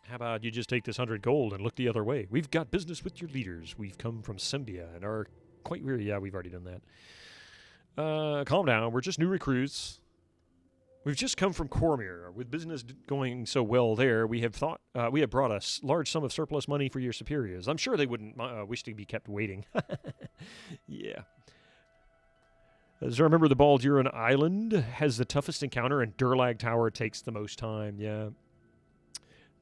How about you just take this 100 gold and look the other way? We've got business with your leaders. We've come from Symbia and are quite weary. Yeah, we've already done that. Calm down. We're just new recruits. We've just come from Cormyr. With business going so well there, we have brought a large sum of surplus money for your superiors. I'm sure they wouldn't wish to be kept waiting. Yeah. As I remember, the Baldur Island has the toughest encounter, and Durlag Tower takes the most time. Yeah.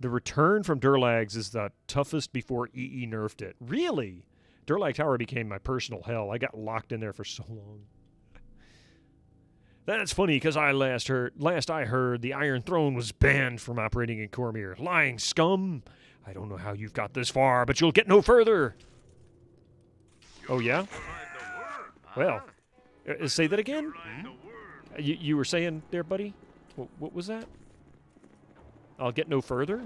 The return from Durlags is the toughest before EE nerfed it. Really? Durlag Tower became my personal hell. I got locked in there for so long. That's funny, because last I heard, the Iron Throne was banned from operating in Cormyr. Lying scum! I don't know how you've got this far, but you'll get no further! Oh, yeah? Well, say that again? You were saying there, buddy? What was that? I'll get no further?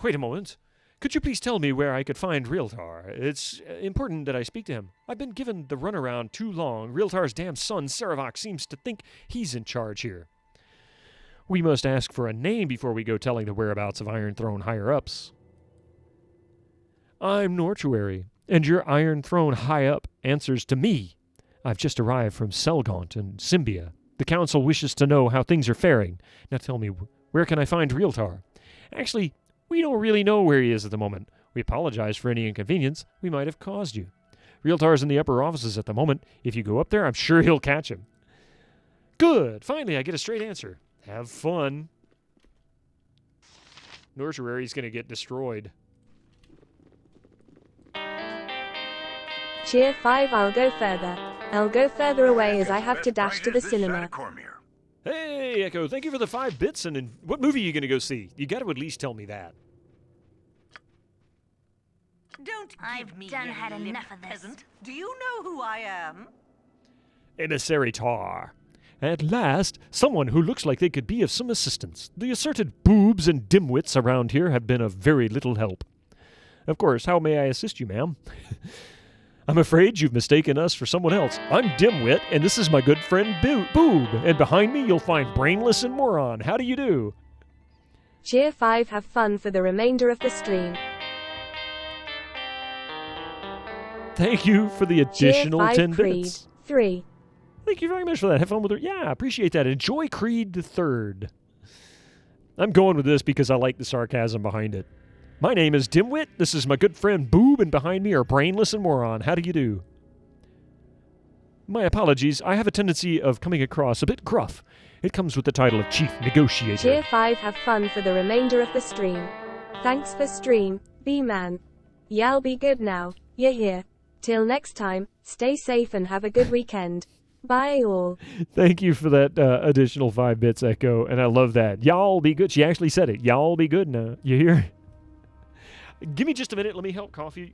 Wait a moment. Could you please tell me where I could find Realtar? It's important that I speak to him. I've been given the runaround too long. Realtar's damn son, Saravok, seems to think he's in charge here. We must ask for a name before we go telling the whereabouts of Iron Throne higher-ups. I'm Nortuary, and your Iron Throne high-up answers to me. I've just arrived from Selgaunt and Symbia. The council wishes to know how things are faring. Now tell me, where can I find Realtar? Actually, we don't really know where he is at the moment. We apologize for any inconvenience we might have caused you. Realtar's in the upper offices at the moment. If you go up there, I'm sure he'll catch him. Good. Finally, I get a straight answer. Have fun. Nortuary's going to get destroyed. Cheer 5. I'll go further. I'll go further away as I have to dash to the cinema. Hey, Echo, thank you for the 5 bits. And what movie are you going to go see? You got to at least tell me that. Don't I've me done your had lip, enough of this. peasant. Do you know who I am? Emissary Tar. At last, someone who looks like they could be of some assistance. The asserted boobs and dimwits around here have been of very little help. Of course, how may I assist you, ma'am? I'm afraid you've mistaken us for someone else. I'm Dimwit, and this is my good friend Boob. And behind me, you'll find Brainless and Moron. How do you do? Cheer 5. Have fun for the remainder of the stream. Thank you for the additional Cheer 5 10 Creed bits. 3. Thank you very much for that. Have fun with it. Yeah, I appreciate that. Enjoy Creed the 3rd. I'm going with this because I like the sarcasm behind it. My name is Dimwit. This is my good friend Boob, and behind me are Brainless and Moron. How do you do? My apologies. I have a tendency of coming across a bit gruff. It comes with the title of Chief Negotiator. Cheer 5, have fun for the remainder of the stream. Thanks for stream, B-man. Y'all be good now, you hear. Till next time, stay safe and have a good weekend. Bye all. Thank you for that additional 5 bits, Echo, and I love that. Y'all be good. She actually said it. Y'all be good now. You hear? Give me just a minute. Let me help Coffee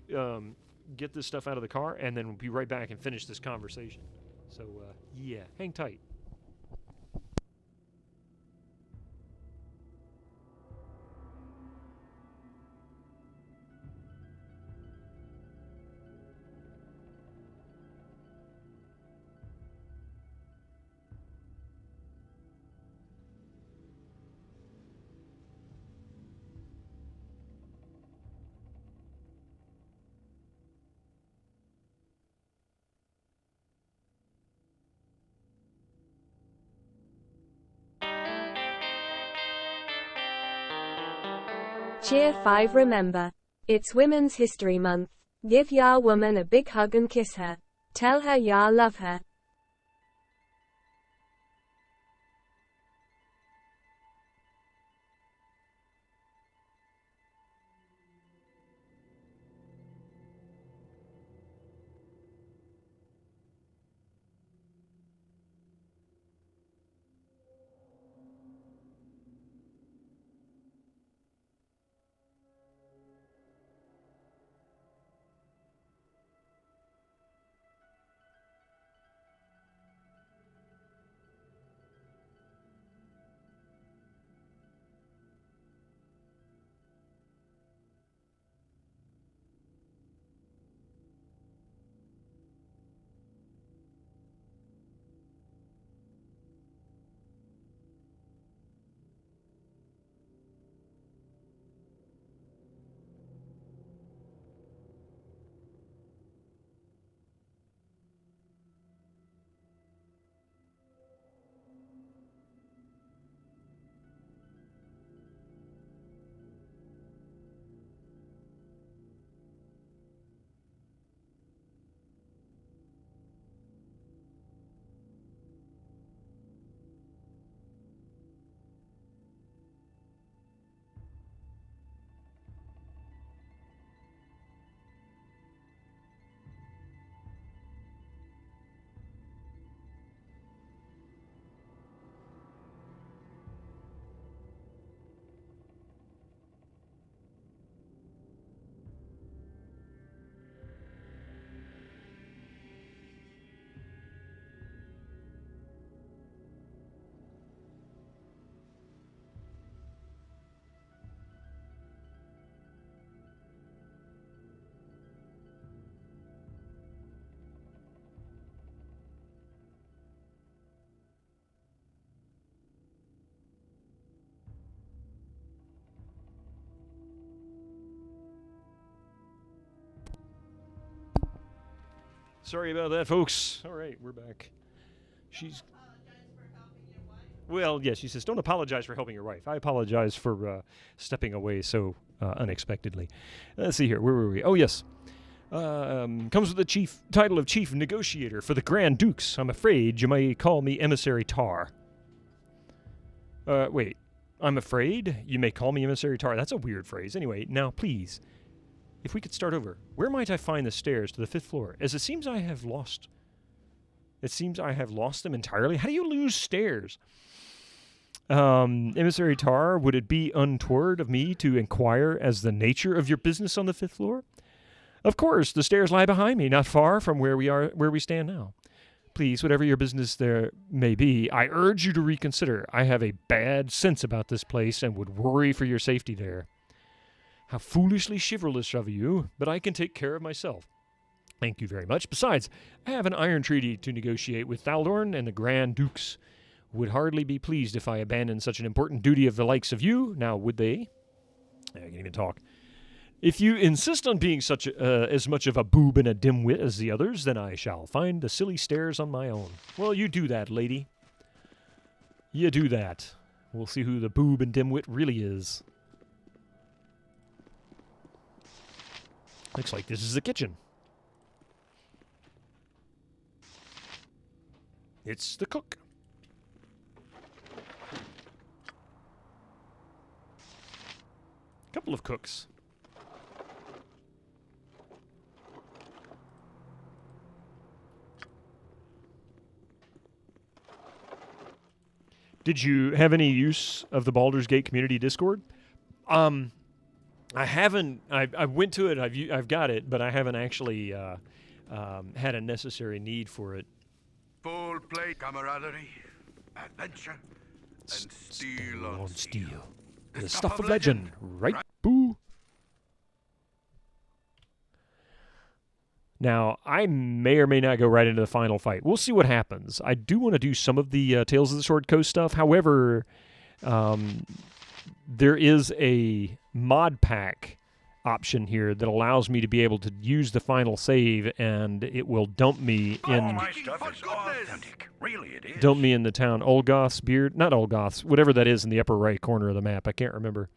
get this stuff out of the car, and then we'll be right back and finish this conversation. So, yeah, hang tight. Cheer 5, remember. It's Women's History Month. Give your woman a big hug and kiss her. Tell her you love her. Sorry about that, folks. All right, we're back. She's... Well, yes, she says, don't apologize for helping your wife. I apologize for stepping away so unexpectedly. Let's see here. Where were we? Oh, yes. Comes with the title of Chief Negotiator for the Grand Dukes. I'm afraid you may call me Emissary Tar. Wait. I'm afraid you may call me Emissary Tar. That's a weird phrase. Anyway, now, please, if we could start over. Where might I find the stairs to the 5th floor? As it seems I have lost... It seems I have lost them entirely. How do you lose stairs? Emissary Tar, would it be untoward of me to inquire as the nature of your business on the 5th floor? Of course, the stairs lie behind me, not far from where we stand now. Please, whatever your business there may be, I urge you to reconsider. I have a bad sense about this place and would worry for your safety there. How foolishly chivalrous of you, but I can take care of myself. Thank you very much. Besides, I have an iron treaty to negotiate with Thaldorn, and the Grand Dukes would hardly be pleased if I abandoned such an important duty of the likes of you. Now, would they? I can't even talk. If you insist on being such as much of a boob and a dimwit as the others, then I shall find the silly stairs on my own. Well, you do that, lady. You do that. We'll see who the boob and dimwit really is. Looks like this is the kitchen. It's the cook. Couple of cooks. Did you have any use of the Baldur's Gate community Discord? I haven't. I went to it. I've got it, but I haven't actually had a necessary need for it. Full play camaraderie, adventure, and steel on steel. The stuff of legend, right, boo? Now, I may or may not go right into the final fight. We'll see what happens. I do want to do some of the Tales of the Sword Coast stuff. However, there is a mod pack option here that allows me to be able to use the final save, and it will dump me in. My stuff is authentic. Really, it is. Dump me in the town. Olgoth's beard, not Olgoth's, whatever that is in the upper right corner of the map. I can't remember.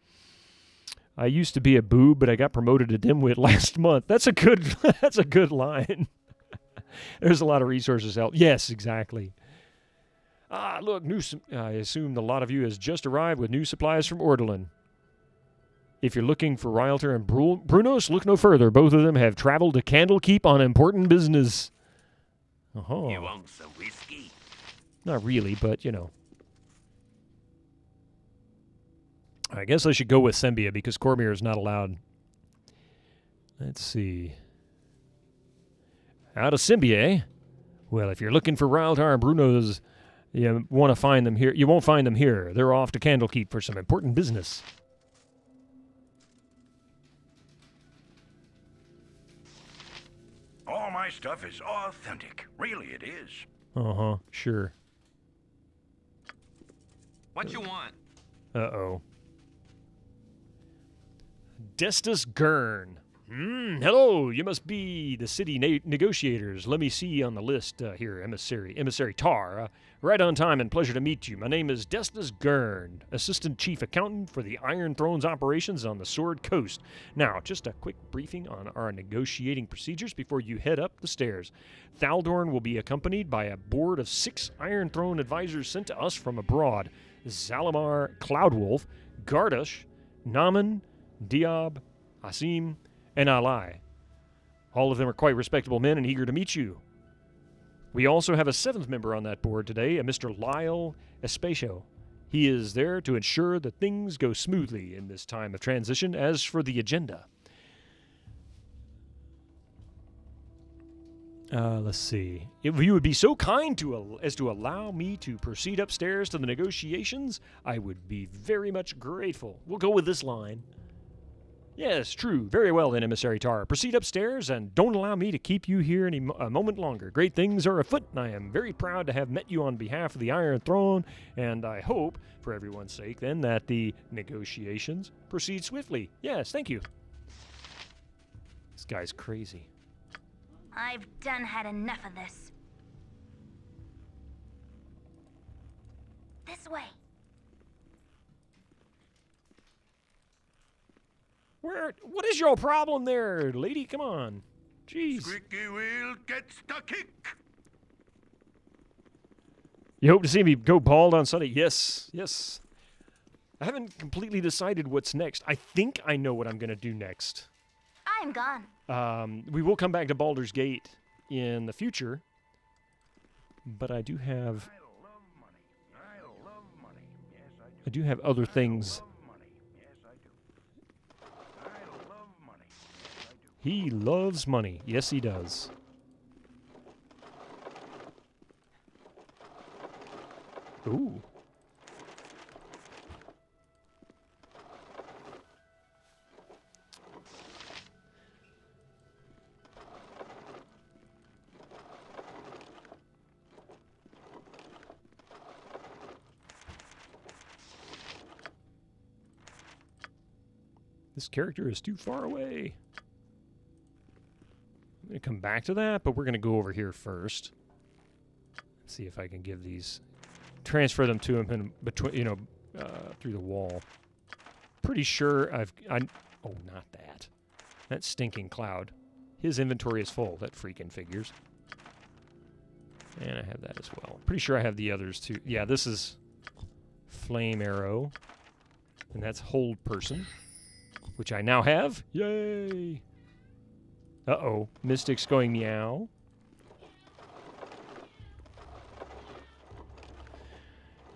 I used to be a boob, but I got promoted to dimwit last month. That's a good. That's a good line. There's a lot of resources out. Yes, exactly. Ah, look, I assume a lot of you has just arrived with new supplies from Ordelin. If you're looking for Rylter and Brunos, look no further. Both of them have traveled to Candlekeep on important business. Oh. You want some whiskey? Not really, but you know. I guess I should go with Sembia because Cormier is not allowed. Let's see. Out of Sembia, eh? Well, if you're looking for Ryltar and Brunos, you want to find them here. You won't find them here. They're off to Candlekeep for some important business. All my stuff is authentic. Really, it is. Uh-huh, sure. What you want? Uh-oh. Destus Gurn. Hello, you must be the city negotiators. Let me see on the list here, Emissary Tar. Right on time and pleasure to meet you. My name is Destus Gurn, Assistant Chief Accountant for the Iron Throne's operations on the Sword Coast. Now, just a quick briefing on our negotiating procedures before you head up the stairs. Thaldorn will be accompanied by a board of 6 Iron Throne advisors sent to us from abroad. Zalamar Cloudwolf, Gardush, Naman, Diab, Asim, and Alai. All of them are quite respectable men and eager to meet you. We also have a 7th member on that board today, a Mr. Lyle Especio. He is there to ensure that things go smoothly in this time of transition. As for the agenda, let's see. If you would be so kind as to allow me to proceed upstairs to the negotiations, I would be very much grateful. We'll go with this line. Yes, true. Very well then, Emissary Tar. Proceed upstairs and don't allow me to keep you here a moment longer. Great things are afoot, and I am very proud to have met you on behalf of the Iron Throne, and I hope, for everyone's sake, then, that the negotiations proceed swiftly. Yes, thank you. This guy's crazy. I've done had enough of this. This way. What is your problem there, lady? Come on. Jeez. Squeaky wheel gets the kick. You hope to see me go bald on Sunday? Yes, yes. I haven't completely decided what's next. I think I know what I'm going to do next. I'm gone. We will come back to Baldur's Gate in the future, but I do have... I do have other things. He loves money. Yes, he does. Ooh. This character is too far away. I'm going to come back to that, but we're going to go over here first. See if I can give these, transfer them to him in between, through the wall. Pretty sure oh, not that. That stinking cloud. His inventory is full. That freaking figures. And I have that as well. Pretty sure I have the others too. Yeah, this is Flame Arrow. And that's Hold Person, which I now have. Yay! Uh-oh. Mystic's going meow.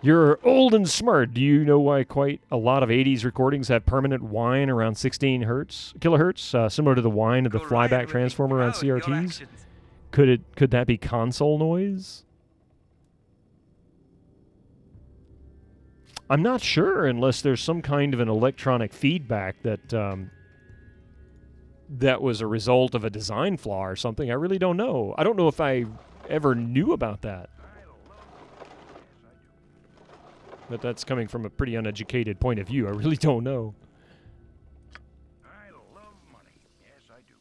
You're old and smart. Do you know why quite a lot of 80s recordings have permanent whine around 16 kilohertz, similar to the whine of the flyback transformer on CRTs? Could that be console noise? I'm not sure, unless there's some kind of an electronic feedback that that was a result of a design flaw or something. I really don't know. I don't know if I ever knew about that. But that's coming from a pretty uneducated point of view. I really don't know. I love money. Yes, I do.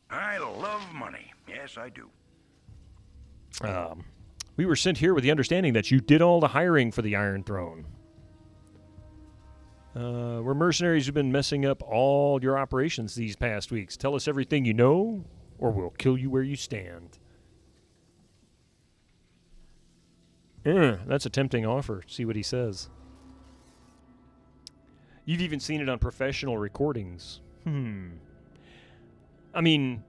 I love money. Yes, I do. We were sent here with the understanding that you did all the hiring for the Iron Throne. We're mercenaries who've been messing up all your operations these past weeks. Tell us everything you know, or we'll kill you where you stand. That's a tempting offer. See what he says. You've even seen it on professional recordings. I mean,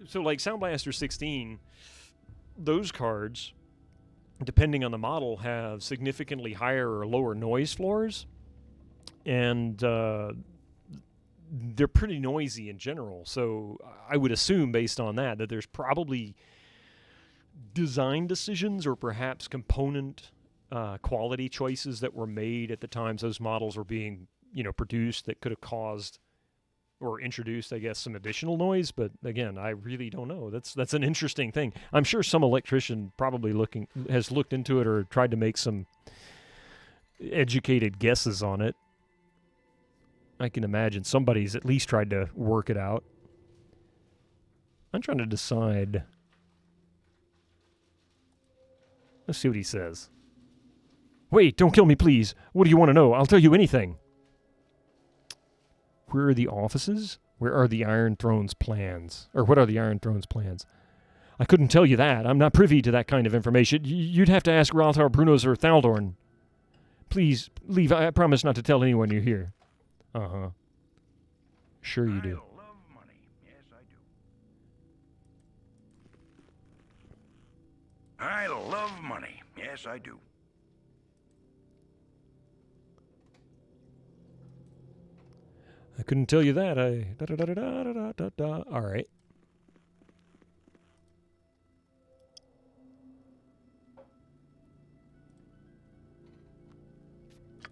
so like Sound Blaster 16, those cards, depending on the model, have significantly higher or lower noise floors. And they're pretty noisy in general. So I would assume, based on that there's probably design decisions or perhaps component quality choices that were made at the times those models were being, produced that could have caused or introduced, I guess, some additional noise. But again, I really don't know. That's an interesting thing. I'm sure some electrician probably has looked into it or tried to make some educated guesses on it. I can imagine somebody's at least tried to work it out. I'm trying to decide. Let's see what he says. Wait, don't kill me, please. What do you want to know? I'll tell you anything. Where are the offices? Where are the Iron Throne's plans? Or what are the Iron Throne's plans? I couldn't tell you that. I'm not privy to that kind of information. You'd have to ask Ralthar Brunos or Thaldorn. Please, leave. I promise not to tell anyone you're here. Uh-huh. Sure you do. I love money. Yes, I do. I love money. Yes, I do. I couldn't tell you that. All right.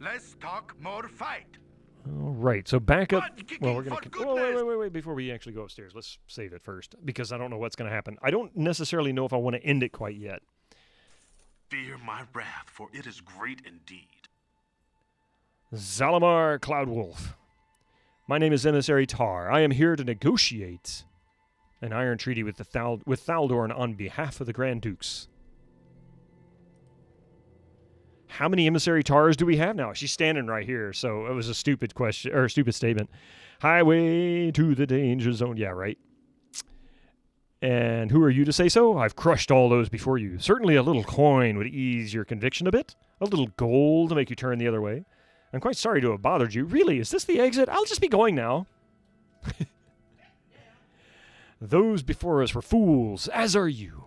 Let's talk more fight. All right, so back up. Well, we're going to... Wait. Before we actually go upstairs, let's save it first, because I don't know what's going to happen. I don't necessarily know if I want to end it quite yet. Fear my wrath, for it is great indeed. Zalamar Cloudwolf. My name is Emissary Tar. I am here to negotiate an iron treaty with Thaldorn on behalf of the Grand Dukes. How many Emissary Tars do we have now? She's standing right here, so it was a stupid question, or a stupid statement. Highway to the danger zone. Yeah, right. And who are you to say so? I've crushed all those before you. Certainly a little coin would ease your conviction a bit. A little gold to make you turn the other way. I'm quite sorry to have bothered you. Really, is this the exit? I'll just be going now. Those before us were fools, as are you.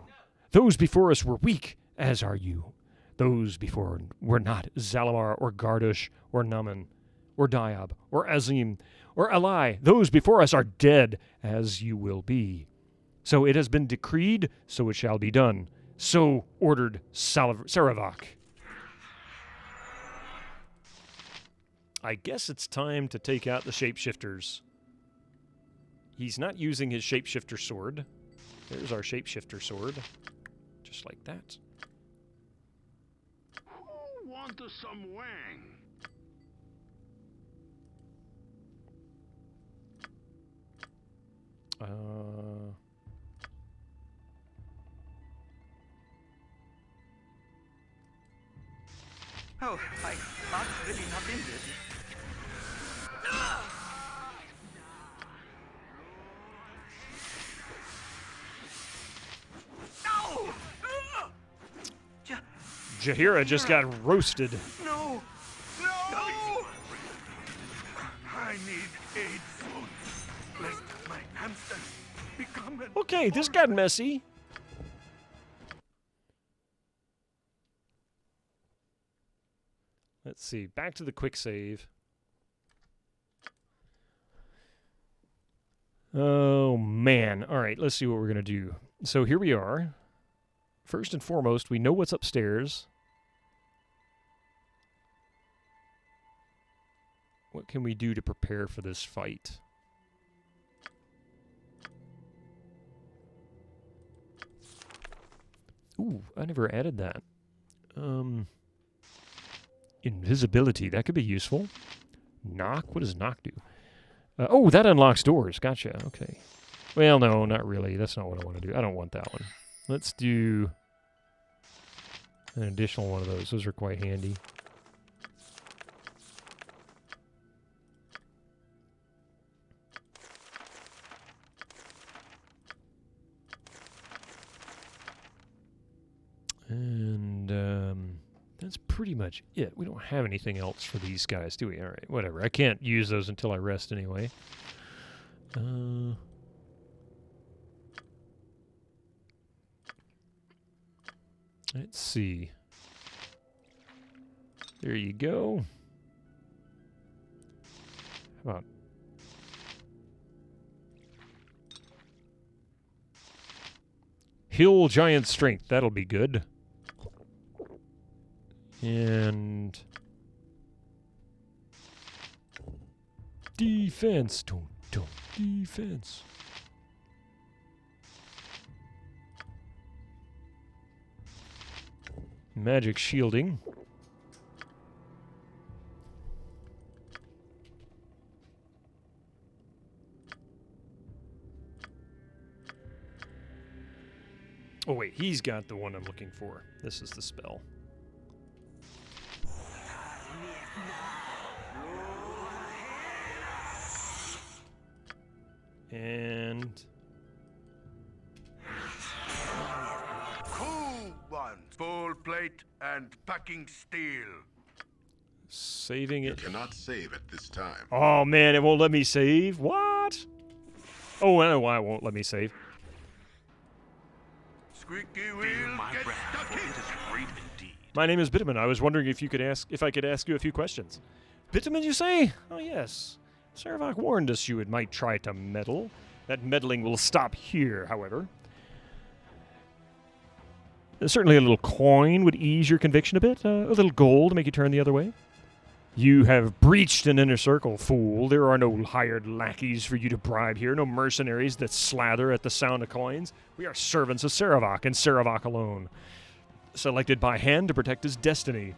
Those before us were weak, as are you. Those before were not Zalamar or Gardush or Naman or Diab or Azim or Alai. Those before us are dead, as you will be. So it has been decreed, so it shall be done. So ordered Saravak. I guess it's time to take out the shapeshifters. He's not using his shapeshifter sword. There's our shapeshifter sword. Just like that. Who wants some wang? Oh, I thought really not in this. Jahira just got roasted. No! No! I need aid soon. Lest my hamster become an... Okay, this got messy. Let's see. Back to the quick save. Oh, man. All right, let's see what we're going to do. So here we are. First and foremost, we know what's upstairs. What can we do to prepare for this fight? Ooh, I never added that. Invisibility, that could be useful. Knock, what does knock do? Oh, that unlocks doors. Gotcha, okay. Well, no, not really. That's not what I want to do. I don't want that one. Let's do an additional one of those. Those are quite handy. And that's pretty much it. We don't have anything else for these guys, do we? All right, whatever. I can't use those until I rest anyway. Let's see. There you go. How about... Hill Giant Strength. That'll be good. And... Defense. Don't. Defense. Magic shielding. Oh wait, he's got the one I'm looking for. This is the spell. And... Cool one. Full plate and packing steel. Saving it. You cannot save at this time. Oh man, it won't let me save? What? Oh, I know why it won't let me save. Squeaky wheel, get stuck in. It is great indeed. My name is Bitterman. I was wondering if I could ask you a few questions. Bitterman, you say? Oh yes. Saravak warned us you might try to meddle. That meddling will stop here, however. Certainly a little coin would ease your conviction a bit. A little gold to make you turn the other way. You have breached an inner circle, fool. There are no hired lackeys for you to bribe here, no mercenaries that slather at the sound of coins. We are servants of Saravak, and Saravak alone. Selected by hand to protect his destiny.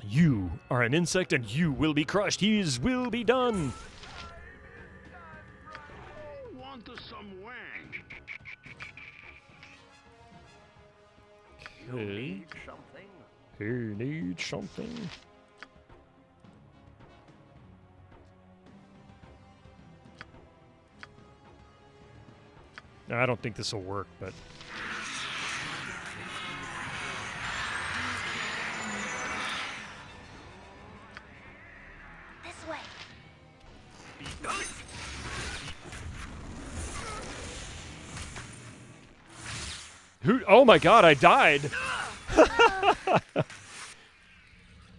You are an insect, and you will be crushed. His will be done. Want some wang? You need something? You need something? I don't think this will work, but... This way. Oh my god, I died!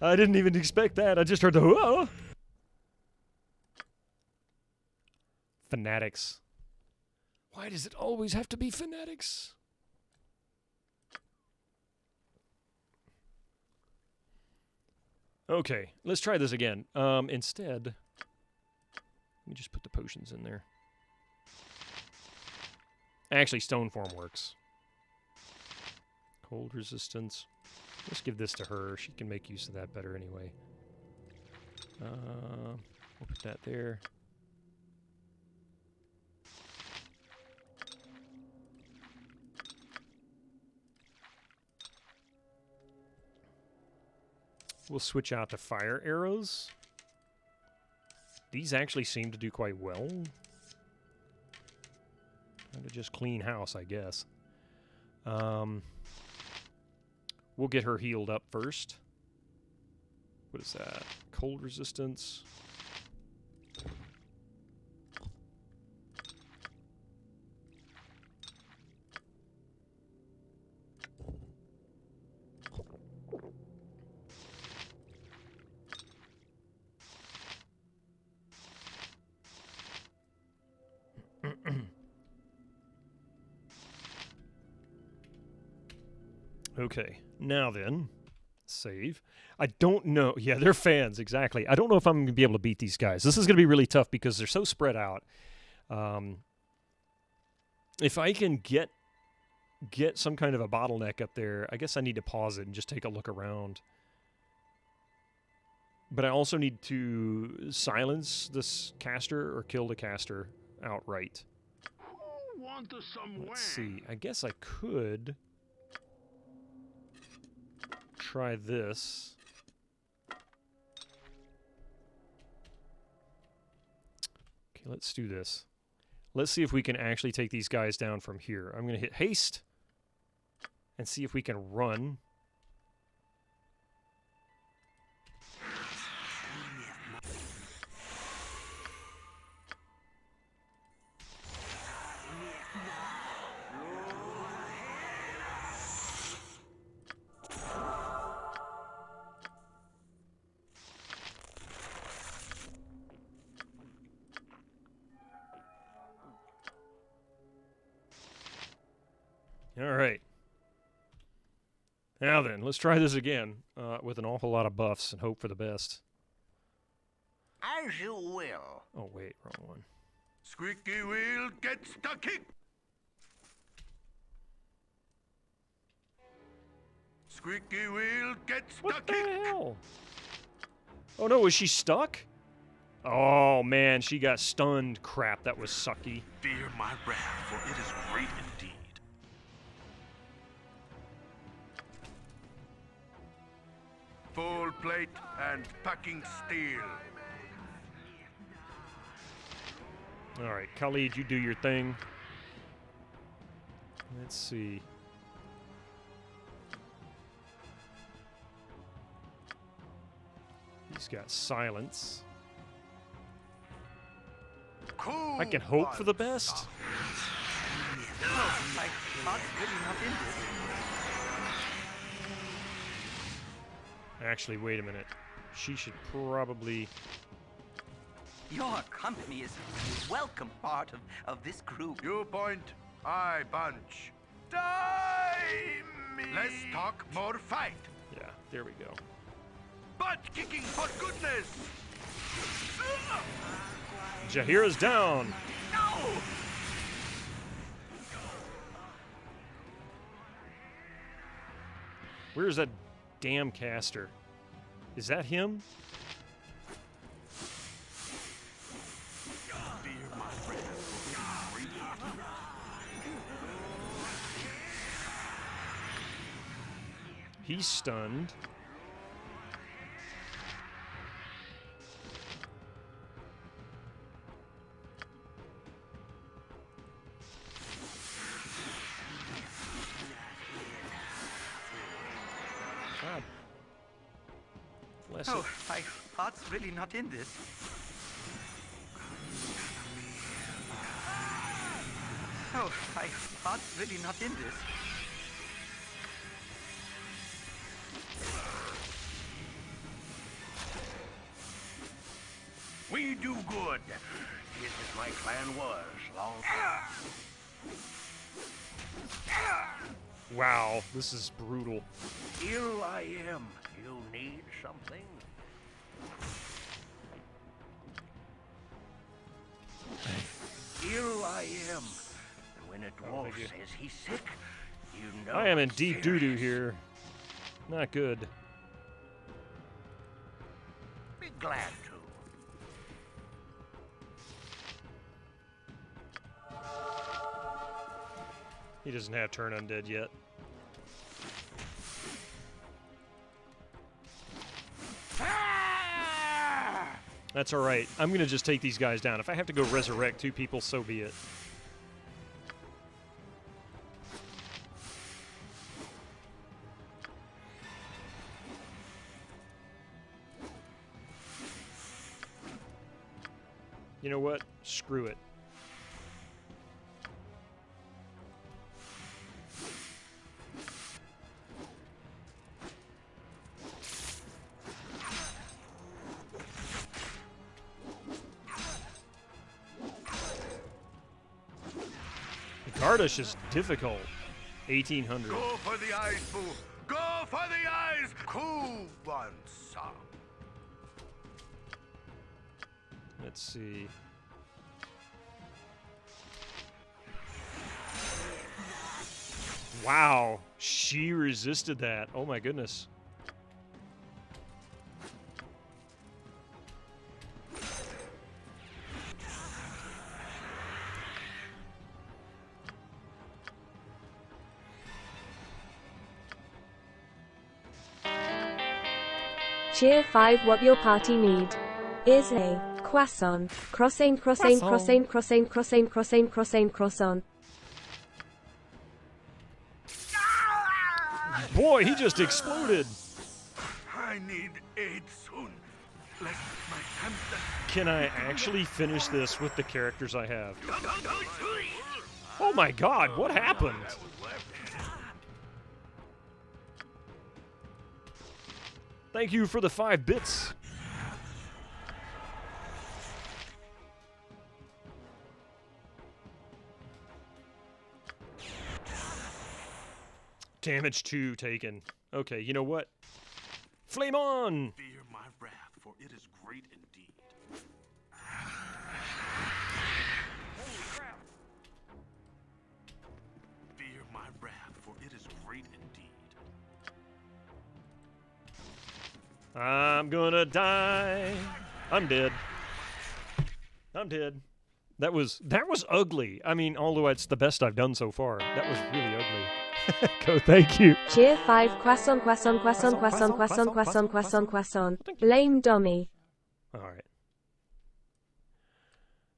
I didn't even expect that. I just heard the... Whoa! Fanatics. Why does it always have to be fanatics? Okay, let's try this again. Instead, let me just put the potions in there. Actually, stone form works. Cold resistance. Let's give this to her. She can make use of that better anyway. We'll put that there. We'll switch out to fire arrows. These actually seem to do quite well. Kind of just clean house, I guess. We'll get her healed up first. What is that? Cold resistance. Okay, now then, save. I don't know. Yeah, they're fans, exactly. I don't know if I'm going to be able to beat these guys. This is going to be really tough because they're so spread out. If I can get some kind of a bottleneck up there, I guess I need to pause it and just take a look around. But I also need to silence this caster or kill the caster outright. Who want some Let's see. I guess I could try this. Okay, let's do this. Let's see if we can actually take these guys down from here. I'm going to hit haste and see if we can run. All right. Now then, let's try this again with an awful lot of buffs and hope for the best. As you will. Oh, wait, wrong one. Squeaky wheel gets the kick. Squeaky wheel gets the kick. What the hell? Oh, no, was she stuck? Oh, man, she got stunned. Crap, that was sucky. Fear my wrath, for it is great indeed. Full plate and packing steel. All right, Khalid, you do your thing. Let's see. He's got silence. Cool. I can hope for the best. My heart's really not in this. Actually, wait a minute. She should probably... Your company is a welcome part of this group. You point, I bunch. Die me. Less talk, more fight. Yeah, there we go. Butt kicking for goodness. Jahira's down. No. Where's that damn caster? Is that him? He's stunned. God. Bless it. My heart's really not in this. Oh, my heart's really not in this. We do good. Just as my plan was long time. Wow, this is brutal. Here I am. You need something? Here I am. And when a dwarf says he's sick, you know. I am in deep doo-doo here. Not good. Be glad to. He doesn't have turn undead yet. That's all right. I'm going to just take these guys down. If I have to go resurrect 2 people, so be it. You know what? Screw it. Gardish is difficult. 1800. Go for the eyes, Boo. Go for the eyes. Cool one, sir. Let's see. Wow, she resisted that. Oh my goodness. Cheer 5. What your party need is a croissant. Croissant, croissant, croissant, croissant, croissant, croissant, croissant, croissant. Boy, he just exploded. I need aid soon. Let my hamster. Can I actually finish this with the characters I have? Oh my god, what happened? Thank you for the 5 bits. Damage 2 taken. Okay, you know what? Flame on! Fear my wrath, for it is great indeed. Fear my wrath, for it is great indeed. I'm gonna die. I'm dead. I'm dead. That was ugly. I mean, although it's the best I've done so far, that was really ugly. Go, thank you. Cheer 5. Croissant, croissant, croissant, croissant, croissant, croissant, croissant, croissant. Lame dummy. All right.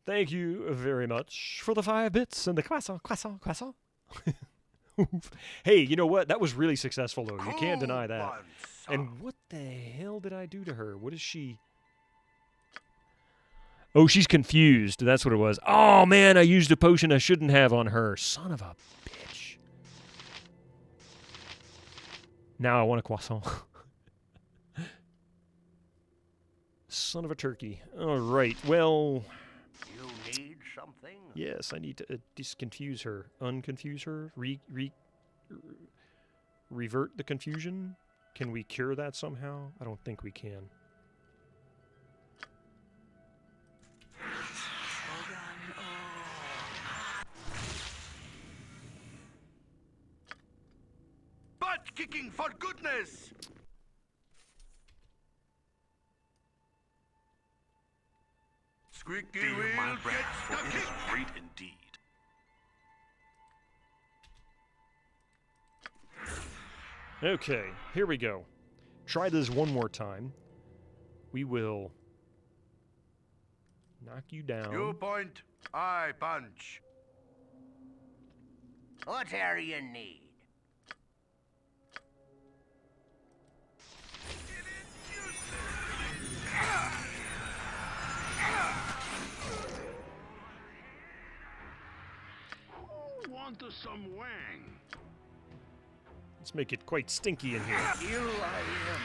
Thank you very much for the 5 bits and the croissant, croissant, croissant. Hey, you know what? That was really successful, though. You can't deny that. And what the hell did I do to her? What is she? Oh, she's confused. That's what it was. Oh, man, I used a potion I shouldn't have on her. Son of a bitch. Now I want a croissant. Son of a turkey. All right, well... You need something? Yes, I need to disconfuse her. Unconfuse her? Revert the confusion? Can we cure that somehow? I don't think we can. Butt kicking for goodness! Squeaky Fear my wheel wrath, for gets it the is kick. great indeed. Okay, here we go. Try this one more time. We will knock you down. You point, I punch. What area you need? Who wanted some wang? Let's make it quite stinky in here. Ill I am.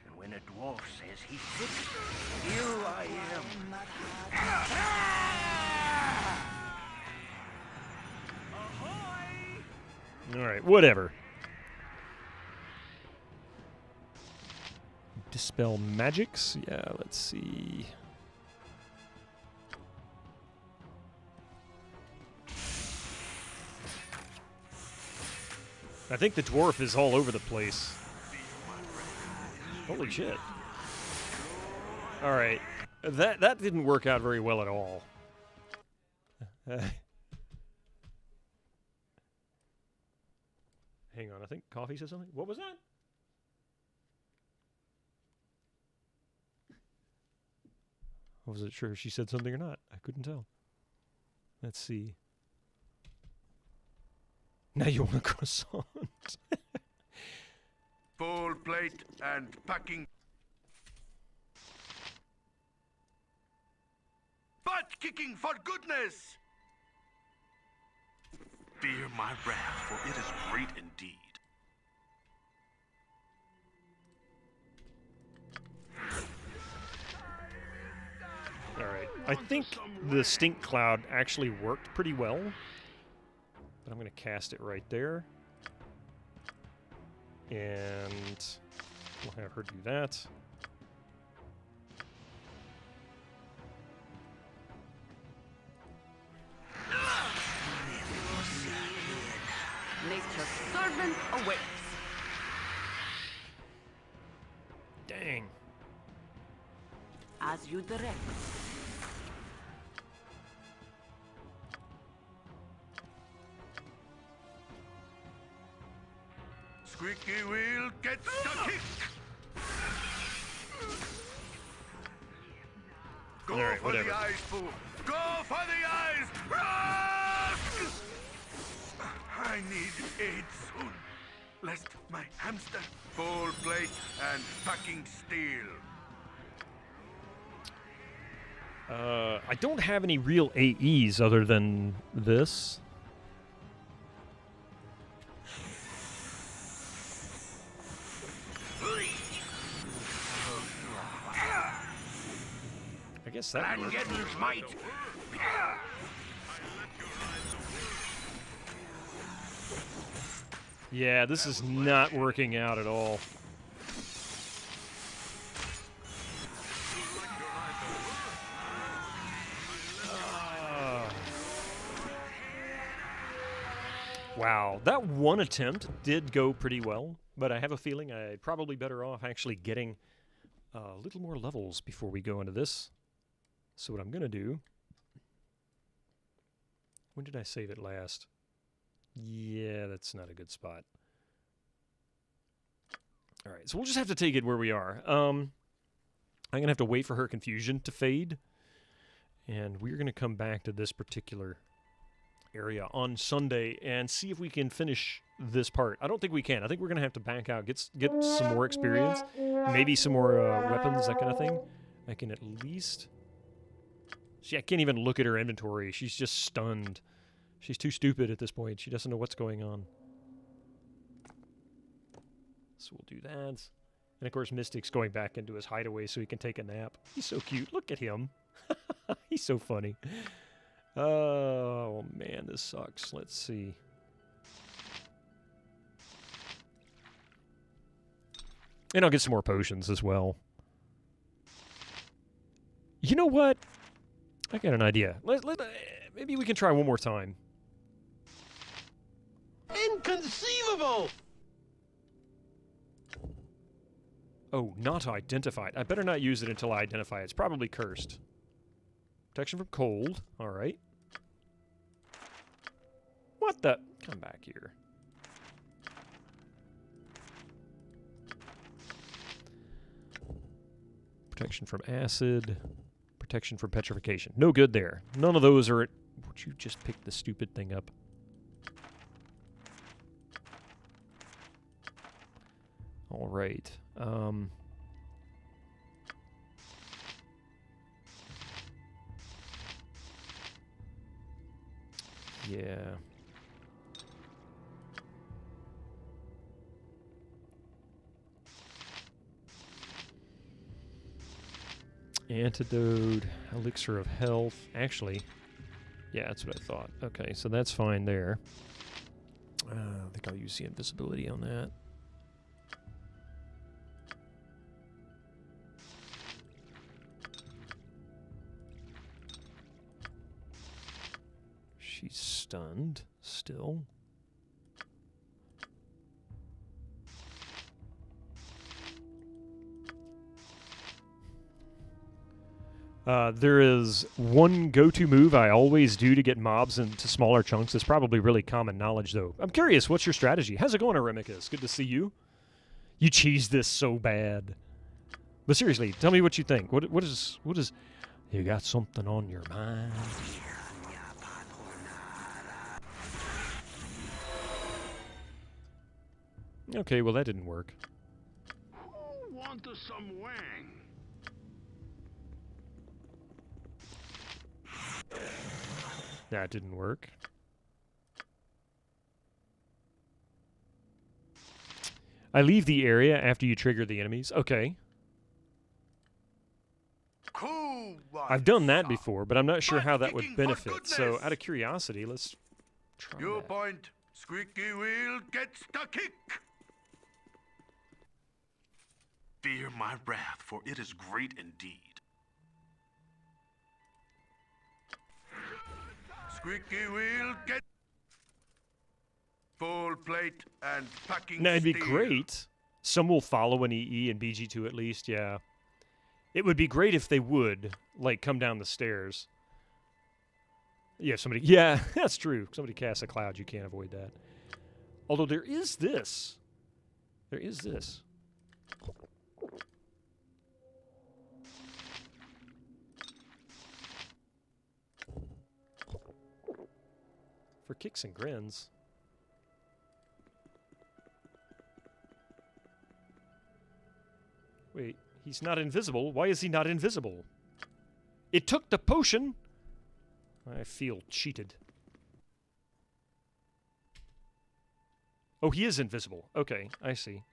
And when a dwarf says he's sick, ill I am. All right, whatever. Dispel magics? Yeah, let's see. I think the dwarf is all over the place. Holy shit. All right. That didn't work out very well at all. Hang on, I think Coffee said something. What was that? I wasn't sure if she said something or not. I couldn't tell. Let's see. Now you want a croissant. Full plate and packing. Butt butt-kicking for goodness! Fear my wrath, for it is great indeed. Alright, I think the stink cloud actually worked pretty well. But I'm going to cast it right there. And we'll have her do that. Nature's servant awaits. Dang. As you direct. Squeaky wheel gets the kick! Go All right, for whatever. the eyes, fool! Go for the eyes! Ah! I need aid soon, lest my hamster full plate and fucking steel. I don't have any real AEs other than this. I guess that works. might. Yeah, this is not working out at all. Wow, that one attempt did go pretty well, but I have a feeling I'd probably better off actually getting a little more levels before we go into this. So what I'm going to do... When did I save it last? Yeah, that's not a good spot. All right, so we'll just have to take it where we are. I'm going to have to wait for her confusion to fade. And we're going to come back to this particular area on Sunday and see if we can finish this part. I don't think we can. I think we're going to have to back out, get some more experience, maybe some more weapons, that kind of thing. I can at least... See, I can't even look at her inventory. She's just stunned. She's too stupid at this point. She doesn't know what's going on. So we'll do that. And of course, Mystic's going back into his hideaway so he can take a nap. He's so cute. Look at him. He's so funny. Oh, man, this sucks. Let's see. And I'll get some more potions as well. You know what? I got an idea. Maybe we can try one more time. Inconceivable! Oh, not identified. I better not use it until I identify it. It's probably cursed. Protection from cold. All right. What the? Come back here. Protection from acid. Protection from petrification. No good there. None of those are... Would you just pick the stupid thing up? All right. Yeah. Antidote, elixir of health. Actually, yeah, that's what I thought. Okay, so that's fine there. I think I'll use the invisibility on that. She's stunned still. There is one go-to move I always do to get mobs into smaller chunks. It's probably really common knowledge, though. I'm curious, what's your strategy? How's it going, Aremicus? Good to see you. You cheesed this so bad. But seriously, tell me what you think. What is... You got something on your mind? Okay, well, that didn't work. Who wanted some wang? That didn't work. I leave the area after you trigger the enemies. Okay. Cool one, I've done that before, but I'm not sure how that would benefit. So, out of curiosity, let's try Your that. point. Squeaky wheel gets the kick. Fear my wrath, for it is great indeed. Squeaky wheel get full plate and packing Now, it'd be steel. great. Some will follow an EE and BG2 at least, yeah. It would be great if they would, like, come down the stairs. Yeah, somebody... Yeah, that's true. Somebody casts a cloud, you can't avoid that. Although there is this. There is this. For kicks and grins. Wait, he's not invisible. Why is he not invisible? It took the potion. I feel cheated. Oh, he is invisible. Okay, I see.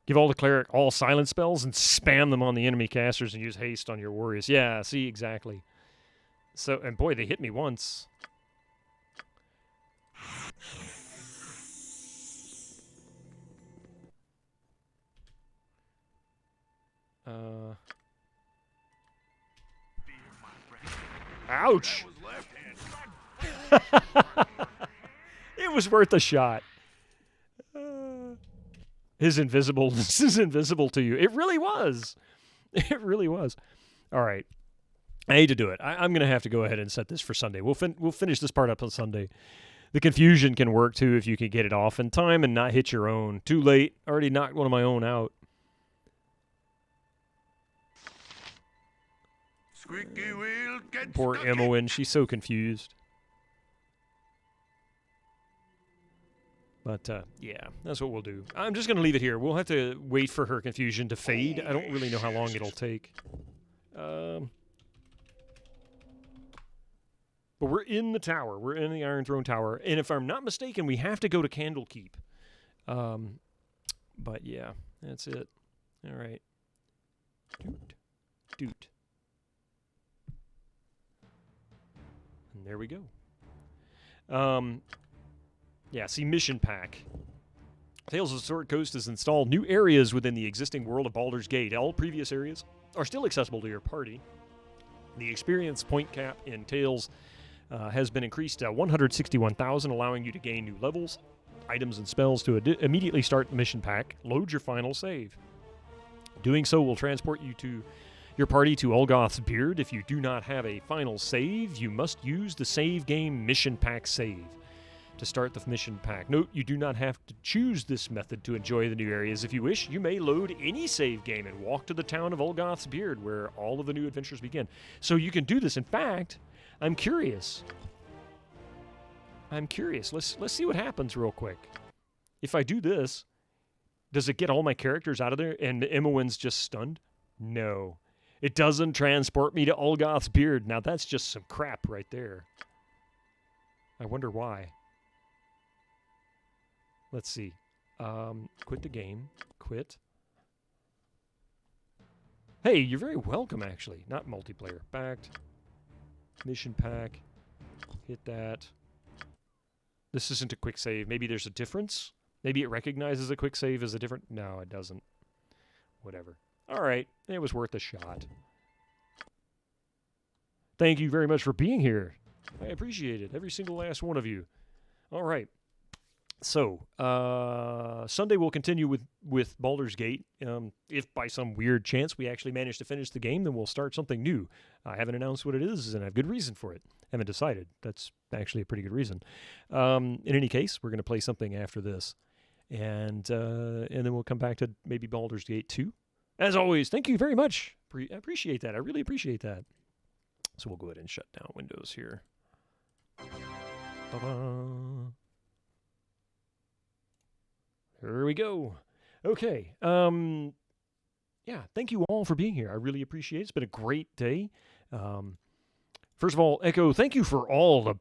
Give all the cleric all silent spells and spam them on the enemy casters and use haste on your warriors. Yeah, see, exactly. So, and boy, they hit me once. Ouch! It was worth a shot. His invisibleness is invisible to you. It really was. It really was. All right. I hate to do it. I'm going to have to go ahead and set this for Sunday. We'll finish this part up on Sunday. The confusion can work, too, if you can get it off in time and not hit your own. Too late. Already knocked one of my own out. Squeaky wheel gets Poor Emmowen. She's so confused. But, yeah, that's what we'll do. I'm just going to leave it here. We'll have to wait for her confusion to fade. I don't really know how long it'll take. But we're in the tower. We're in the Iron Throne Tower. And if I'm not mistaken, we have to go to Candlekeep. But, yeah, that's it. All right. Doot. And there we go. Yeah, see Mission Pack. Tales of the Sword Coast has installed new areas within the existing world of Baldur's Gate. All previous areas are still accessible to your party. The experience point cap in Tales has been increased to 161,000, allowing you to gain new levels, items, and spells to immediately start the mission pack. Load your final save. Doing so will transport you to your party to Olgoth's Beard. If you do not have a final save, you must use the save game mission pack save to start the mission pack. Note, you do not have to choose this method to enjoy the new areas. If you wish, you may load any save game and walk to the town of Olgoth's Beard, where all of the new adventures begin. So you can do this. In fact, I'm curious. Let's see what happens real quick. If I do this, does it get all my characters out of there and Emmowen's just stunned? No. It doesn't transport me to Olgoth's Beard. Now that's just some crap right there. I wonder why. Let's see. Quit the game. Quit. Hey, you're very welcome, actually. Not multiplayer. Backed. Mission pack. Hit that. This isn't a quick save. Maybe there's a difference? Maybe it recognizes a quick save as a different... No, it doesn't. Whatever. All right. It was worth a shot. Thank you very much for being here. I appreciate it. Every single last one of you. All right. So, Sunday we'll continue with Baldur's Gate. If by some weird chance we actually manage to finish the game, then we'll start something new. I haven't announced what it is, and I have good reason for it. Haven't decided. That's actually a pretty good reason. In any case, we're going to play something after this. And then we'll come back to maybe Baldur's Gate 2. As always, thank you very much. I appreciate that. I really appreciate that. So we'll go ahead and shut down Windows here. Ba-ba. Here we go. Okay. Yeah, thank you all for being here. I really appreciate it. It's been a great day. First of all, Echo, thank you for all the